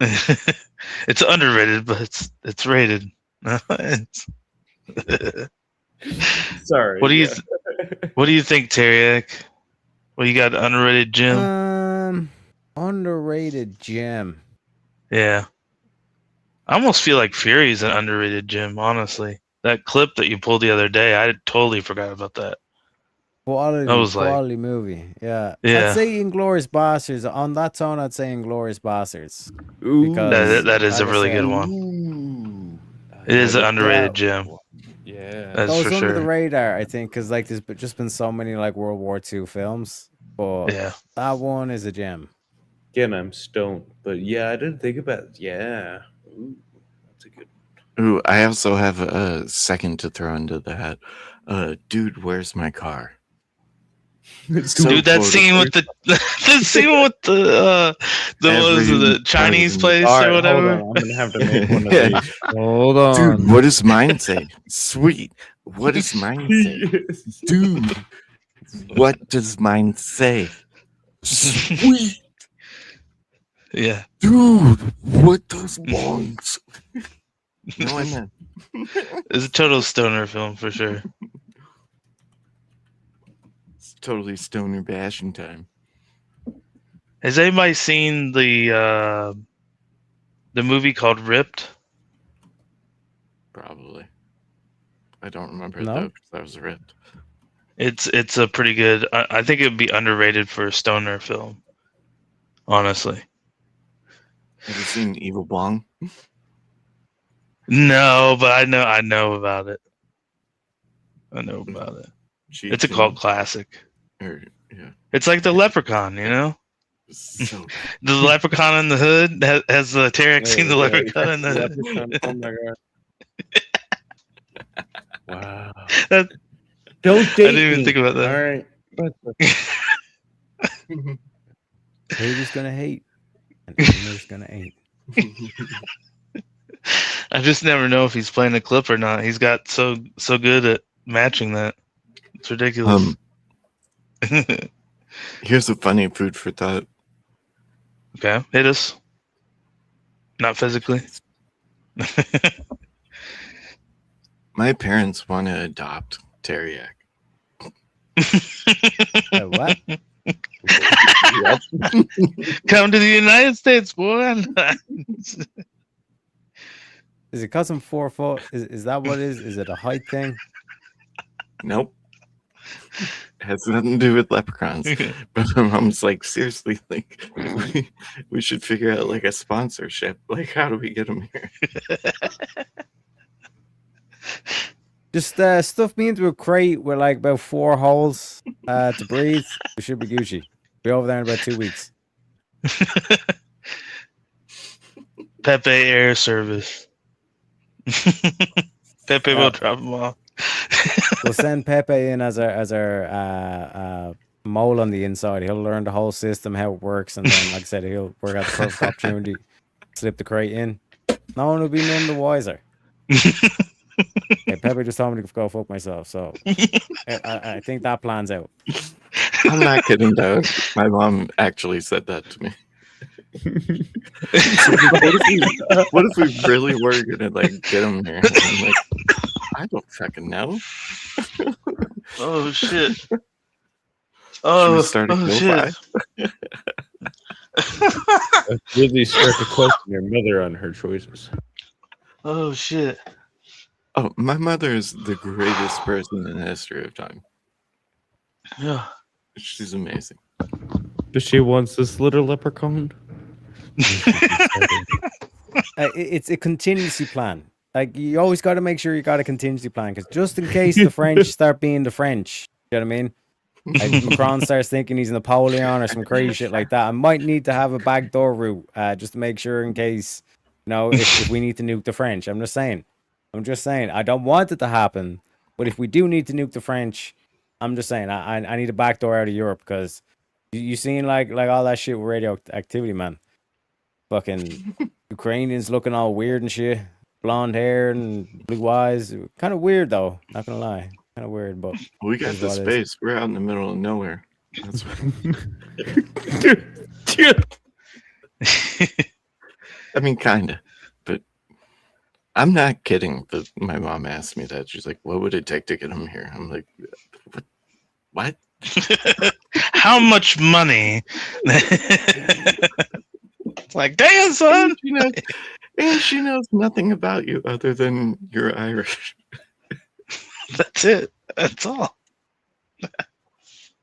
It's underrated, but it's rated. Sorry. What do you What do you think, Teriak? What you got? Underrated gem? Underrated gem. Yeah. I almost feel like Fury's an underrated gem, honestly. That clip that you pulled the other day, I totally forgot about that. Quality, I was like- quality movie. Yeah. Yeah. I'd say Inglourious Bastards. On that tone, I'd say Inglourious Bastards. Ooh. That is a like I really said, good one. It is an underrated gem. Yeah. That's goes for under the sure. radar, I think, because like there's just been so many like World War II films, but Yeah. that one is a gem. Again, I'm stoned, but yeah, I didn't think about it. Yeah. Ooh, that's a good. Ooh, I also have a second to throw into the hat. Dude, where's my car? So Dude, that scene with the scene with the what is it, the Chinese place All or right, whatever. hold on. I'm gonna have to make one of Yeah. these. Hold on. Dude, what does mine say? Sweet. What does mine say? Dude, what does mine say? Sweet. Yeah. Dude, what does mine say? No, I meant. It's a total stoner film for sure. It's totally stoner bashing time. Has anybody seen the movie called Ripped? Probably. I don't remember No? though, because I was ripped. It's a pretty good. I think it would be underrated for a stoner film. Honestly, Have you seen Evil Bong? no, but I know about it. I know about it. It's a cult classic. Or, yeah. It's like the Leprechaun, So The Leprechaun in the Hood has Tarek seen the Yeah, Leprechaun in the Hood? Leprechaun, oh my god. Wow. That- Don't I date didn't even me. think about that. All right. Haters gonna hate, and haters gonna hate. I just never know if he's playing a clip or not. He's got so good at matching that. It's ridiculous. Here's a funny food for thought. Okay, hit us. Not physically. My parents want to adopt Teriak. What? Come to the United States, boy. Is it cause I'm 4 foot? Is that what it is? Is it a height thing? Nope. Has nothing to do with leprechauns. But my mom's like, seriously, like we should figure out like a sponsorship. Like, how do we get them here? Just stuff me into a crate with like about 4 holes to breathe. We should be Gucci. Be over there in about 2 weeks. Pepe Air Service. Pepe will Yeah. drop them off. We'll send Pepe in as our mole on the inside. He'll learn the whole system, how it works, and then, like I said, he'll work out the perfect opportunity, slip the crate in, No one will be none the wiser. Hey, Pepe just told me to go fuck myself, so I think that plan's out. I'm not kidding, though. My mom actually said that to me. What if we really were gonna like get him here? I'm like, I don't fucking know. Oh shit. Should we Oh, start a oh GoFi? shit. Really start to question your mother on her choices. Oh shit. Oh, my mother is the greatest person in the history of time. Yeah. She's amazing. But she wants this little leprechaun. It's a contingency plan. Like you always got to make sure you got a contingency plan because just in case the French start being the French, you know what I mean? Like Macron starts thinking he's Napoleon or some crazy shit like that. I might need to have a backdoor route just to make sure in case, you know, if we need to nuke the French. I'm just saying. I don't want it to happen, but if we do need to nuke the French, I'm just saying I need a backdoor out of Europe because you seen like all that shit with radioactivity, man. Fucking Ukrainians looking all weird and shit, blonde hair and blue eyes. Kind of weird though. Not gonna lie, kind of weird. But We got is the what it is. space. We're out in the middle of nowhere. That's what... I mean, kinda, but I'm not kidding. But my mom asked me that. She's like, "What would it take to get him here?" I'm like, "What? How much money? Like, damn, son. And she knows nothing about you other than you're Irish. That's it. That's all.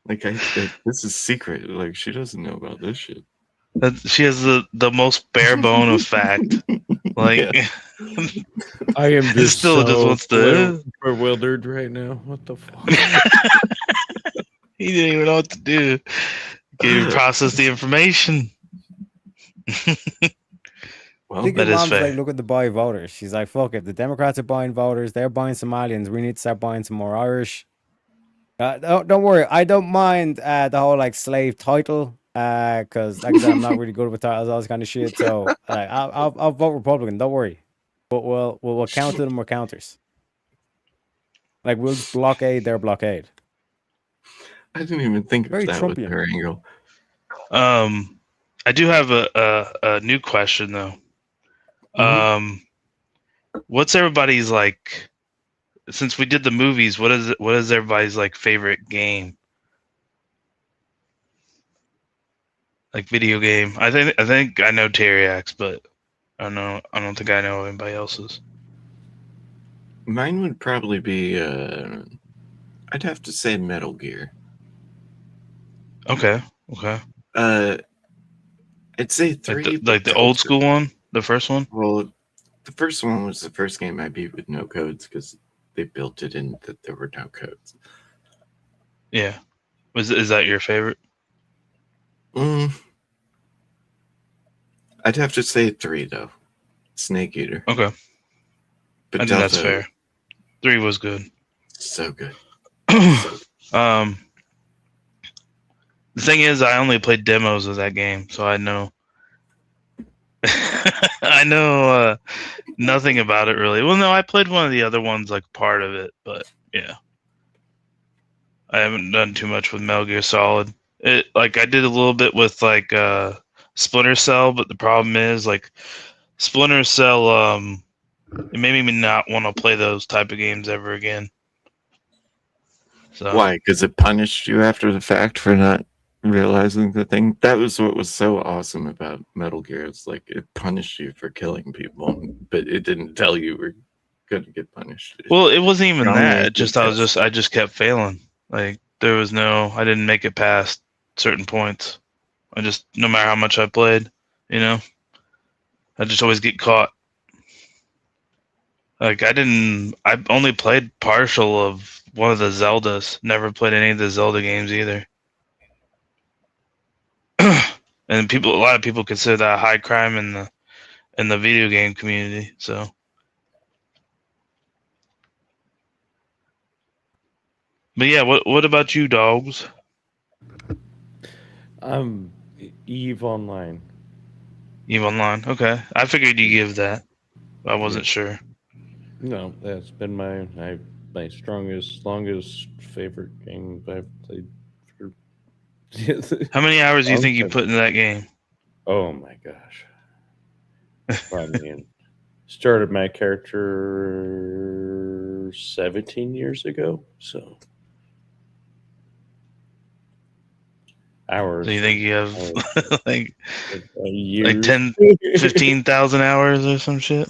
Like, this is secret. Like, she doesn't know about this shit. She has the most bare bone of fact. Like, Yeah. I am just still so just wants to. bewildered right now. What the fuck? He didn't even know what to do. Can't even process the information. Well, I think that your is mom's fair. like, look at the buy voters. She's like, fuck it. The Democrats are buying voters. They're buying Somalians. We need to start buying some more Irish. Don't worry. I don't mind the whole like slave title. Because like I said, I'm not really good with titles, all this kind of shit. So I'll vote Republican. Don't worry. But we'll counter them with counters. Like we'll just blockade their blockade. I didn't even think Very of that with Trumpian. her angle. I do have a new question though. What's everybody's like? Since we did the movies, what is everybody's like favorite game? Like video game. I think I know Terryx, but I don't think I know anybody else's. Mine would probably be, I'd have to say Metal Gear. Okay. I'd say 3. Like the old school one, the first one. Well, the first one was the first game I beat with no codes because they built it in that there were no codes. Yeah. Is that your favorite? I'd have to say 3 though. Snake Eater. Okay. But I think that's Delta, fair. 3 was good. So good. The thing is, I only played demos of that game, so I know. I know nothing about it really. Well, no, I played one of the other ones, like part of it, but yeah, I haven't done too much with Metal Gear Solid. It like I did a little bit with like Splinter Cell, but the problem is like Splinter Cell. It made me not want to play those type of games ever again. So Why? Because it punished you after the fact for not realizing the thing. That was what was so awesome about Metal Gear. It's like it punished you for killing people, but it didn't tell you were gonna get punished. Well, it wasn't even Only that. a Just good I just kept failing. Like there was I didn't make it past certain points. I just no matter how much I played, I just always get caught. Like I only played partial of one of the Zeldas. Never played any of the Zelda games either. And a lot of people consider that a high crime in the video game community. So, but yeah, what about you, dogs? Eve Online. Eve Online. Okay, I figured you give that. I wasn't sure. No, that's been my strongest, longest favorite game I've played for. How many hours do you Long think you time. put into that game? Oh my gosh! I mean, started my character 17 years ago, so hours. Do you think you have like a year, like 10, 15,000 hours or some shit?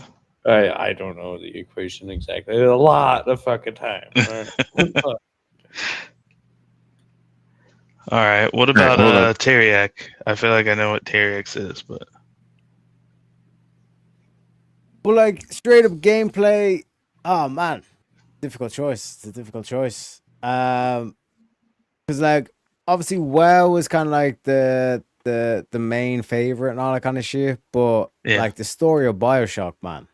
I don't know the equation exactly. A lot of fucking time. All right. What All right, about hold up. Teriak? I feel like I know what Teriak is, but Well, like straight up gameplay. Oh man, difficult choice. It's a difficult choice. Because like obviously WoW was kind of like the main favorite and all that kind of shit. But Yeah. like the story of Bioshock, man,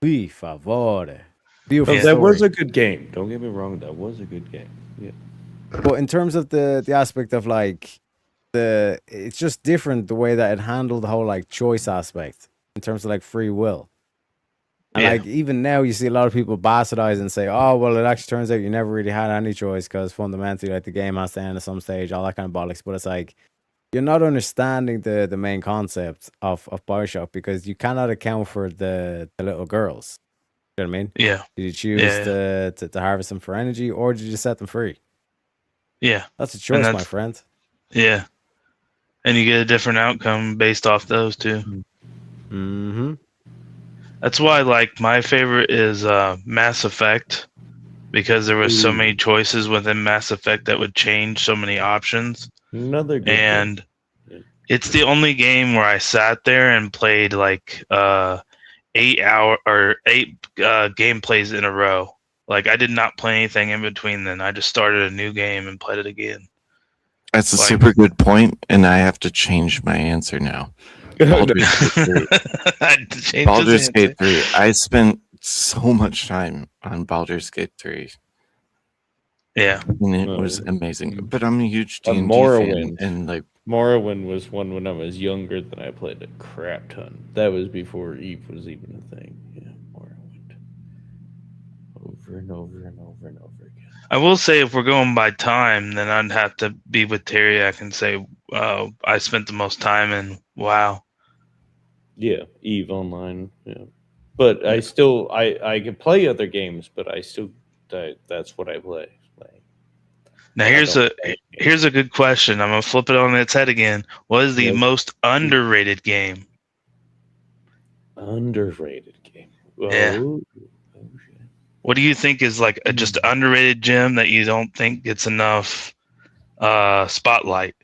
por favore, beautiful. That was story. a good game. Don't get me wrong. That was a good game. Yeah. But in terms of the aspect of like it's just different the way that it handled the whole like choice aspect in terms of like free will. And Yeah. like even now you see a lot of people bastardize and say, oh well, it actually turns out you never really had any choice because fundamentally like the game has to end at some stage, all that kind of bollocks. But it's like you're not understanding the main concept of Bioshock because you cannot account for the little girls. You know what I mean? yeah, Did you choose Yeah. to harvest them for energy or did you set them free? yeah, That's a choice, my that's- friend. yeah. And you get a different outcome based off those too. Mm-hmm. That's why, like, my favorite is Mass Effect because there was so many choices within Mass Effect that would change so many options. Another good And game. it's the only game where I sat there and played like 8 gameplays in a row. Like I did not play anything in between then. I just started a new game and played it again. That's a Like- super good point, and I have to change my answer now. Baldur's Gate 3. I had to change Baldur's his Gate answer. 3. I spent so much time on Baldur's Gate 3, Yeah. and it was amazing. But I'm a huge A D&D fan, Morrowind. and like Morrowind was one when I was younger that I played a crap ton. That was before Eve was even a thing. Yeah, Morrowind. Over and over and over and over again. I will say if we're going by time, then I'd have to be with Teriak and say I spent the most time in WoW. Yeah, Eve Online. Yeah, but I still I can play other games, but I still that's what I play. Now I here's don't a good question. I'm gonna flip it on its head again. What is the Yep. most underrated game? Underrated game. Yeah. Oh, What do you think is like a just underrated gem that you don't think gets enough spotlight?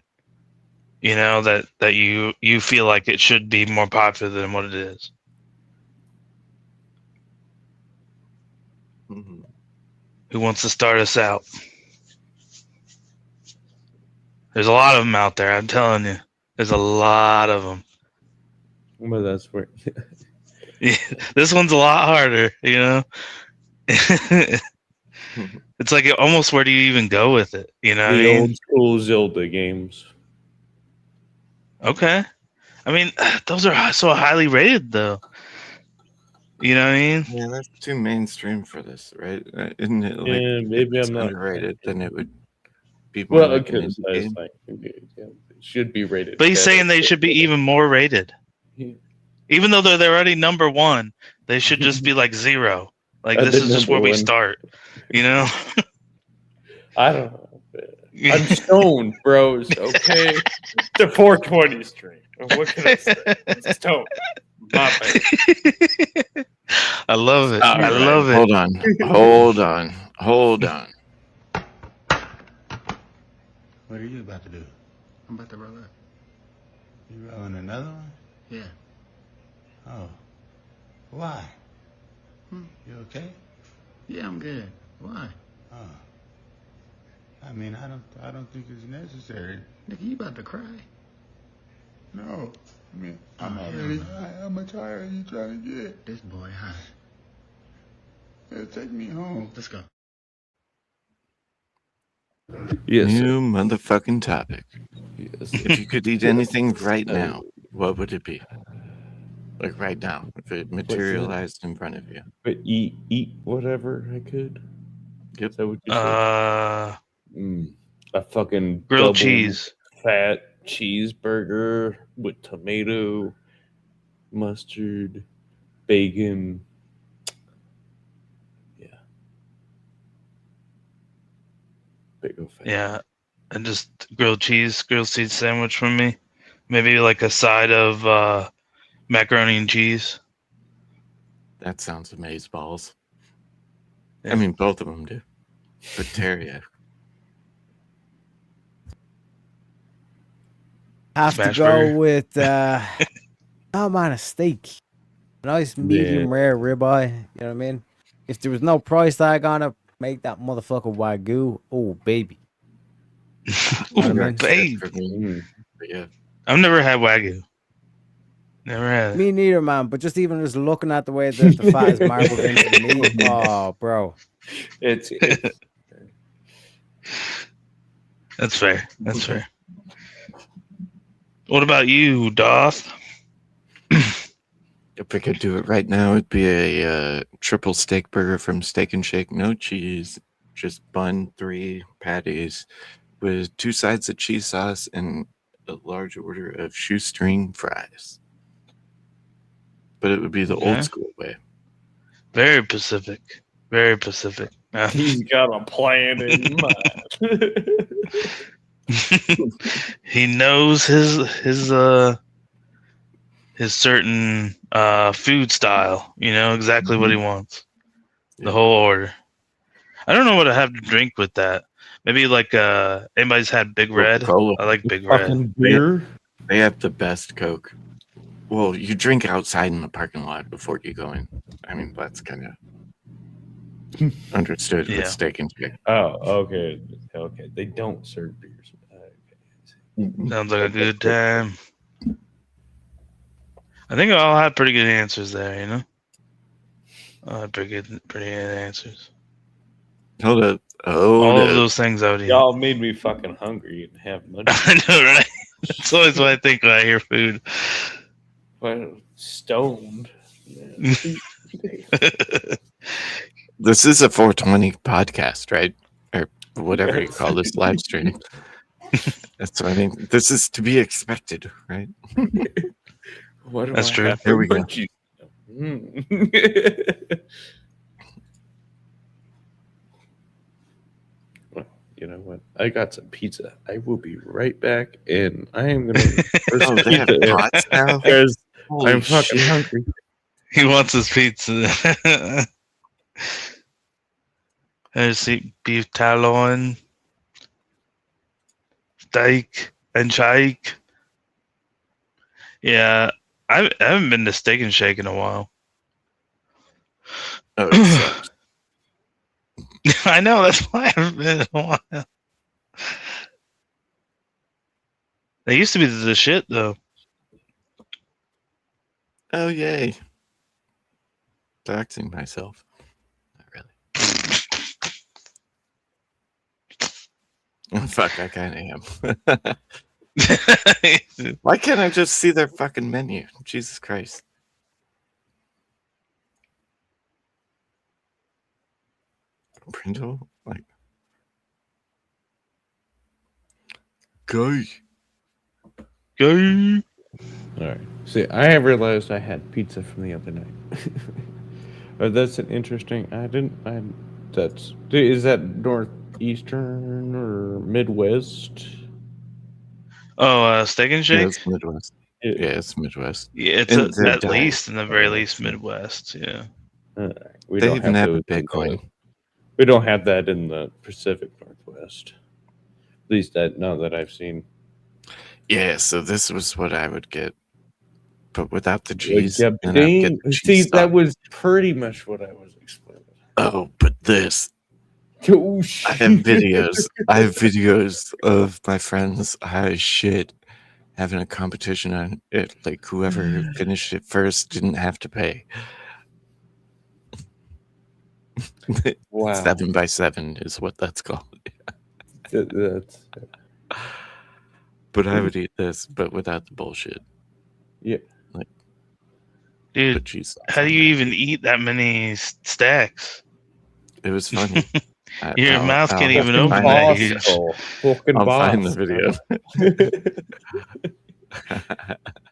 You know that you feel like it should be more popular than what it is. mhm. Who wants to start us out? There's a lot of them out there. I'm telling you, there's a lot of them. Well, that's where. Yeah, this one's a lot harder. You know, it's like almost where do you even go with it? You know, what I The mean? old school Zelda games. Okay. I mean, those are so highly rated, though. You know what I mean? Yeah, that's too mainstream for this, right? Isn't it like Yeah, if maybe it's I'm not. underrated, then it would be more Well, like an because indie game? it should be rated. But he's better. saying they should be even more rated. Yeah. Even though they're already number one, they should just be like 0. Like, At this the is just where number we one. start. You know? I don't know. I'm stoned, bros. Okay, the 420 stream. What can I say? I'm stoned. My bad. I love it. All I right. love it. Hold on. What are you about to do? I'm about to roll up. You rolling another one? Yeah. Oh. Why? You okay? Yeah, I'm good. Why? Oh. I mean, I don't think it's necessary. Nigga, you about to cry? No. I mean, I'm already high. How much higher are you trying to get? This boy high. Yeah, take me home. Let's go. Yes. sir. New motherfucking topic. Yes. If you could eat anything right now, what would it be? Like right now, if it materialized in front of you. But eat whatever I could. Yep. Is that what you said? A fucking grilled double cheese. fat cheeseburger with tomato, mustard, bacon. Yeah. Big old fat. Yeah, and just grilled cheese sandwich for me. Maybe like a side of macaroni and cheese. That sounds amazeballs. Yeah. I mean, both of them do. But teriyaki. Have Smash to go burger. with oh man, a steak. Nice medium rare ribeye. You know what I mean? If there was no price tag on it, make that motherfucker Wagyu. Oh baby. You know what I mean? Babe. For me. But yeah. I've never had Wagyu. Never had it. Me neither, man. But just even just looking at the way that the fat is marbled into the meat, oh, bro. It's That's fair. That's fair. What about you, Doth? If I could do it right now, it'd be a triple steak burger from Steak and Shake. No cheese, just bun, 3 patties with 2 sides of cheese sauce and a large order of shoestring fries. But it would be the old school way. Very Pacific. Very Pacific. He's got a plan in mind. He knows his certain food style. You know exactly what he wants. The whole order. I don't know what I have to drink with that. Maybe like anybody's had Big Red? Coca-Cola. I like Big Red. Beer. They have the best Coke. Well, you drink outside in the parking lot before you go in. I mean, that's kind of understood Yeah. with Steak and Shake. Oh, okay. Okay. They don't serve beers. Okay. Sounds like a good time. I think I all had pretty good answers there, you know? I had pretty good answers. Hold up. All of those things I would eat. Y'all made me fucking hungry and have money. I know, right? That's always what I think when I hear food. Well, stoned. This is a 420 podcast, right? Or whatever you call this live stream. That's what I mean. This is to be expected, right? What do That's I true. have Here for we go. munchies? Well, you know what? I got some pizza. I will be right back, and I am gonna. Oh, they have pots now? Because Holy I'm fucking shit. hungry. He wants his pizza. There's the beef talon, steak, and shake. Yeah, I haven't been to Steak and Shake in a while. Oh, it sucks. I know, that's why I haven't been in a while. They used to be the shit, though. Oh, yay. Doxing myself. Not really. Oh, fuck, I kind of am. Why can't I just see their fucking menu? Jesus Christ. Brindle? Like. Guy. Go. All right. See, I have realized I had pizza from the other night. Oh, that's an interesting. Is that northeastern or Midwest? Oh, Steak and Yeah, Shake? it's Midwest. Yeah, it's Midwest. Yeah, it's And they're at dying. least, in the very least, Midwest. Yeah. We They don't even have a those in Bitcoin. we don't have that in the Pacific Northwest. At least not that I've seen. Yeah, so this was what I would get, but without the cheese. Yeah, and I'd get the see, cheese that sauce. was pretty much what I was explaining. Oh, but this. Oh, I have videos. I have videos of my friends high as shit having a competition on it. Like whoever finished it first didn't have to pay. Wow. 7x7 is what that's called. That's But I would eat this, but without the bullshit. yeah. Like Dude, put cheese sauce how on do you that. even eat that many stacks? It was funny. Your mouth can't even I'll open find that the- huge. Fucking I'll find boss, the video.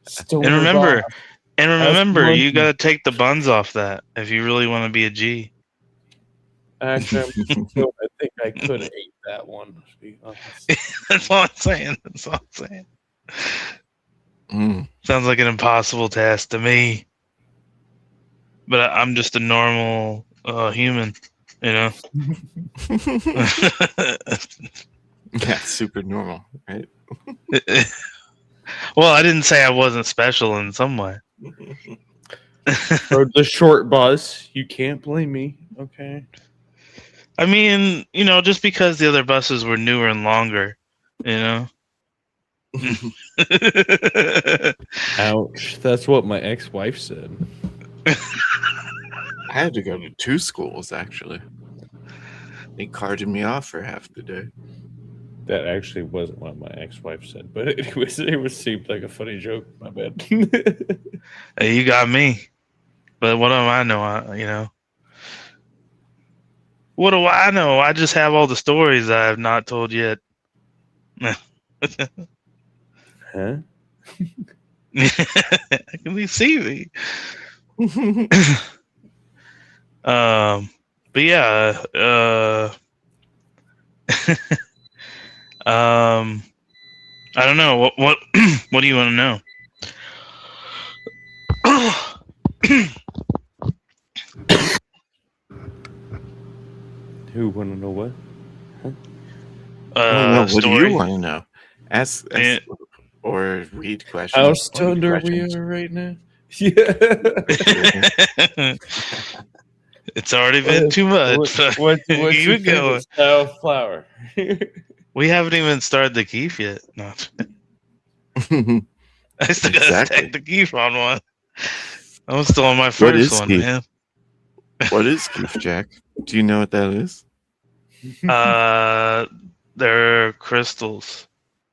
Stoner And remember, boss. you gotta take the buns off that if you really want to be a G. Actually, I think I could have ate that one. To be honest. That's all I'm saying. That's all I'm saying. Mm. Sounds like an impossible task to me. But I'm just a normal human, you know. Yeah, super normal, right? Well, I didn't say I wasn't special in some way. Rode the short bus. You can't blame me. Okay. I mean, you know, just because the other buses were newer and longer, you know. Ouch. That's what my ex-wife said. I had to go to 2 schools actually. They carted me off for half the day. That actually wasn't what my ex-wife said, but it seemed like a funny joke. My bad. Hey, you got me. But what do I know? You know. What do I know? I just have all the stories I have not told yet. Huh? Can you see me? But yeah, I don't know what what do you want to know? Who want to know what? Huh? No, what do story. you want to know? Ask or read questions. How Read stoned are we questions. right now? Yeah. It's already been too much. What's Keep your it going. favorite style of flower? We haven't even started the keef yet. No. I still gotta Exactly. stack the keef on one. I'm still on my What first is one, keef? man. What is Keef, Jack? Do you know what that is? They're crystals,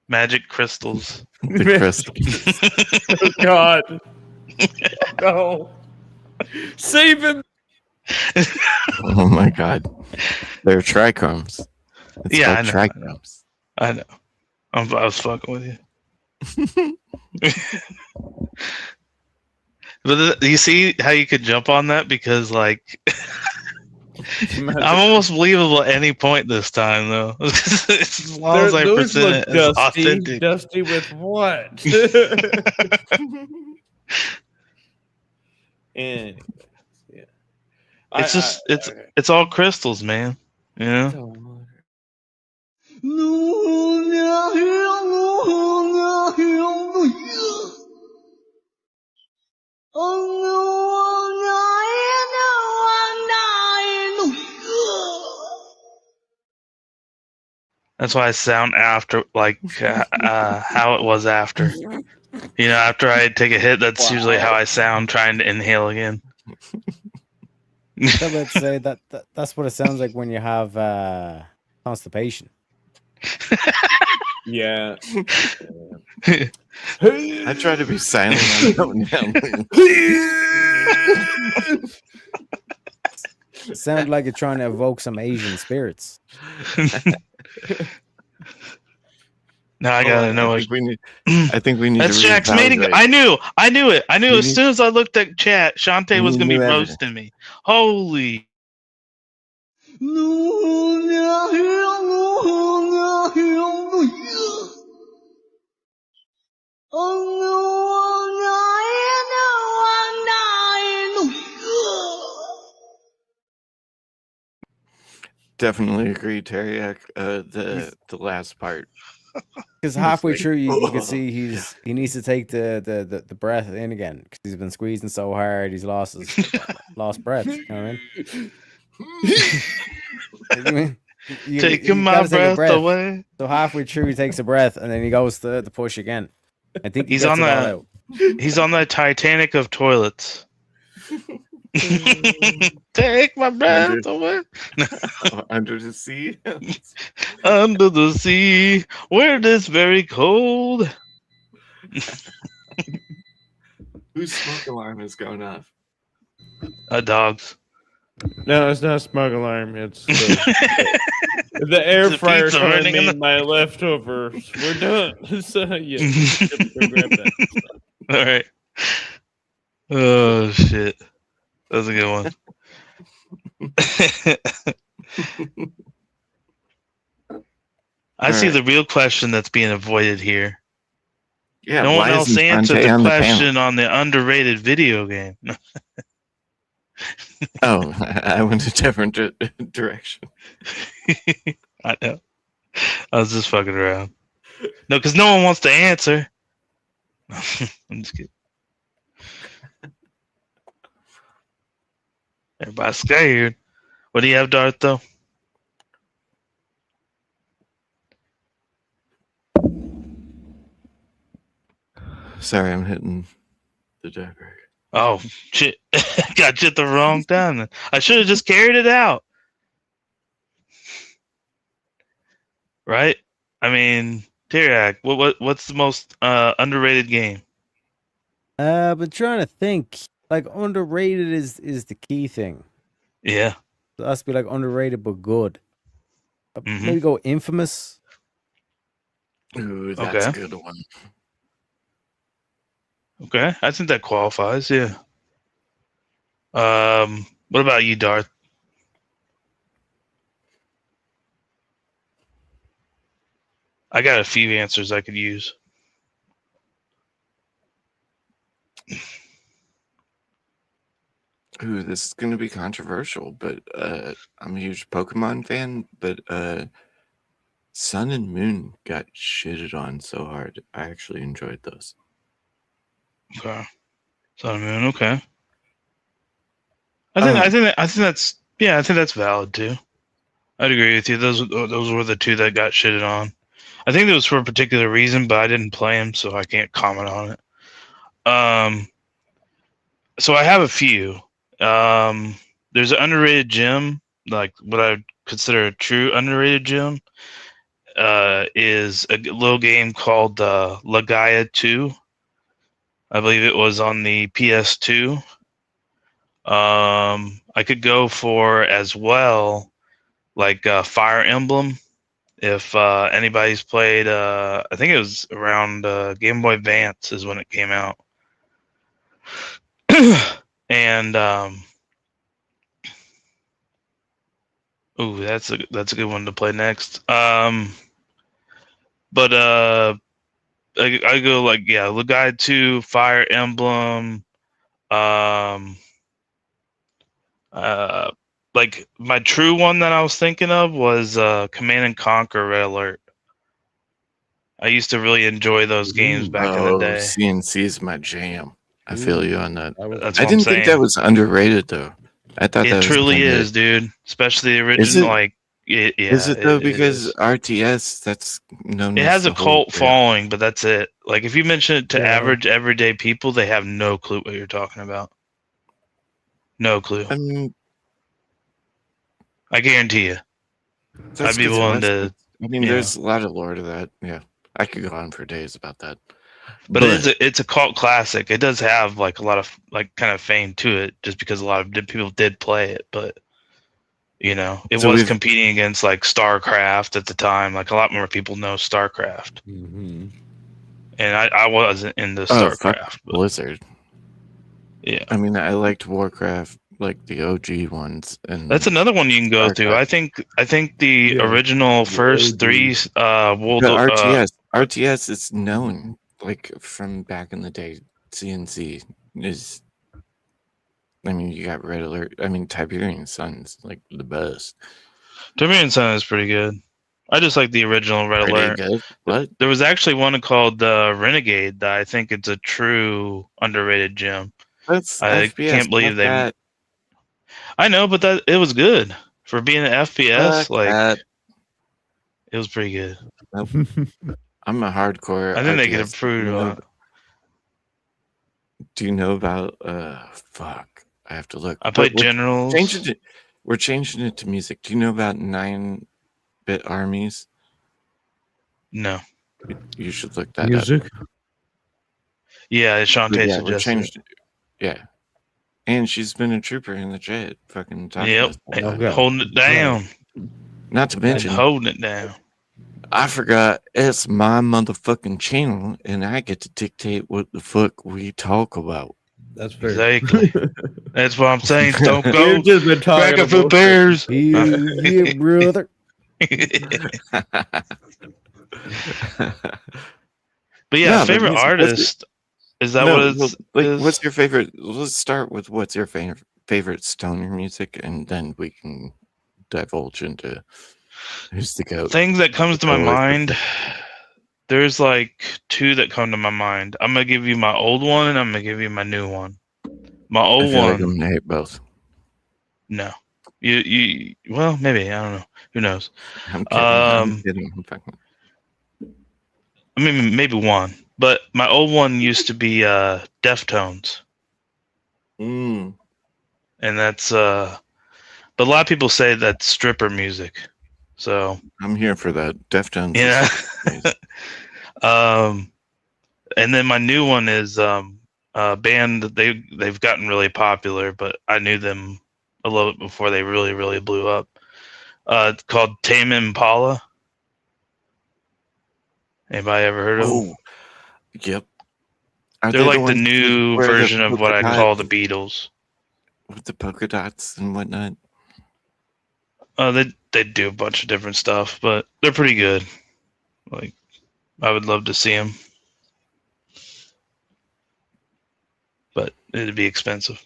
magic crystals. The crystal. Oh God! No! Save him! Oh my god. They're trichromes. It's Yeah, called I know. trichromes. I know. I was fucking with you. But you see how you could jump on that because, like, I'm almost believable at any point this time, though. As long as I Those present look it as dusty. authentic. Dusty with what? Anyways, yeah. It's just it's all crystals, man. You know. That's why I sound after like how it was after. You know, after I take a hit, that's usually how I sound trying to inhale again. I would say that's what it sounds like when you have constipation. Yeah. I try to be silent on that one. It sounds like you're trying to evoke some Asian spirits. Now I gotta know. I think we need. That's to Jack's mating. reevaluate. I knew it. I knew We as need- soon as I looked at chat, Shantae we was gonna need be new evidence. roasting me. Holy. Definitely agree, Teriak. The last part. Because halfway like, through, you can see he needs to take the breath in again because he's been squeezing so hard, he's lost breath. You know what I mean? Taking my gotta take a breath away. So halfway through, he takes a breath and then he goes to push again. I think he He's gets on it all that. out. He's on the Titanic of toilets. Take my breath away. Under the sea. Under the sea, where it is very cold. Whose smoke alarm is going off? Dogs. No, it's not a smoke alarm. It's the air Is it fryer pizza coming running in made my leftovers. We're done. So yeah, go grab that. All right. Oh shit, that was a good one. I see Alright. the real question that's being avoided here. Yeah, No one why else isn't answered Dante the on the panel? question on the underrated video game. Oh, I went a different direction. I know. I was just fucking around. No, because no one wants to answer. I'm just kidding. Everybody's scared. What do you have, Darth, though? Sorry, I'm hitting the diaper. Oh, shit. Got you at the wrong time. I should have just carried it out. Right? I mean, Tyrak, what's the most underrated game? I've been trying to think. Like underrated is the key thing. Yeah. It has to be like underrated but good. Mhm. Maybe go Infamous. Ooh, that's Okay. a good one. Okay, I think that qualifies. Yeah. What about you, Darth? I got a few answers I could use. Ooh, this is going to be controversial, but I'm a huge Pokemon fan, but Sun and Moon got shitted on so hard. I actually enjoyed those. Okay. Sun and Moon. Okay. I think that's valid too. I'd agree with you. Those were the two that got shitted on. I think it was for a particular reason, but I didn't play them, so I can't comment on it. So I have a few. There's an underrated gym, like what I would consider a true underrated gym. Is a little game called Legaia 2. I believe it was on the PS2. I could go for as well, like Fire Emblem. If anybody's played, I think it was around Game Boy Advance is when it came out. And ooh, that's a good one to play next. But I go like Legaia 2, Fire Emblem, like my true one that I was thinking of was Command and Conquer Red Alert. I used to really enjoy those games back in the day. CNC is my jam. I feel you on that. That's I what I'm didn't think that saying. was underrated though. I thought that It was truly kinda- is, dude. Especially the Is original, it? Is it though? Because is. RTS, that's known. It as has the a whole- cult following, but that's it. Like if you mention it to Yeah. average everyday people, they have no clue what you're talking about. No clue. I mean, I guarantee you. that's I'd be 'cause willing West to. Coast- I mean, you know. there's a lot of lore to that. Yeah, I could go on for days about that. But it's a cult classic. It does have like a lot of like kind of fame to it, just because a lot of people did play it. But you know, it So was we've- competing against like StarCraft at the time. Like a lot more people know StarCraft, Mm-hmm. and I wasn't into Oh, fuck StarCraft. Blizzard. Yeah, I mean, I liked Warcraft, like the OG ones, and that's another one you can go through. StarCraft. I think the original first OG. three World The of RTS is known like from back in the day. CNC is. I mean, you got Red Alert. I mean, Tiberian Sun's like the best. Tiberian Sun is pretty good. I just like the original Red Pretty Alert. good. What? There was actually one called Renegade that I think it's a true underrated gem. That's I FPS. can't believe Fuck they. that. I know, but that it was good for being an FPS. Fuck Like that. it was pretty good. Nope. I'm a hardcore. I think they could RTS. improve You know- on it. Do you know about? Fuck. I have to look. I played But we're Generals. We're changing it to music. Do you know about 9-bit armies? No. You should look that up. Music. Yeah, Shantae But yeah, we suggested changed. it. Yeah, and she's been a trooper in the chat, fucking talking Yep, to us all about it. Okay. holding it down, Not to mention, holding it down. I forgot it's my motherfucking channel, and I get to dictate what the fuck we talk about. That's fair. Exactly. That's what I'm saying. Stone We've Cold. just been talking Back up for about Bears. Yeah, brother. But yeah, No, but favorite music, artist. Is that No, what well, it's? like, is? what's your favorite? Let's start with what's your favorite stoner music, and then we can divulge into who's the goat. Things that comes to my Totally mind? There's like two that come to my mind. I'm gonna give you my old one, and I'm gonna give you my new one. My I old feel one. like I'm gonna hate both. No, you. Well, maybe I don't know. Who knows? I'm kidding. I'm kidding. I'm fucking. I mean, maybe one. But my old one used to be Deftones, Mm. and that's but a lot of people say that's stripper music. So I'm here for that. Deftones. yeah. Is And then my new one is a band that they've gotten really popular, but I knew them a little bit before they really blew up. It's called Tame Impala. Anybody ever heard of them? oh, yep. Are They're they like the ones new where the version of what I polka call the dots- Beatles. with the polka dots and whatnot? They do a bunch of different stuff, but they're pretty good. Like, I would love to see them, but it'd be expensive.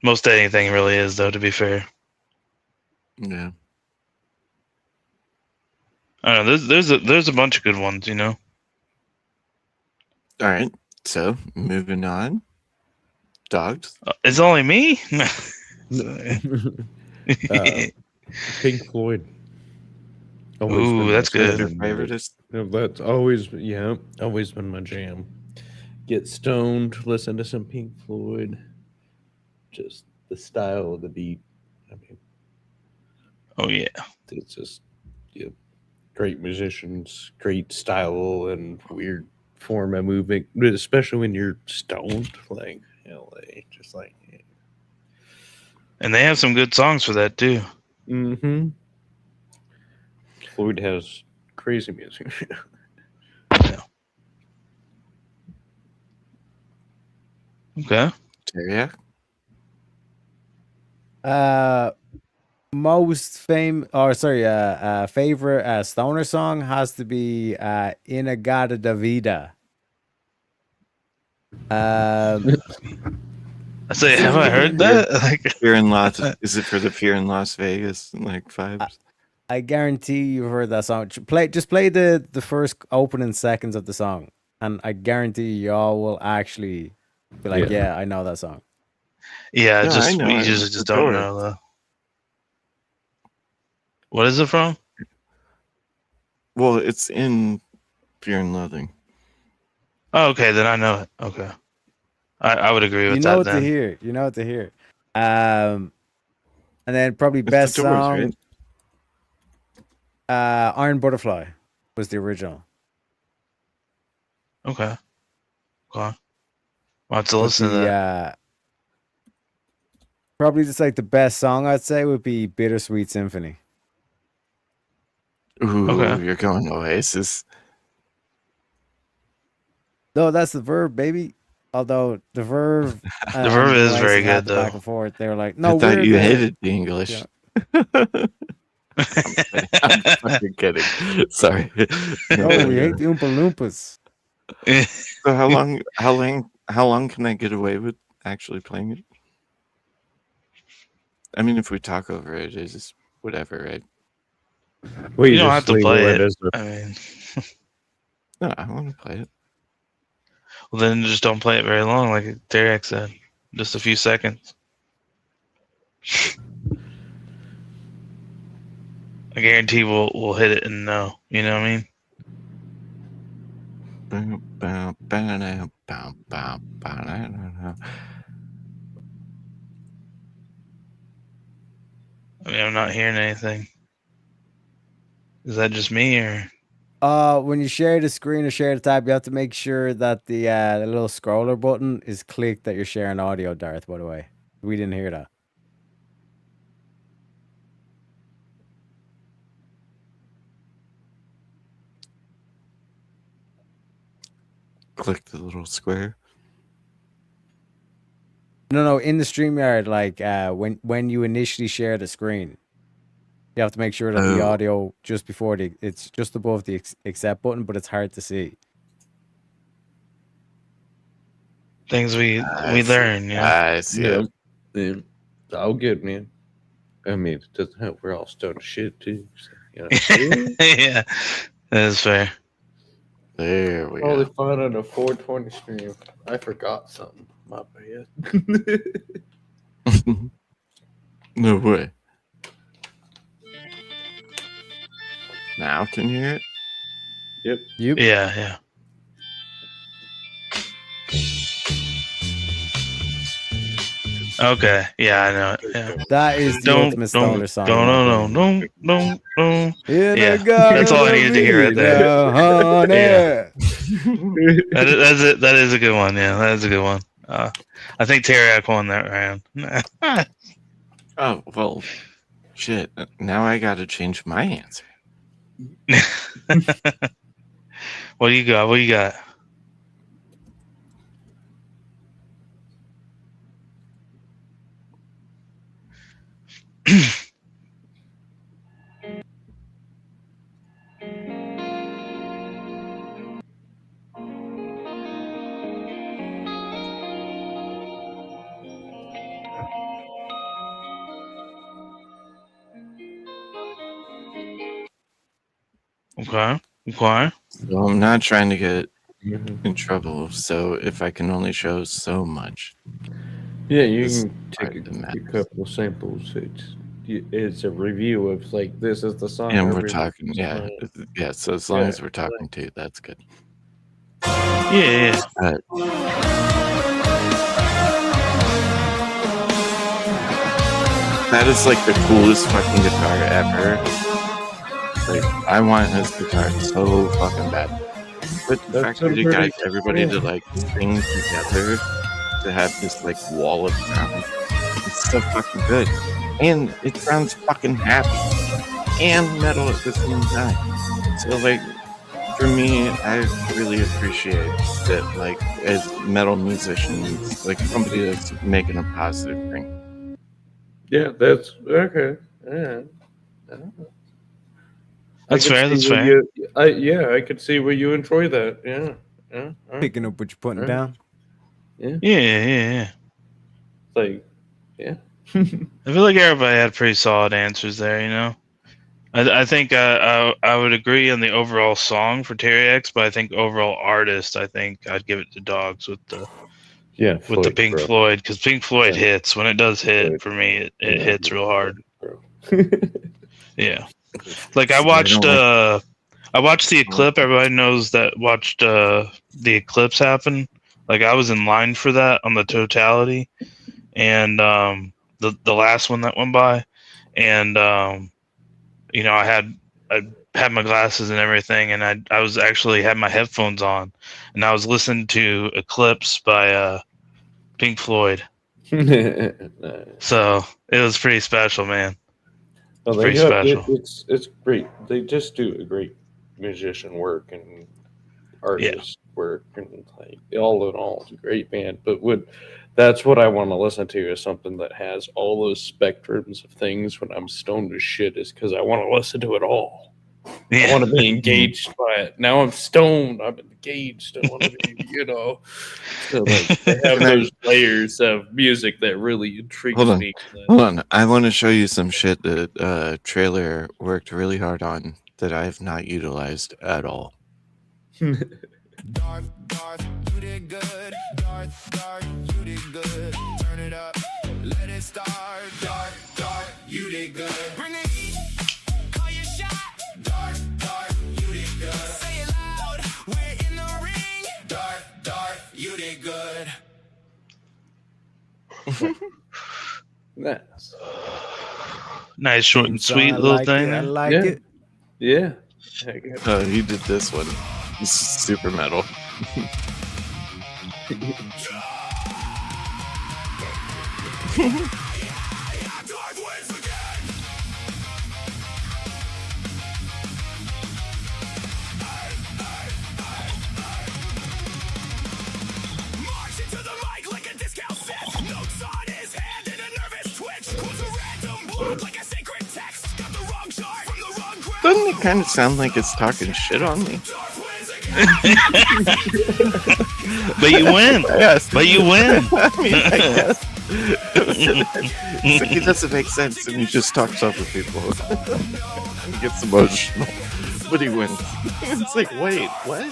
Most anything really is, though. To be fair, Yeah. I don't know. There's a bunch of good ones, you know. All right. So moving on. Dogs. It's only me. Pink Floyd. Ooh, been that's my good. Your jam. favorite? That's always always been my jam. Get stoned, listen to some Pink Floyd. Just the style of the beat. I mean, Oh yeah. it's just great musicians, great style, and weird form of movement, but especially when you're stoned, like LA, just like And they have some good songs for that too. mm-hmm. Floyd has crazy music. Okay. Teriak. Most favorite stoner song has to be Inagata da Vida. I say, have I heard that? Like, Fear in Las. Is it for the Fear in Las Vegas like vibes? I guarantee you've heard that song. Just play the first opening seconds of the song, and I guarantee y'all will actually be like, Yeah. yeah I know that song. yeah, No, I just know we it. just It's don't Doris. know though. What is it from? Well, it's in Fear and Loathing. Oh, okay, then I know it. Okay, I would agree with You know that what then. to hear. You know what to hear. And then probably It's best the Doors, song. right? Iron Butterfly was the original. Okay, I'll have to But listen to that. probably just like the best song I'd say would be Bittersweet Symphony. Ooh, Okay. you're going Oasis. No, that's the Verve, baby. Although the Verve, The Verve is Oasis very had good, the back though. and forth. They were like, "No, I thought we're you the-" hated the English. Yeah. I'm fucking kidding. Sorry. No, we hate the Oompa Loompas. So how long can I get away with actually playing it? I mean, if we talk over it, it's just whatever, right? Well, You don't have just to play label it. as a- I mean, No, I want to play it. well, then just don't play it very long, like Derek said. Just a few seconds. I guarantee we'll hit it and know. You know what I mean? I mean, I'm not hearing anything. Is that just me or? When you share the screen or share the tab, you have to make sure that the little scroller button is clicked that you're sharing audio, Darth, by the way. We didn't hear that. Click the little square. No, in the StreamYard, like when you initially share the screen, you have to make sure that the Oh. audio just before it's just above the accept button, but it's hard to see. Things we I see. learn, yeah. I see Yeah. it. Yeah. All good, man. I mean, it doesn't help. We're all stoned as shit too. So, you know. Yeah, that is fair. There we Probably go. fun on a 420 stream. I forgot something. My bad. No way. Now can you hear it? Yep. Yeah. Okay. Yeah, I know it. Yeah. That is the ultimate stoner song. No. Here Yeah, they go that's all I needed to hear right there. honey. Yeah. That's it. That is a good one. Yeah, that is a good one. I think Teriak won that round. Oh, well, shit. Now I got to change my answer. What do you got? What do you got? Okay. Well, I'm not trying to get in trouble, so if I can only show so much. Yeah, you This can part take that a matters. couple of samples. It's a review of like this is the song. And we're every- talking, yeah. Yeah, so as long Yeah. as we're talking too, that's good. Yeah. But that is like the coolest fucking guitar ever. Like, I want his guitar so fucking bad. But the fact that you got everybody to like sing together to have this like wall of sound, it's so fucking good. And it sounds fucking happy and metal at the same time. So like, for me, I really appreciate that, like, as metal musicians, like somebody that's making a positive thing. Yeah, that's okay. Yeah. I don't know. That's I could fair. see That's where fair. I could see where you enjoy that. Yeah. All right. Picking up what you're putting Right. down. Yeah. Like, yeah. I feel like everybody had pretty solid answers there. You know, I think I would agree on the overall song for Terry X, but I think overall artist, I think I'd give it to Dogs with the Yeah, with the Floyd, Pink bro. Floyd, because Pink Floyd Yeah. hits when it does hit Floyd. for me. It Yeah, hits real hard. bro. Yeah, like I I watched don't I watched the Eclipse. Everybody knows that watched the Eclipse happen. Like I was in line for that on the totality, and the last one that went by, and you know I had my glasses and everything, and I was actually had my headphones on, and I was listening to Eclipse by Pink Floyd. Nice. So it was pretty special, man. Well, It's pretty special. It's great. They just do a great musician work and artist work, and like all in all, it's a great band. But that's what I want to listen to is something that has all those spectrums of things. When I'm stoned as shit, is because I want to listen to it all. I want to be engaged by it. Now I'm stoned. I'm engaged. I want to be, So like they have those layers of music that really intrigues Hold on. me. Hold on. I want to show you some shit that Trailer worked really hard on that I have not utilized at all. Darth, you did good. Darth, you did good. Turn it up, let it start. Darth, you did good. Bring the heat, call your shot. Darth, you did good. Say it loud, we're in the ring. Darth, you did good. Nice. Nice, short and sweet I little like thing. it. I like Yeah. it. Yeah. He did this one. This is super metal. Doesn't it kind of sound like it's talking shit on me? But you win. Yes. But you win. I mean, I guess. It's like it doesn't make sense, and he just talks over people. He gets emotional, but he wins. It's like, wait, what?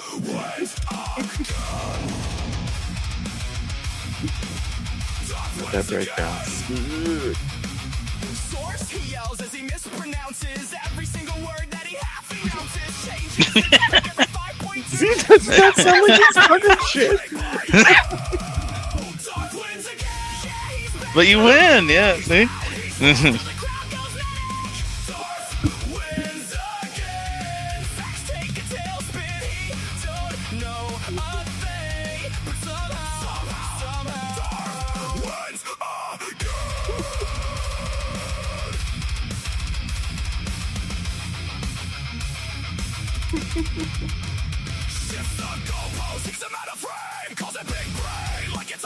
That breakdown. Source, he yells as he mispronounces every single word that he half announces. Changes every 5.2. See, does that sound like it's fucking shit? But you win, yeah. See.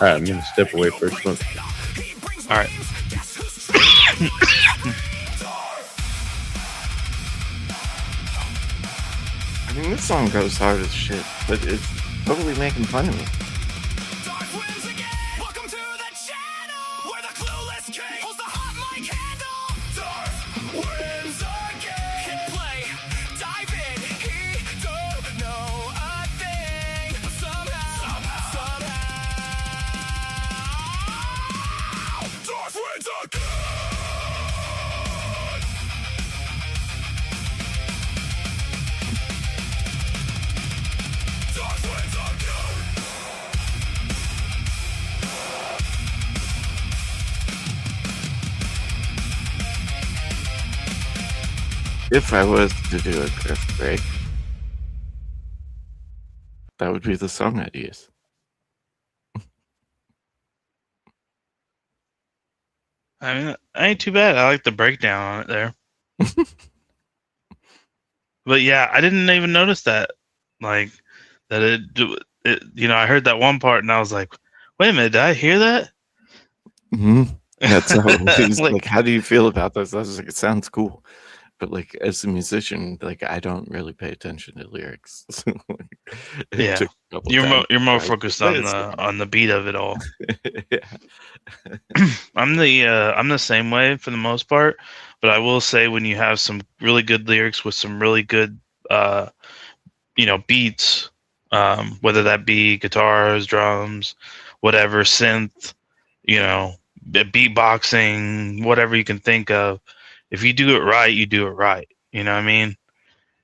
All right, I'm gonna step away for a smoke. All right. I mean, this song goes hard as shit, but it's totally making fun of me. If I was to do a Griff break, that would be the song I'd use. I mean, ain't too bad. I like the breakdown on it there. But yeah, I didn't even notice that. Like, that it, you know, I heard that one part and I was like, wait a minute, did I hear that? Mm-hmm. That's how he's Like- like, how do you feel about this? I was like, it sounds cool. But like, as a musician, like, I don't really pay attention to lyrics. It Yeah, took a couple you're times more to focused but on it's the beat of it all. yeah. I'm the same way for the most part, but I will say when you have some really good lyrics with some really good beats, whether that be guitars, drums, whatever, synth, beatboxing, whatever you can think of, if you do it right, you do it right. You know what I mean?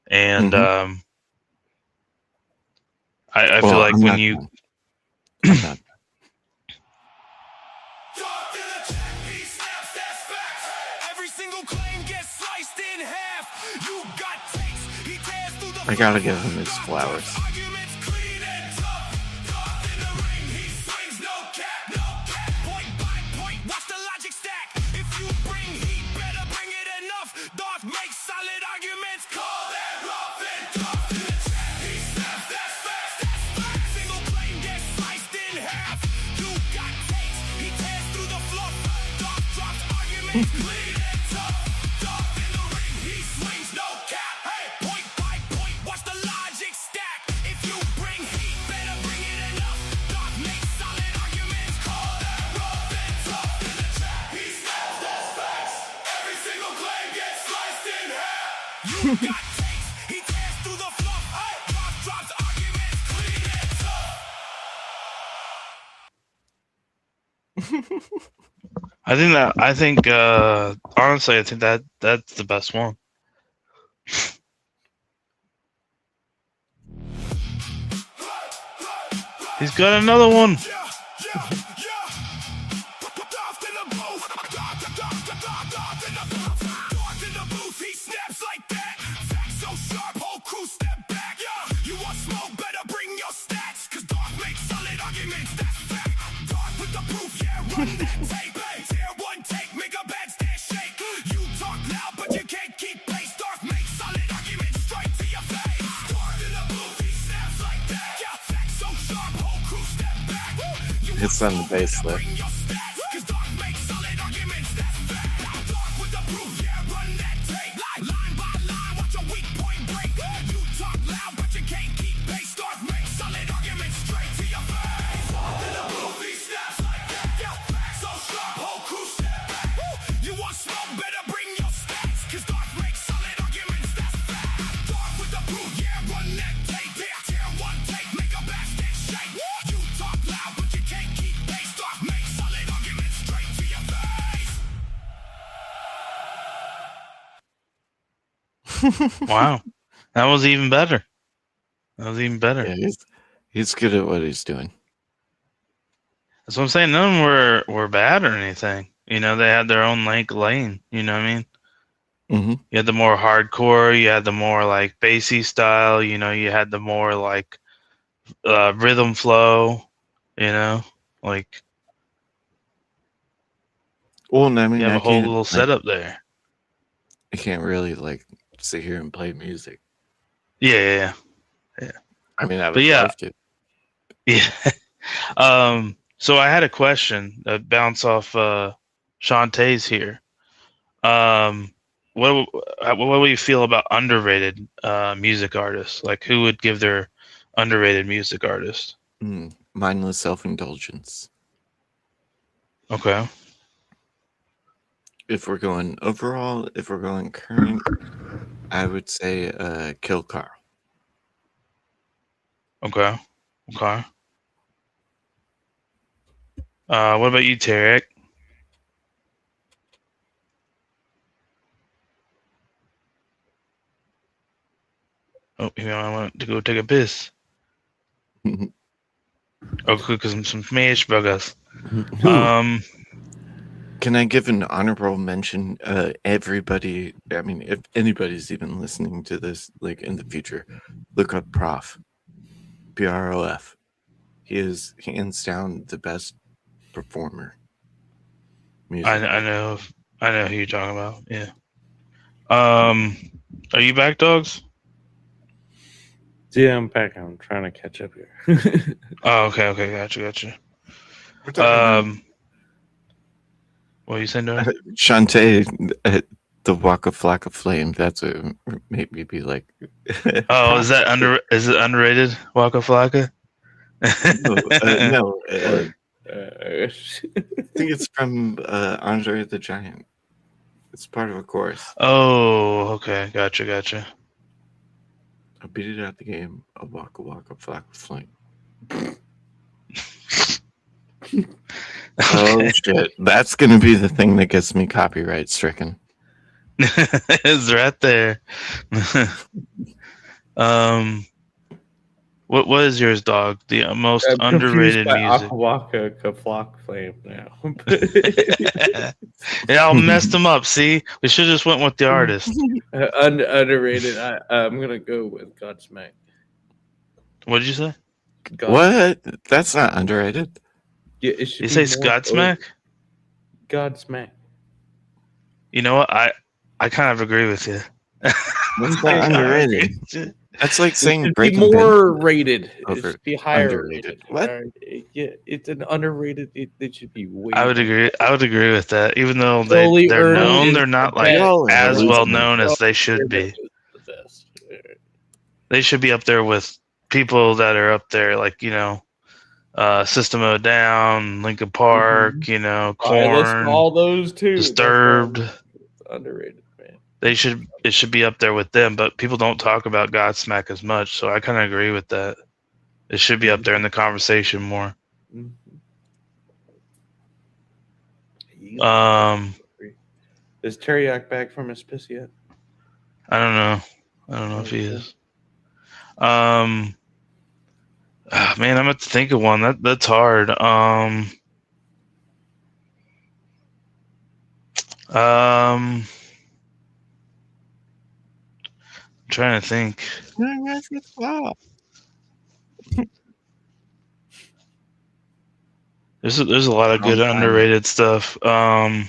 And I feel like when you I'm not. I gotta give him his flowers. Honestly, I think that's the best one. He's got another one. It's on the bass there. Wow, that was even better. That was even better. Yeah, he's good at what he's doing. That's what I'm saying. None of them were bad or anything. You know, they had their own lane. You know what I mean? Mm-hmm. You had the more hardcore. You had the more like bassy style. You know, you had the more like rhythm flow. You know, like Well, I mean, you have I a whole can't, little like, setup there. I can't really like sit here and play music. Yeah. I mean, I would But yeah. love to. Yeah. So I had a question that bounce off Shantae's here. What do you feel about underrated music artists? Like, who would give their underrated music artist? Mindless self-indulgence. Okay. If we're going overall, if we're going current, I would say Kill Carl. Okay. What about you, Tarek? Oh, you know, I want to go take a piss. Oh, because some smash burgers. Can I give an honorable mention? Everybody, I mean, if anybody's even listening to this, like in the future, look up Prof. Prof. He is hands down the best performer. I know who you're talking about. Yeah. Are you back, dogs? Yeah, I'm back. I'm trying to catch up here. Oh, okay, gotcha. What are you saying, Darren? Shantae, the Waka Flocka Flame. That's what made me be like. Oh, is it underrated? Waka Flocka? No. I think it's from Andre the Giant. It's part of a chorus. Oh, okay, gotcha. I beat it out the game. A Waka Waka Flocka Flame. Oh shit! That's gonna be the thing that gets me copyright stricken. It's right there. What is yours, dog? The most I'm underrated by music. Waka Flock Flame now. It all messed them up. See, we should just went with the artist. Underrated. I'm gonna go with Godsmack. What did you say? What? That's not underrated. Yeah, it should You be say more Godsmack? Godsmack. You know what? I kind of agree with you. That's not underrated. That's like saying Be Breaking more Bad rated. It over should be higher underrated. rated. What? Yeah, it's an underrated. It should be way. I would agree. I would agree with that. Even though Slowly they're earned known, is they're not the like best. as well known as they should be. The best. They should be up there with people that are up there, like, you know, System of a Down, Linkin Park, you know, Korn, all those too. Disturbed. Underrated, man. It should be up there with them, but people don't talk about Godsmack as much, so I kind of agree with that. It should be up there in the conversation more. Is Teriyaki back from his piss yet? I don't know if he is. Man, I'm about to think of one. That's hard. I'm trying to think. There's a lot of good underrated stuff. I'm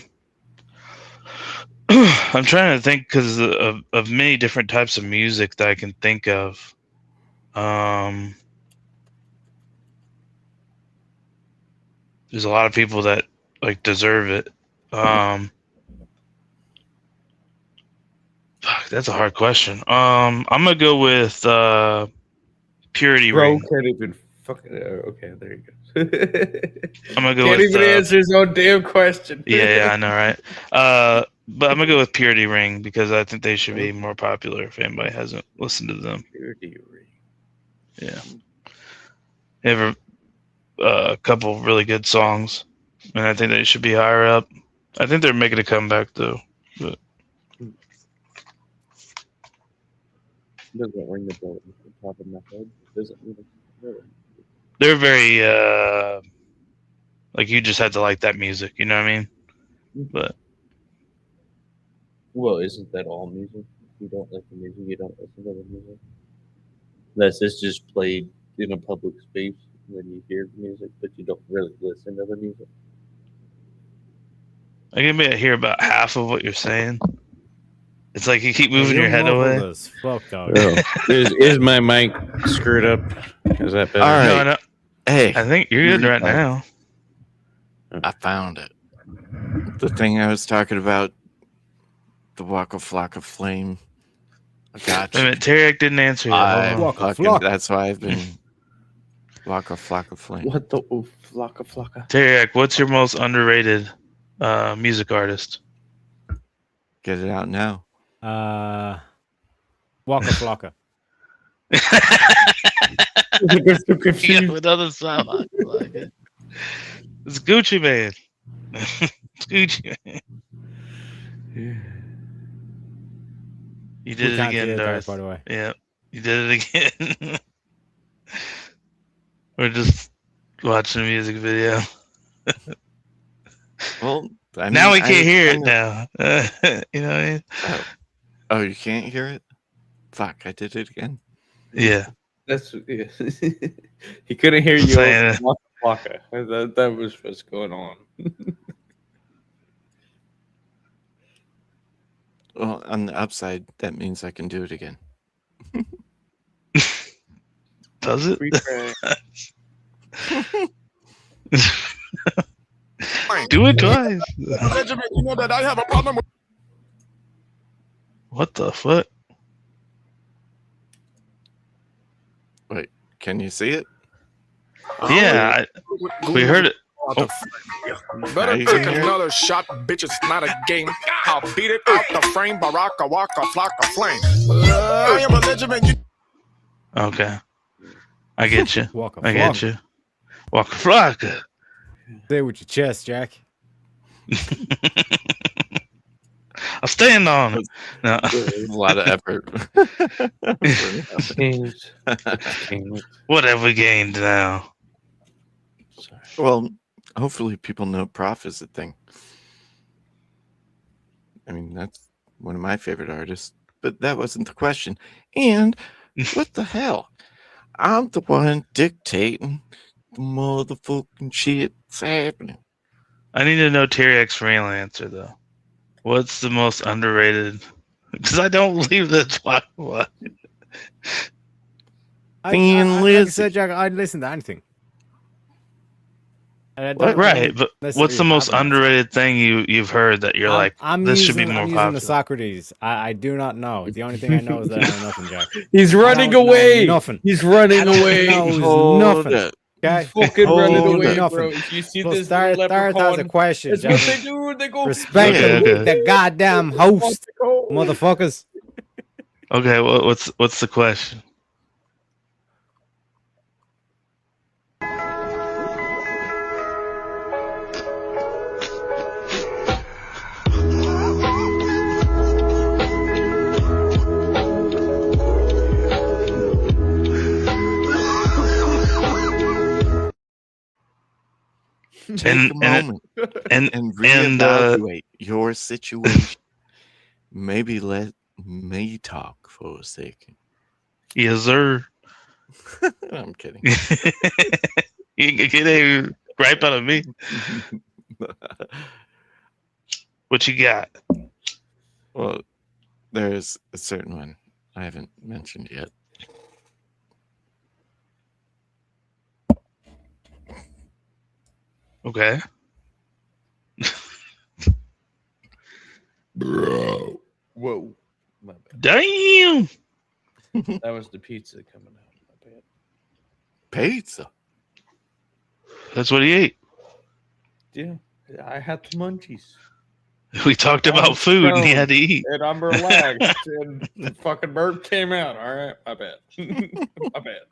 trying to think because of many different types of music that I can think of. there's a lot of people that like deserve it. Fuck, that's a hard question. I'm gonna go with Purity Bro Ring. can't even fucking. Okay, there you go. I'm gonna go Can't with even answer his own damn question. yeah, I know, right? But I'm gonna go with Purity Ring because I think they should be more popular if anybody hasn't listened to them. Purity Ring. Yeah, they have a couple really good songs, and I think they should be higher up. I think they're making a comeback though. But Doesn't ring the bell at the top of my head. Doesn't really. they're very like you just had to like that music, you know what I mean? But Well, isn't that all music? If you don't like the music, you don't listen to the music. Unless it's just played in a public space, then you hear the music, but you don't really listen to the music. I can hear about half of what you're saying. It's like you keep moving your head away. Fuck, dog. Oh, is my mic screwed up? Is that better? All right. No, no. Hey, I think you're good right now. I found it. The thing I was talking about, the Waka Flocka Flame. I got Wait a you. minute, Tarek didn't answer that. Hold on. That's why I've been Waka Flocka Flame. What the flocka flocka? Tarek, what's your most underrated music artist? Get it out now. Waka Flocka. Yeah, with other sound like it. It's Gucci Man. It's Gucci Man. You did We it can't again, hear that, Darth. by the way. Yeah, you did it again. We're just watching a music video. Well, I now we mean, can't hear it kinda- now. You know what I mean? Oh, you can't hear it? Fuck, I did it again. Yeah. That's yeah. He couldn't hear you. Saying Flocka flocka. That was what's going on. Well, on the upside, that means I can do it again. Does it? Do it twice. Benjamin, you know that I have a problem with. What the fuck? Wait, can you see it? Yeah, we heard it. Oh. Better Now you take can hear it? another shot, bitch. It's not a game. I'll beat it out the frame. Baraka, waka, flocka, flame. I am a Benjamin. You Okay. I get you. Waka I get Flocka. you. Waka Flocka. Say it with your chest, Jack. I'll stand on it. No. A lot of effort. What have we gained now? Well, hopefully people know Prof is a thing. I mean, that's one of my favorite artists, but that wasn't the question. And what the hell? I'm the one dictating the motherfucking shit that's happening. I need to know Tyriak's real answer though. What's the most underrated? Because I don't believe that's why. What? Like I said, Jack, I'd listen to anything. Right, but what's the most underrated thing you've heard that you're like, this should be more I'm using popular? the Socrates. I do not know. The only thing I know is that I know nothing, Jack. He's I running don't know away. Nothing. He's running I don't away. know nothing. Okay? Fucking running Hold away, it. bro. If you see Plus, this Darth has a leprechaun, question, that's Jack. what they do. They go Respect the goddamn host, motherfuckers. Okay, well, what's the question? Take And- a and- moment and- and and, reevaluate your situation. Maybe let me talk for a second. Yes, sir. I'm kidding. You can get a gripe out of me. What you got? Well, there's a certain one I haven't mentioned yet. Okay. Bro. Whoa. My bad. Damn. That was the pizza coming out. My bad. Pizza. That's what he ate. Yeah. I had the munchies. We talked about food and he had to eat. And I'm relaxed. And the fucking burp came out. All right. My bad. My bad.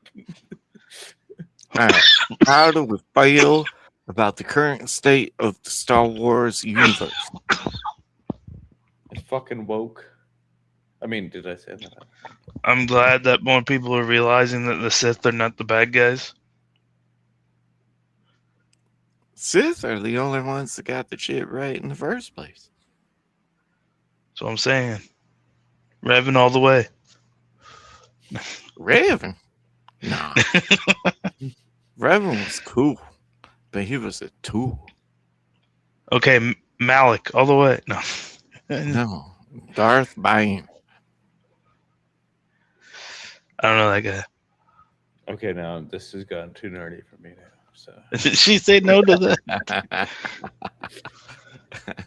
All right. How do we feel about the current state of the Star Wars universe? It's fucking woke. I mean, did I say that? I'm glad that more people are realizing that the Sith are not the bad guys. Sith are the only ones that got the shit right in the first place. That's what I'm saying. Revan all the way. Revan? Nah. Revan was cool, but he was a tool. Okay, Malik all the way. No. No. Darth Bane. I don't know that guy. Okay, now this has gotten too nerdy for me now. So Did she say no to that?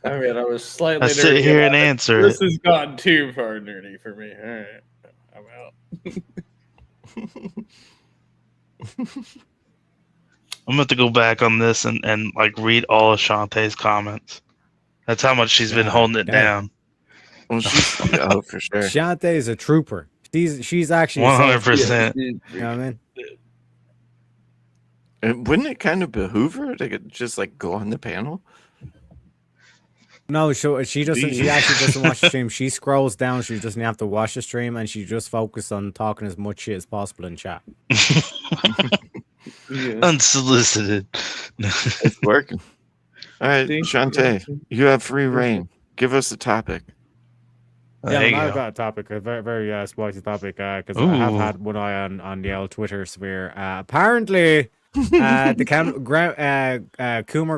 I mean, I was slightly. I sit nerdy here about and it. answer This it. has gotten too far nerdy for me. All right, I'm out. I'm about to go back on this and like read all of Shantae's comments. That's how much she's been holding it down. Well, oh, for sure. Shantae is a trooper. She's actually 100%. You know what I mean? And wouldn't it kind of behoove her to just like go on the panel? No, she doesn't. She actually doesn't watch the stream. She scrolls down. She doesn't have to watch the stream, and she just focuses on talking as much shit as possible in chat. Unsolicited. It's working. All right, Shantae, you have free reign. Give us a topic. Yeah, There you I've go. got a topic, a very, very spicy topic, because I have Ooh. had one eye on the old Twitter sphere. Apparently, the Coomer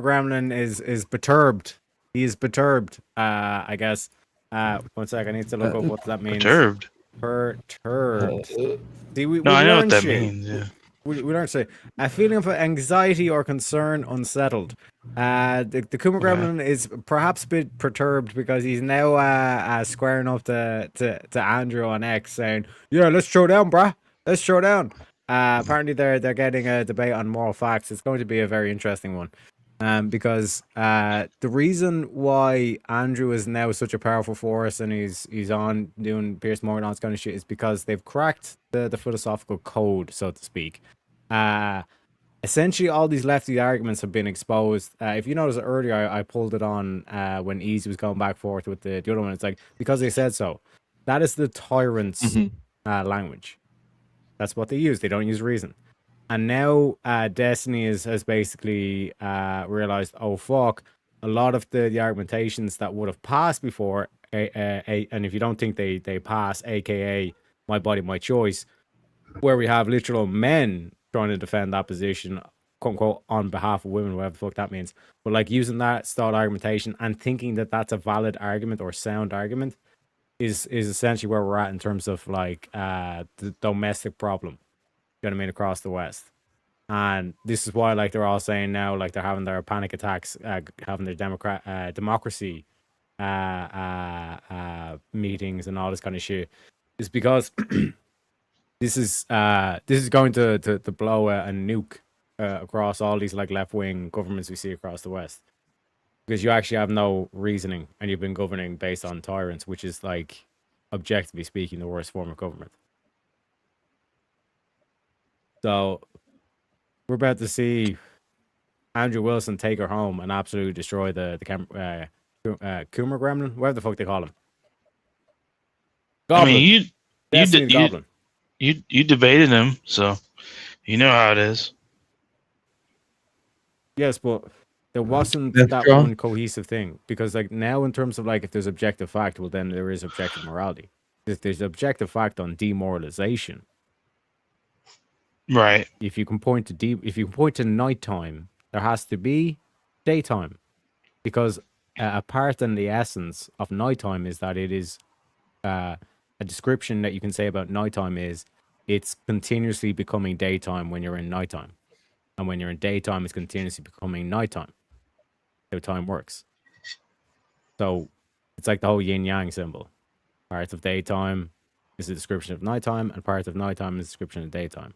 Gremlin is perturbed. He is perturbed. I guess. 1 sec, I need to look up what that means. Perturbed. Perturbed. See, we No, I know what learn that shit. means. Yeah. We learned to say a feeling of anxiety or concern, unsettled. The Kuma Gremlin is perhaps a bit perturbed because he's now squaring up to Andrew on X, saying, "Yeah, let's throw down, bruh. Let's throw down." Apparently, they're getting a debate on moral facts. It's going to be a very interesting one, because the reason why Andrew is now such a powerful force and he's on doing Pierce Morgan all this kind of shit is because they've cracked the philosophical code, so to speak. Essentially all these lefty arguments have been exposed. If you notice earlier, I pulled it on when Easy was going back and forth with the other one. It's like, because they said so. That is the tyrant's language. That's what they use. They don't use reason. And now Destiny has basically realized, oh fuck, a lot of the argumentations that would have passed before, and if you don't think they pass, aka My Body, My Choice, where we have literal men trying to defend that position, quote unquote, on behalf of women, whatever the fuck that means. But like using that style argumentation and thinking that that's a valid argument or sound argument is essentially where we're at in terms of like the domestic problem. You know what I mean, across the West. And this is why like they're all saying now, like they're having their panic attacks, having their democracy meetings and all this kind of shit, is because this is going to blow a nuke across all these like left-wing governments we see across the West, because you actually have no reasoning and you've been governing based on tyrants, which is like, objectively speaking, the worst form of government. So we're about to see Andrew Wilson take her home and absolutely destroy the Coomer Gremlin, whatever the fuck they call him. Goblin. I mean, Destiny's Goblin. you debated him, so you know how it is. Yes, but there wasn't That's that wrong. one cohesive thing, because like now in terms of like if there's objective fact, well then there is objective morality. There's objective fact on demoralization. Right. If you can point to nighttime, there has to be daytime, because a part in the essence of nighttime is that it is a description that you can say about nighttime is it's continuously becoming daytime when you're in nighttime, and when you're in daytime it's continuously becoming nighttime. how time works. So it's like the whole yin yang symbol. Parts of daytime is a description of nighttime, and parts of nighttime is a description of daytime.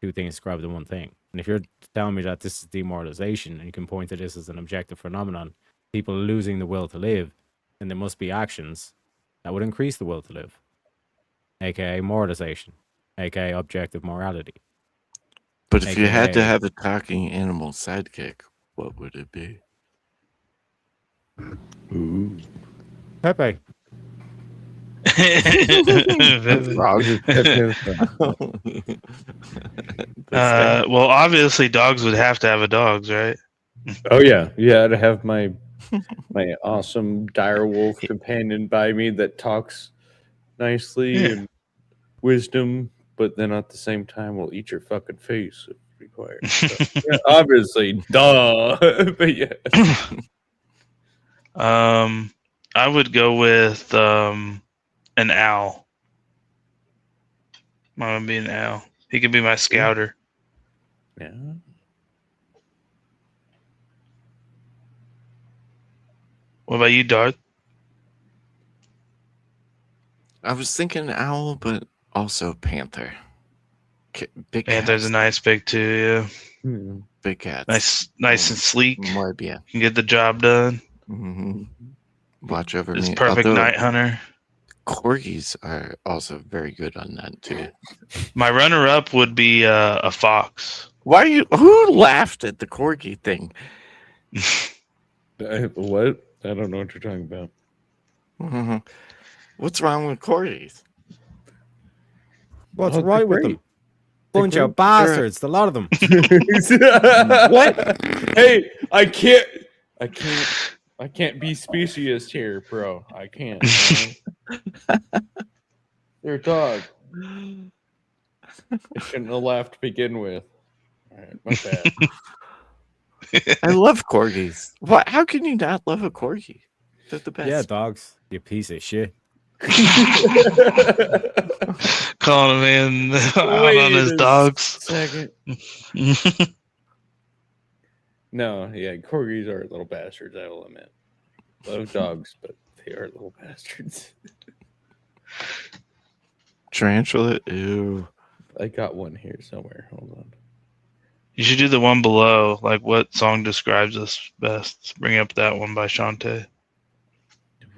Two things described in one thing. And if you're telling me that this is demoralization, and you can point to this as an objective phenomenon, people losing the will to live, then there must be actions that would increase the will to live, aka moralization, aka objective morality. But if you had to AKA have a talking animal sidekick, what would it be? Ooh. Pepe. Well, obviously, dogs would have to have a dogs, right? Oh yeah, yeah. To have my awesome dire wolf companion by me that talks nicely Yeah. and wisdom, but then at the same time will eat your fucking face if required. So, yeah, obviously, duh. But yeah, I would go with an owl. Mine would be an owl. He could be my scouter. yeah. What about you, Darth? I was thinking owl, but also panther. Big Panther's cats. a nice big too. Yeah, Hmm. Big cats. nice and sleek. Morbia. Can get the job done. Hmm. Watch over It's me. perfect Although night hunter. corgis are also very good on that too. My runner-up would be a fox. Why are you? Who laughed at the corgi thing? What? I don't know what you're talking about. Mhm. What's wrong with corgis? What's Oh, right they're with them? great. Bunch of bastards, a lot of them. What? Hey, I can't be speciest here, bro. I can't. Man. They're a dog. I shouldn't have laughed to begin with. All right, my bad. I love corgis. What? How can you not love a corgi? They're the best. Yeah, dogs. You piece of shit. Calling him in out Wait on his a dogs. Second. No, yeah, corgis are little bastards, I will admit. Love dogs, but they are little bastards. Tarantula. Ew. I got one here somewhere. Hold on. You should do the one below. Like, what song describes us best? Bring up that one by Shantae.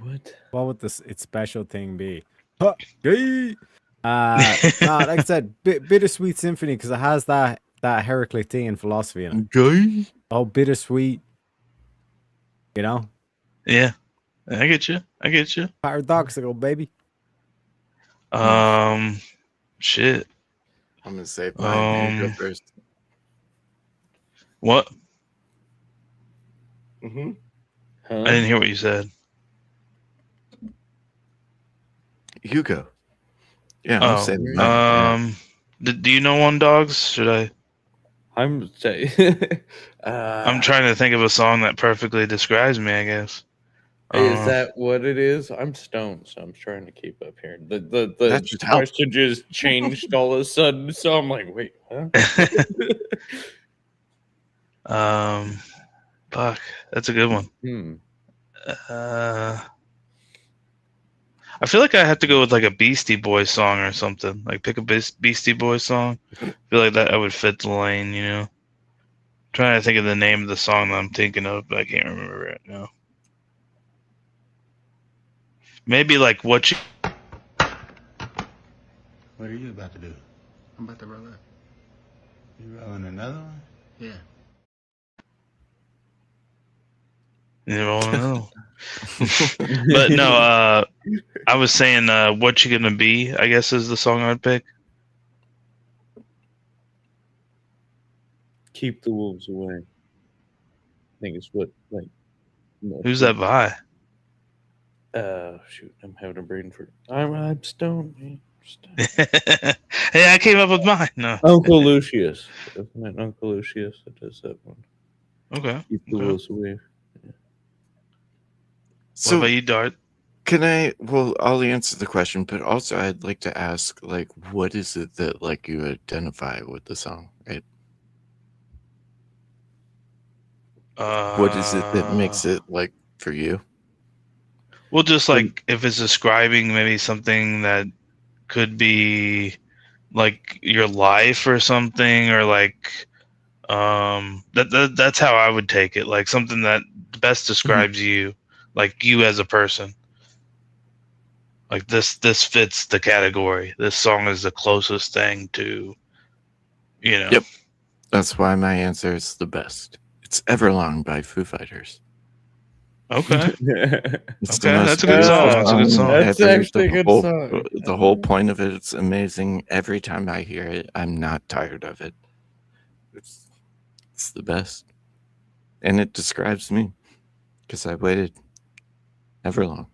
What? What would this its special thing be? Huh, gay. Nah, like I said, bittersweet symphony because it has that Heraclitean philosophy in it. Gay. Oh, bittersweet. You know, Yeah, I get you. I get you. paradoxical, baby. Shit. I'm gonna say mine. You go first. What? Mm-hmm. I didn't hear what you said. Hugo. Yeah. I'll say mine. Do you know one, dogs? Should I? I'm saying. I'm trying to think of a song that perfectly describes me, I guess. Is that what it is? I'm stoned, so I'm trying to keep up here. The That should help. question just changed all of a sudden, so I'm like, wait, huh? Fuck, that's a good one. I feel like I have to go with like a Beastie Boys song or something. Like pick a Beastie Boys song. I feel like that would fit the lane, you know. Trying to think of the name of the song that I'm thinking of, but I can't remember right now. Maybe like what you. What are you about to do? I'm about to roll up. You rolling another one? Yeah. You don't know. But no, I was saying What You Gonna Be, I guess is the song I'd pick. Keep the wolves away. I think it's what like. Who's that by? Shoot, I'm having a brain for. I'm stoned, man. Hey, I came up with mine. No. Uncle Lucius. Isn't it Uncle Lucius that does that one? Okay. Keep the wolves away. So what about you, Dart? Can I? Well, I'll answer the question, but also I'd like to ask, like, what is it that like you identify with the song, right? What is it that makes it like for you? Well, just like if it's describing maybe something that could be like your life or something, or like that's how I would take it. Like something that best describes you, like you as a person. Like this fits the category. This song is the closest thing to, you know. Yep. That's why my answer is the best. It's Everlong by Foo Fighters. Okay. It's the Okay, most that's a good song. That's a good song. That's ever. actually a good song. The whole point of it's amazing. Every time I hear it, I'm not tired of it. It's the best. And it describes me because I waited ever long.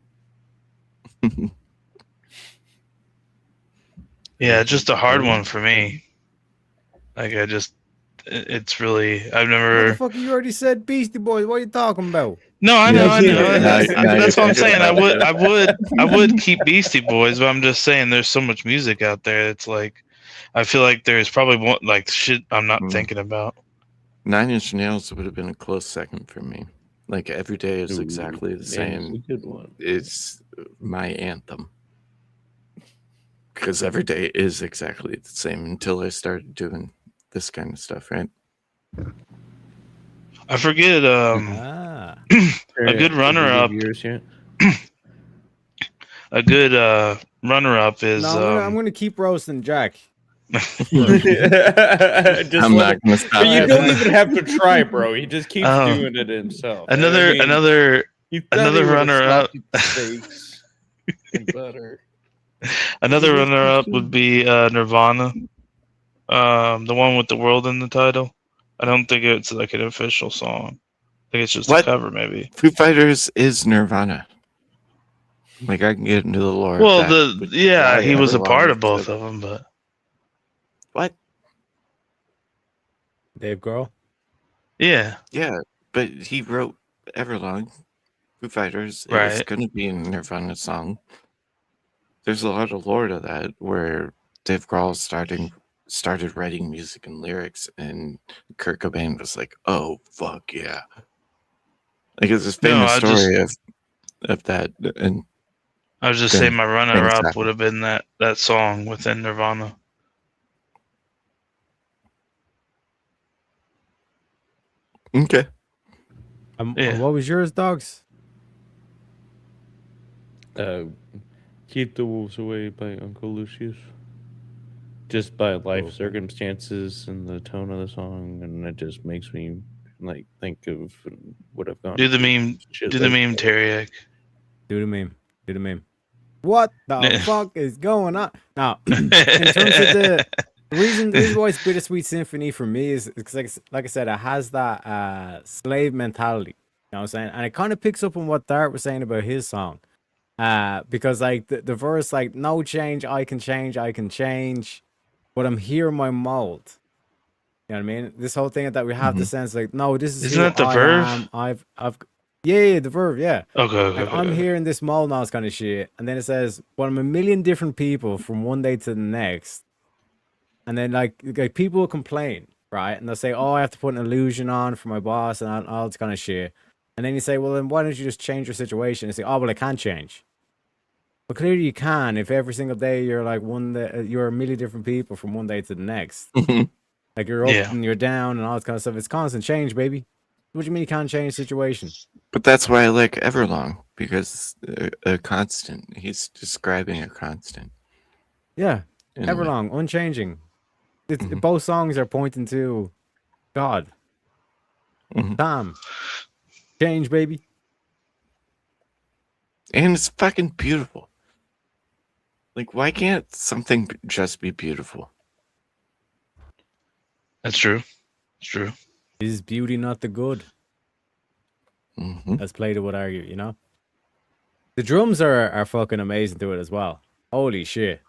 Yeah, just a hard one for me. Like it's really I've never. Motherfucker, you already said Beastie Boys. What are you talking about? No, I know. Now That's you're what I'm saying. thinking I would keep Beastie Boys, but I'm just saying there's so much music out there. It's like I feel like there's probably one like shit I'm not thinking about. 9 Inch Nails would have been a close second for me. Like every day is exactly the It's a same. good one. It's my anthem. Because every day is exactly the same until I started doing this kind of stuff, right? I forget a good runner up. A good runner up is No, I'm gonna keep roasting Jack. Just I'm not gonna stop. But you don't even have to try, bro. He just keeps Oh. doing it himself. another He thought he another would've runner up. slapped steaks and butter. Another runner up would be Nirvana. The one with the world in the title. I don't think it's like an official song. I think it's just a What? cover, maybe. Foo Fighters is Nirvana. Like I can get into the lore. of Well, that, but yeah, why he was a Everlong part of is both the- of them, but What? Dave Grohl. yeah, Yeah, but he wrote Everlong, Foo Fighters. It was Right. going to be a Nirvana song. There's a lot of lore to that where Dave Grohl started writing music and lyrics, and Kurt Cobain was like, "Oh fuck yeah!" Like it's this No, famous I story of that, and I was just then saying my runner things up happen. would have been that song within Nirvana. Okay. Yeah. What was yours, dogs? Keep the Wolves Away by Uncle Lucius. Just by life circumstances and the tone of the song, and it just makes me like think of what I've gone Do the through. meme, Shit do the like meme, that. Teriak. Do the meme. Do the meme. What the fuck is going on? Now, in terms of the reason why it's Bittersweet Symphony for me is because, like I said, it has that slave mentality. You know what I'm saying? And it kind of picks up on what Dart was saying about his song. Because like the verse, like, no change, I can change, but I'm here in my mold. You know what I mean? This whole thing that we have the sense like, no, this is Isn't who that the I Verve? am. I've yeah, the Verve, yeah. Okay. Like, I'm here in this mold now, this kind of shit. And then it says, but I'm a million different people from one day to the next. And then like people will complain, right? And they'll say, oh, I have to put an illusion on for my boss and all this kind of shit. And then you say, well, then why don't you just change your situation? And say, oh, well, I can't change. But clearly you can if every single day you're like you're a million different people from one day to the next. Like you're up Yeah. and you're down and all this kind of stuff. It's constant change, baby. What do you mean you can't change the situation? But that's why I like Everlong, because a constant. He's describing a constant. Yeah. in a way. Everlong, unchanging. Both songs are pointing to God. Time. Change, baby. And it's fucking beautiful. Like, why can't something just be beautiful? That's true. It's true. Is beauty not the good? As Plato would argue, you know? The drums are fucking amazing to it as well. Holy shit.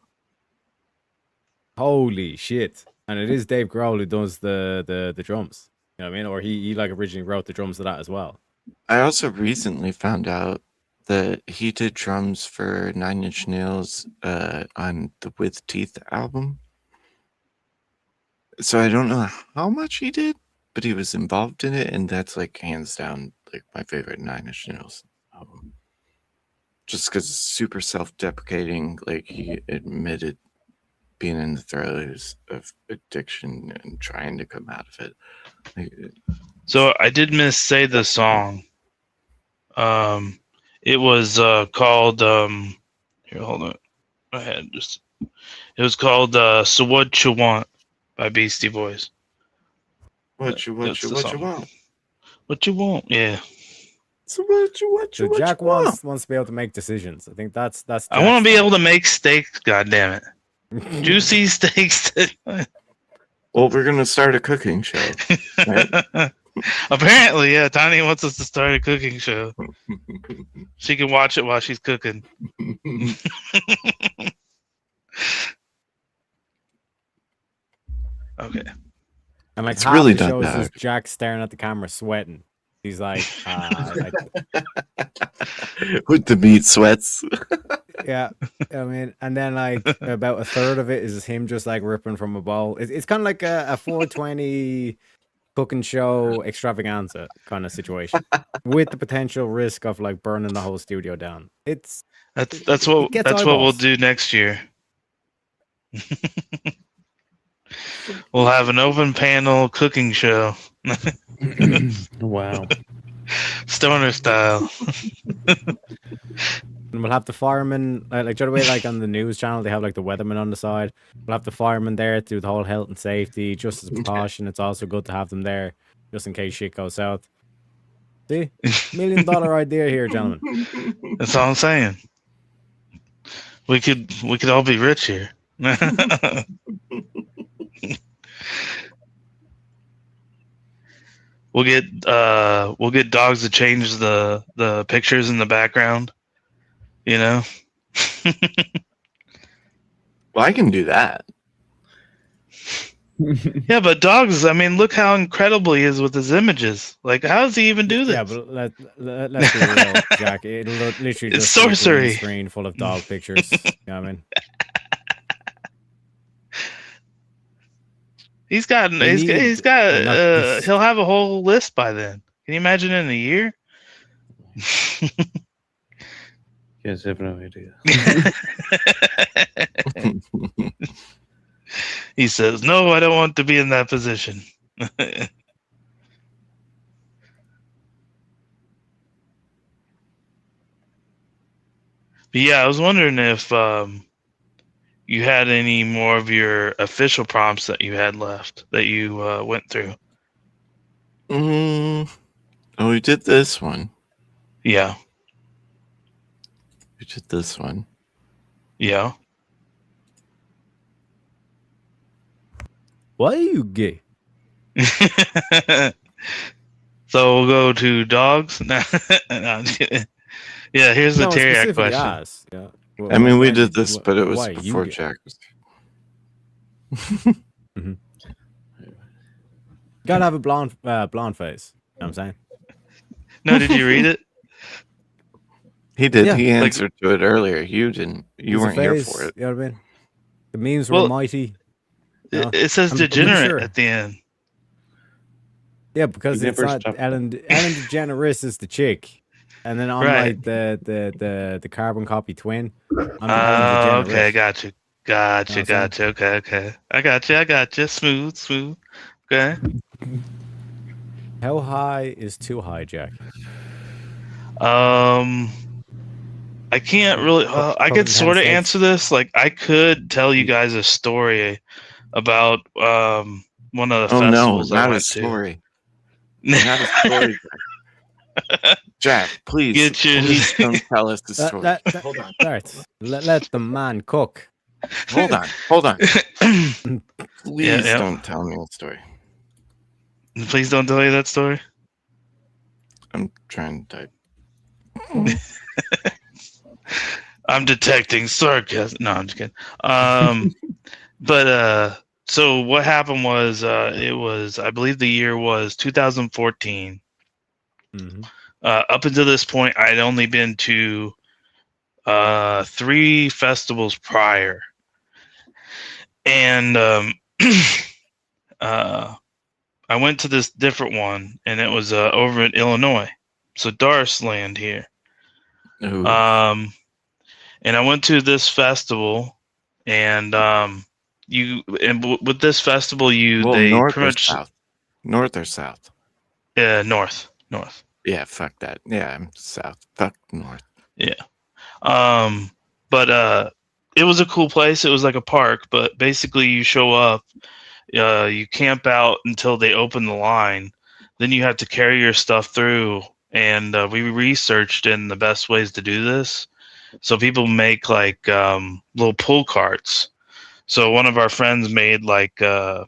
Holy shit. And it is Dave Grohl who does the drums. You know what I mean? Or he like originally wrote the drums to that as well. I also recently found out that he did drums for 9 Inch Nails on the With Teeth album. So I don't know how much he did, but he was involved in it, and that's like hands down like my favorite Nine Inch Nails album. Just because it's super self-deprecating, like he admitted being in the throes of addiction and trying to come out of it. Like, So I did miss say the song. It was called here, hold on. I had just it was called So What You Want by Beastie Boys. what you want? What you want? Yeah. So what you So Jack wants to be able to make decisions. I think that's. I want to be able to make steaks. God damn it, juicy steaks. Well, we're gonna start a cooking show. Right? Apparently, yeah. Tiny wants us to start a cooking show. She can watch it while she's cooking. Okay. And like It's half really the not shows bad. is Jack staring at the camera, sweating. He's like, With the meat sweats. yeah. I mean, and then like about a third of it is him just like ripping from a bowl. It's kind of like a 420 cooking show extravaganza kind of situation, with the potential risk of like burning the whole studio down. That's what we'll do next year. We'll have an open panel cooking show. Wow. Stoner style. And we'll have the firemen, like the way, like on the news channel, they have like the weatherman on the side. We'll have the firemen there to do the whole health and safety, just as a precaution. It's also good to have them there, just in case shit goes south. See, $1 million idea here, gentlemen. That's all I'm saying. We could all be rich here. We'll get dogs to change the pictures in the background. You know. Well, I can do that. Yeah, but dogs. I mean, look how incredible he is with his images. Like, how does he even do this? Yeah, but let's be real, Jack. It'll literally It's just be a sorcery. green screen full of dog pictures. You know what I mean? He's got he'll have a whole list by then. Can you imagine in a year? You guys have no idea. He says, "No, I don't want to be in that position." But yeah, I was wondering if you had any more of your official prompts that you had left that you went through. Oh, we did this one. Yeah. We did this one. Yeah. Why are you gay? So we'll go to dogs. No, I'm just kidding. Yeah, here's the Terriac question. Asked, yeah. I mean, we did this, but it was why, you before gay? Jack was. Mhm. You gotta have a blonde face. You know what I'm saying? No, did you read it? He did. Yeah. He Like- answered to it earlier. You didn't. You Use a weren't here face, for it. You know what I mean? The memes were Well, mighty. It says I'm pretty degenerate sure. at the end. Yeah, because You it's never not stopped. Ellen DeGeneres is the chick, and then on Right. like the carbon copy twin. I'm Ellen Okay, DeGeneres. got you. Know what I'm Okay. I got you. Smooth. Okay. How high is too high, Jack? I can't really. I Covered could in sort of hand answer this. Like, I could tell you guys a story about one of the Oh no, festivals I not a went story. Not a story. Jack, please, Get your- please don't tell us the story. Hold on. Let the man cook. Hold on. Please Yeah. don't tell me a story. Please don't tell you that story. I'm trying to type. I'm detecting sarcasm. No, I'm just kidding. But so what happened was it was, I believe the year was 2014. Mhm. Up until this point, I'd only been to 3 festivals prior, and I went to this different one, and it was over in Illinois, so Darce land here. Ooh. And I went to this festival, and with this festival, Well, they north pretty or much south? North or south? north. Yeah, fuck that. Yeah, I'm south. Fuck north. Yeah. But it was a cool place. It was like a park, but basically you show up, you camp out until they open the line. Then you have to carry your stuff through, and we researched in the best ways to do this. So people make like little pull carts. So one of our friends made like a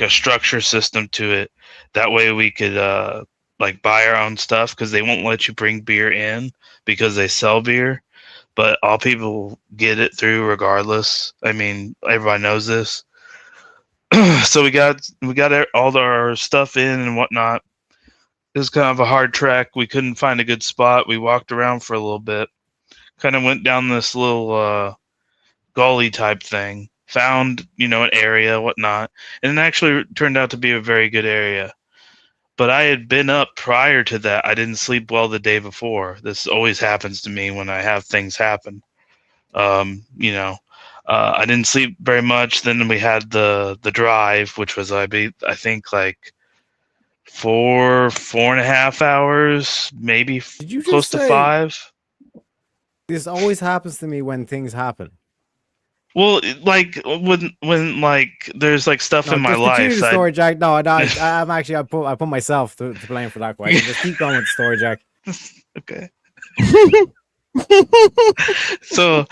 structure system to it. That way we could like buy our own stuff, because they won't let you bring beer in because they sell beer, but all people get it through regardless. I mean, everybody knows this. So we got all our stuff in and whatnot. It was kind of a hard trek. We couldn't find a good spot. We walked around for a little bit, kind of went down this little gully type thing, found an area, whatnot, and it actually turned out to be a very good area. But I had been up prior to that. I didn't sleep well the day before. This always happens to me when I have things happen. I didn't sleep very much. Then we had the drive, which was I think like 4.5 hours, maybe Did you close just to say 5. this always happens to me when things happen? Well, like when like there's like stuff No, in my just continue life. the story, Jack. No, I'm actually I put myself to blame for that question. Just keep going with the story, Jack. Okay. So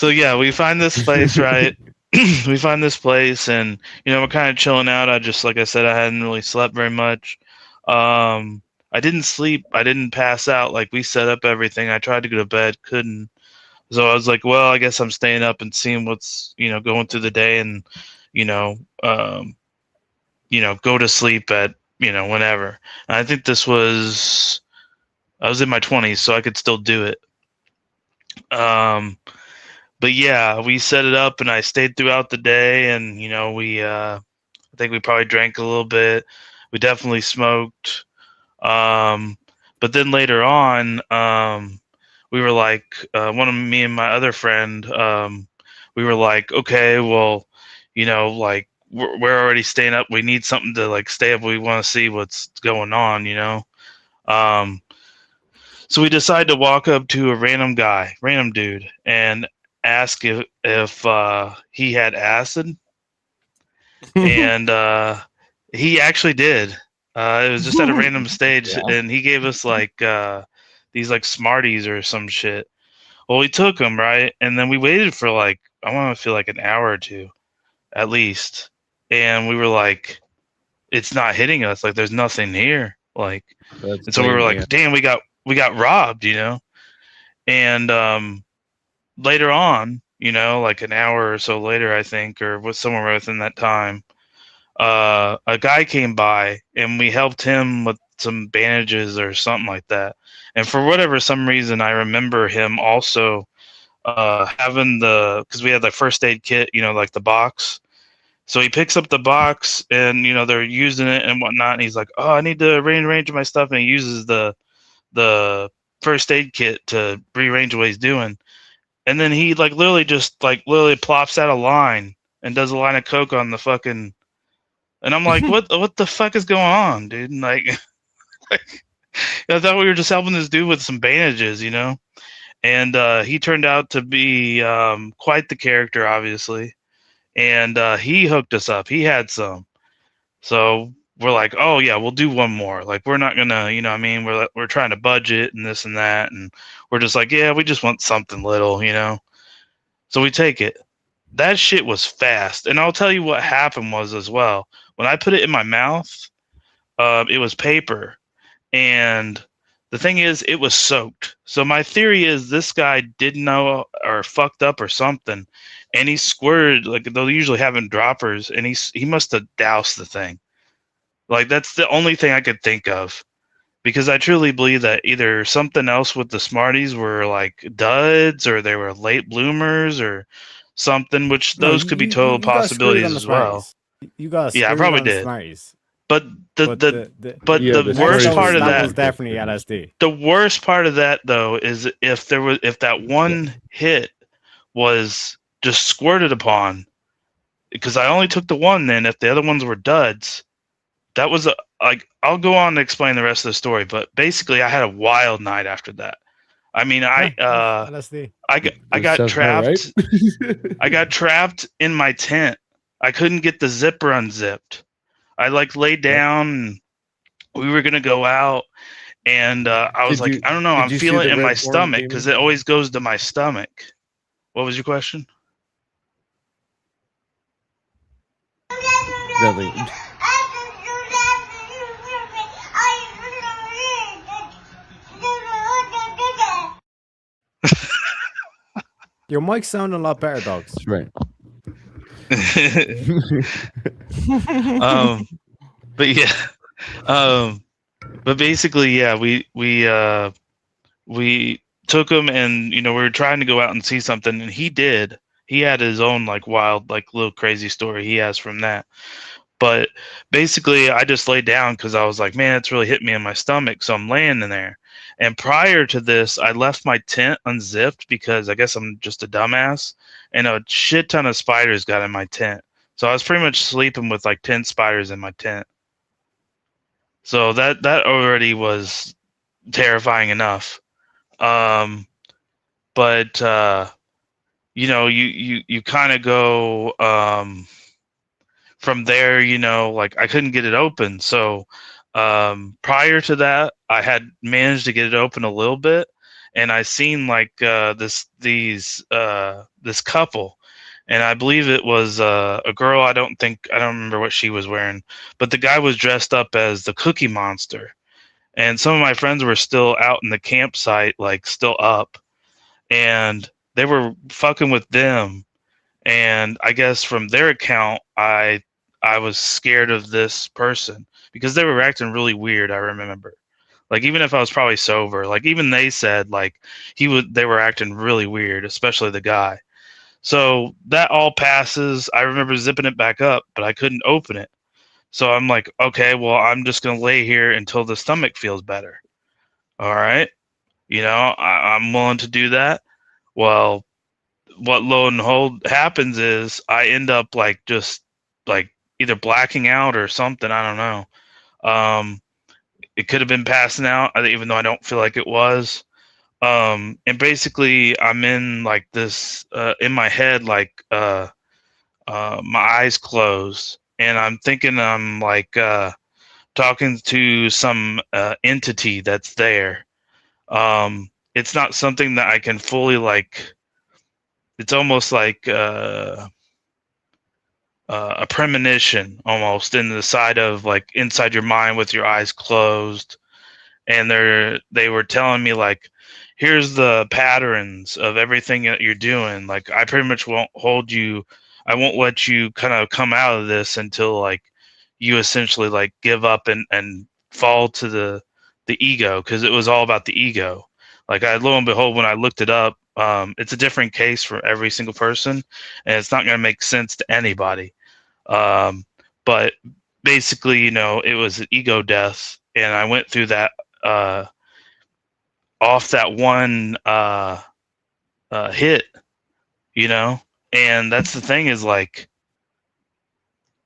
yeah, we find this place, right? We find this place, and we're kind of chilling out. Like I said, I hadn't really slept very much. I didn't sleep. I didn't pass out. Like, we set up everything. I tried to go to bed, couldn't. So I was like, well, I guess I'm staying up and seeing what's going through the day, and go to sleep at whenever. And I think I was in my 20s, so I could still do it. But yeah, we set it up, and I stayed throughout the day, and we I think we probably drank a little bit. We definitely smoked. But then later on, we were like, me and my other friend, we were like, okay, well, like we're already staying up. We need something to like stay up. We want to see what's going on, So we decided to walk up to a random dude, and ask if he had acid, and he actually did. It was just at a random stage, and he gave us like these like Smarties or some shit. Well, we took them, right, and then we waited for like, I want to feel like an hour or two, at least, and we were like, it's not hitting us. Like, there's nothing here. Like, and so we were like, damn, we got robbed, and later on, like an hour or so later, I think, or was somewhere within that time, a guy came by, and we helped him with some bandages or something like that. And for some reason, I remember him also having because we had the first aid kit, like the box. So he picks up the box, and they're using it and whatnot. And he's like, "Oh, I need to rearrange my stuff," and he uses the first aid kit to rearrange what he's doing. And then he literally plops out a line and does a line of coke on the fucking. And I'm like, what the fuck is going on, dude? And like I thought we were just helping this dude with some bandages, And he turned out to be quite the character, obviously. And he hooked us up. He had some. So we're like, oh yeah, we'll do one more. Like, we're not gonna, we're trying to budget and this and that, and we're just like, yeah, we just want something little, So we take it. That shit was fast, and I'll tell you what happened was as well. When I put it in my mouth, it was paper, and the thing is, it was soaked. So my theory is this guy didn't know or fucked up or something, and he squirted, like they'll usually have in droppers, and he must have doused the thing. Like, that's the only thing I could think of, because I truly believe that either something else with the Smarties were like duds, or they were late bloomers or something, which those could be total possibilities as well. You got yeah, I probably did. Smarties. But the worst part of that was that definitely LSD. the worst part of that though is if that one hit was just squirted upon, because I only took the one. Then if the other ones were duds, that was like, I'll go on to explain the rest of the story. But basically, I had a wild night after that. I mean, LSD. I got sounds about trapped. I got trapped in my tent. I couldn't get the zipper unzipped. I like laid down. And we were gonna go out, and I was like, I don't know. I'm feeling it in my stomach because it always goes to my stomach. What was your question? Nothing. Your mic's sounding a lot better, dogs. That's right. But yeah, but basically, yeah, we took him, and we were trying to go out and see something, and he did. He had his own like wild, like little crazy story he has from that. But basically, I just laid down because I was like, man, it's really hit me in my stomach. So I'm laying in there. And prior to this, I left my tent unzipped because I guess I'm just a dumbass. And a shit ton of spiders got in my tent. So I was pretty much sleeping with like 10 spiders in my tent. So that already was terrifying enough. But you kind of go from there, like I couldn't get it open. So prior to that, I had managed to get it open a little bit, and I seen like this couple, and I believe it was a girl. I don't remember what she was wearing, but the guy was dressed up as the Cookie Monster, and some of my friends were still out in the campsite, like still up, and they were fucking with them. And I guess from their account, I was scared of this person because they were acting really weird. I remember, like, even if I was probably sober, like even they said like they were acting really weird, especially the guy. So that all passes. I remember zipping it back up, but I couldn't open it. So I'm like, okay, well, I'm just going to lay here until the stomach feels better. All right. I'm willing to do that. Well, what lo and behold happens is I end up like just like either blacking out or something. I don't know. It could have been passing out, even though I don't feel like it was. And basically I'm in like this, in my head, like, my eyes closed, and I'm thinking I'm like, talking to some, entity that's there. It's not something that I can fully like, it's almost like, a premonition almost in the side of like inside your mind with your eyes closed. And they were telling me like, here's the patterns of everything that you're doing. Like, I pretty much won't hold you. I won't let you kind of come out of this until like you essentially like give up and fall to the ego. 'Cause it was all about the ego. Like, lo and behold, when I looked it up, it's a different case for every single person, and it's not going to make sense to anybody. But basically, it was an ego death, and I went through that, off that one, hit, and that's the thing is like,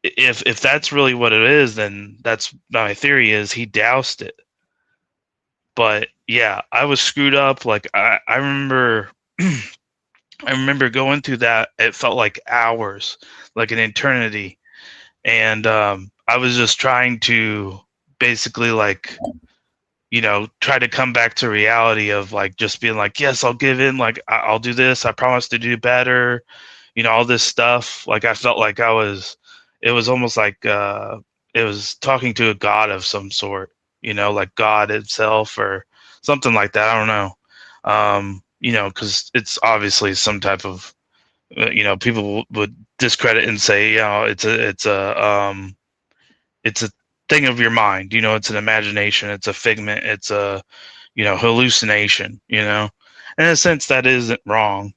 if that's really what it is, then that's my theory is he doused it. But yeah, I was screwed up. Like I remember, I remember going through that. It felt like hours, like an eternity. And I was just trying to basically like, try to come back to reality of like just being like, yes, I'll give in. Like I'll do this. I promise to do better. All this stuff. Like I felt like it was almost like it was talking to a god of some sort, like God itself or something like that. I don't know. Because it's obviously some type of, people would discredit and say, it's a thing of your mind. It's an imagination. It's a figment. It's a, hallucination. In a sense, that isn't wrong.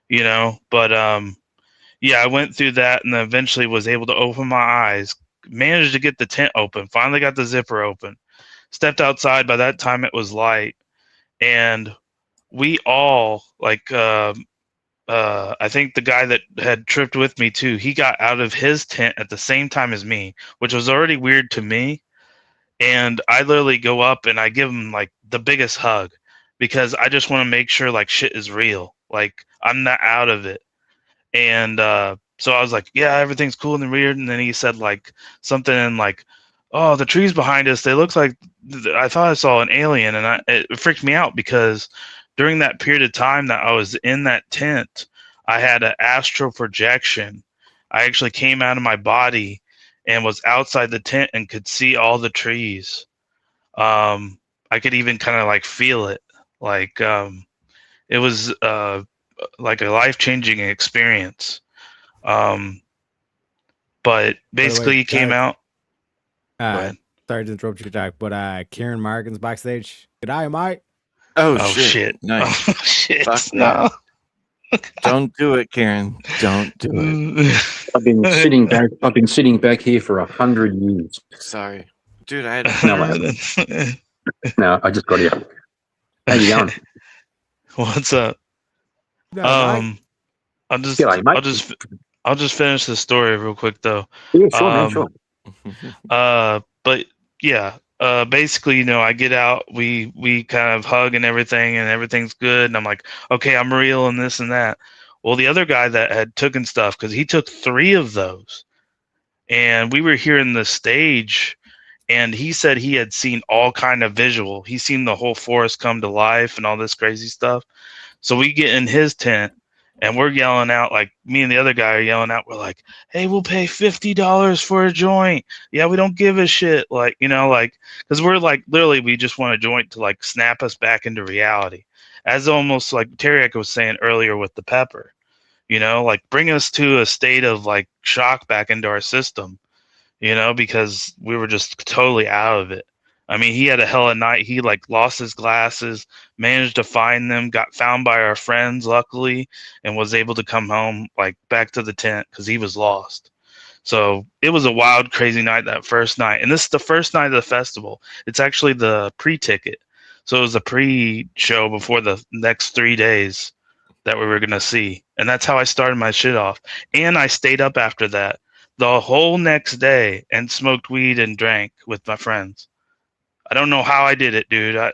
But yeah, I went through that and then eventually was able to open my eyes managed to get the tent open. Finally got the zipper open. Stepped outside. By that time, it was light, and we all I think the guy that had tripped with me too, he got out of his tent at the same time as me, which was already weird to me. And I literally go up and I give him like the biggest hug because I just want to make sure like shit is real. Like I'm not out of it. And so I was like, yeah, everything's cool and weird. And then he said like something like, oh, the trees behind us, they look like I thought I saw an alien. And it freaked me out because during that period of time that I was in that tent, I had an astral projection. I actually came out of my body and was outside the tent and could see all the trees. I could even kind of like feel it. Like it was like a life-changing experience. But basically he came out. Sorry to interrupt you, Jack, but Kieran Morgan's backstage. G'day, mate. Oh, Oh, shit. shit. Nice. Oh, shit. Fuck No. Don't do it, Karen. Don't do it. I've been sitting back here for 100 years. Sorry. Dude, I had No, I just got here. How you going? What's up? G'day, I'll just G'day, mate. I'll just finish the story real quick though. Yeah, sure, man, sure. But yeah, basically, you know, I get out, we kind of hug and everything's good, and I'm like, okay, I'm real and this and that. Well, the other guy that had taken stuff, because he took 3 of those, and we were here in the stage, and he said he had seen all kind of visual. He's seen the whole forest come to life and all this crazy stuff. So we get in his tent, and we're yelling out, like me and the other guy are yelling out, we're like, hey, we'll pay $50 for a joint. Yeah, we don't give a shit. Like, you know, like, because we're like, literally, we just want a joint to like snap us back into reality. As almost like Teriak was saying earlier with the pepper, you know, like bring us to a state of like shock back into our system, you know, because we were just totally out of it. I mean, he had a hell of a night. He like lost his glasses, managed to find them, got found by our friends, luckily, and was able to come home like back to the tent because he was lost. So it was a wild, crazy night that first night. And this is the first night of the festival. It's actually the pre-ticket. So it was a pre-show before the next 3 days that we were going to see. And that's how I started my shit off. And I stayed up after that the whole next day and smoked weed and drank with my friends. I don't know how I did it, dude. I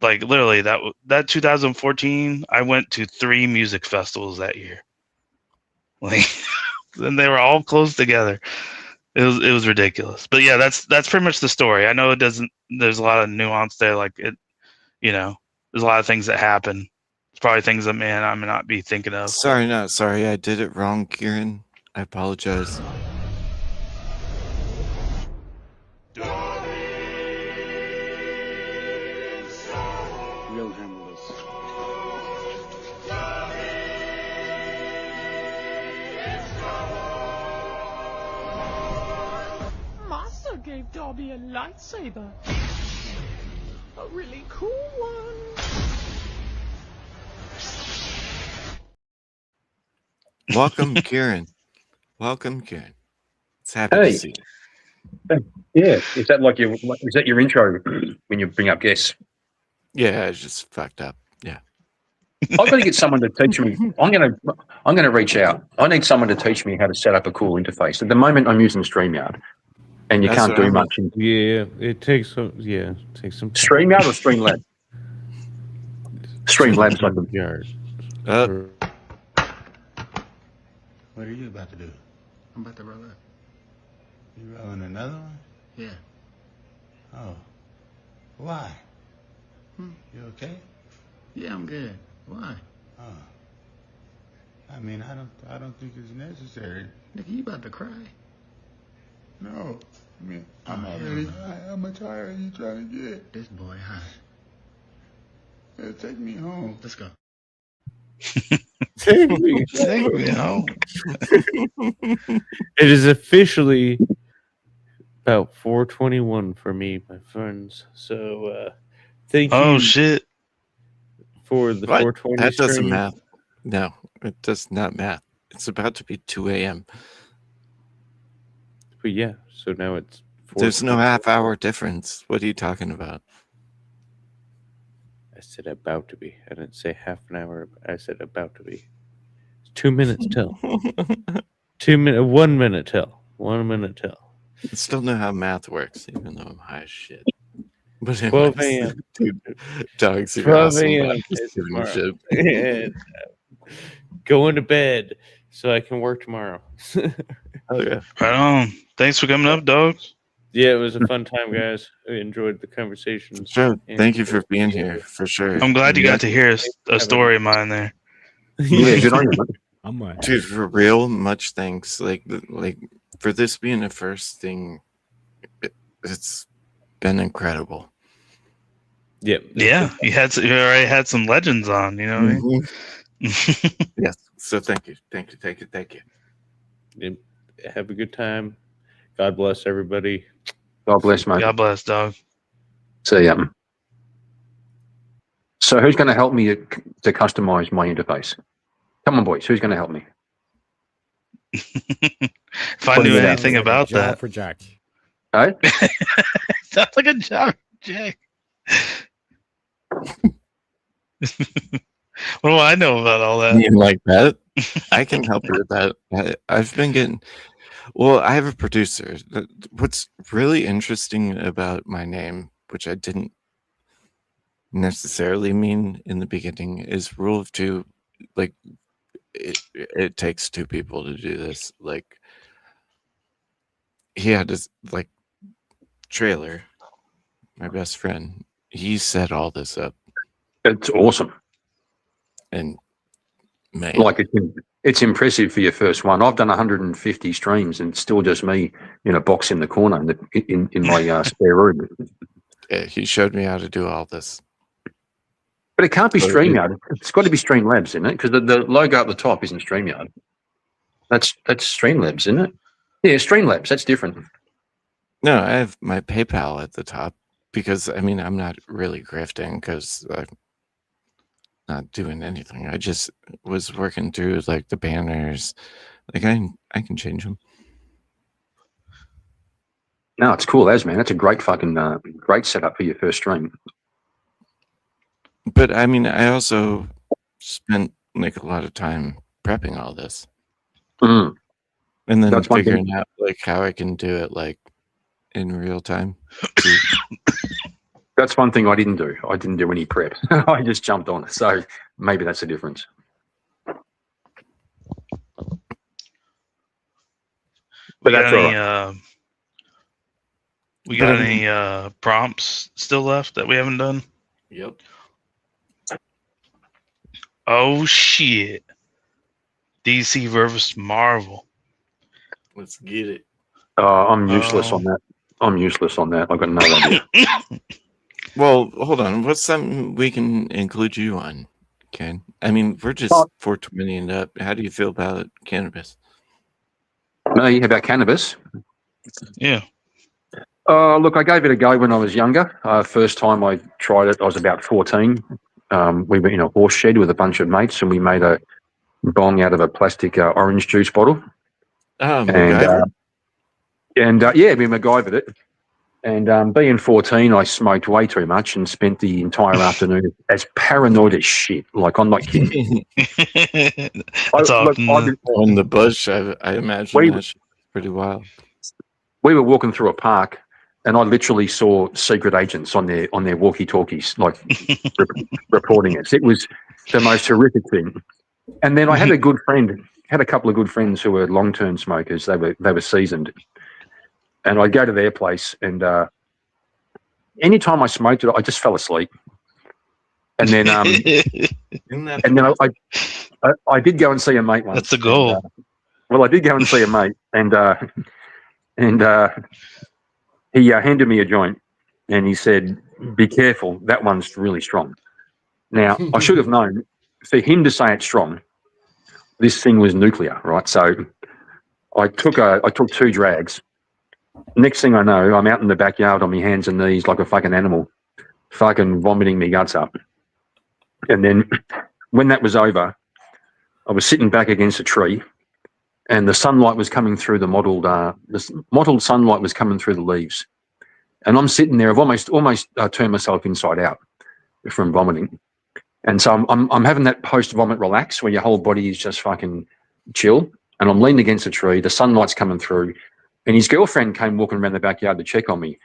like literally that 2014, I went to 3 music festivals that year. Like, and they were all close together. It was ridiculous. But yeah, that's pretty much the story. I know it doesn't. There's a lot of nuance there. Like it, you know, there's a lot of things that happen. It's probably things that I may not be thinking of. Sorry, not sorry. I did it wrong, Kieran. I apologize. We'll handle this. Master gave Dobby a lightsaber. A really cool one. Welcome, Kieran. Welcome, Kieran. It's happy Hey. to see you. Yeah, is that your intro when you bring up guests? Yeah, I just fucked up. Yeah. I've got to get someone to teach me. I'm gonna reach out. I need someone to teach me how to set up a cool interface. At the moment, I'm using StreamYard, and you That's can't what do I'm- much in Yeah, it takes some. Yeah, it takes some. StreamYard or Streamlab. Streamlab's like the Yard. What are you about to do? I'm about to roll up. You rolling another one? Yeah. Oh. Why? You okay? Yeah, I'm good. Why? Oh. I mean, I don't think it's necessary. Nigga, you about to cry? No. I mean, I'm already high. How much higher are you trying to get? This boy high. Yeah, take me home. Let's go. Take me home. It is officially about 4:21 for me, my friends. So thank you. Oh shit! For the What? 420. That doesn't stream. math. No, it does not math. It's about to be 2 a.m. But yeah, so now it's. There's no half-hour difference. What are you talking about? I said about to be. I didn't say half an hour. I said about to be. It's 2 minutes till. 1 minute till. 1 minute till. I still know how math works, even though I'm high as shit. But 12 anyways, a.m. dude, dogs, you're 12 awesome. a.m. I'm just giving you tomorrow. shit. And, going to bed so I can work tomorrow. Oh yeah. Right on. Thanks for coming up, dogs. Yeah, it was a fun time, guys. I enjoyed the conversation. Sure. Thank you for being here, for sure. I'm glad you got to hear a story of mine there. Yeah, good on you. I'm right. Dude, for real, much thanks. Like for this being the first thing, it's been incredible. Yep. Yeah, you already had some legends on. You know what I mean? Yes. So thank you. Yep. Have a good time. God bless everybody. God bless, mate. God bless, dog. See ya. So who's going to help me to customize my interface? Come on, boys. Who's going to help me? If I knew anything about Job that. for Jack. Hey? Sounds like a job, Jack. What do I know about all that? You like that? I can help you with that. I've been getting. Well, I have a producer. What's really interesting about my name, which I didn't necessarily mean in the beginning, is rule of two. Like, it takes two people to do this. Like, he had this trailer. My best friend. He set all this up. It's awesome. And man, like it's impressive for your first one. I've done 150 streams and it's still just me in a box in the corner in my spare room. Yeah, he showed me how to do all this. But it can't be StreamYard. It's got to be Streamlabs, isn't it? Because the logo at the top isn't StreamYard. That's Streamlabs, isn't it? Yeah, Streamlabs. That's different. No, I have my PayPal at the top because I'm not really grifting because I'm not doing anything. I just was working through the banners. I can change them. No, it's cool as, man. That's a great fucking great setup for your first stream. But I also spent a lot of time prepping all this, and then That's figuring out how I can do it in real time. That's one thing I didn't do. I didn't do any prep. I just jumped on. So maybe that's the difference. We got any prompts still left that we haven't done? Yep. Oh shit. DC versus Marvel. Let's get it. I'm useless on that. I've got no idea. Well, hold on. What's something we can include you on, Ken? We're just 420 and up. How do you feel about cannabis? Me, about cannabis? Yeah. Look, I gave it a go when I was younger. First time I tried it, I was about 14. We were in a horse shed with a bunch of mates and we made a bong out of a plastic orange juice bottle. Oh, MacGyver? Yeah, we MacGyvered it. And being 14, I smoked way too much and spent the entire afternoon as paranoid as shit. I'm not kidding. That's often in the bush. I imagine that's pretty wild. We were walking through a park, and I literally saw secret agents on their walkie-talkies, reporting us. It was the most horrific thing. And then I had a couple of good friends who were long-term smokers. They were seasoned. And I'd go to their place, and anytime I smoked it, I just fell asleep. And then, I did go and see a mate once. That's the goal. I did go and see a mate, and he handed me a joint, and he said, "Be careful, that one's really strong." Now, I should have known. For him to say it's strong, this thing was nuclear, right? So, I took 2 drags. Next thing I know, I'm out in the backyard on my hands and knees like a fucking animal, fucking vomiting me guts up. And then when that was over, I was sitting back against a tree and the sunlight was coming through the mottled sunlight was coming through the leaves, and I'm sitting there. I've almost turned myself inside out from vomiting, and so I'm having that post vomit relax where your whole body is just fucking chill, and I'm leaning against a tree. The sunlight's coming through, and his girlfriend came walking around the backyard to check on me,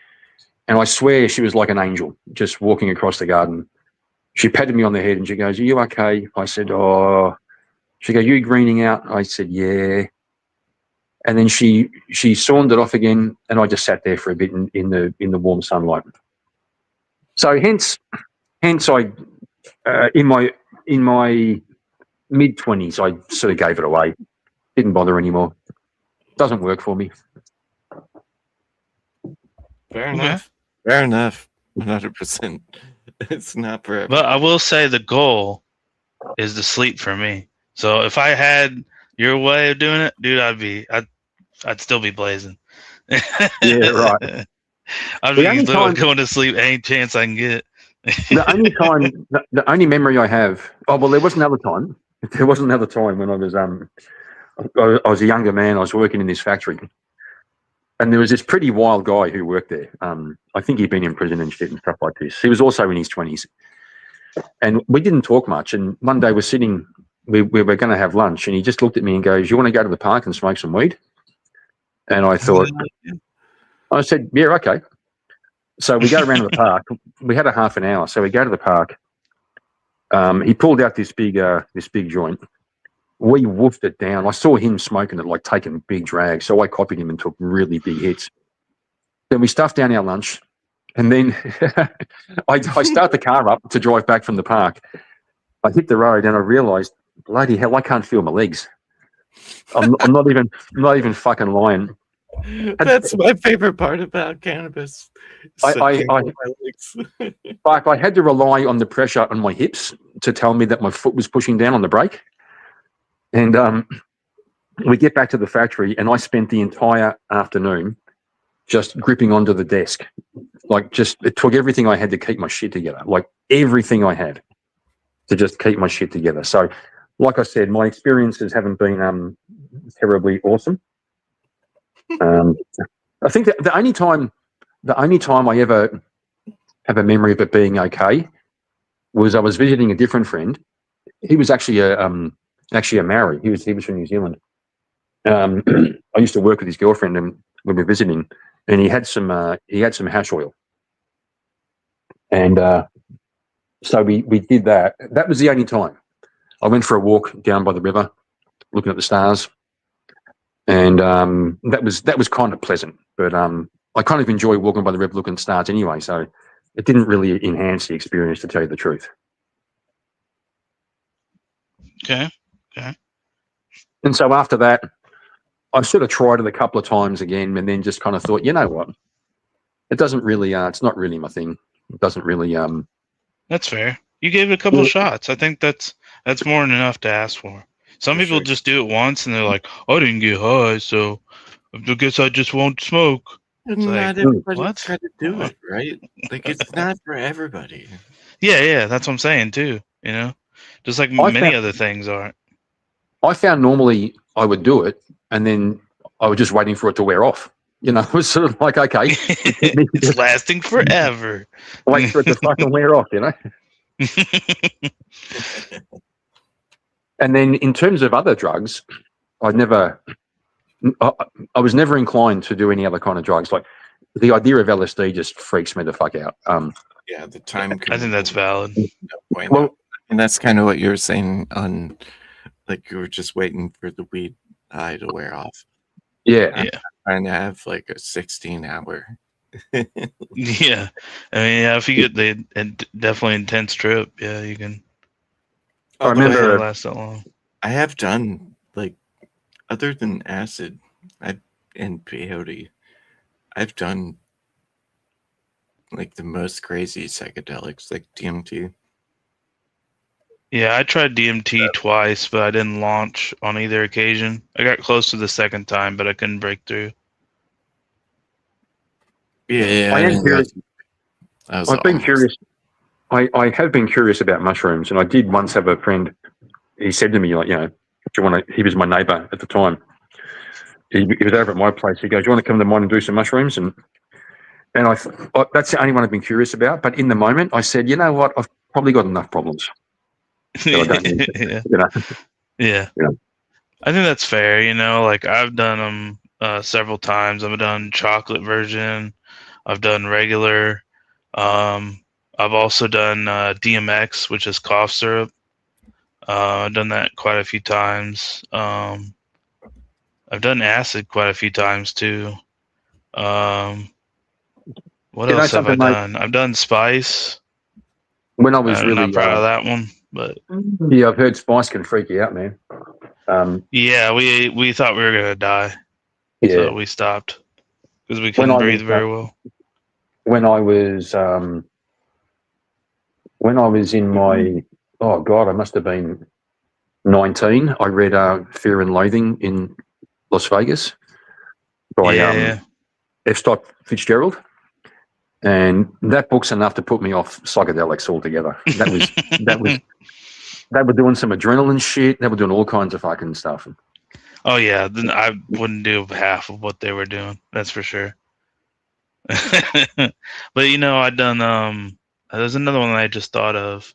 and I swear she was like an angel just walking across the garden. She patted me on the head and she goes, "Are you okay?" I said, "Oh." She goes, "You greening out?" I said, "Yeah." And then she sauntered off again, and I just sat there for a bit in the warm sunlight. So hence I in my mid-20s I sort of gave it away. Didn't bother anymore. Doesn't work for me. Fair enough. Fair enough. 100%. It's not for everybody. But I will say the goal is to sleep for me. So if I had your way of doing it, dude, I'd still be blazing. Yeah, right. I'd be literally going to sleep any chance I can get. The only memory I have. Oh well, there was another time. There was another time when I was a younger man. I was working in this factory, and there was this pretty wild guy who worked there. I think he'd been in prison and shit and stuff like this. He was also in his 20s, and we didn't talk much. And one day we're sitting. We were going to have lunch, and he just looked at me and goes, "You want to go to the park and smoke some weed?" And I thought, I said, "Yeah, okay." So we go around to the park. We had a half an hour, so we go to the park. He pulled out this big joint. We woofed it down. I saw him smoking it, like taking big drags. So I copied him and took really big hits. Then we stuffed down our lunch, and then I start the car up to drive back from the park. I hit the road and I realised, bloody hell, I can't feel my legs. I'm not even fucking lying. That's my favorite part about cannabis. I had to rely on the pressure on my hips to tell me that my foot was pushing down on the brake. And we get back to the factory, and I spent the entire afternoon just gripping onto the desk. It took everything I had to keep my shit together. Like everything I had to just keep my shit together. So, like I said, my experiences haven't been terribly awesome. I think that the only time I ever have a memory of it being okay was I was visiting a different friend. He was actually a Maori. He was from New Zealand. I used to work with his girlfriend, and we were visiting, and he had some hash oil, and so we did that. That was the only time. I went for a walk down by the river, looking at the stars. And that was kind of pleasant, but I kind of enjoy walking by the river looking at stars anyway, so it didn't really enhance the experience, to tell you the truth. Okay. And so after that, I sort of tried it a couple of times again, and then just kind of thought, you know what, it doesn't really, it's not really my thing. It doesn't really. That's fair. You gave it a couple of shots. I think that's more than enough to ask for. Some people just do it once and they're like, "I didn't get high, so I guess I just won't smoke." It's Not like, everybody's trying to do it, right? Like, it's not for everybody. Yeah, that's what I'm saying too. You know, just like many other things aren't. I found normally I would do it, and then I was just waiting for it to wear off. You know, it was sort of like, okay, it's lasting forever. Wait for it to fucking wear off, you know. And then in terms of other drugs, I was never inclined to do any other kind of drugs. Like the idea of LSD just freaks me the fuck out. Yeah, the time. I think that's valid. Well, and that's kind of what you were saying on, like, you were just waiting for the weed high to wear off. Yeah. I'm trying to have like a 16-hour. Yeah, I mean, yeah, if you get the definitely intense trip, yeah, you can. I remember last that long. I have done, like, other than acid, and peyote, I've done like the most crazy psychedelics, like DMT. Yeah, I tried DMT twice, but I didn't launch on either occasion. I got close to the second time, but I couldn't break through. Yeah, I am curious. I've been curious. I have been curious about mushrooms, and I did once have a friend. He said to me, like, you know, do you want to? He was my neighbour at the time. he was over at my place. He goes, "You want to come to mine and do some mushrooms?" And I thought, that's the only one I've been curious about. But in the moment, I said, you know what? I've probably got enough problems. So I don't need to, Yeah. you know. Yeah. Yeah. I think that's fair. You know, like I've done them several times. I've done chocolate version. I've done regular. I've also done DMX, which is cough syrup. I've done that quite a few times. I've done acid quite a few times too. What You know else have I something, mate? done? I've done spice. When I was I'm really not proud of that one, but yeah, I've heard spice can freak you out, man. yeah, we thought we were gonna die, Yeah. so we stopped because we When couldn't I breathe was, very well. when I was in my I must have been 19. I read Fear and Loathing in Las Vegas by Yeah. F. Scott Fitzgerald, and that book's enough to put me off psychedelics altogether. That was they were doing some adrenaline shit. They were doing all kinds of fucking stuff. Oh yeah, then I wouldn't do half of what they were doing. That's for sure. But you know, I done there's another one that I just thought of.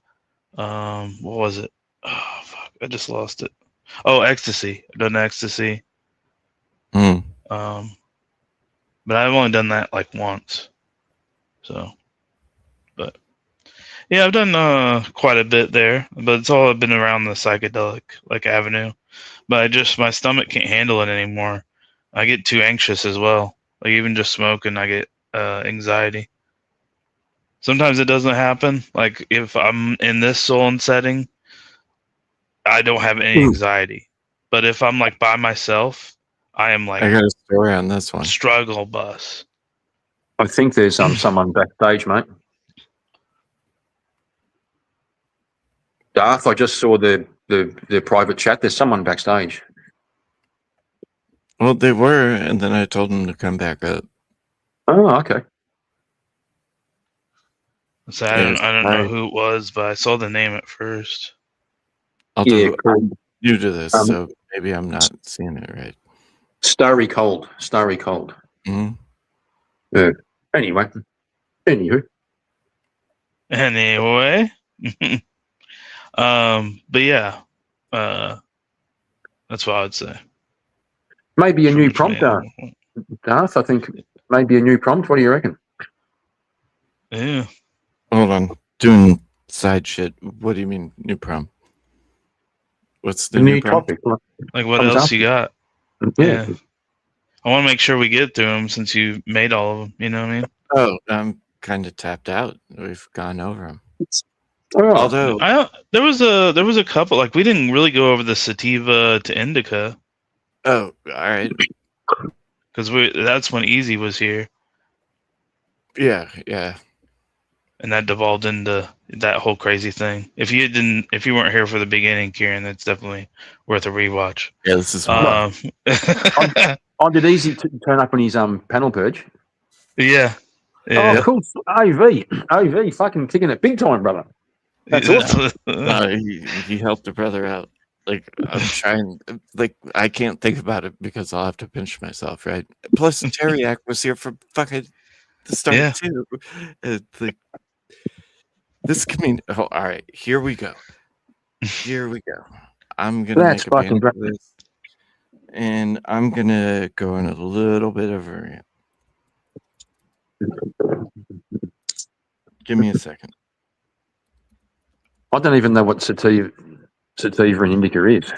What was it? Oh fuck, I just lost it. Oh, ecstasy. I've done ecstasy. Mm. But I've only done that like once. So, but yeah, I've done quite a bit there, but it's all been around the psychedelic like avenue. But my stomach can't handle it anymore. I get too anxious as well. Like even just smoking, I get anxiety. Sometimes it doesn't happen. Like if I'm in this zone setting, I don't have any anxiety. But if I'm like by myself, I am like I got a story on this one. struggle bus. I think there's someone backstage, mate. Darth, I just saw the private chat. There's someone backstage. Well, they were, and then I told them to come back up. Oh, okay. So I don't know who it was, but I saw the name at first. I'm new to this, Um, so maybe I'm not seeing it right. Starry Cold. Mm-hmm. Yeah. Anyway. Anywho. Anyway. But yeah. That's what I would say. Maybe a new prompt, Darth. I think maybe a new prompt. What do you reckon? Yeah. Hold on. Doing side shit. What do you mean, new prompt? What's the new prompt? topic. Like what Thumbs else up. you got? Yeah. I want to make sure we get through them since you made all of them. You know what I mean? Oh, I'm kind of tapped out. We've gone over them. Oh. Although there was a couple, like we didn't really go over the sativa to indica. Oh, all right. Because that's when Easy was here. Yeah. And that devolved into that whole crazy thing. If you weren't here for the beginning, Kieran, that's definitely worth a rewatch. Yeah, this is Did Easy turn up on his panel purge? Yeah. Oh, cool. AV fucking kicking it big time, brother. That's awesome. No, he helped a brother out. Like I'm trying, like I can't think about it because I'll have to pinch myself, right? Plus, Teriak was here for fucking the start too. Like this community. Oh, all right, here we go. I'm gonna That's make a fucking band of this, and I'm gonna go in a little bit of a rant. Give me a second. I don't even know what sativa and indica is.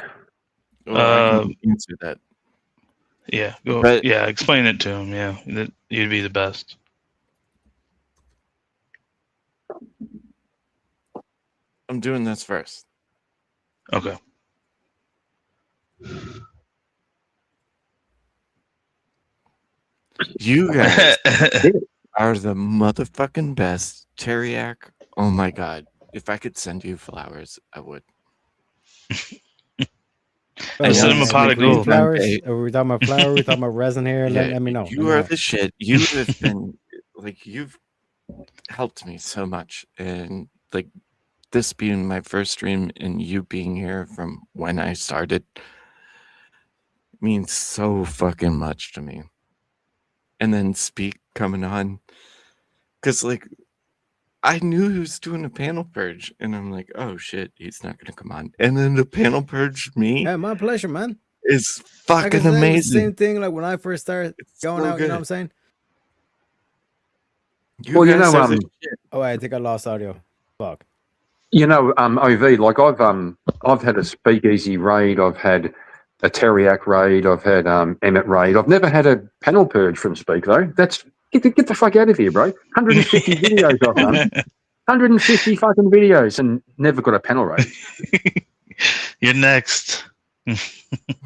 Well, I can answer that. Yeah, explain it to him. Yeah, you'd be the best. I'm doing this first. Okay. You guys are the motherfucking best. Teriak. Oh my god. If I could send you flowers, I would. I sent him a pot of gold. Flowers? Are we talking about flowers? Are we talking about resin here? Yeah, Let me know. You are the shit. You have been like you've helped me so much, and like this being my first stream and you being here from when I started, means so fucking much to me. And then Speak coming on, because like I knew he was doing a panel purge, and I'm like, oh shit, he's not gonna come on. And then the panel purge me Yeah, my pleasure, man. is Like I fucking said, amazing. it's the same thing like when I first started going so out, you know good. what I'm saying? Well, you know, Oh, I think I lost audio. Fuck. you know, OV, like I've had a Speakeasy raid, I've had a Teriac raid, I've had Emmett raid. I've never had a panel purge from Speak though. That's get the fuck out of here, bro. 150 videos I've done, 150 fucking videos, and never got a panel raid. You're next.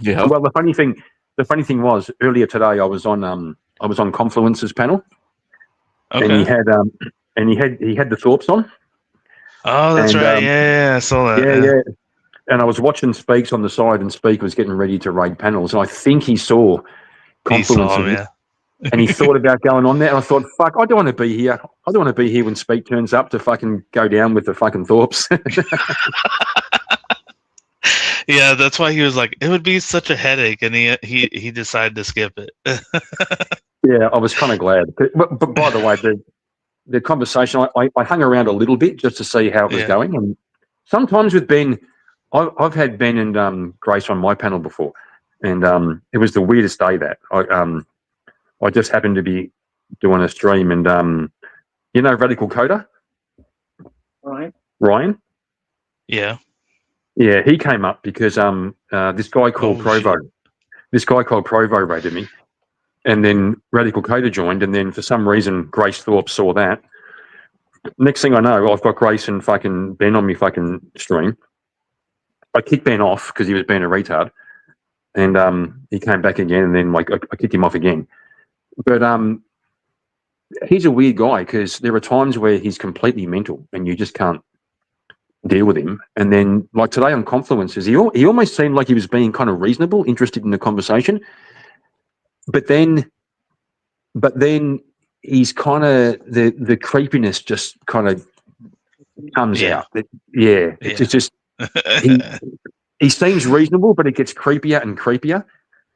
Yeah. Well, the funny thing was earlier today I was on Confluence's panel, and he Okay. had the Thorpes on. Oh, that's And, right. Yeah, I saw that. Yeah. And I was watching Speaks on the side, and Speak was getting ready to raid panels, and I think he saw Confluence, He saw him, yeah. and he thought about going on there. And I thought, fuck, I don't want to be here. I don't want to be here when Speak turns up to fucking go down with the fucking Thorpes. Yeah, that's why he was like, it would be such a headache, and he decided to skip it. Yeah, I was kind of glad. But by the way, the conversation, I hung around a little bit just to see how it was Yeah. going. And sometimes with Ben, I've had Ben and Grace on my panel before, and it was the weirdest day that I just happened to be doing a stream, and you know Radical Coder? Ryan? Yeah. Yeah, he came up because this guy called Provo. This guy called Provo raided me. And then Radical Coder joined, and then for some reason Grace Thorpe saw that. Next thing I know, I've got Grace and fucking Ben on me fucking stream. I kicked Ben off because he was being a retard, and he came back again, and then like I kicked him off again. But he's a weird guy because there are times where he's completely mental, and you just can't deal with him. And then like today on Confluences, he almost seemed like he was being kind of reasonable, interested in the conversation. But then he's kind of the creepiness just kind of comes out. It's just he seems reasonable, but it gets creepier and creepier.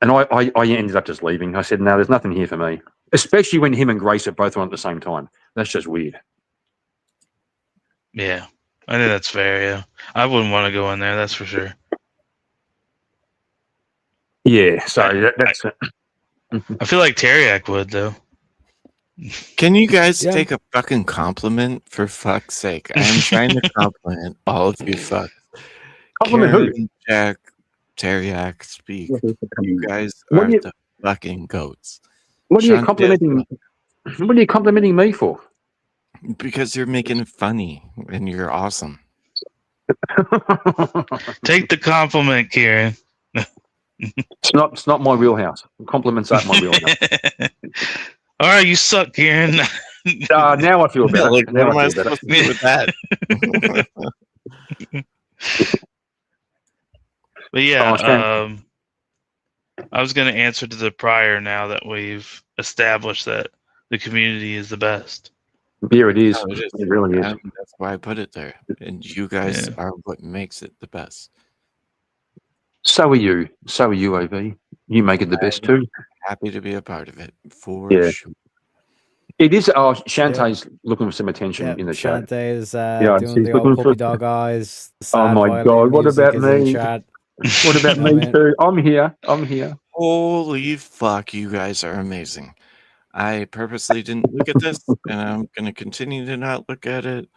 And I ended up just leaving. I said, no, there's nothing here for me. Especially when him and Grace are both on at the same time. That's just weird. Yeah, I think that's fair. Yeah, I wouldn't want to go in there. That's for sure. Yeah, so that's. I feel like Teriac would though. Can you guys Yeah. take a fucking compliment for fuck's sake? I am trying to compliment all of you fucks. Compliment who? Karen, Jack, Teriac, Speak. You guys What are do you- the fucking goats. What are you Shantae, complimenting? What are you complimenting me for? Because you're making it funny and you're awesome. Take the compliment, Kieran. It's not my wheelhouse. Compliments aren't my wheelhouse. All right, you suck, Kieran. Now I feel better. Like, Now what am I I feel better. supposed to do with that? But yeah, Oh, Stan. I was going to answer to the prior now that we've established that the community is the best. Yeah, it is. No, it is. It really is. That's why I put it there. And you guys are what makes it the best. So are you. So are you, OV. You make it the best too. Happy to be a part of it. For Yeah. sure. It is. Oh, Shantae's looking for some attention in the chat. Shantae is Yeah, doing she's the old looking puppy for- dog eyes. the Oh sad my violin God! What music about is in me? chat. What about You know what I me mean? too? I'm here. I'm here. Holy fuck, you guys are amazing. I purposely didn't look at this, and I'm going to continue to not look at it.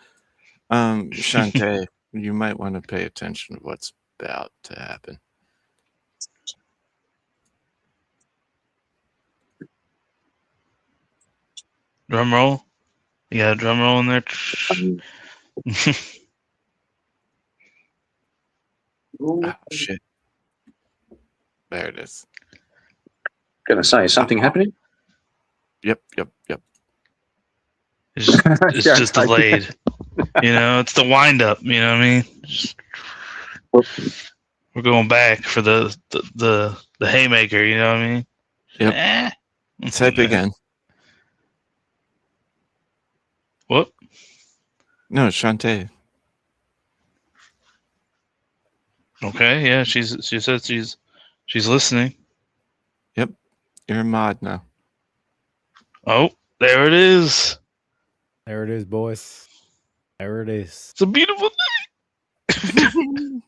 Shantae, you might want to pay attention to what's about to happen. Drum roll. You got a drum roll in there? Oh, shit. There it is. Gonna say, is something happening? Yep. It's just delayed. You know, it's the wind up. You know what I mean? We're going back for the haymaker. You know what I mean? Yep. Type again. What? No, Shantae. Okay, yeah, she said she's listening. You're a mod now. Oh, there it is. There it is, boys. There it is. It's a beautiful thing.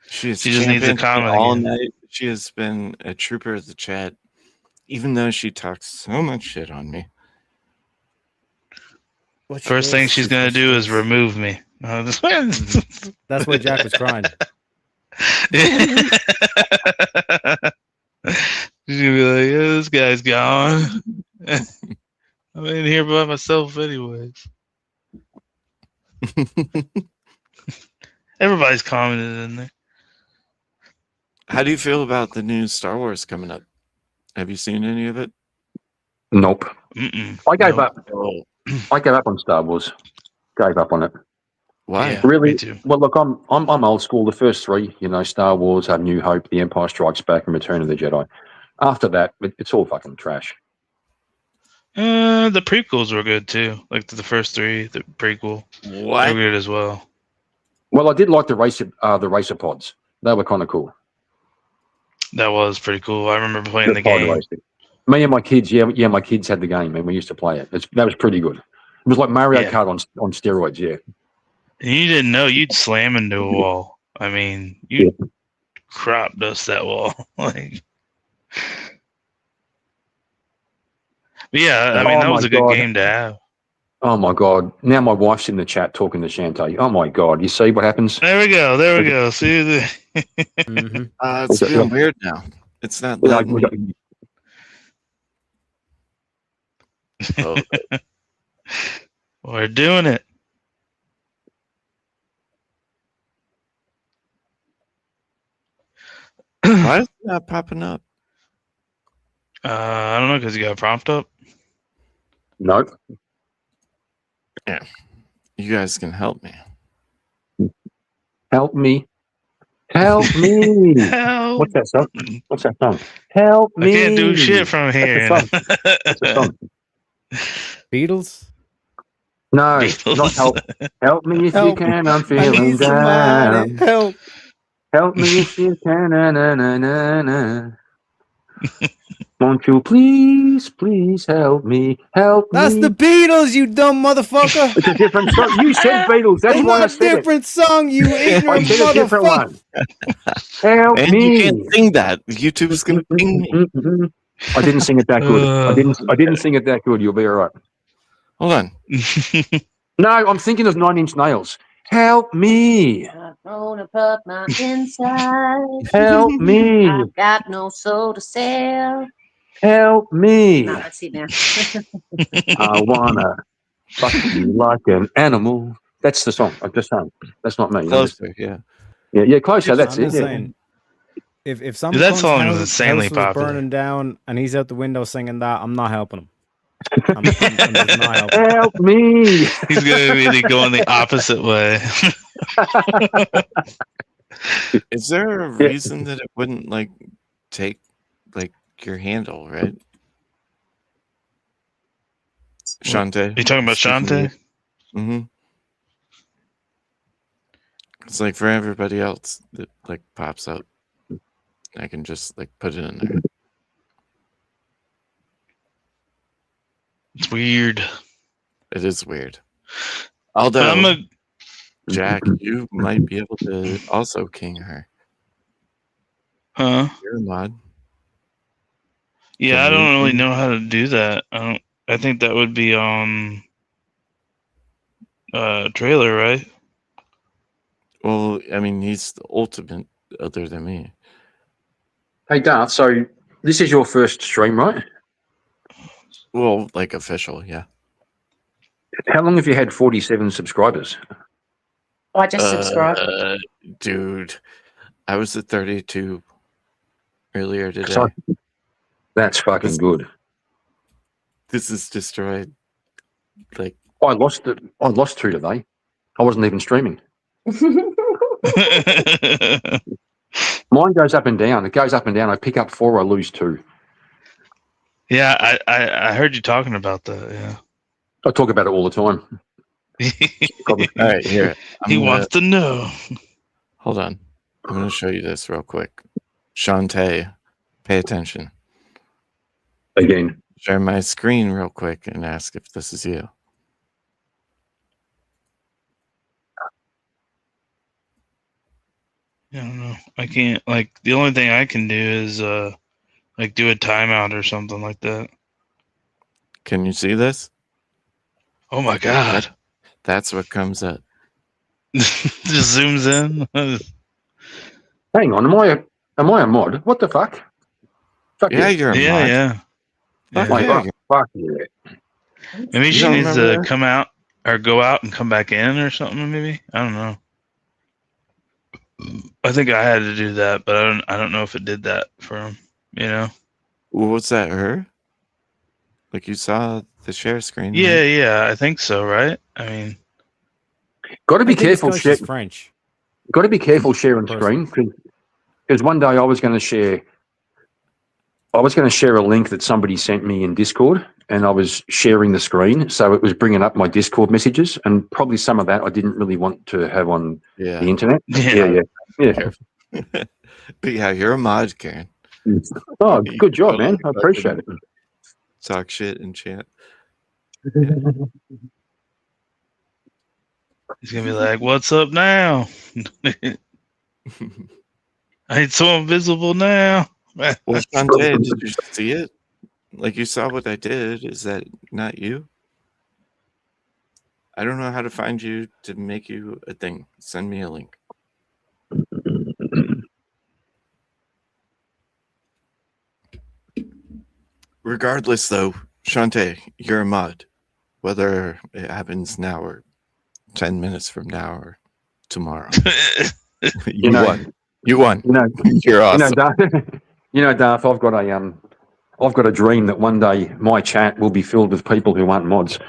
She She just needs a championed me comment all again. night. She has been a trooper of the chat, even though she talks so much shit on me. First thing she's gonna do is remove me. That's why Jack was crying. She's gonna be like, yeah, this guy's gone. I'm in here by myself anyways. Everybody's commented in there. How do you feel about the new Star Wars coming up? Have you seen any of it? Nope. Mm-mm. I gave up. Oh, I gave up on Star Wars. Gave up on it. why? Yeah, Really? me too. Well, look, I'm old school. The first three, Star Wars, New Hope, The Empire Strikes Back, and Return of the Jedi. After that, it's all fucking trash. The prequels were good too. Like the first three, the prequel. They What? were good as well. Well, I did like the racer pods. They were kind of cool. That was pretty cool. I remember playing the Pod game. racing. Me and my kids, my kids had the game and we used to play it. That was pretty good. It was like Mario Yeah. Kart on steroids. Yeah. And you didn't know you'd slam into a wall. I mean, you crop dust that wall. Like, but yeah, I mean, that was a good game to have. Oh my god! Now my wife's in the chat talking to Shantae. Oh my god! You see what happens? There we go. There we go. See the. It's feeling weird now. It's not letting me. Oh, We're doing it. why is it not popping up? I don't know because you got a prompt up. No. Yeah. You guys can help me. Help me! Help me! Help. What's that song? What's that song? Help I me! can't do shit from here. That's a song. That's a song. Beatles? No, Beatles. not help. Help me if you Help. can. I'm I feeling need somebody. down. Help. Help me if you can. Na, na, na, na, na. Won't you please help me? Help That's me. the Beatles, you dumb motherfucker. It's a different song. You said Beatles. That's It's why I not a said it. different song, you I ignorant said a different motherfucker. one. Help And me. you can't sing that. YouTube's gonna ping me. I didn't sing it that good. I didn't sing it that good. You'll be all right. Hold on. No, I'm thinking of Nine Inch Nails. Help me. I'm gonna put my inside. Help me. I've got no soul to sell. Help me. No, that's it now. I wanna fuck you like an animal. That's the song. I'm just saying. That's not me. Closer, yeah. Yeah, closer. That's I'm it. just Yeah. saying, if Dude, someone's that song is house insanely was popular. burning down and he's out the window singing that, I'm not helping him. I'm just not helping him. Help me. He's gonna be going the opposite way. Is there a reason that it wouldn't like take like your handle, right? Shantae. You talking about Shantae? Mm-hmm. It's like for everybody else that like pops up, I can just like put it in there. It's weird. It is weird. Although I'm a Jack, you might be able to also king her. huh? You're a mod. Yeah, I Can don't you- really know how to do that. I think that would be on trailer, right? Well, I mean, he's the ultimate other than me. Hey, Darth. So this is your first stream, right? Well, like official, yeah. How long have you had 47 subscribers? I just subscribed. Dude, I was at 32 earlier today. So- That's fucking good. This is destroyed. Like, I lost 2 today. I wasn't even streaming. Mine goes up and down. It goes up and down. I pick up 4, I lose 2. Yeah, I heard you talking about that. Yeah. I talk about it all the time. all right, here. He I'm wants to know. Hold on. I'm going to show you this real quick. Shantae, pay attention. Again. Share my screen real quick and ask if this is you. I don't know. I can't, like, the only thing I can do is like do a timeout or something like that. Can you see this? Oh my god. That's what comes up. Just zooms in. Hang on, am I a mod? What the fuck? Fuck Yeah, you're a yeah, mod. yeah. Fuck Like, yeah, fuck yeah. Maybe You she don't needs to remember that? come out or go out and come back in or something. Maybe, I don't know. I think I had to do that, but I don't know if it did that for him. You know? Was that her? Like you saw the share screen? Yeah, right? yeah. I think so. Right? I mean, Got to be I think it's careful. 'cause she's French. Got to be careful sharing Person. screen because one day I was going to share a link that somebody sent me in Discord, and I was sharing the screen, so it was bringing up my Discord messages, and probably some of that I didn't really want to have on Yeah. the internet. Yeah. Yeah. But yeah, you're a mod, Karen. Oh, You good job, totally man. I appreciate it. Talk shit in chat. he's gonna be like, "What's up now? I ain't so invisible now." Well, Shantae, did you see it? Like you saw what I did. Is that not you? I don't know how to find you to make you a thing. Send me a link. Regardless, though, Shantae, you're a mod. Whether it happens now or 10 minutes from now or tomorrow. You know- won. You won. You know, You're awesome. Darth, I've got a dream that one day my chat will be filled with people who aren't mods.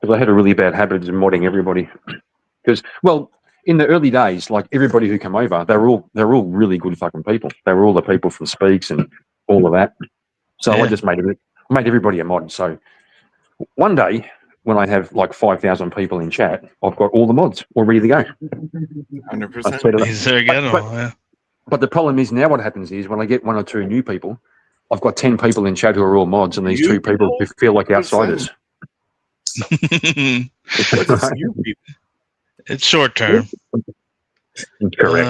Because I had a really bad habit of modding everybody. Because, well, in the early days, like everybody who came over, they're all really good fucking people. They were all the people from Speaks and all of that. So I Yeah. just made everybody a mod. So one day when I have like 5,000 people in chat, I've got all the mods all ready to go. 100%. He's there again. Yeah. But the problem is now what happens is when I get one or two new people, I've got 10 people in chat who are all mods, and these two people who feel like outsiders. It's short term. Correct.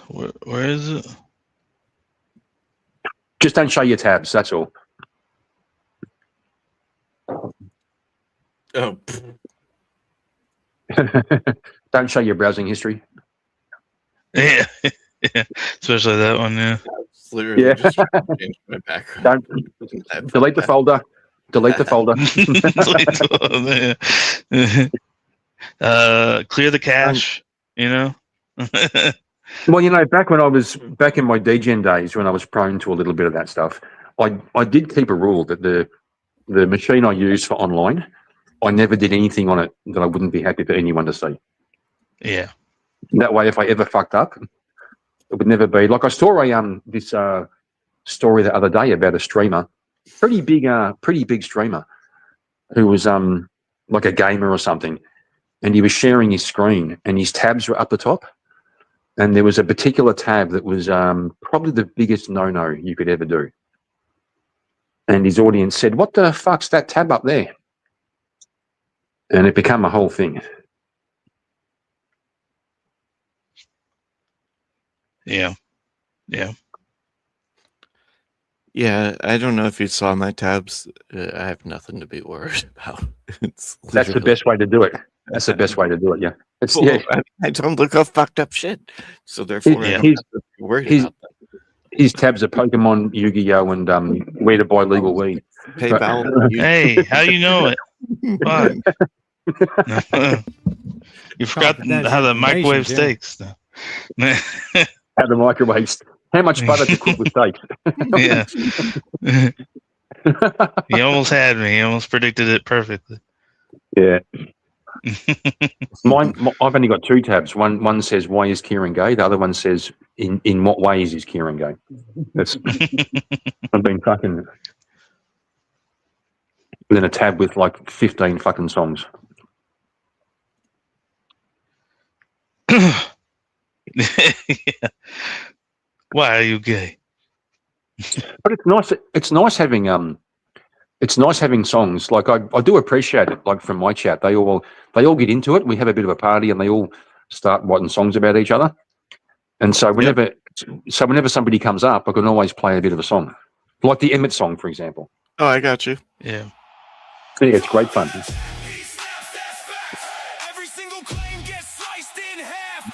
Where is it? Just don't show your tabs, that's all. Oh. Don't show your browsing history. Yeah. Yeah. Especially that one, yeah. Literally Yeah. just changed my background. Don't delete the folder. Delete the folder. Clear the cache, you know? Well, you know, back in my DGen days when I was prone to a little bit of that stuff, I did keep a rule that the machine I used for online, I never did anything on it that I wouldn't be happy for anyone to see. Yeah. That way, if I ever fucked up, it would never be like I saw this story the other day about a streamer, pretty big streamer, who was like a gamer or something, and he was sharing his screen and his tabs were up the top, and there was a particular tab that was probably the biggest no-no you could ever do, and his audience said, "What the fuck's that tab up there?" And it became a whole thing. Yeah. Yeah. Yeah, I don't know if you saw my tabs. I have nothing to be worried about. It's That's the best way to do it. That's the best way to do it. Yeah. It's, Well, yeah. I don't look up fucked up shit, so therefore I don't His- have to be worried his- about that. His tabs are Pokemon, Yu-Gi-Oh, and where to buy legal weed. PayPal. Hey, how you know it? Fuck. You forgot Confidential how the information, microwave Jim. steaks. How the microwaves. How much butter to cook with steak? Yeah. He almost had me. He almost predicted it perfectly. Yeah. I've only got two tabs. One says, "Why is Kieran gay?" The other one says, "In what ways is Kieran gay?" That's I've been fucking within a tab with like 15 fucking songs. Yeah. Why are you gay? But it's nice. It's nice having songs. Like I do appreciate it. Like from my chat, they all get into it. We have a bit of a party, and they all start writing songs about each other. And so whenever somebody comes up, I can always play a bit of a song, like the Emmett song, for example. Oh, I got you. Yeah. Yeah, it's great fun. Every single claim gets sliced in half.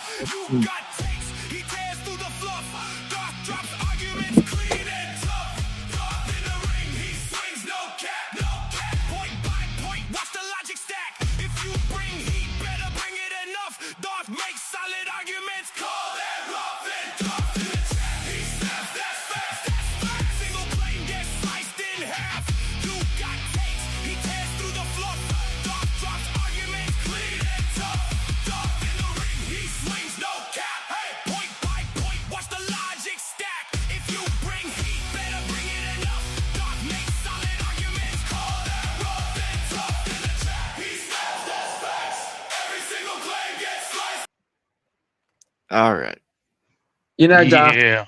You got takes, he tears through the fluff. Dark drops arguments clean and tough. Dark in the ring, he swings, no cap, no cap. Point by point, watch the logic stack. If you bring heat, better bring it enough. Dark makes solid arguments, call that rough and tough. In the chat, he snaps, that's facts, that's facts. Single claim gets sliced in half. You got takes, he tears through the fluff. Dark drops arguments clean and tough. Dark in the ring, he swings, no cap. Hey, point by point, watch the logic stack. If you bring heat, better bring it enough. Dark makes solid arguments, call that rough and tough. In the chat, he snaps, that's facts. Every single claim gets sliced. All right. You know, Darth. Yeah.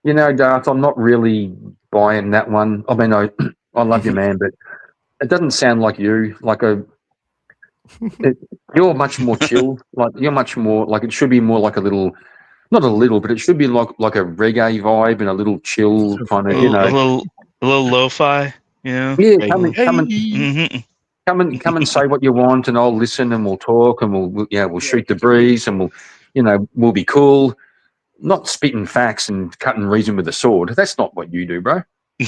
You know, Darth. I'm not really buying that one. I mean, I love you, man, but it doesn't sound like you. You're much more chill. Like you're much more like it should be more like a little, not a little, but it should be like a reggae vibe and a little chill kind of, you know. A little lo-fi, you know. Yeah, come and say what you want, and I'll listen, and we'll talk, and we'll shoot the breeze, and we'll be cool. Not spitting facts and cutting reason with a sword. That's not what you do, bro. You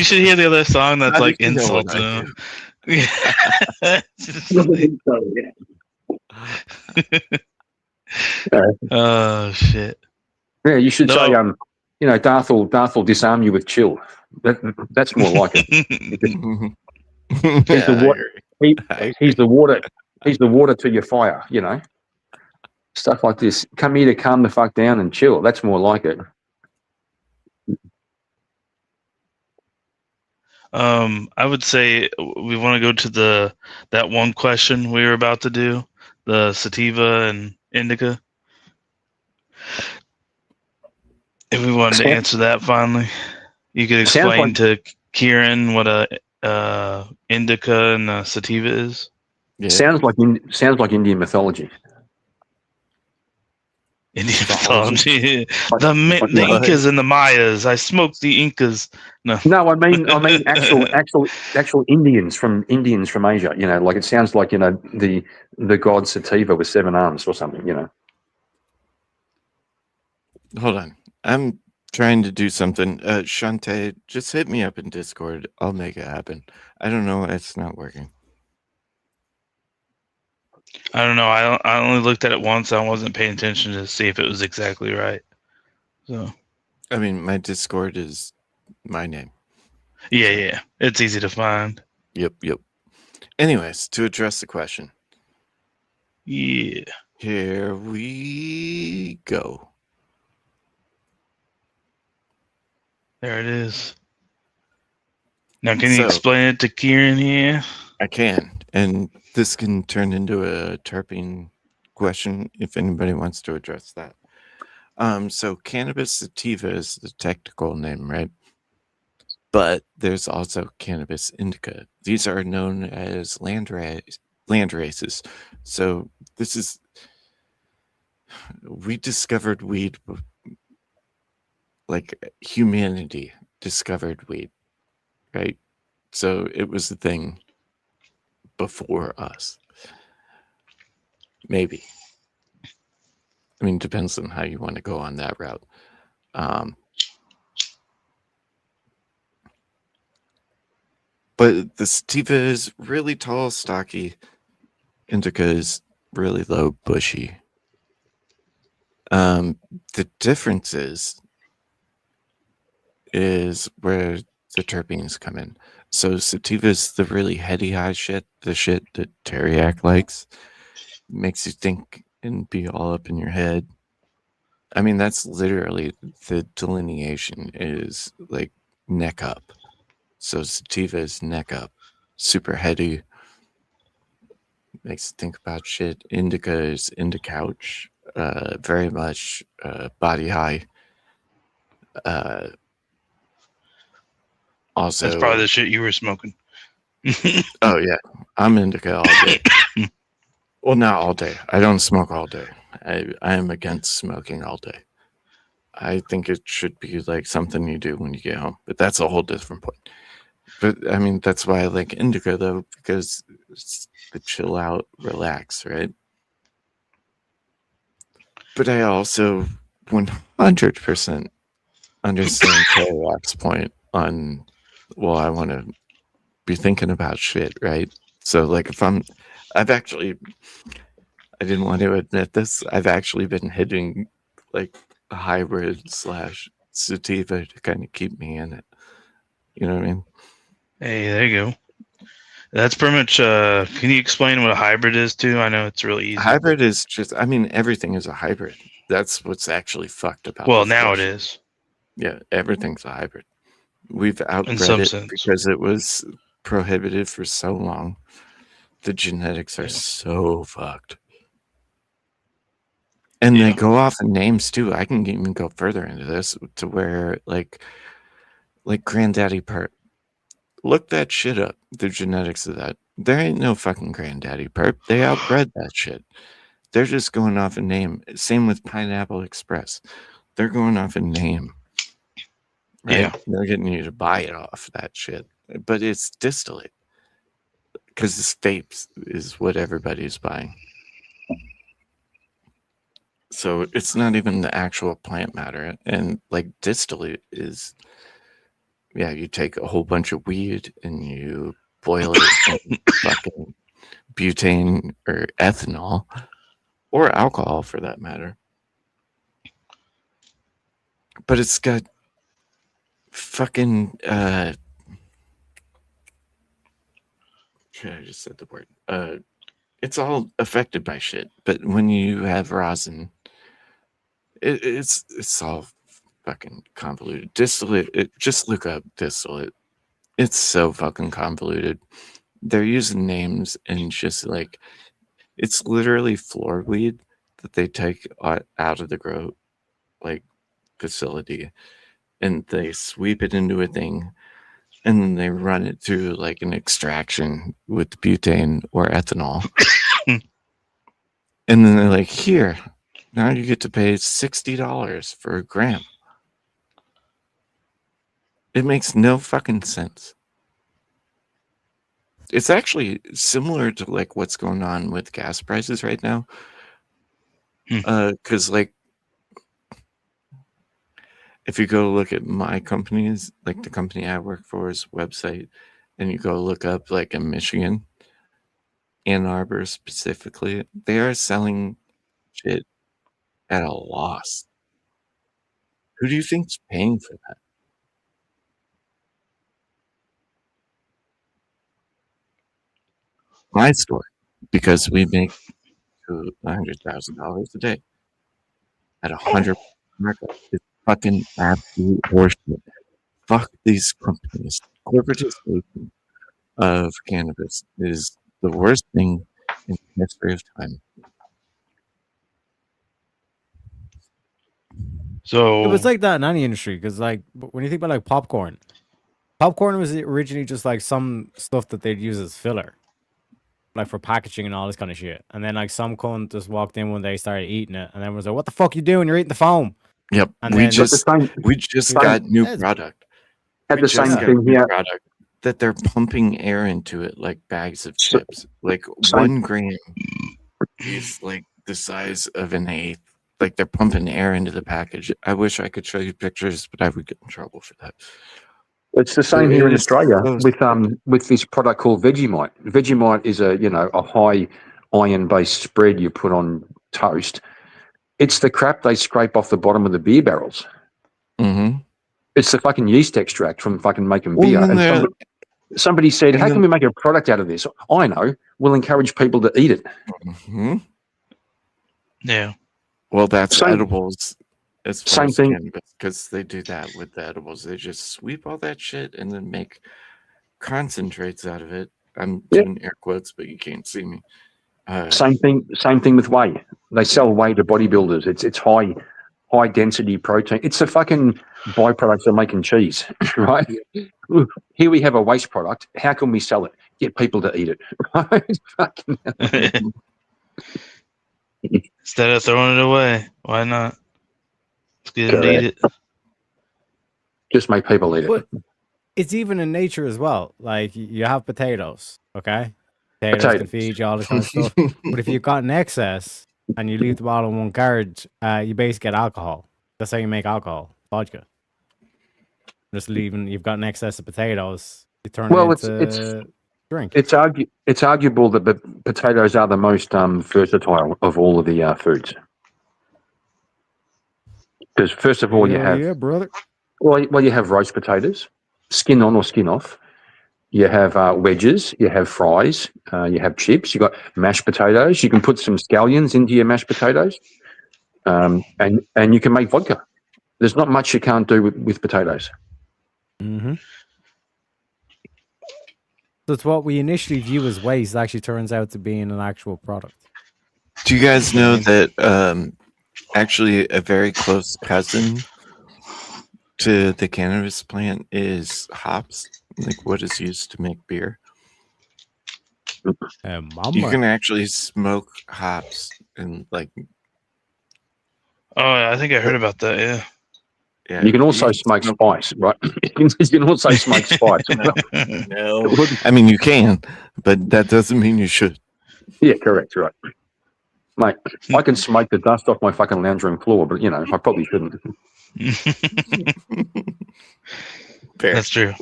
should hear the other song that's like You know what insults. I him. Oh shit. Yeah, you should No. say, Darth will disarm you with chill. That's more like it. He's the water. He's the water. He's the water to your fire. You know, stuff like this. Come here to calm the fuck down and chill. That's more like it. I would say we want to go to that one question we were about to do, the sativa and indica. If we wanted to answer that finally, you could explain to Kieran what a indica and a sativa is. Yeah. Sounds like Indian mythology. Indian mythology. The Incas and the Mayas. I smoked the Incas. No, I mean actual Indians from Asia. You know, like it sounds like the god Sativa with 7 arms or something. You know. Hold on. I'm trying to do something. Shantae, just hit me up in Discord. I'll make it happen. I don't know. It's not working. I don't know. I only looked at it once. I wasn't paying attention to see if it was exactly right. So, I mean, my Discord is my name. Yeah. It's easy to find. Yep. Anyways, to address the question. Yeah. Here we go. There it is. Now, can you explain it to Kieran here? I can. And this can turn into a terpene question if anybody wants to address that. So cannabis sativa is the technical name, right? But there's also cannabis indica. These are known as land races. So we discovered weed, like humanity discovered weed, right? So it was a thing before us. Maybe. I mean, depends on how you want to go on that route. But the sativa is really tall, stocky. Indica is really low, bushy. The difference is where the terpenes come in. So sativa is the really heady high shit, the shit that Teriak likes. Makes you think and be all up in your head. I mean, that's literally the delineation is like neck up. So sativa is neck up, super heady. Makes you think about shit. Indica is into couch, very much body high. Also, That's probably the shit you were smoking. oh yeah, I'm indica all day. Well, not all day. I don't smoke all day. I am against smoking all day. I think it should be like something you do when you get home, but that's a whole different point. But I mean, that's why I like indica though, because it's the chill out, relax, right? But I also 100% understand Rock's point on, well, I want to be thinking about shit, right? So like if I've actually, I didn't want to admit this, I've actually been hitting like a hybrid / sativa to kind of keep me in it. You know what I mean? Hey, there you go. That's pretty much. Can you explain what a hybrid is too? I know it's really easy. Hybrid is just, I mean, everything is a hybrid. That's what's actually fucked about. Well, this now bullshit. it is. Yeah, everything's a hybrid. We've outbred some it sense. because it was prohibited for so long. The genetics are so fucked. And they go off in names too. I can even go further into this to where like Granddaddy Perp. Look that shit up. The genetics of that. There ain't no fucking Granddaddy Perp. They outbred that shit. They're just going off a name. Same with Pineapple Express. They're going off a name. Right? Yeah. They're getting you to buy it off that shit. But it's distillate. Because the state is what everybody's buying. So it's not even the actual plant matter. And like distillate is, yeah, you take a whole bunch of weed and you boil it in fucking butane or ethanol or alcohol for that matter. But it's got fucking shit, I just said the word. It's all affected by shit. But when you have rosin, it's all fucking convoluted. Distillate, just look up distillate. It's so fucking convoluted. They're using names and just like, it's literally floor weed that they take out of the grow like facility and they sweep it into a thing and then they run it through like an extraction with butane or ethanol. And then they're like, here, now you get to pay $60 for a gram. It makes no fucking sense. It's actually similar to like what's going on with gas prices right now. Because like, if you go look at my company's, like the company I work for's website, and you go look up like in Michigan, Ann Arbor specifically, they are selling shit at a loss. Who do you think's paying for that? My store, because we make $100,000 a day at 100 markup. It's fucking absolute horseshit. Fuck these companies. Corporatization of cannabis is the worst thing in the history of time. So it was like that in any industry because, like, when you think about like popcorn was originally just like some stuff that they'd use as filler, like for packaging and all this kind of shit. And then like some cunt just walked in one day, started eating it, and then was like, "What the fuck you doing? You're eating the foam." Yep, And we then just got new product. Had the same thing here. Product that they're pumping air into it like bags of chips. Like 1 gram is like the size of an eighth. Like they're pumping air into the package. I wish I could show you pictures, but I would get in trouble for that. It's the same here in Australia with this product called Vegemite. Vegemite is a high iron based spread you put on toast. It's the crap they scrape off the bottom of the beer barrels. Mm-hmm. It's the fucking yeast extract from fucking making beer. And somebody said, "How can we make a product out of this?" I know. We'll encourage people to eat it. Mm-hmm. Yeah. Well, that's edibles. As far Same as thing. because they do that with the edibles. They just sweep all that shit and then make concentrates out of it. I'm doing air quotes, but you can't see me. Same thing with whey. They sell whey to bodybuilders. It's high density protein. It's a fucking byproduct of making cheese, right? Look, here we have a waste product. How can we sell it? Get people to eat it, right? Fucking hell. Instead of throwing it away, why not? Let's get them to eat it. Just make people eat it. But it's even in nature as well. Like you have potatoes, okay? Potatoes can feed you all this kind of stuff. But if you've got an excess and you leave the bottle in one carriage, you basically get alcohol. That's how you make alcohol, vodka. Just leaving, you've got an excess of potatoes. You turn it into drink. It's arguable that the potatoes are the most versatile of all of the foods. Because first of all, you have brother. Well, you have roast potatoes, skin on or skin off. You have wedges. You have fries. You have chips. You got mashed potatoes. You can put some scallions into your mashed potatoes, and you can make vodka. There's not much you can't do with potatoes. Mm-hmm. So it's what we initially view as waste actually turns out to be an actual product. Do you guys know that actually a very close cousin to the cannabis plant is hops, like what is used to make beer? You can actually smoke hops and like. Oh, I think I heard about that. Yeah. Yeah, you can also smoke spice, right? You can also smoke spice. No, I mean you can, but that doesn't mean you should. Yeah, correct, right, mate. I can smoke the dust off my fucking lounge room floor, but I probably shouldn't. That's true.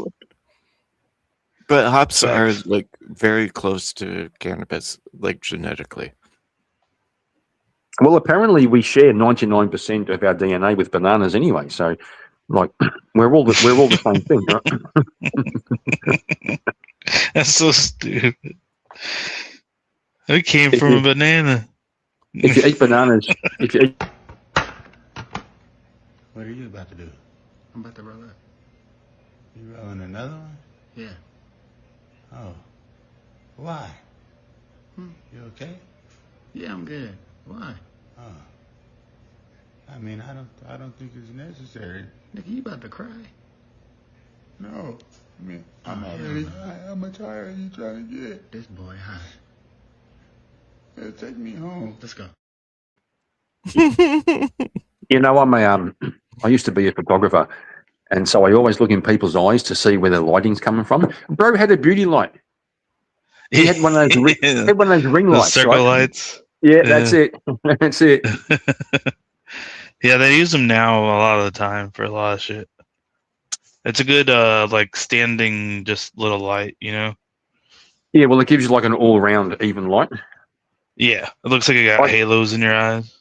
But hops are like very close to cannabis, like genetically. Well, apparently we share 99% of our DNA with bananas anyway. So, like, we're all the same thing, right? That's so stupid. It came from a banana. If you eat bananas, What are you about to do? I'm about to roll up. You rolling another one? Yeah. Oh. Why? You okay? Yeah, I'm good. Why? Oh. I mean, I don't think it's necessary. Nigga, you about to cry? No. I mean, I'm already high. How much higher are you trying to get? This boy high. Yeah, take me home. Let's go. I used to be a photographer, and so I always look in people's eyes to see where the lighting's coming from. Bro had a beauty light. He had one of those ring The lights, circle right? lights. Yeah, that's it. That's it. Yeah, they use them now a lot of the time for a lot of shit. It's a good like standing just little light, Yeah, well, it gives you like an all-round even light. Yeah, it looks like it got halos in your eyes.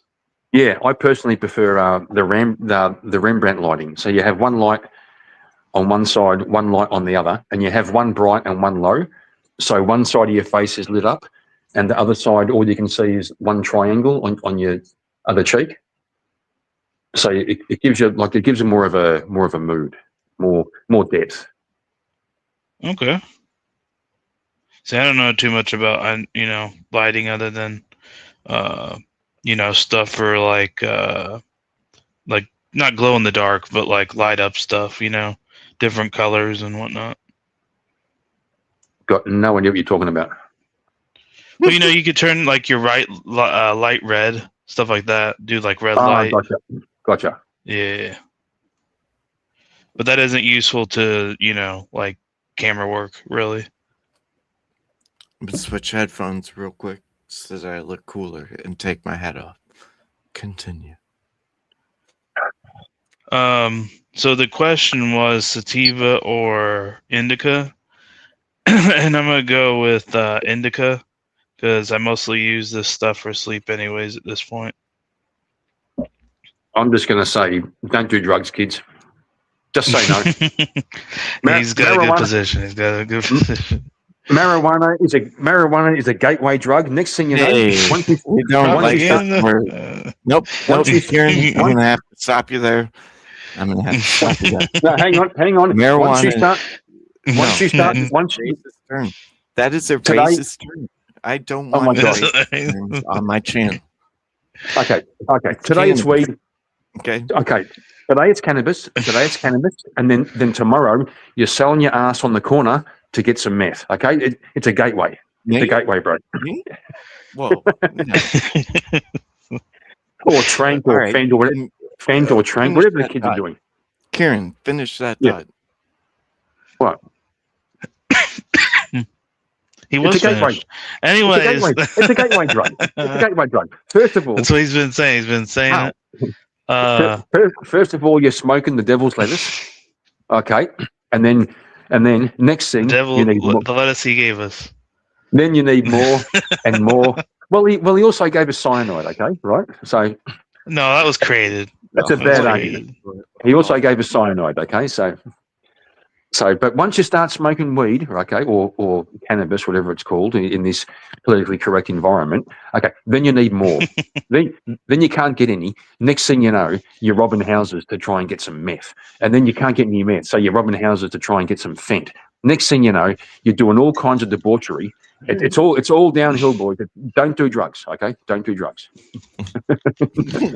Yeah, I personally prefer the Rembrandt lighting. So you have one light on one side, one light on the other, and you have one bright and one low. So one side of your face is lit up, and the other side, all you can see is one triangle on your other cheek. So it gives you more of a mood, more depth. Okay. See, I don't know too much about lighting other than stuff for like not glow in the dark, but like light up stuff, different colors and whatnot. Got no idea what you're talking about. Well, you could turn like your light red, stuff like that. Do like red light. Gotcha. Yeah. But that isn't useful to, like camera work, really. But switch headphones real quick so that I look cooler and take my hat off. Continue. So the question was sativa or indica, and I'm gonna go with indica because I mostly use this stuff for sleep, anyways. At this point, I'm just gonna say, don't do drugs, kids. Just say no. He's got a good position. He's got a good position. Marijuana is a gateway drug. Next thing you know, nope. Kieran, I'm gonna have to stop you there. I'm gonna have to stop you there. No, hang on. Marijuana. Once you start, that is a racist term. I don't Oh my want God. racist on my channel. Okay. Today it's weed. Okay. Okay. Today it's cannabis. And then tomorrow you're selling your ass on the corner to get some meth. Okay. It's a gateway. It's a gateway, bro. Me? Whoa. No. Or Trank or All right. Fend or Trank, Finish whatever the that kids thought. are doing. Kieran, finish that Yeah. thought. What? He was It's a gateway. finished. Anyways, It's a gateway drug. It's a gateway drug. First of all, that's what he's been saying. He's been saying How? it. First of all, you're smoking the devil's lettuce. Okay. And then next thing you need more. The lettuce he gave us. Then you need more and more. Well, he also gave us cyanide. Okay, right? So No, that was created. that's a bad argument. He also gave us cyanide. Okay, so but once you start smoking weed, okay, or cannabis, whatever it's called, in this politically correct environment, okay, then you need more. then you can't get any. Next thing you know, you're robbing houses to try and get some meth, and then you can't get any meth, so you're robbing houses to try and get some fent. Next thing you know, you're doing all kinds of debauchery. It's all downhill, boys. Don't do drugs, okay? Don't do drugs.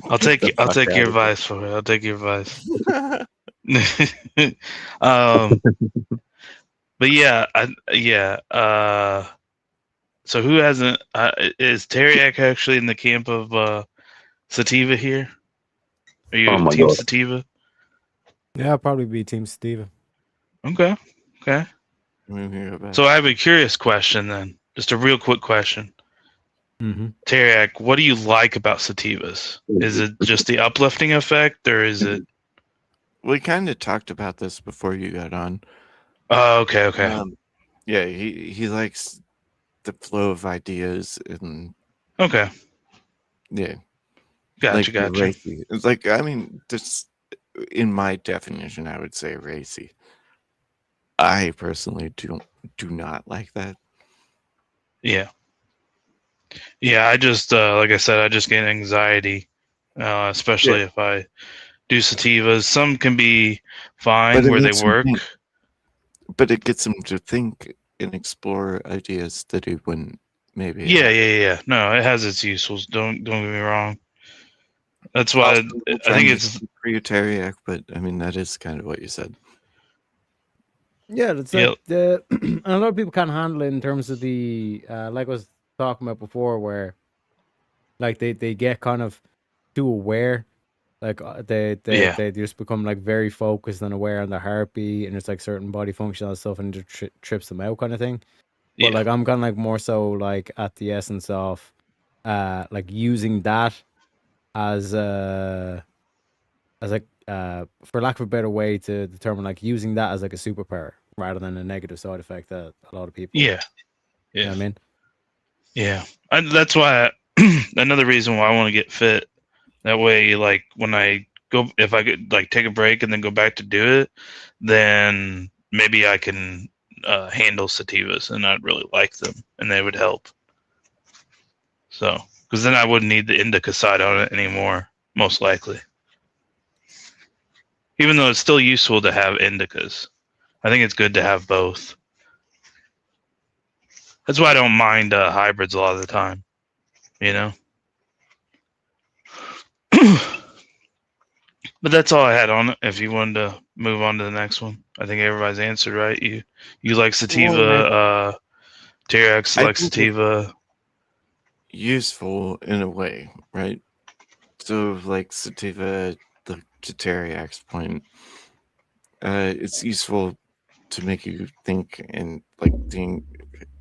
I'll take your advice for it. I'll take your advice. But yeah, so who hasn't? Is Teriak actually in the camp of Sativa here? Are you Team God. Sativa? Yeah, I'll probably be Team Sativa. Okay. So I have a curious question then, just a real quick question. Mm-hmm. Teriak, what do you like about sativas? Is it just the uplifting effect, or is it? We kind of talked about this before you got on. Oh, okay. Yeah, he likes the flow of ideas and. Okay. Yeah. Gotcha. Racy. It's like, I mean, just in my definition, I would say racy. I personally do not like that. Yeah. I just like I said, I just get anxiety, especially if I do sativas. Some can be fine where they work, but it gets him to think and explore ideas that he wouldn't maybe. Yeah. No, it has its uses. Don't get me wrong. That's why I think it's Teriak, but I mean that is kind of what you said. Yeah, that's like a lot of people can't handle it in terms of the like I was talking about before, where like they get kind of too aware, like they just become like very focused and aware on their heartbeat, and it's like certain body functional stuff, and it just trips them out kind of thing. But like I'm kind of like more so like at the essence of like using that as like for lack of a better way to determine, like using that as like a superpower rather than a negative side effect that a lot of people. Yeah. You know what I mean? Yeah. That's why another reason why I want to get fit. That way, like when I go, if I could like take a break and then go back to do it, then maybe I can handle sativas and I'd really like them and they would help. So, because then I wouldn't need the indica side on it anymore, most likely. Even though it's still useful to have indicas, I think it's good to have both. That's why I don't mind hybrids a lot of the time, you know? But that's all I had on it. If you wanted to move on to the next one, I think everybody's answered, right? You like sativa, Teriak likes sativa. Useful in a way, right? So like sativa, to Teriak's point, it's useful to make you think and like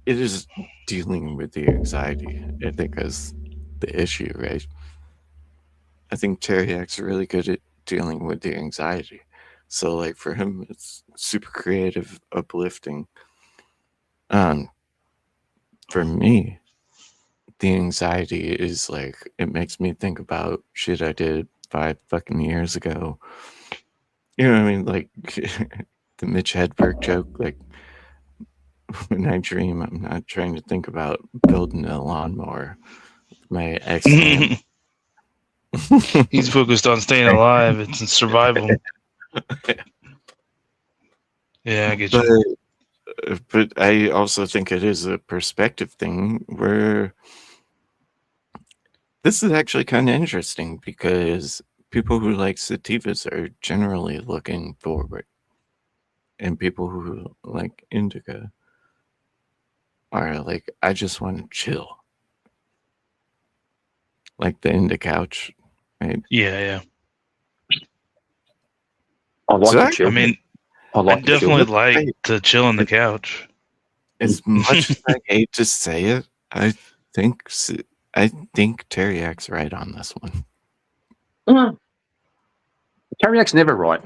it is dealing with the anxiety, I think, is the issue, right? I think Teriak's really good at dealing with the anxiety. So like for him, it's super creative, uplifting. For me, the anxiety is like, it makes me think about shit I did 5 fucking years ago. You know what I mean? Like the Mitch Hedberg joke, like when I dream, I'm not trying to think about building a lawnmower with my ex. He's focused on staying alive. It's in survival. Yeah, I get you. but I also think it is a perspective thing where this is actually kind of interesting because people who like sativas are generally looking forward, and people who like indica are like, I just want to chill, like the indica couch, right? Yeah. I like So to I chill. I mean, I I like to chill. definitely like to chill on the couch. As much as I hate to say it, I think Teriak's right on this one. Teriak's never right.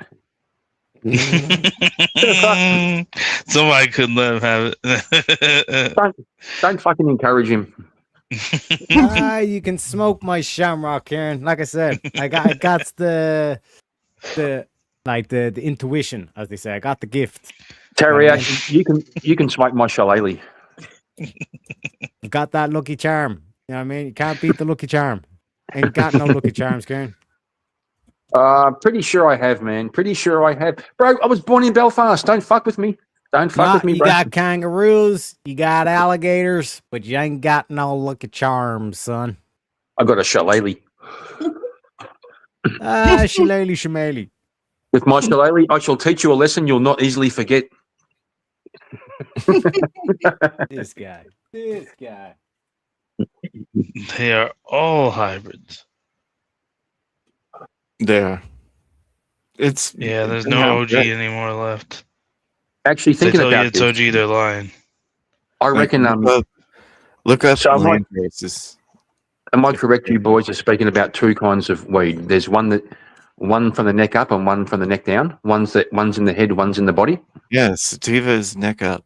Somebody couldn't let him have it. Don't fucking encourage him. You can smoke my shamrock, Karen. Like I said, I got the intuition, as they say. I got the gift. Teriak, you can smoke my shillelagh. You got that lucky charm. You know what I mean? You can't beat the lucky charm. Ain't got no lucky charms, Karen. Pretty sure I have, man. Pretty sure I have. Bro, I was born in Belfast. Don't fuck with me. Don't fuck with me, You bro. got kangaroos, you got alligators, but you ain't got no lucky charms, son. I got a shillelagh. Shillelagh, shillelagh. With my shillelagh, I shall teach you a lesson you'll not easily forget. This guy. This guy. They are all hybrids. There. It's There's no OG anymore left. Actually, If they thinking tell you about it's this, OG, they're lying. I reckon. Look up So am I- land races. Am I correct? You boys are speaking about two kinds of weed. There's one from the neck up and one from the neck down. One's in the head, one's in the body. Yeah, sativa is neck up.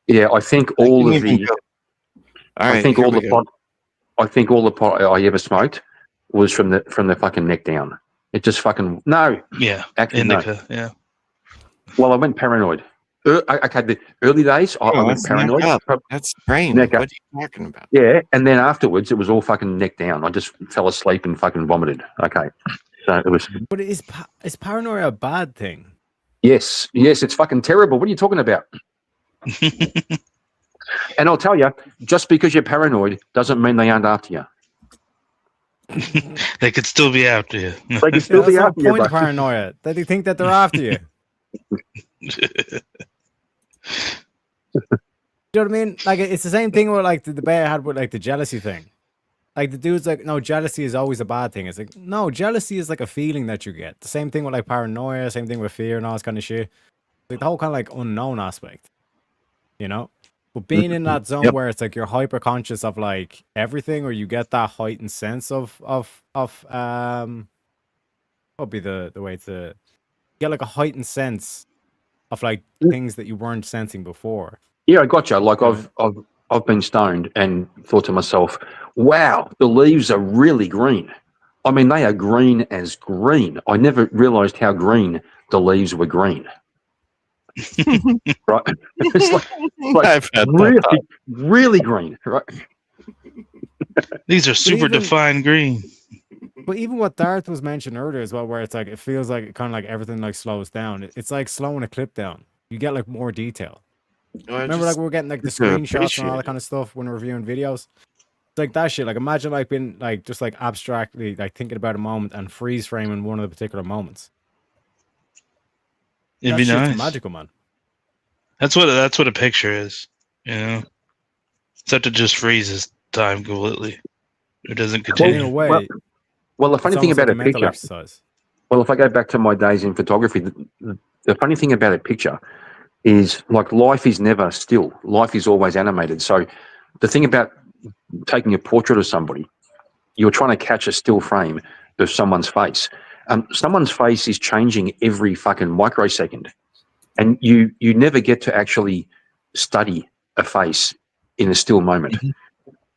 Yeah, I think all of the. All right, I think here all we the go. pot. I think all the pot I ever smoked was from the fucking neck down. It just fucking no. Yeah, Actually, no. indica. Yeah. Well, I went paranoid. Okay, the early days I went that's neck paranoid. up. That's brain. Neck What up. are you talking about? Yeah, and then afterwards it was all fucking neck down. I just fell asleep and fucking vomited. Okay, so it was. But is paranoia a bad thing? Yes, it's fucking terrible. What are you talking about? And I'll tell you, just because you're paranoid doesn't mean they aren't after you. They could still be after you. They can still That's be the after you. point of But paranoia. That they think that they're after you. You know what I mean? Like it's the same thing with like the debate I had with like the jealousy thing. Like the dude's like, no, jealousy is always a bad thing. It's like, no, jealousy is like a feeling that you get. The same thing with like paranoia, same thing with fear and all this kind of shit. Like the whole kind of like unknown aspect, you know? But being in that zone where it's like you're hyper conscious of like everything, or you get that heightened sense of what would be the way to get like a heightened sense of like things that you weren't sensing before. yeah, I gotcha. Like I've been stoned and thought to myself, wow, the leaves are really green. I mean, they are green as green. I never realized how green the leaves were green. Right? It's like I've had that really, thought. really green, right? These are super even- defined green. But even what Darth was mentioned earlier as well, where it's like it feels like kind of like everything like slows down. It's like slowing a clip down. You get like more detail. Remember, like we were getting like the just to screenshots and all appreciate that kind of stuff when we're reviewing videos. It's like that shit. Like imagine like being like just like abstractly like thinking about a moment and freeze framing one of the particular moments. It'd That be shit's nice. magical, man. That's what a picture is. You know, except it just freezes time completely. It doesn't In continue. a way, Well, the funny it's thing almost about like a mental picture. exercise. Well, if I go back to my days in photography, the funny thing about a picture is like life is never still. Life is always animated. So the thing about taking a portrait of somebody, you're trying to catch a still frame of someone's face. Someone's face is changing every fucking microsecond. And you never get to actually study a face in a still moment.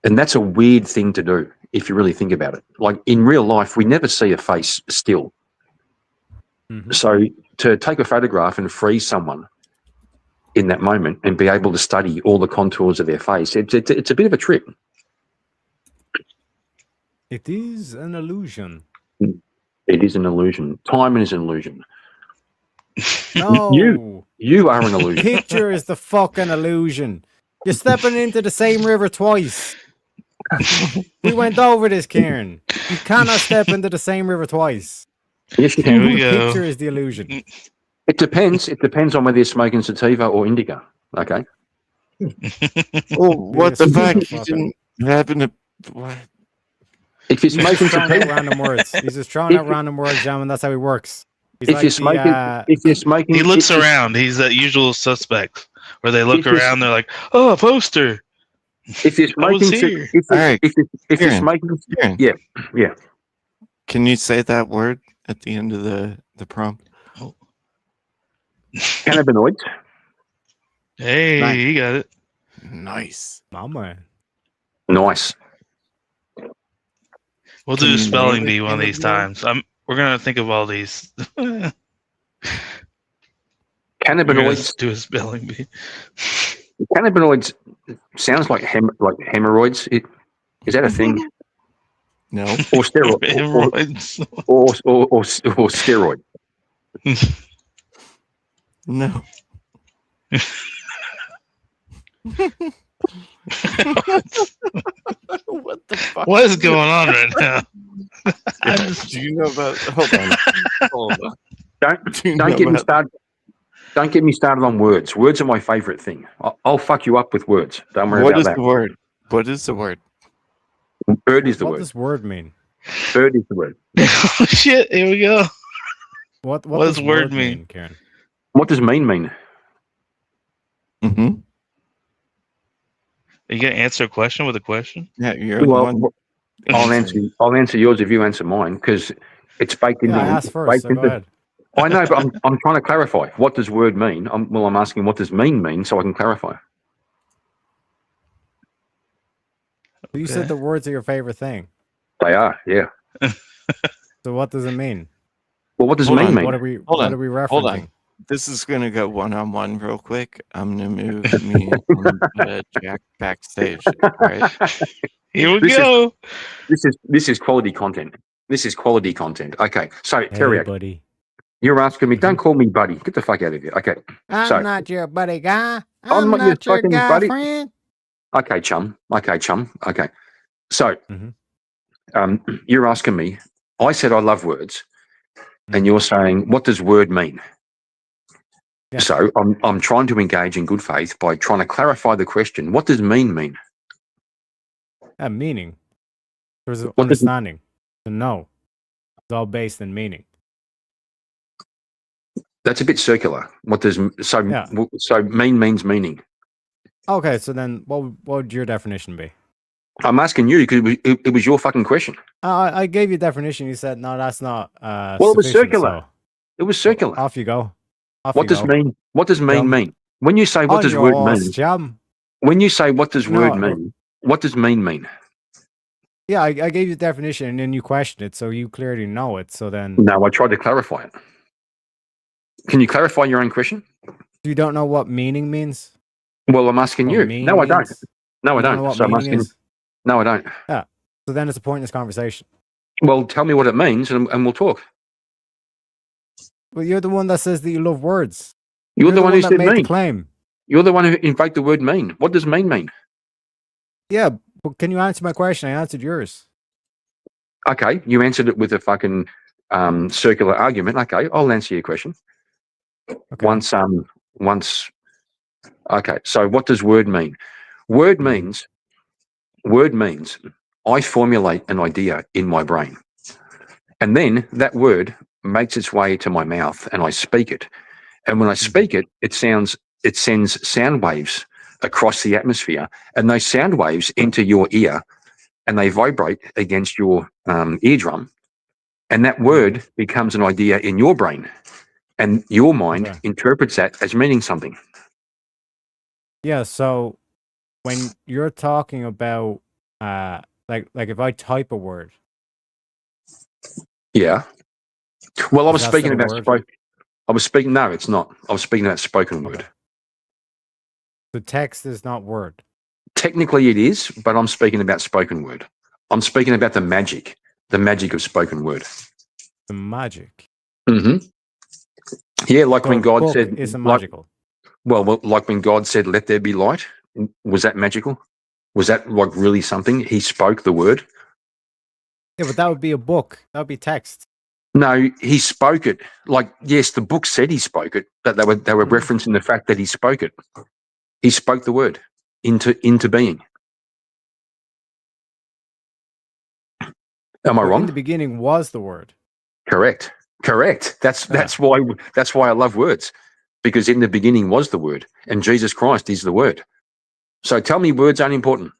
And that's a weird thing to do if you really think about it. Like in real life, we never see a face still. So to take a photograph and freeze someone in that moment and be able to study all the contours of their face, it's a bit of a trip. It is an illusion. It is an illusion. Time is an illusion. No. You are an illusion. Picture is the fucking illusion. You're stepping into the same river twice. We went over this, Kieran. You cannot step into the same river twice. Yes, you Here can. we go. Picture is the illusion. It depends. It depends on whether you're smoking sativa or indica. Okay. Oh, what the Yes, fuck? You fucking- didn't happen to what? If you're He's just smoking throwing out sativa, random words. He's just throwing out random words, Jam, and that's how he works. He's if like you're smoking, if you're smoking, He looks if you- around. He's that usual suspect where they look If you- around. They're like, "Oh, a poster." If you're I was smoking, here. if All right, you're Kieran, smoking, Kieran, yeah. can you say that word at the end of the prompt? Cannabinoids. Hey, Nice. you got it. Nice. Mama. Nice. We'll Can do a you spelling name bee it one of these cannabinoid? times. We're gonna think of all these. We're gonna Cannabinoids. do a spelling bee. Cannabinoids sounds like hemorrhoids. Is that a thing? No. Or steroid? Hemorrhoids. Or steroid? No. What the fuck? What is going on right now? Do you know about? Hold on. Hold on. Don't Do you know don't get me about- started. Don't get me started on words. Words are my favorite thing. I'll fuck you up with words. Don't worry What about is that. the word? What is the word? Bird is the What word. does word mean? Bird is the word. Oh shit! Here we go. What does does word mean? Karen? What does mean? Mm-hmm. Are you gonna answer a question with a question? Yeah, you're the Well, one. I'll answer yours if you answer mine because it's baked into. Yeah, I asked first, baked so go into- ahead. I know, but I'm trying to clarify. What does word mean? I'm asking what does mean so I can clarify. You said the words are your favorite thing. They are, yeah. So what does it mean? Well, what does Hold mean on. mean? What are we? Hold what on. are we Hold referencing? on. This is gonna go one-on-one real quick. I'm gonna move me and Jack backstage. All right. Here we This is- go. This is quality content. This is quality content. Okay, so Hey, Terry, buddy. you're asking me. Don't call me buddy. Get the fuck out of here. Okay. I'm So- not your buddy guy. I'm not your fucking buddy. friend. Okay, chum. Okay. So, Mhm. you're asking me. I said I love words, Mm-hmm. and you're saying, what does word mean? Yeah. So I'm trying to engage in good faith by trying to clarify the question. What does mean? Meaning. There's What does- understanding. To know. It's all based in meaning. That's a bit circular. What does so Yeah. so means meaning? Okay, so then what would your definition be? I'm asking you because it was your fucking question. I gave you a definition. You said no, that's not. Well, it was sufficient, circular. so It was circular. off you go. Off What you does go. mean? What does mean Jump. mean? When you say what On does your word horse, mean? Jam. When you say what does word No. mean? What does mean? Yeah, I gave you the definition and then you questioned it, so you clearly know it. So then No, I tried to clarify it. Can you clarify your own question? you don't know what meaning means. Well, I'm asking What you. mean No, I don't. means? No, I You don't know don't. what So I'm meaning asking. is? No, I don't. Yeah. So then it's a pointless conversation. Well, tell me what it means, and we'll talk. Well, you're the one that says that you love words. You're the one who that said made the mean. claim. You're the one who invoked the word mean. What does mean? Yeah, but can you answer my question? I answered yours. Okay, you answered it with a fucking circular argument. Okay, I'll answer your question. Okay. Once. Okay, so what does word mean? Word means I formulate an idea in my brain, and then that word makes its way to my mouth, and I speak it. And when I speak it, it sends sound waves across the atmosphere, and those sound waves enter your ear, and they vibrate against your eardrum, and that word becomes an idea in your brain, and your mind Okay. interprets that as meaning something. Yeah, so when you're talking about like if I type a word, Yeah. Well, I was Is that speaking still a about word? I was speaking. No, it's not. I was speaking about spoken word. the text is not word. Technically, it is, but I'm speaking about spoken word. I'm speaking about the magic of spoken word. The magic. Mm-hmm. Yeah, like when So God book said, isn't like, magical. well, like when God said, "Let there be light." Was that magical? Was that like really something? He spoke the word. Yeah, but that would be a book. That would be text. No, he spoke it. Like, yes, the book said he spoke it, but they were Mm-hmm. referencing the fact that he spoke it. He spoke the word into being. Am I But in wrong? the beginning was the word. Correct. That's why I love words, because in the beginning was the word, and Jesus Christ is the word. So tell me, words aren't important.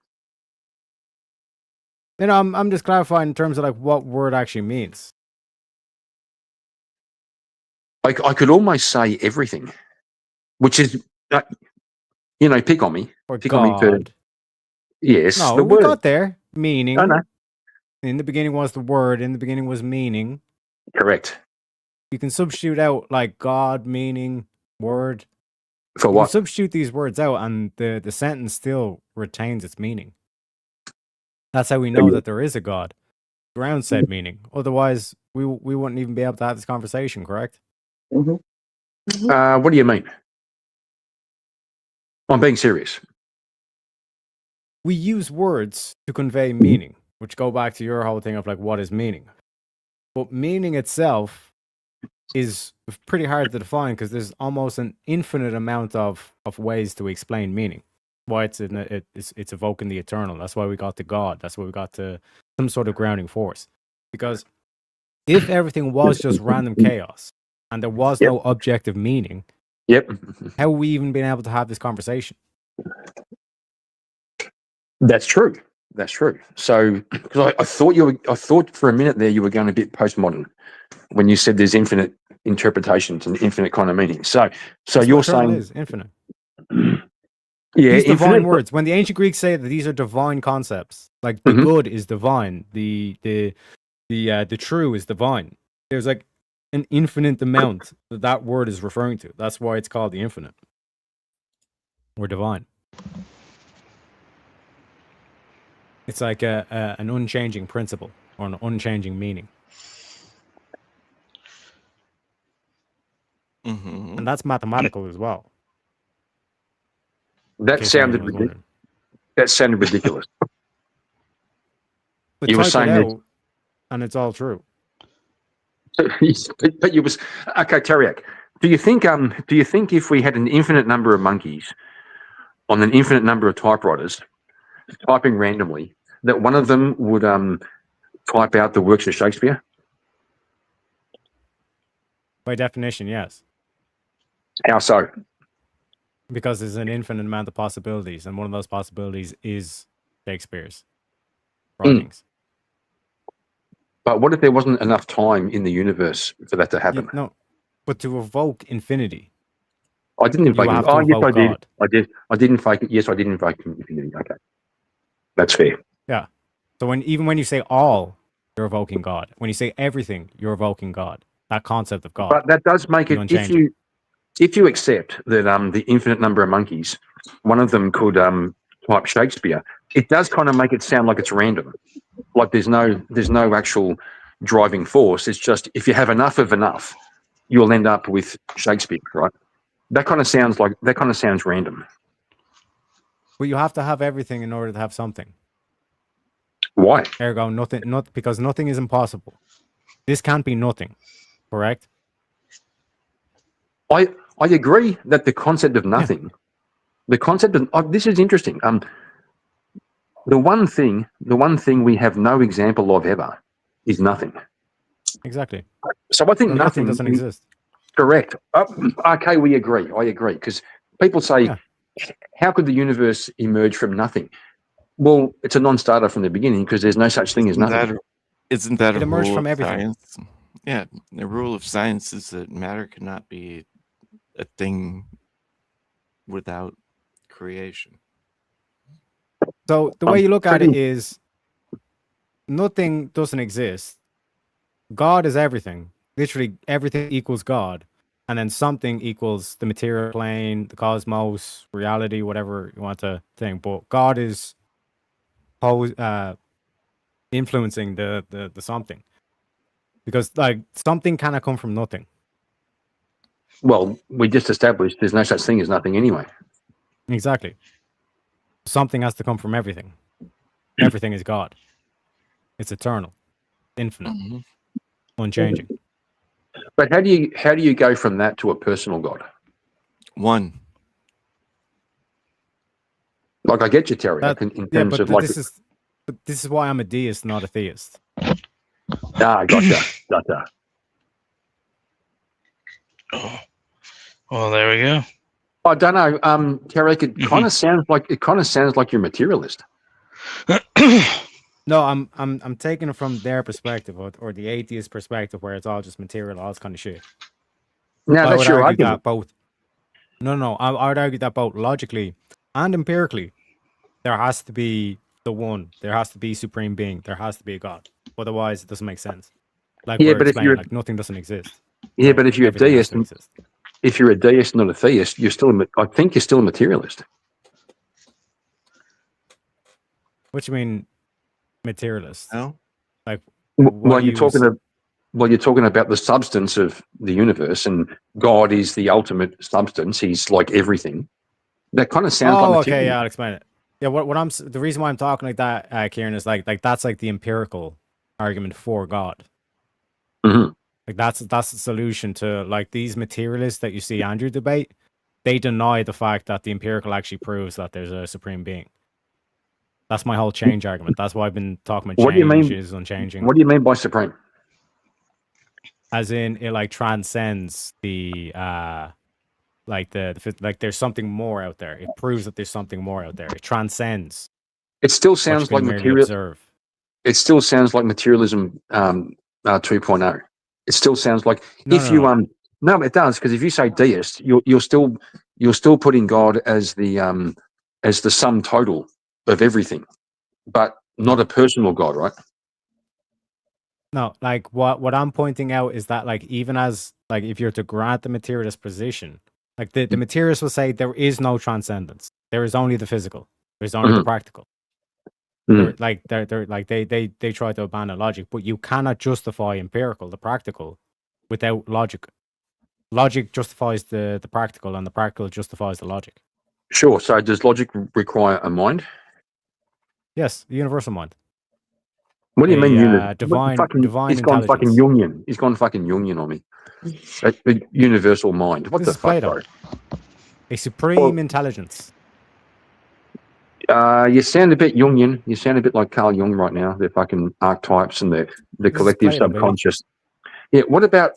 You know, I'm just clarifying in terms of like what word actually means. I could almost say everything, which is, pick on me. Or Pick on me for, God. yes, No, the we word. got there. Meaning. I know. In the beginning was the word. In the beginning was meaning. Correct. You can substitute out like God, meaning, word. For You what? can substitute these words out, and the sentence still retains its meaning. That's how we know that there is a God. Around said meaning. Otherwise, we wouldn't even be able to have this conversation. Correct? What do you mean? I'm being serious. We use words to convey meaning, which go back to your whole thing of like what is meaning. But meaning itself is pretty hard to define because there's almost an infinite amount of ways to explain meaning. Why it's evoking the eternal. That's why we got to God. That's why we got to some sort of grounding force. Because if everything was just random chaos and there was no objective meaning, how we even been able to have this conversation? That's true. That's true. So, because I thought for a minute there you were going a bit postmodern when you said there's infinite interpretations and infinite kind of meanings. So That's you're what eternal saying is infinite. Yeah, these divine infinite. words. When the ancient Greeks say that these are divine concepts, like the good is divine, the true is divine. There's like an infinite amount that word is referring to. That's why it's called the infinite or divine. It's like an unchanging principle or an unchanging meaning. And that's mathematical as well. That sounded ridiculous. That sounded ridiculous. But You were type saying it that, out, and it's all true. but you was okay, Tariak. Do you think if we had an infinite number of monkeys on an infinite number of typewriters typing randomly, that one of them would type out the works of Shakespeare? By definition, yes. How so? Because there's an infinite amount of possibilities, and one of those possibilities is Shakespeare's writings. But what if there wasn't enough time in the universe for that to happen? No, but to evoke infinity, I didn't invoke you it. have to Oh, yes, invoke I did. God. I did invoke it. Yes, I did invoke infinity. Okay, that's fair. Yeah. So even when you say all, you're evoking God. When you say everything, you're evoking God. That concept of God. But that does make The it, unchanging. if you accept that the infinite number of monkeys, one of them could type Shakespeare, it does kind of make it sound like it's random. Like there's no actual driving force. It's just if you have enough of enough, you'll end up with Shakespeare, right? That kind of sounds random. But you have to have everything in order to have something. Why? Ergo, nothing, because nothing is impossible. This can't be nothing, correct? I agree that the concept of nothing, the concept of this is interesting. The one thing we have no example of ever is nothing. Exactly. So I think nothing doesn't exist. Correct. Okay, we agree. I agree because people say, "How could the universe emerge from nothing?" Well, it's a non-starter from the beginning because there's no such thing as nothing. Isn't that It a emerged rule from of everything. science? Yeah, the rule of science is that matter cannot be a thing without creation. So the way you look at it is nothing doesn't exist. God is everything. Literally everything equals God. And then something equals the material plane, the cosmos, reality, whatever you want to think. But God is influencing the something. Because like something cannot come from nothing. Well, we just established there's no such thing as nothing anyway. Exactly. Something has to come from everything. Everything is God. It's eternal, infinite, unchanging. But how do you go from that to a personal God? One. Like, I get you, Terry. That- in yeah, terms but of like, this is why I'm a deist, not a theist. gotcha. Well, there we go. I don't know, Terry. It kind of sounds like you're a materialist. No, I'm taking it from their perspective or the atheist perspective, where it's all just material, all this kind of shit. No, I that's would your argue argument. that both. No, I would argue that both logically and empirically, there has to be the one. There has to be supreme being. There has to be a God. Otherwise, it doesn't make sense. Like Yeah, we're but if explaining, you're- like nothing doesn't exist. Yeah, So but if you're a everything has deist, to exist. if you're a deist, not a theist, you're still. I think you're still a materialist. What do you mean, materialist? No. Like, Well, do you're you talking s- of. Well, you're talking about the substance of the universe, and God is the ultimate substance. He's like everything. That kind of sounds Oh, like okay, material. yeah, I'll explain it. Yeah, the reason why I'm talking like that, Kieran, is like that's like the empirical argument for God. Mhm. Like that's the solution to like these materialists that you see Andrew debate. They deny the fact that the empirical actually proves that there's a supreme being. That's my whole change argument. That's why I've been talking about What do you change mean? is unchanging. What do you mean by supreme? As in, it like transcends the like like there's something more out there. It proves that there's something more out there. It transcends. It still what you sounds can like merely material. observe. It still sounds like materialism 2.0. It still sounds like No, if no, you no. no, it does, because if you say deist, you're still putting God as the sum total of everything, but not a personal God, right? No, like what I'm pointing out is that like even as like if you're to grant the materialist position, like the materialists will say there is no transcendence. There is only the physical. There's only the Mhm. practical. Mhm. They're like they try to abandon logic, but you cannot justify empirical, the practical, without logic. Logic justifies the practical, and the practical justifies the logic. Sure. So does logic require a mind? Yes, the universal mind. What do you mean, unit? Divine He's gone fucking intelligence. Jungian. He's gone fucking Jungian on me. A universal mind. What This the is fuck, Plato. bro? A supreme intelligence. You sound a bit Jungian. You sound a bit like Carl Jung right now. They're fucking archetypes and the is collective Plato, baby. subconscious. Yeah. What about?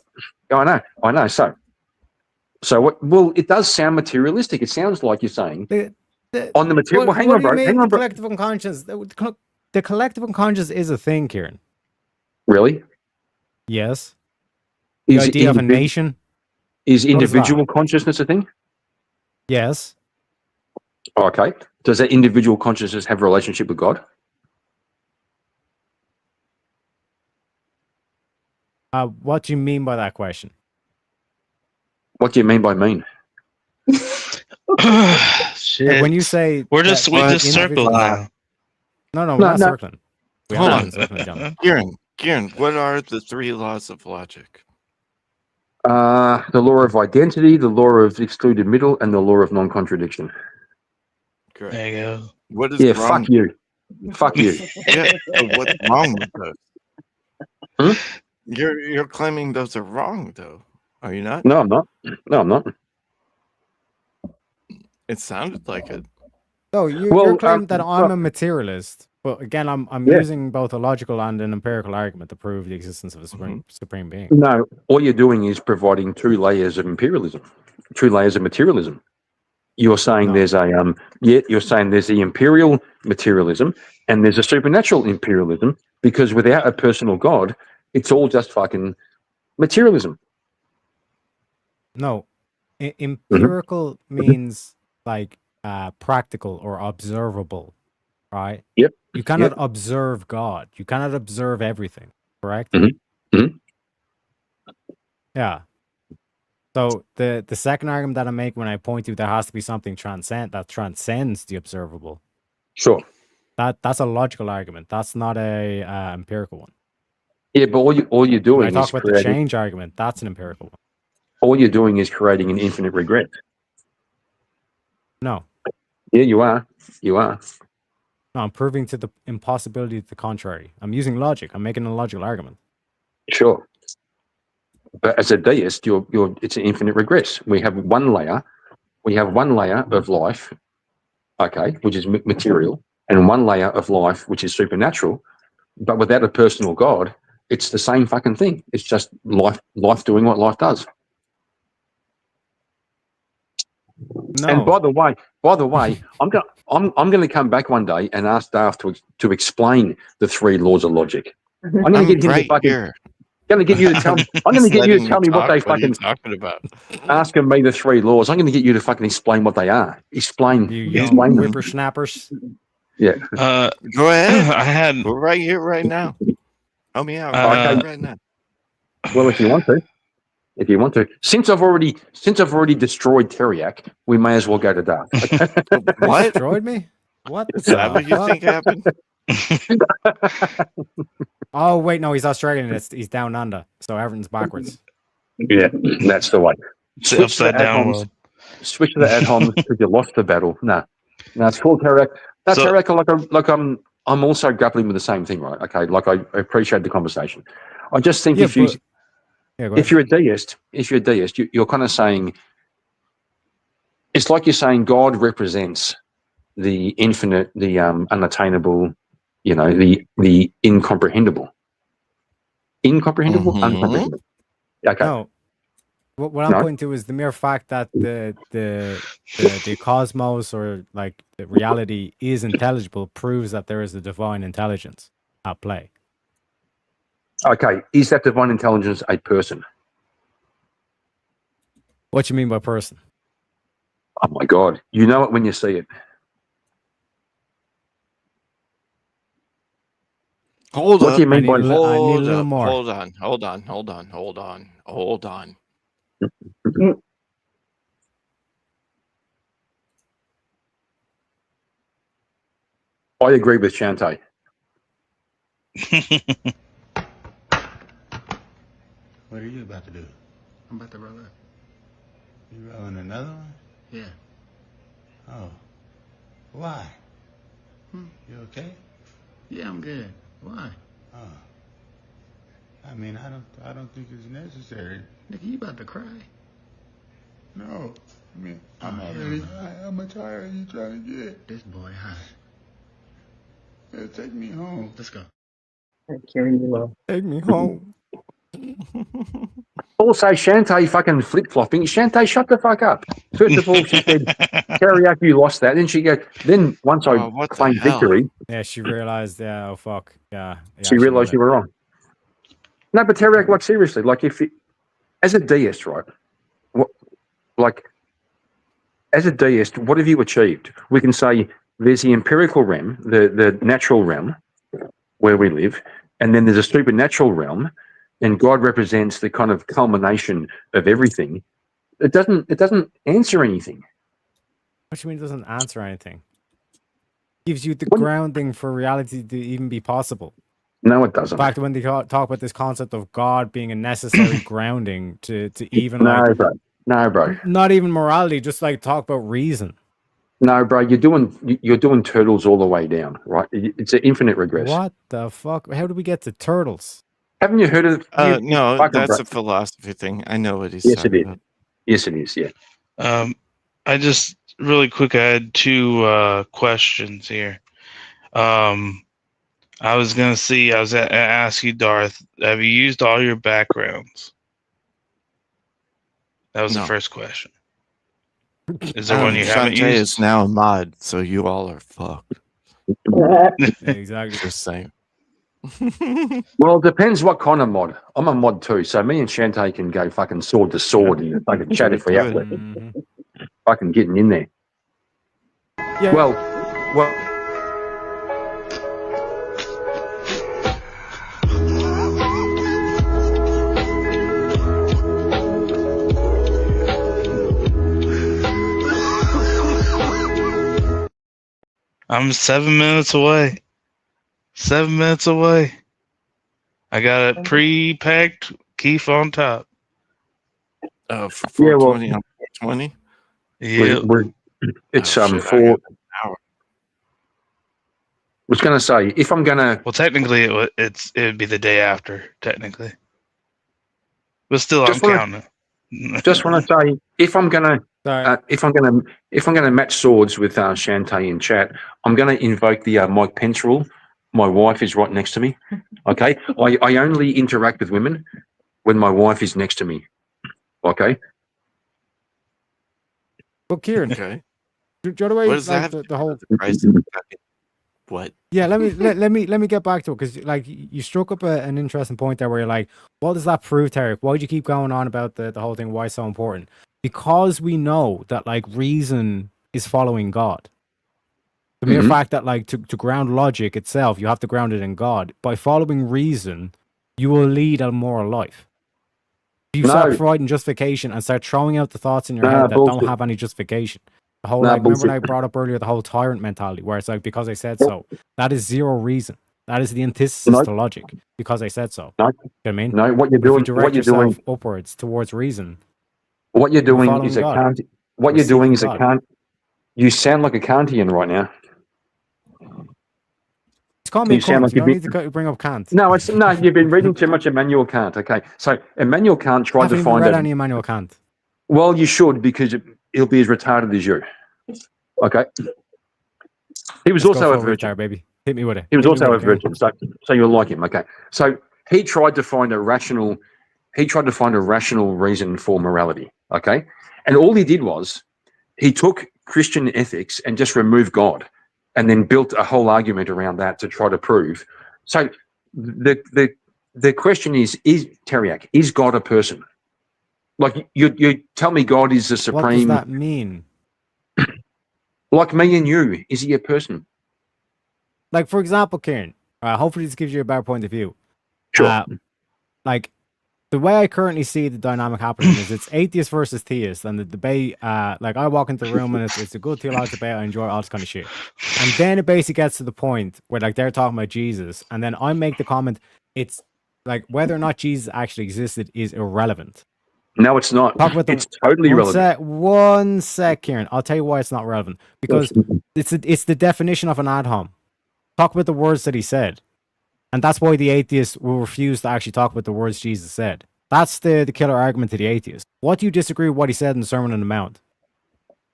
I know. So what? Well, it does sound materialistic. It sounds like you're saying on the material. Well, hang What on, do you bro. mean Hang the on, bro. collective unconscious? The collective unconscious is a thing, Kieran. Really? Yes. The Is idea of a individ- nation. Is What is that? individual consciousness a thing? Yes. Okay. Does that individual consciousness have a relationship with God? What do you mean by that question? What do you mean by mean? Like, when you say we that just the circled individual- now. No, we're No, not no. circling. We Hold haven't on. been circling, John. Kieran, what are the 3 laws of logic? The law of identity, the law of excluded middle, and the law of non-contradiction. Correct. There you go. What is Yeah, wrong? fuck you. Fuck you. Yeah, so what's wrong with those? Hmm? You're claiming those are wrong, though. Are you not? No, I'm not. No, I'm not. It sounded like it. No, you're Well, claiming that I'm well- a materialist. But again, I'm Yeah. using both a logical and an empirical argument to prove the existence of a supreme being. No, all you're doing is providing 2 layers of imperialism, 2 layers of materialism. You're saying No. there's you're saying there's the imperial materialism and there's a supernatural imperialism, because without a personal God, it's all just fucking materialism. No, empirical means like practical or observable, right? Yep. You cannot observe God. You cannot observe everything, correct? Mhm. Mhm. Yeah. So the second argument that I make when I point to there has to be something that transcends the observable. Sure. That's a logical argument. That's not a empirical one. Yeah, but all you're When I doing talk is about the creating. change argument, that's an empirical one. all you're doing is creating an infinite regret. No. Yeah, you are. You are. No, I'm proving to the impossibility to the contrary. I'm using logic. I'm making a logical argument. Sure. But as a deist, it's an infinite regress. We have one layer. We have one layer of life, okay, which is material, and one layer of life, which is supernatural. But without a personal God, it's the same fucking thing. It's just life doing what life does. No. And by the way, I'm going to come back one day and ask Darth to explain the 3 laws of logic. I'm going to get him to fucking. Going to get you to tell me. I'm going to get you to tell me what they fucking talking about. Asking me the 3 laws. I'm going to get you to fucking explain what they are. Explain them. Whippersnappers. Yeah. Go ahead. I had. We're right here, right now. Help me out. Right now. Well, if you want to, since I've already destroyed Teriak, we may as well go to Darth. What? Destroyed me? What? Is that what you think happened? Oh wait, no, he's Australian. He's down under, so everything's backwards. Yeah, that's the way. It's upside down world. Switch to the ad homs because you lost the battle. No, it's called Teriak. No, Teriak. I'm also grappling with the same thing, right? Okay, like I appreciate the conversation. I just think if you're a deist, you're kind of saying it's like you're saying God represents the infinite, the unattainable, the incomprehensible. Uncomprehendable. Okay. No. What I'm pointing to is the mere fact that the cosmos or like the reality is intelligible proves that there is a divine intelligence at play. Okay, is that divine intelligence a person? What you mean by person? Oh my God, you know it when you see it. Hold what do you mean by hold on. I agree with Shantae. What are you about to do? I'm about to roll up. You rolling another one? Yeah. Oh. Why? You okay? Yeah, I'm good. Why? Oh. I mean, I don't think it's necessary. Nigga, you about to cry? No. I mean, I'm already high. How much higher are you trying to get? This boy high. Yeah, take me home. Let's go. Take me home. Also, Shantae fucking flip-flopping. Shantae, shut the fuck up. First of all, she said, Teriak, you lost that. Then once I claimed victory. Yeah, she realized, oh, fuck. Yeah. She realized you were wrong. No, but Teriak, like, seriously, like, as a deist, right? As a deist, what have you achieved? We can say there's the empirical realm, the natural realm where we live, and then there's a supernatural realm, and God represents the kind of culmination of everything. It doesn't answer anything. What do you mean it doesn't answer anything? It gives you the grounding for reality to even be possible. No, it doesn't. In fact, when they talk about this concept of God being a necessary grounding to even No, bro. Not even morality, just like talk about reason. No, bro, you're doing turtles all the way down, right? It's an infinite regress. What the fuck? How do we get to turtles? Haven't you heard of it? No, that's a philosophy thing. I know what he's talking about. Yes, it is, yeah. I just really quick, I had 2 questions here. I was going to ask you, Darth, have you used all your backgrounds? That was the first question. Is there one you haven't Shantae used? is now a mod, so you all are fucked. Exactly. Just saying. Well, it depends what kind of mod. I'm a mod too, so me and Shantae can go fucking sword to sword and fucking chat if we have to. Fucking getting in there. Yeah. Well. I'm 7 minutes away. 7 minutes away. I got a pre-packed Keef on top. For Yeah, well, 420 on 420. Yeah. It's Oh, shit, I for. got an hour. Was going to say if I'm gonna. Well, technically, it would be the day after. Technically, but still, I'm Just wanna- counting. Just want to say if I'm gonna. If I'm gonna match swords with Shantae in chat, I'm gonna invoke the Mike Pence rule. My wife is right next to me. Okay, I only interact with women when my wife is next to me. Okay. But Kieran, Okay. do you know the way What does that like have the, to the do whole with the price of fucking what? Yeah, let me get back to it because like you struck up an interesting point there where you're like, what does that prove, Tarek? Why do you keep going on about the whole thing? Why it's so important? Because we know that like reason is following God. The mere fact that like to ground logic itself, you have to ground it in God. By following reason, you will lead a moral life. If you start providing justification and start throwing out the thoughts in your head that don't have any justification. The whole like remember what I brought up earlier, the whole tyrant mentality, where it's like because I said so. That is zero reason. That is the antithesis to logic. Because I said so. No, you know what I mean? no. What you're But if doing, you direct what you're yourself doing, upwards towards reason. what you're doing following is a God. Kant. What We're you're doing seeking is a God. Kant. You sound like a Kantian right now. Just call me a You sound cunt. like You you've don't need been. to bring up Kant. No, it's no. You've been reading too much Immanuel Kant. Okay, so Immanuel Kant I tried haven't to even find read a. any Immanuel Kant. Well, you should because he'll be as retarded as you. Okay. He was Let's go also for a it, virgin. retard, baby. Hit me with it. He was Hit me also with a it, Kieran. virgin, so you'll like him. Okay, so he tried to find a rational. He tried to find a rational reason for morality. Okay, and all he did was he took Christian ethics and just removed God, and then built a whole argument around that to try to prove. So the question is Teriak, is God a person? Like you tell me God is the What does supreme. that mean? Like me and you, is he a person? Like, for example, Kieran, hopefully this gives you a better point of view. Sure. Like, the way I currently see the dynamic happening is it's atheist versus theist, and the debate, like, I walk into the room and it's a good theological debate, I enjoy all this kind of shit. And then it basically gets to the point where, like, they're talking about Jesus, and then I make the comment, it's, like, whether or not Jesus actually existed is irrelevant. No, it's not. Talk about It's totally relevant. One sec, Kieran. I'll tell you why it's not relevant. Because it's the definition of an ad hom. Talk about the words that he said. And that's why the atheist will refuse to actually talk about the words Jesus said. That's the killer argument to the atheist. What do you disagree with what he said in the Sermon on the Mount?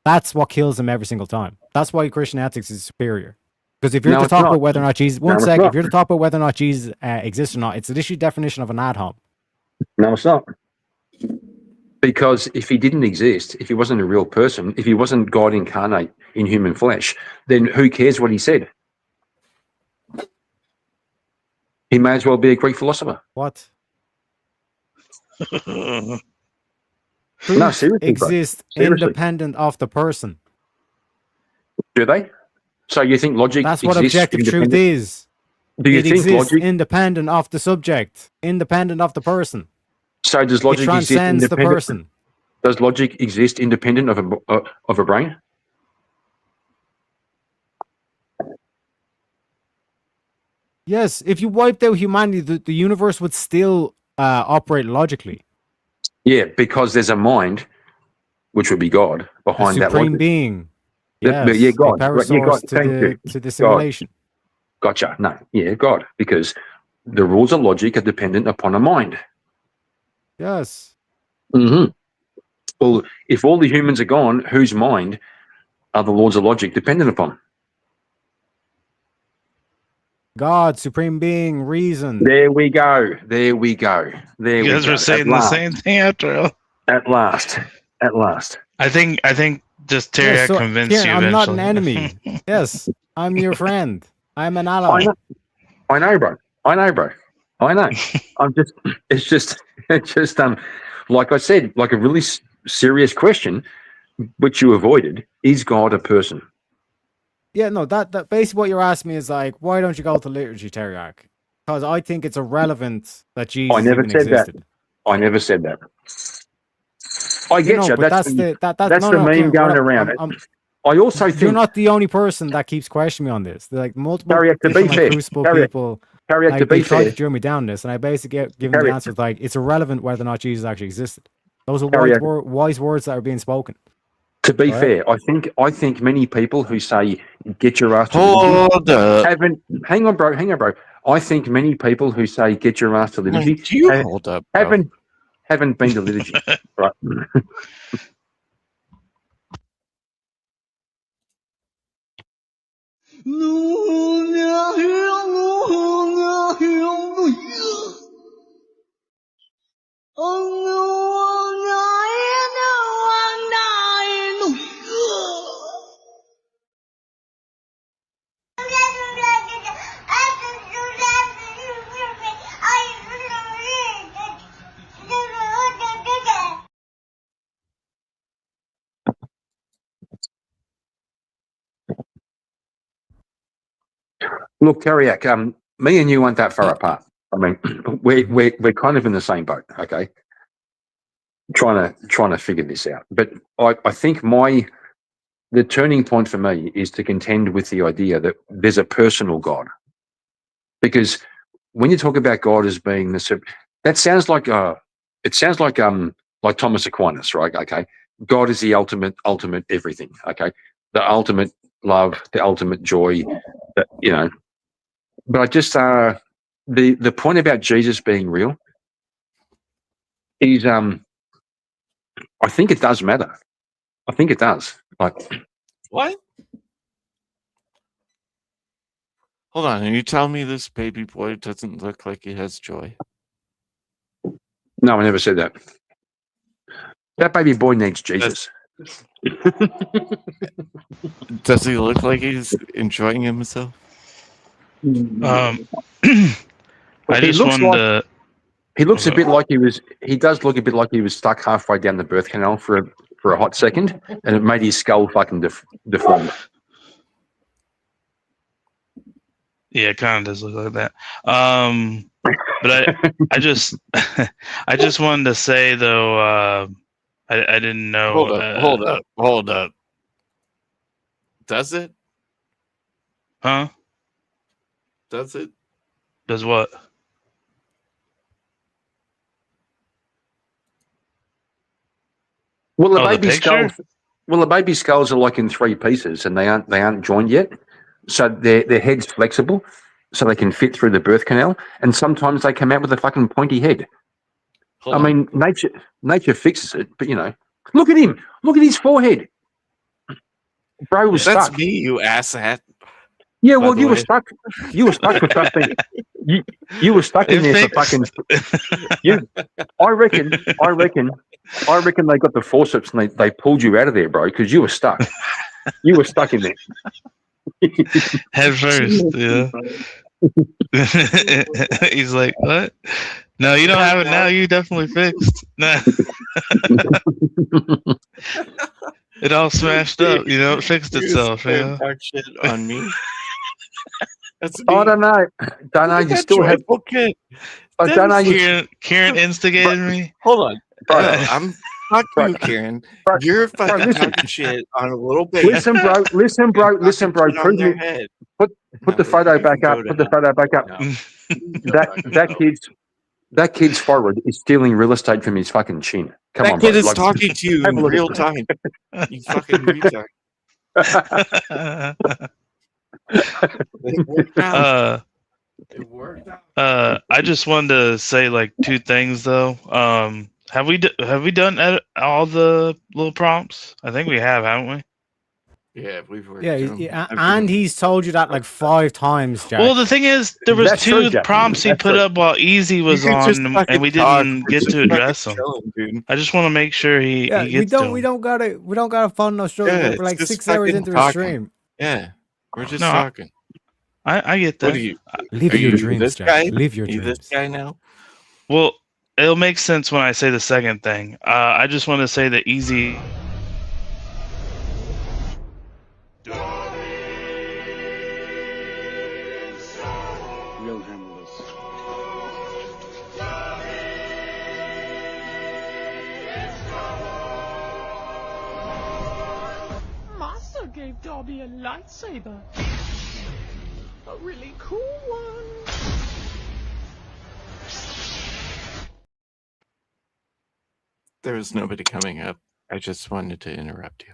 That's what kills him every single time. That's why Christian ethics is superior. Because if you're No, to it's talk not. about whether or not Jesus... No, One it's sec. not. If you're to talk about whether or not Jesus exists or not, it's the literal definition of an ad hom. No, it's not. Because if he didn't exist, if he wasn't a real person, if he wasn't God incarnate in human flesh, then who cares what he said? He may as well be a Greek philosopher. What? No, Truth seriously, bro. exists Seriously. independent of the person. Do they? So you think logic That's what exists objective truth independent- is. Do you It think exists logic? independent of the subject, independent of the person. So does logic it exist transcends the independent? person. Does logic exist independent of a brain? Yes, if you wiped out humanity, the universe would still operate logically. Yeah, because there's a mind, which would be God, The behind that supreme logic. being. Yeah, Yes, yeah, the God. power Right, yeah, source God. Thank you. to the God. simulation. Gotcha. No, yeah, God, because the rules of logic are dependent upon a mind. Yes. Mm-hmm. Well, if all the humans are gone, whose mind are the laws of logic dependent upon? God, supreme being, reason. There we go. There we go. There You we guys go. were saying the same thing after all. At last. At last. I think just Terry Yes, so, convinced Kieran, you I'm eventually. not an enemy. Yes, I'm your friend. I'm an I ally. know. I know, bro. I know, bro. I know. It's just, like I said, like a really serious question, which you avoided. Is God a person? Yeah, no, that basically what you're asking me is like, why don't you go to liturgy, Teriak? Because I think it's irrelevant that Jesus I never even said existed. that. I never said that. I get you. But That's that's the meme Kieran, going what around. I'm- I also you're think, not the only person that keeps questioning me on this. Like multiple Teriak, to be different, like, fair, crucible Teriak, people, Teriak, like to they be tried fair, to drill me down this, and I basically give them the Teriak. answers like it's irrelevant whether or not Jesus actually existed. Those are Carry wise words that are being spoken. To be Right. fair, I think many people who say get your ass to Hold liturgy up. haven't. Hang on, bro. I think many people who say get your ass to liturgy Do you hold up, bro? haven't been to liturgy, right? Look, Kariak, me and you aren't that far apart. I mean, we're kind of in the same boat, okay? Trying to figure this out. But I think the turning point for me is to contend with the idea that there's a personal God. Because when you talk about God as being that sounds like like Thomas Aquinas, right? Okay. God is the ultimate everything, okay? The ultimate love, the ultimate joy, you know. But I just the point about Jesus being real is I think it does matter. I think it does. Like, What? Hold on. Are you telling me this baby boy doesn't look like he has joy? no, I never said that. That baby boy needs Jesus. Does he look like he's enjoying himself? I He just looks wanted like to. he looks a bit like he does look a bit like he was stuck halfway down the birth canal for a hot second, and it made his skull fucking deformed. Yeah, it kind of does look like that. But I just I just wanted to say though, I didn't know. Hold up. Does it? Huh? Does it? Does what? Well, the Oh, the baby picture? skulls. Well, the baby skulls are like in three pieces, and they aren't joined yet. So their head's flexible, so they can fit through the birth canal. And sometimes they come out with a fucking pointy head. Hold I mean, nature fixes it, but you know, look at him. Look at his forehead. Bro was That's stuck. me, you asshat. Yeah, by well, the you were way. stuck. You were stuck for fucking. You were stuck in It there for fixed. fucking. I reckon they got the forceps and they pulled you out of there, bro, because you were stuck. You were stuck in there. Head first, yeah. He's like, what? No, you don't have it now. You definitely fixed. Nah. It all smashed up. You know, it fixed You're itself. trying Yeah. to talk shit on me. That's me. I don't know. Don't know. You That still have. joyful kid. I That don't know. is- Kieran instigated me. Hold on. Bro. I'm fuck you, Kieran. You're fucking listen. talking shit on a little baby. Listen, bro. Listen, bro. Listen, bro. Shit on Prove their me. head. Put No, the photo you back can up. go to Put the hell. photo back up. That kid's forehead is stealing real estate from his fucking chin. Come That on, kid bro. is Like, talking to you have in a look real at time. You fucking retard. It worked out. It worked out. I just wanted to say like two things though. Have we done all the little prompts? I think we have, haven't we? Yeah, we've worked Yeah, through 'em. yeah, I've and been- he's told you that like 5 times, Jack. Well, the thing is, there was That's two true, Jack. prompts he That's put true. up while Easy was You could just on, and fucking we talk. didn't We're get just to address fucking them. chilling, dude. I just want to make sure he we gets to don't 'em. we don't gotta follow no structure. Yeah, We're it's like just 6 hours fucking into a talking. stream. Yeah, we're just No, talking. I get that. What are you? Live Are your you dreams, this Jack. guy? Live your Are you dreams. this guy now? Well, it'll make sense when I say the second thing. I just want to say that Easy. You'll handle this. Master gave Dobby a lightsaber. A really cool one. There was nobody coming up. I just wanted to interrupt you.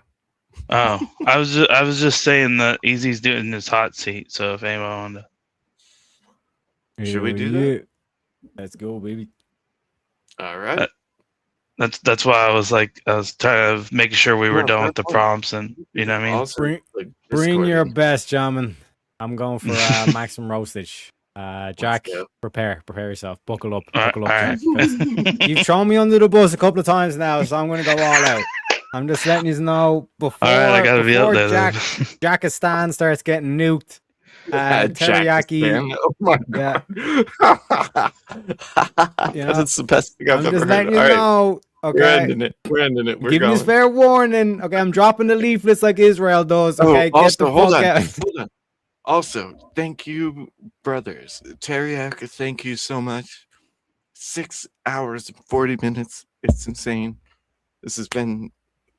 Oh, I was just saying that Easy's doing his hot seat. So if anyone wanted to, Should we do that? Let's go, baby. All right. that's why I was trying to making sure we were No, done with that's the fine. prompts, and you know what I mean. Also, Bring, like, bring your Discord. best, gentlemen. I'm going for maximum roastage. Jack, go. prepare yourself. Buckle up, All buckle up, right. Jack. 'cause You've thrown me under the bus a couple of times now, so I'm going to go all out. I'm just letting you know before, All right, I gotta be up before there. Jackistan starts getting nuked. Teriyaki. Jackistan. Oh my Yeah. god. You know, That's the best thing I've I'm ever just heard. letting you All right. know. We're Okay. ending it. We're ending it. We're Giving you going. fair warning. Okay, I'm dropping the leaflets like Israel does. Okay, Oh, get the also, hold fuck on. out. Hold on. Also, thank you, brothers. Teriyaki, thank you so much. 6 hours and 40 minutes. It's insane. This has been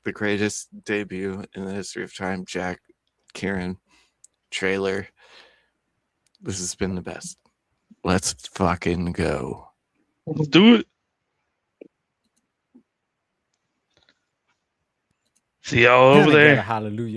the greatest debut in the history of time. Jack, Kieran, trailer. This has been the best. Let's fucking go. Let's do it. See y'all Can over I get there. a hallelujah?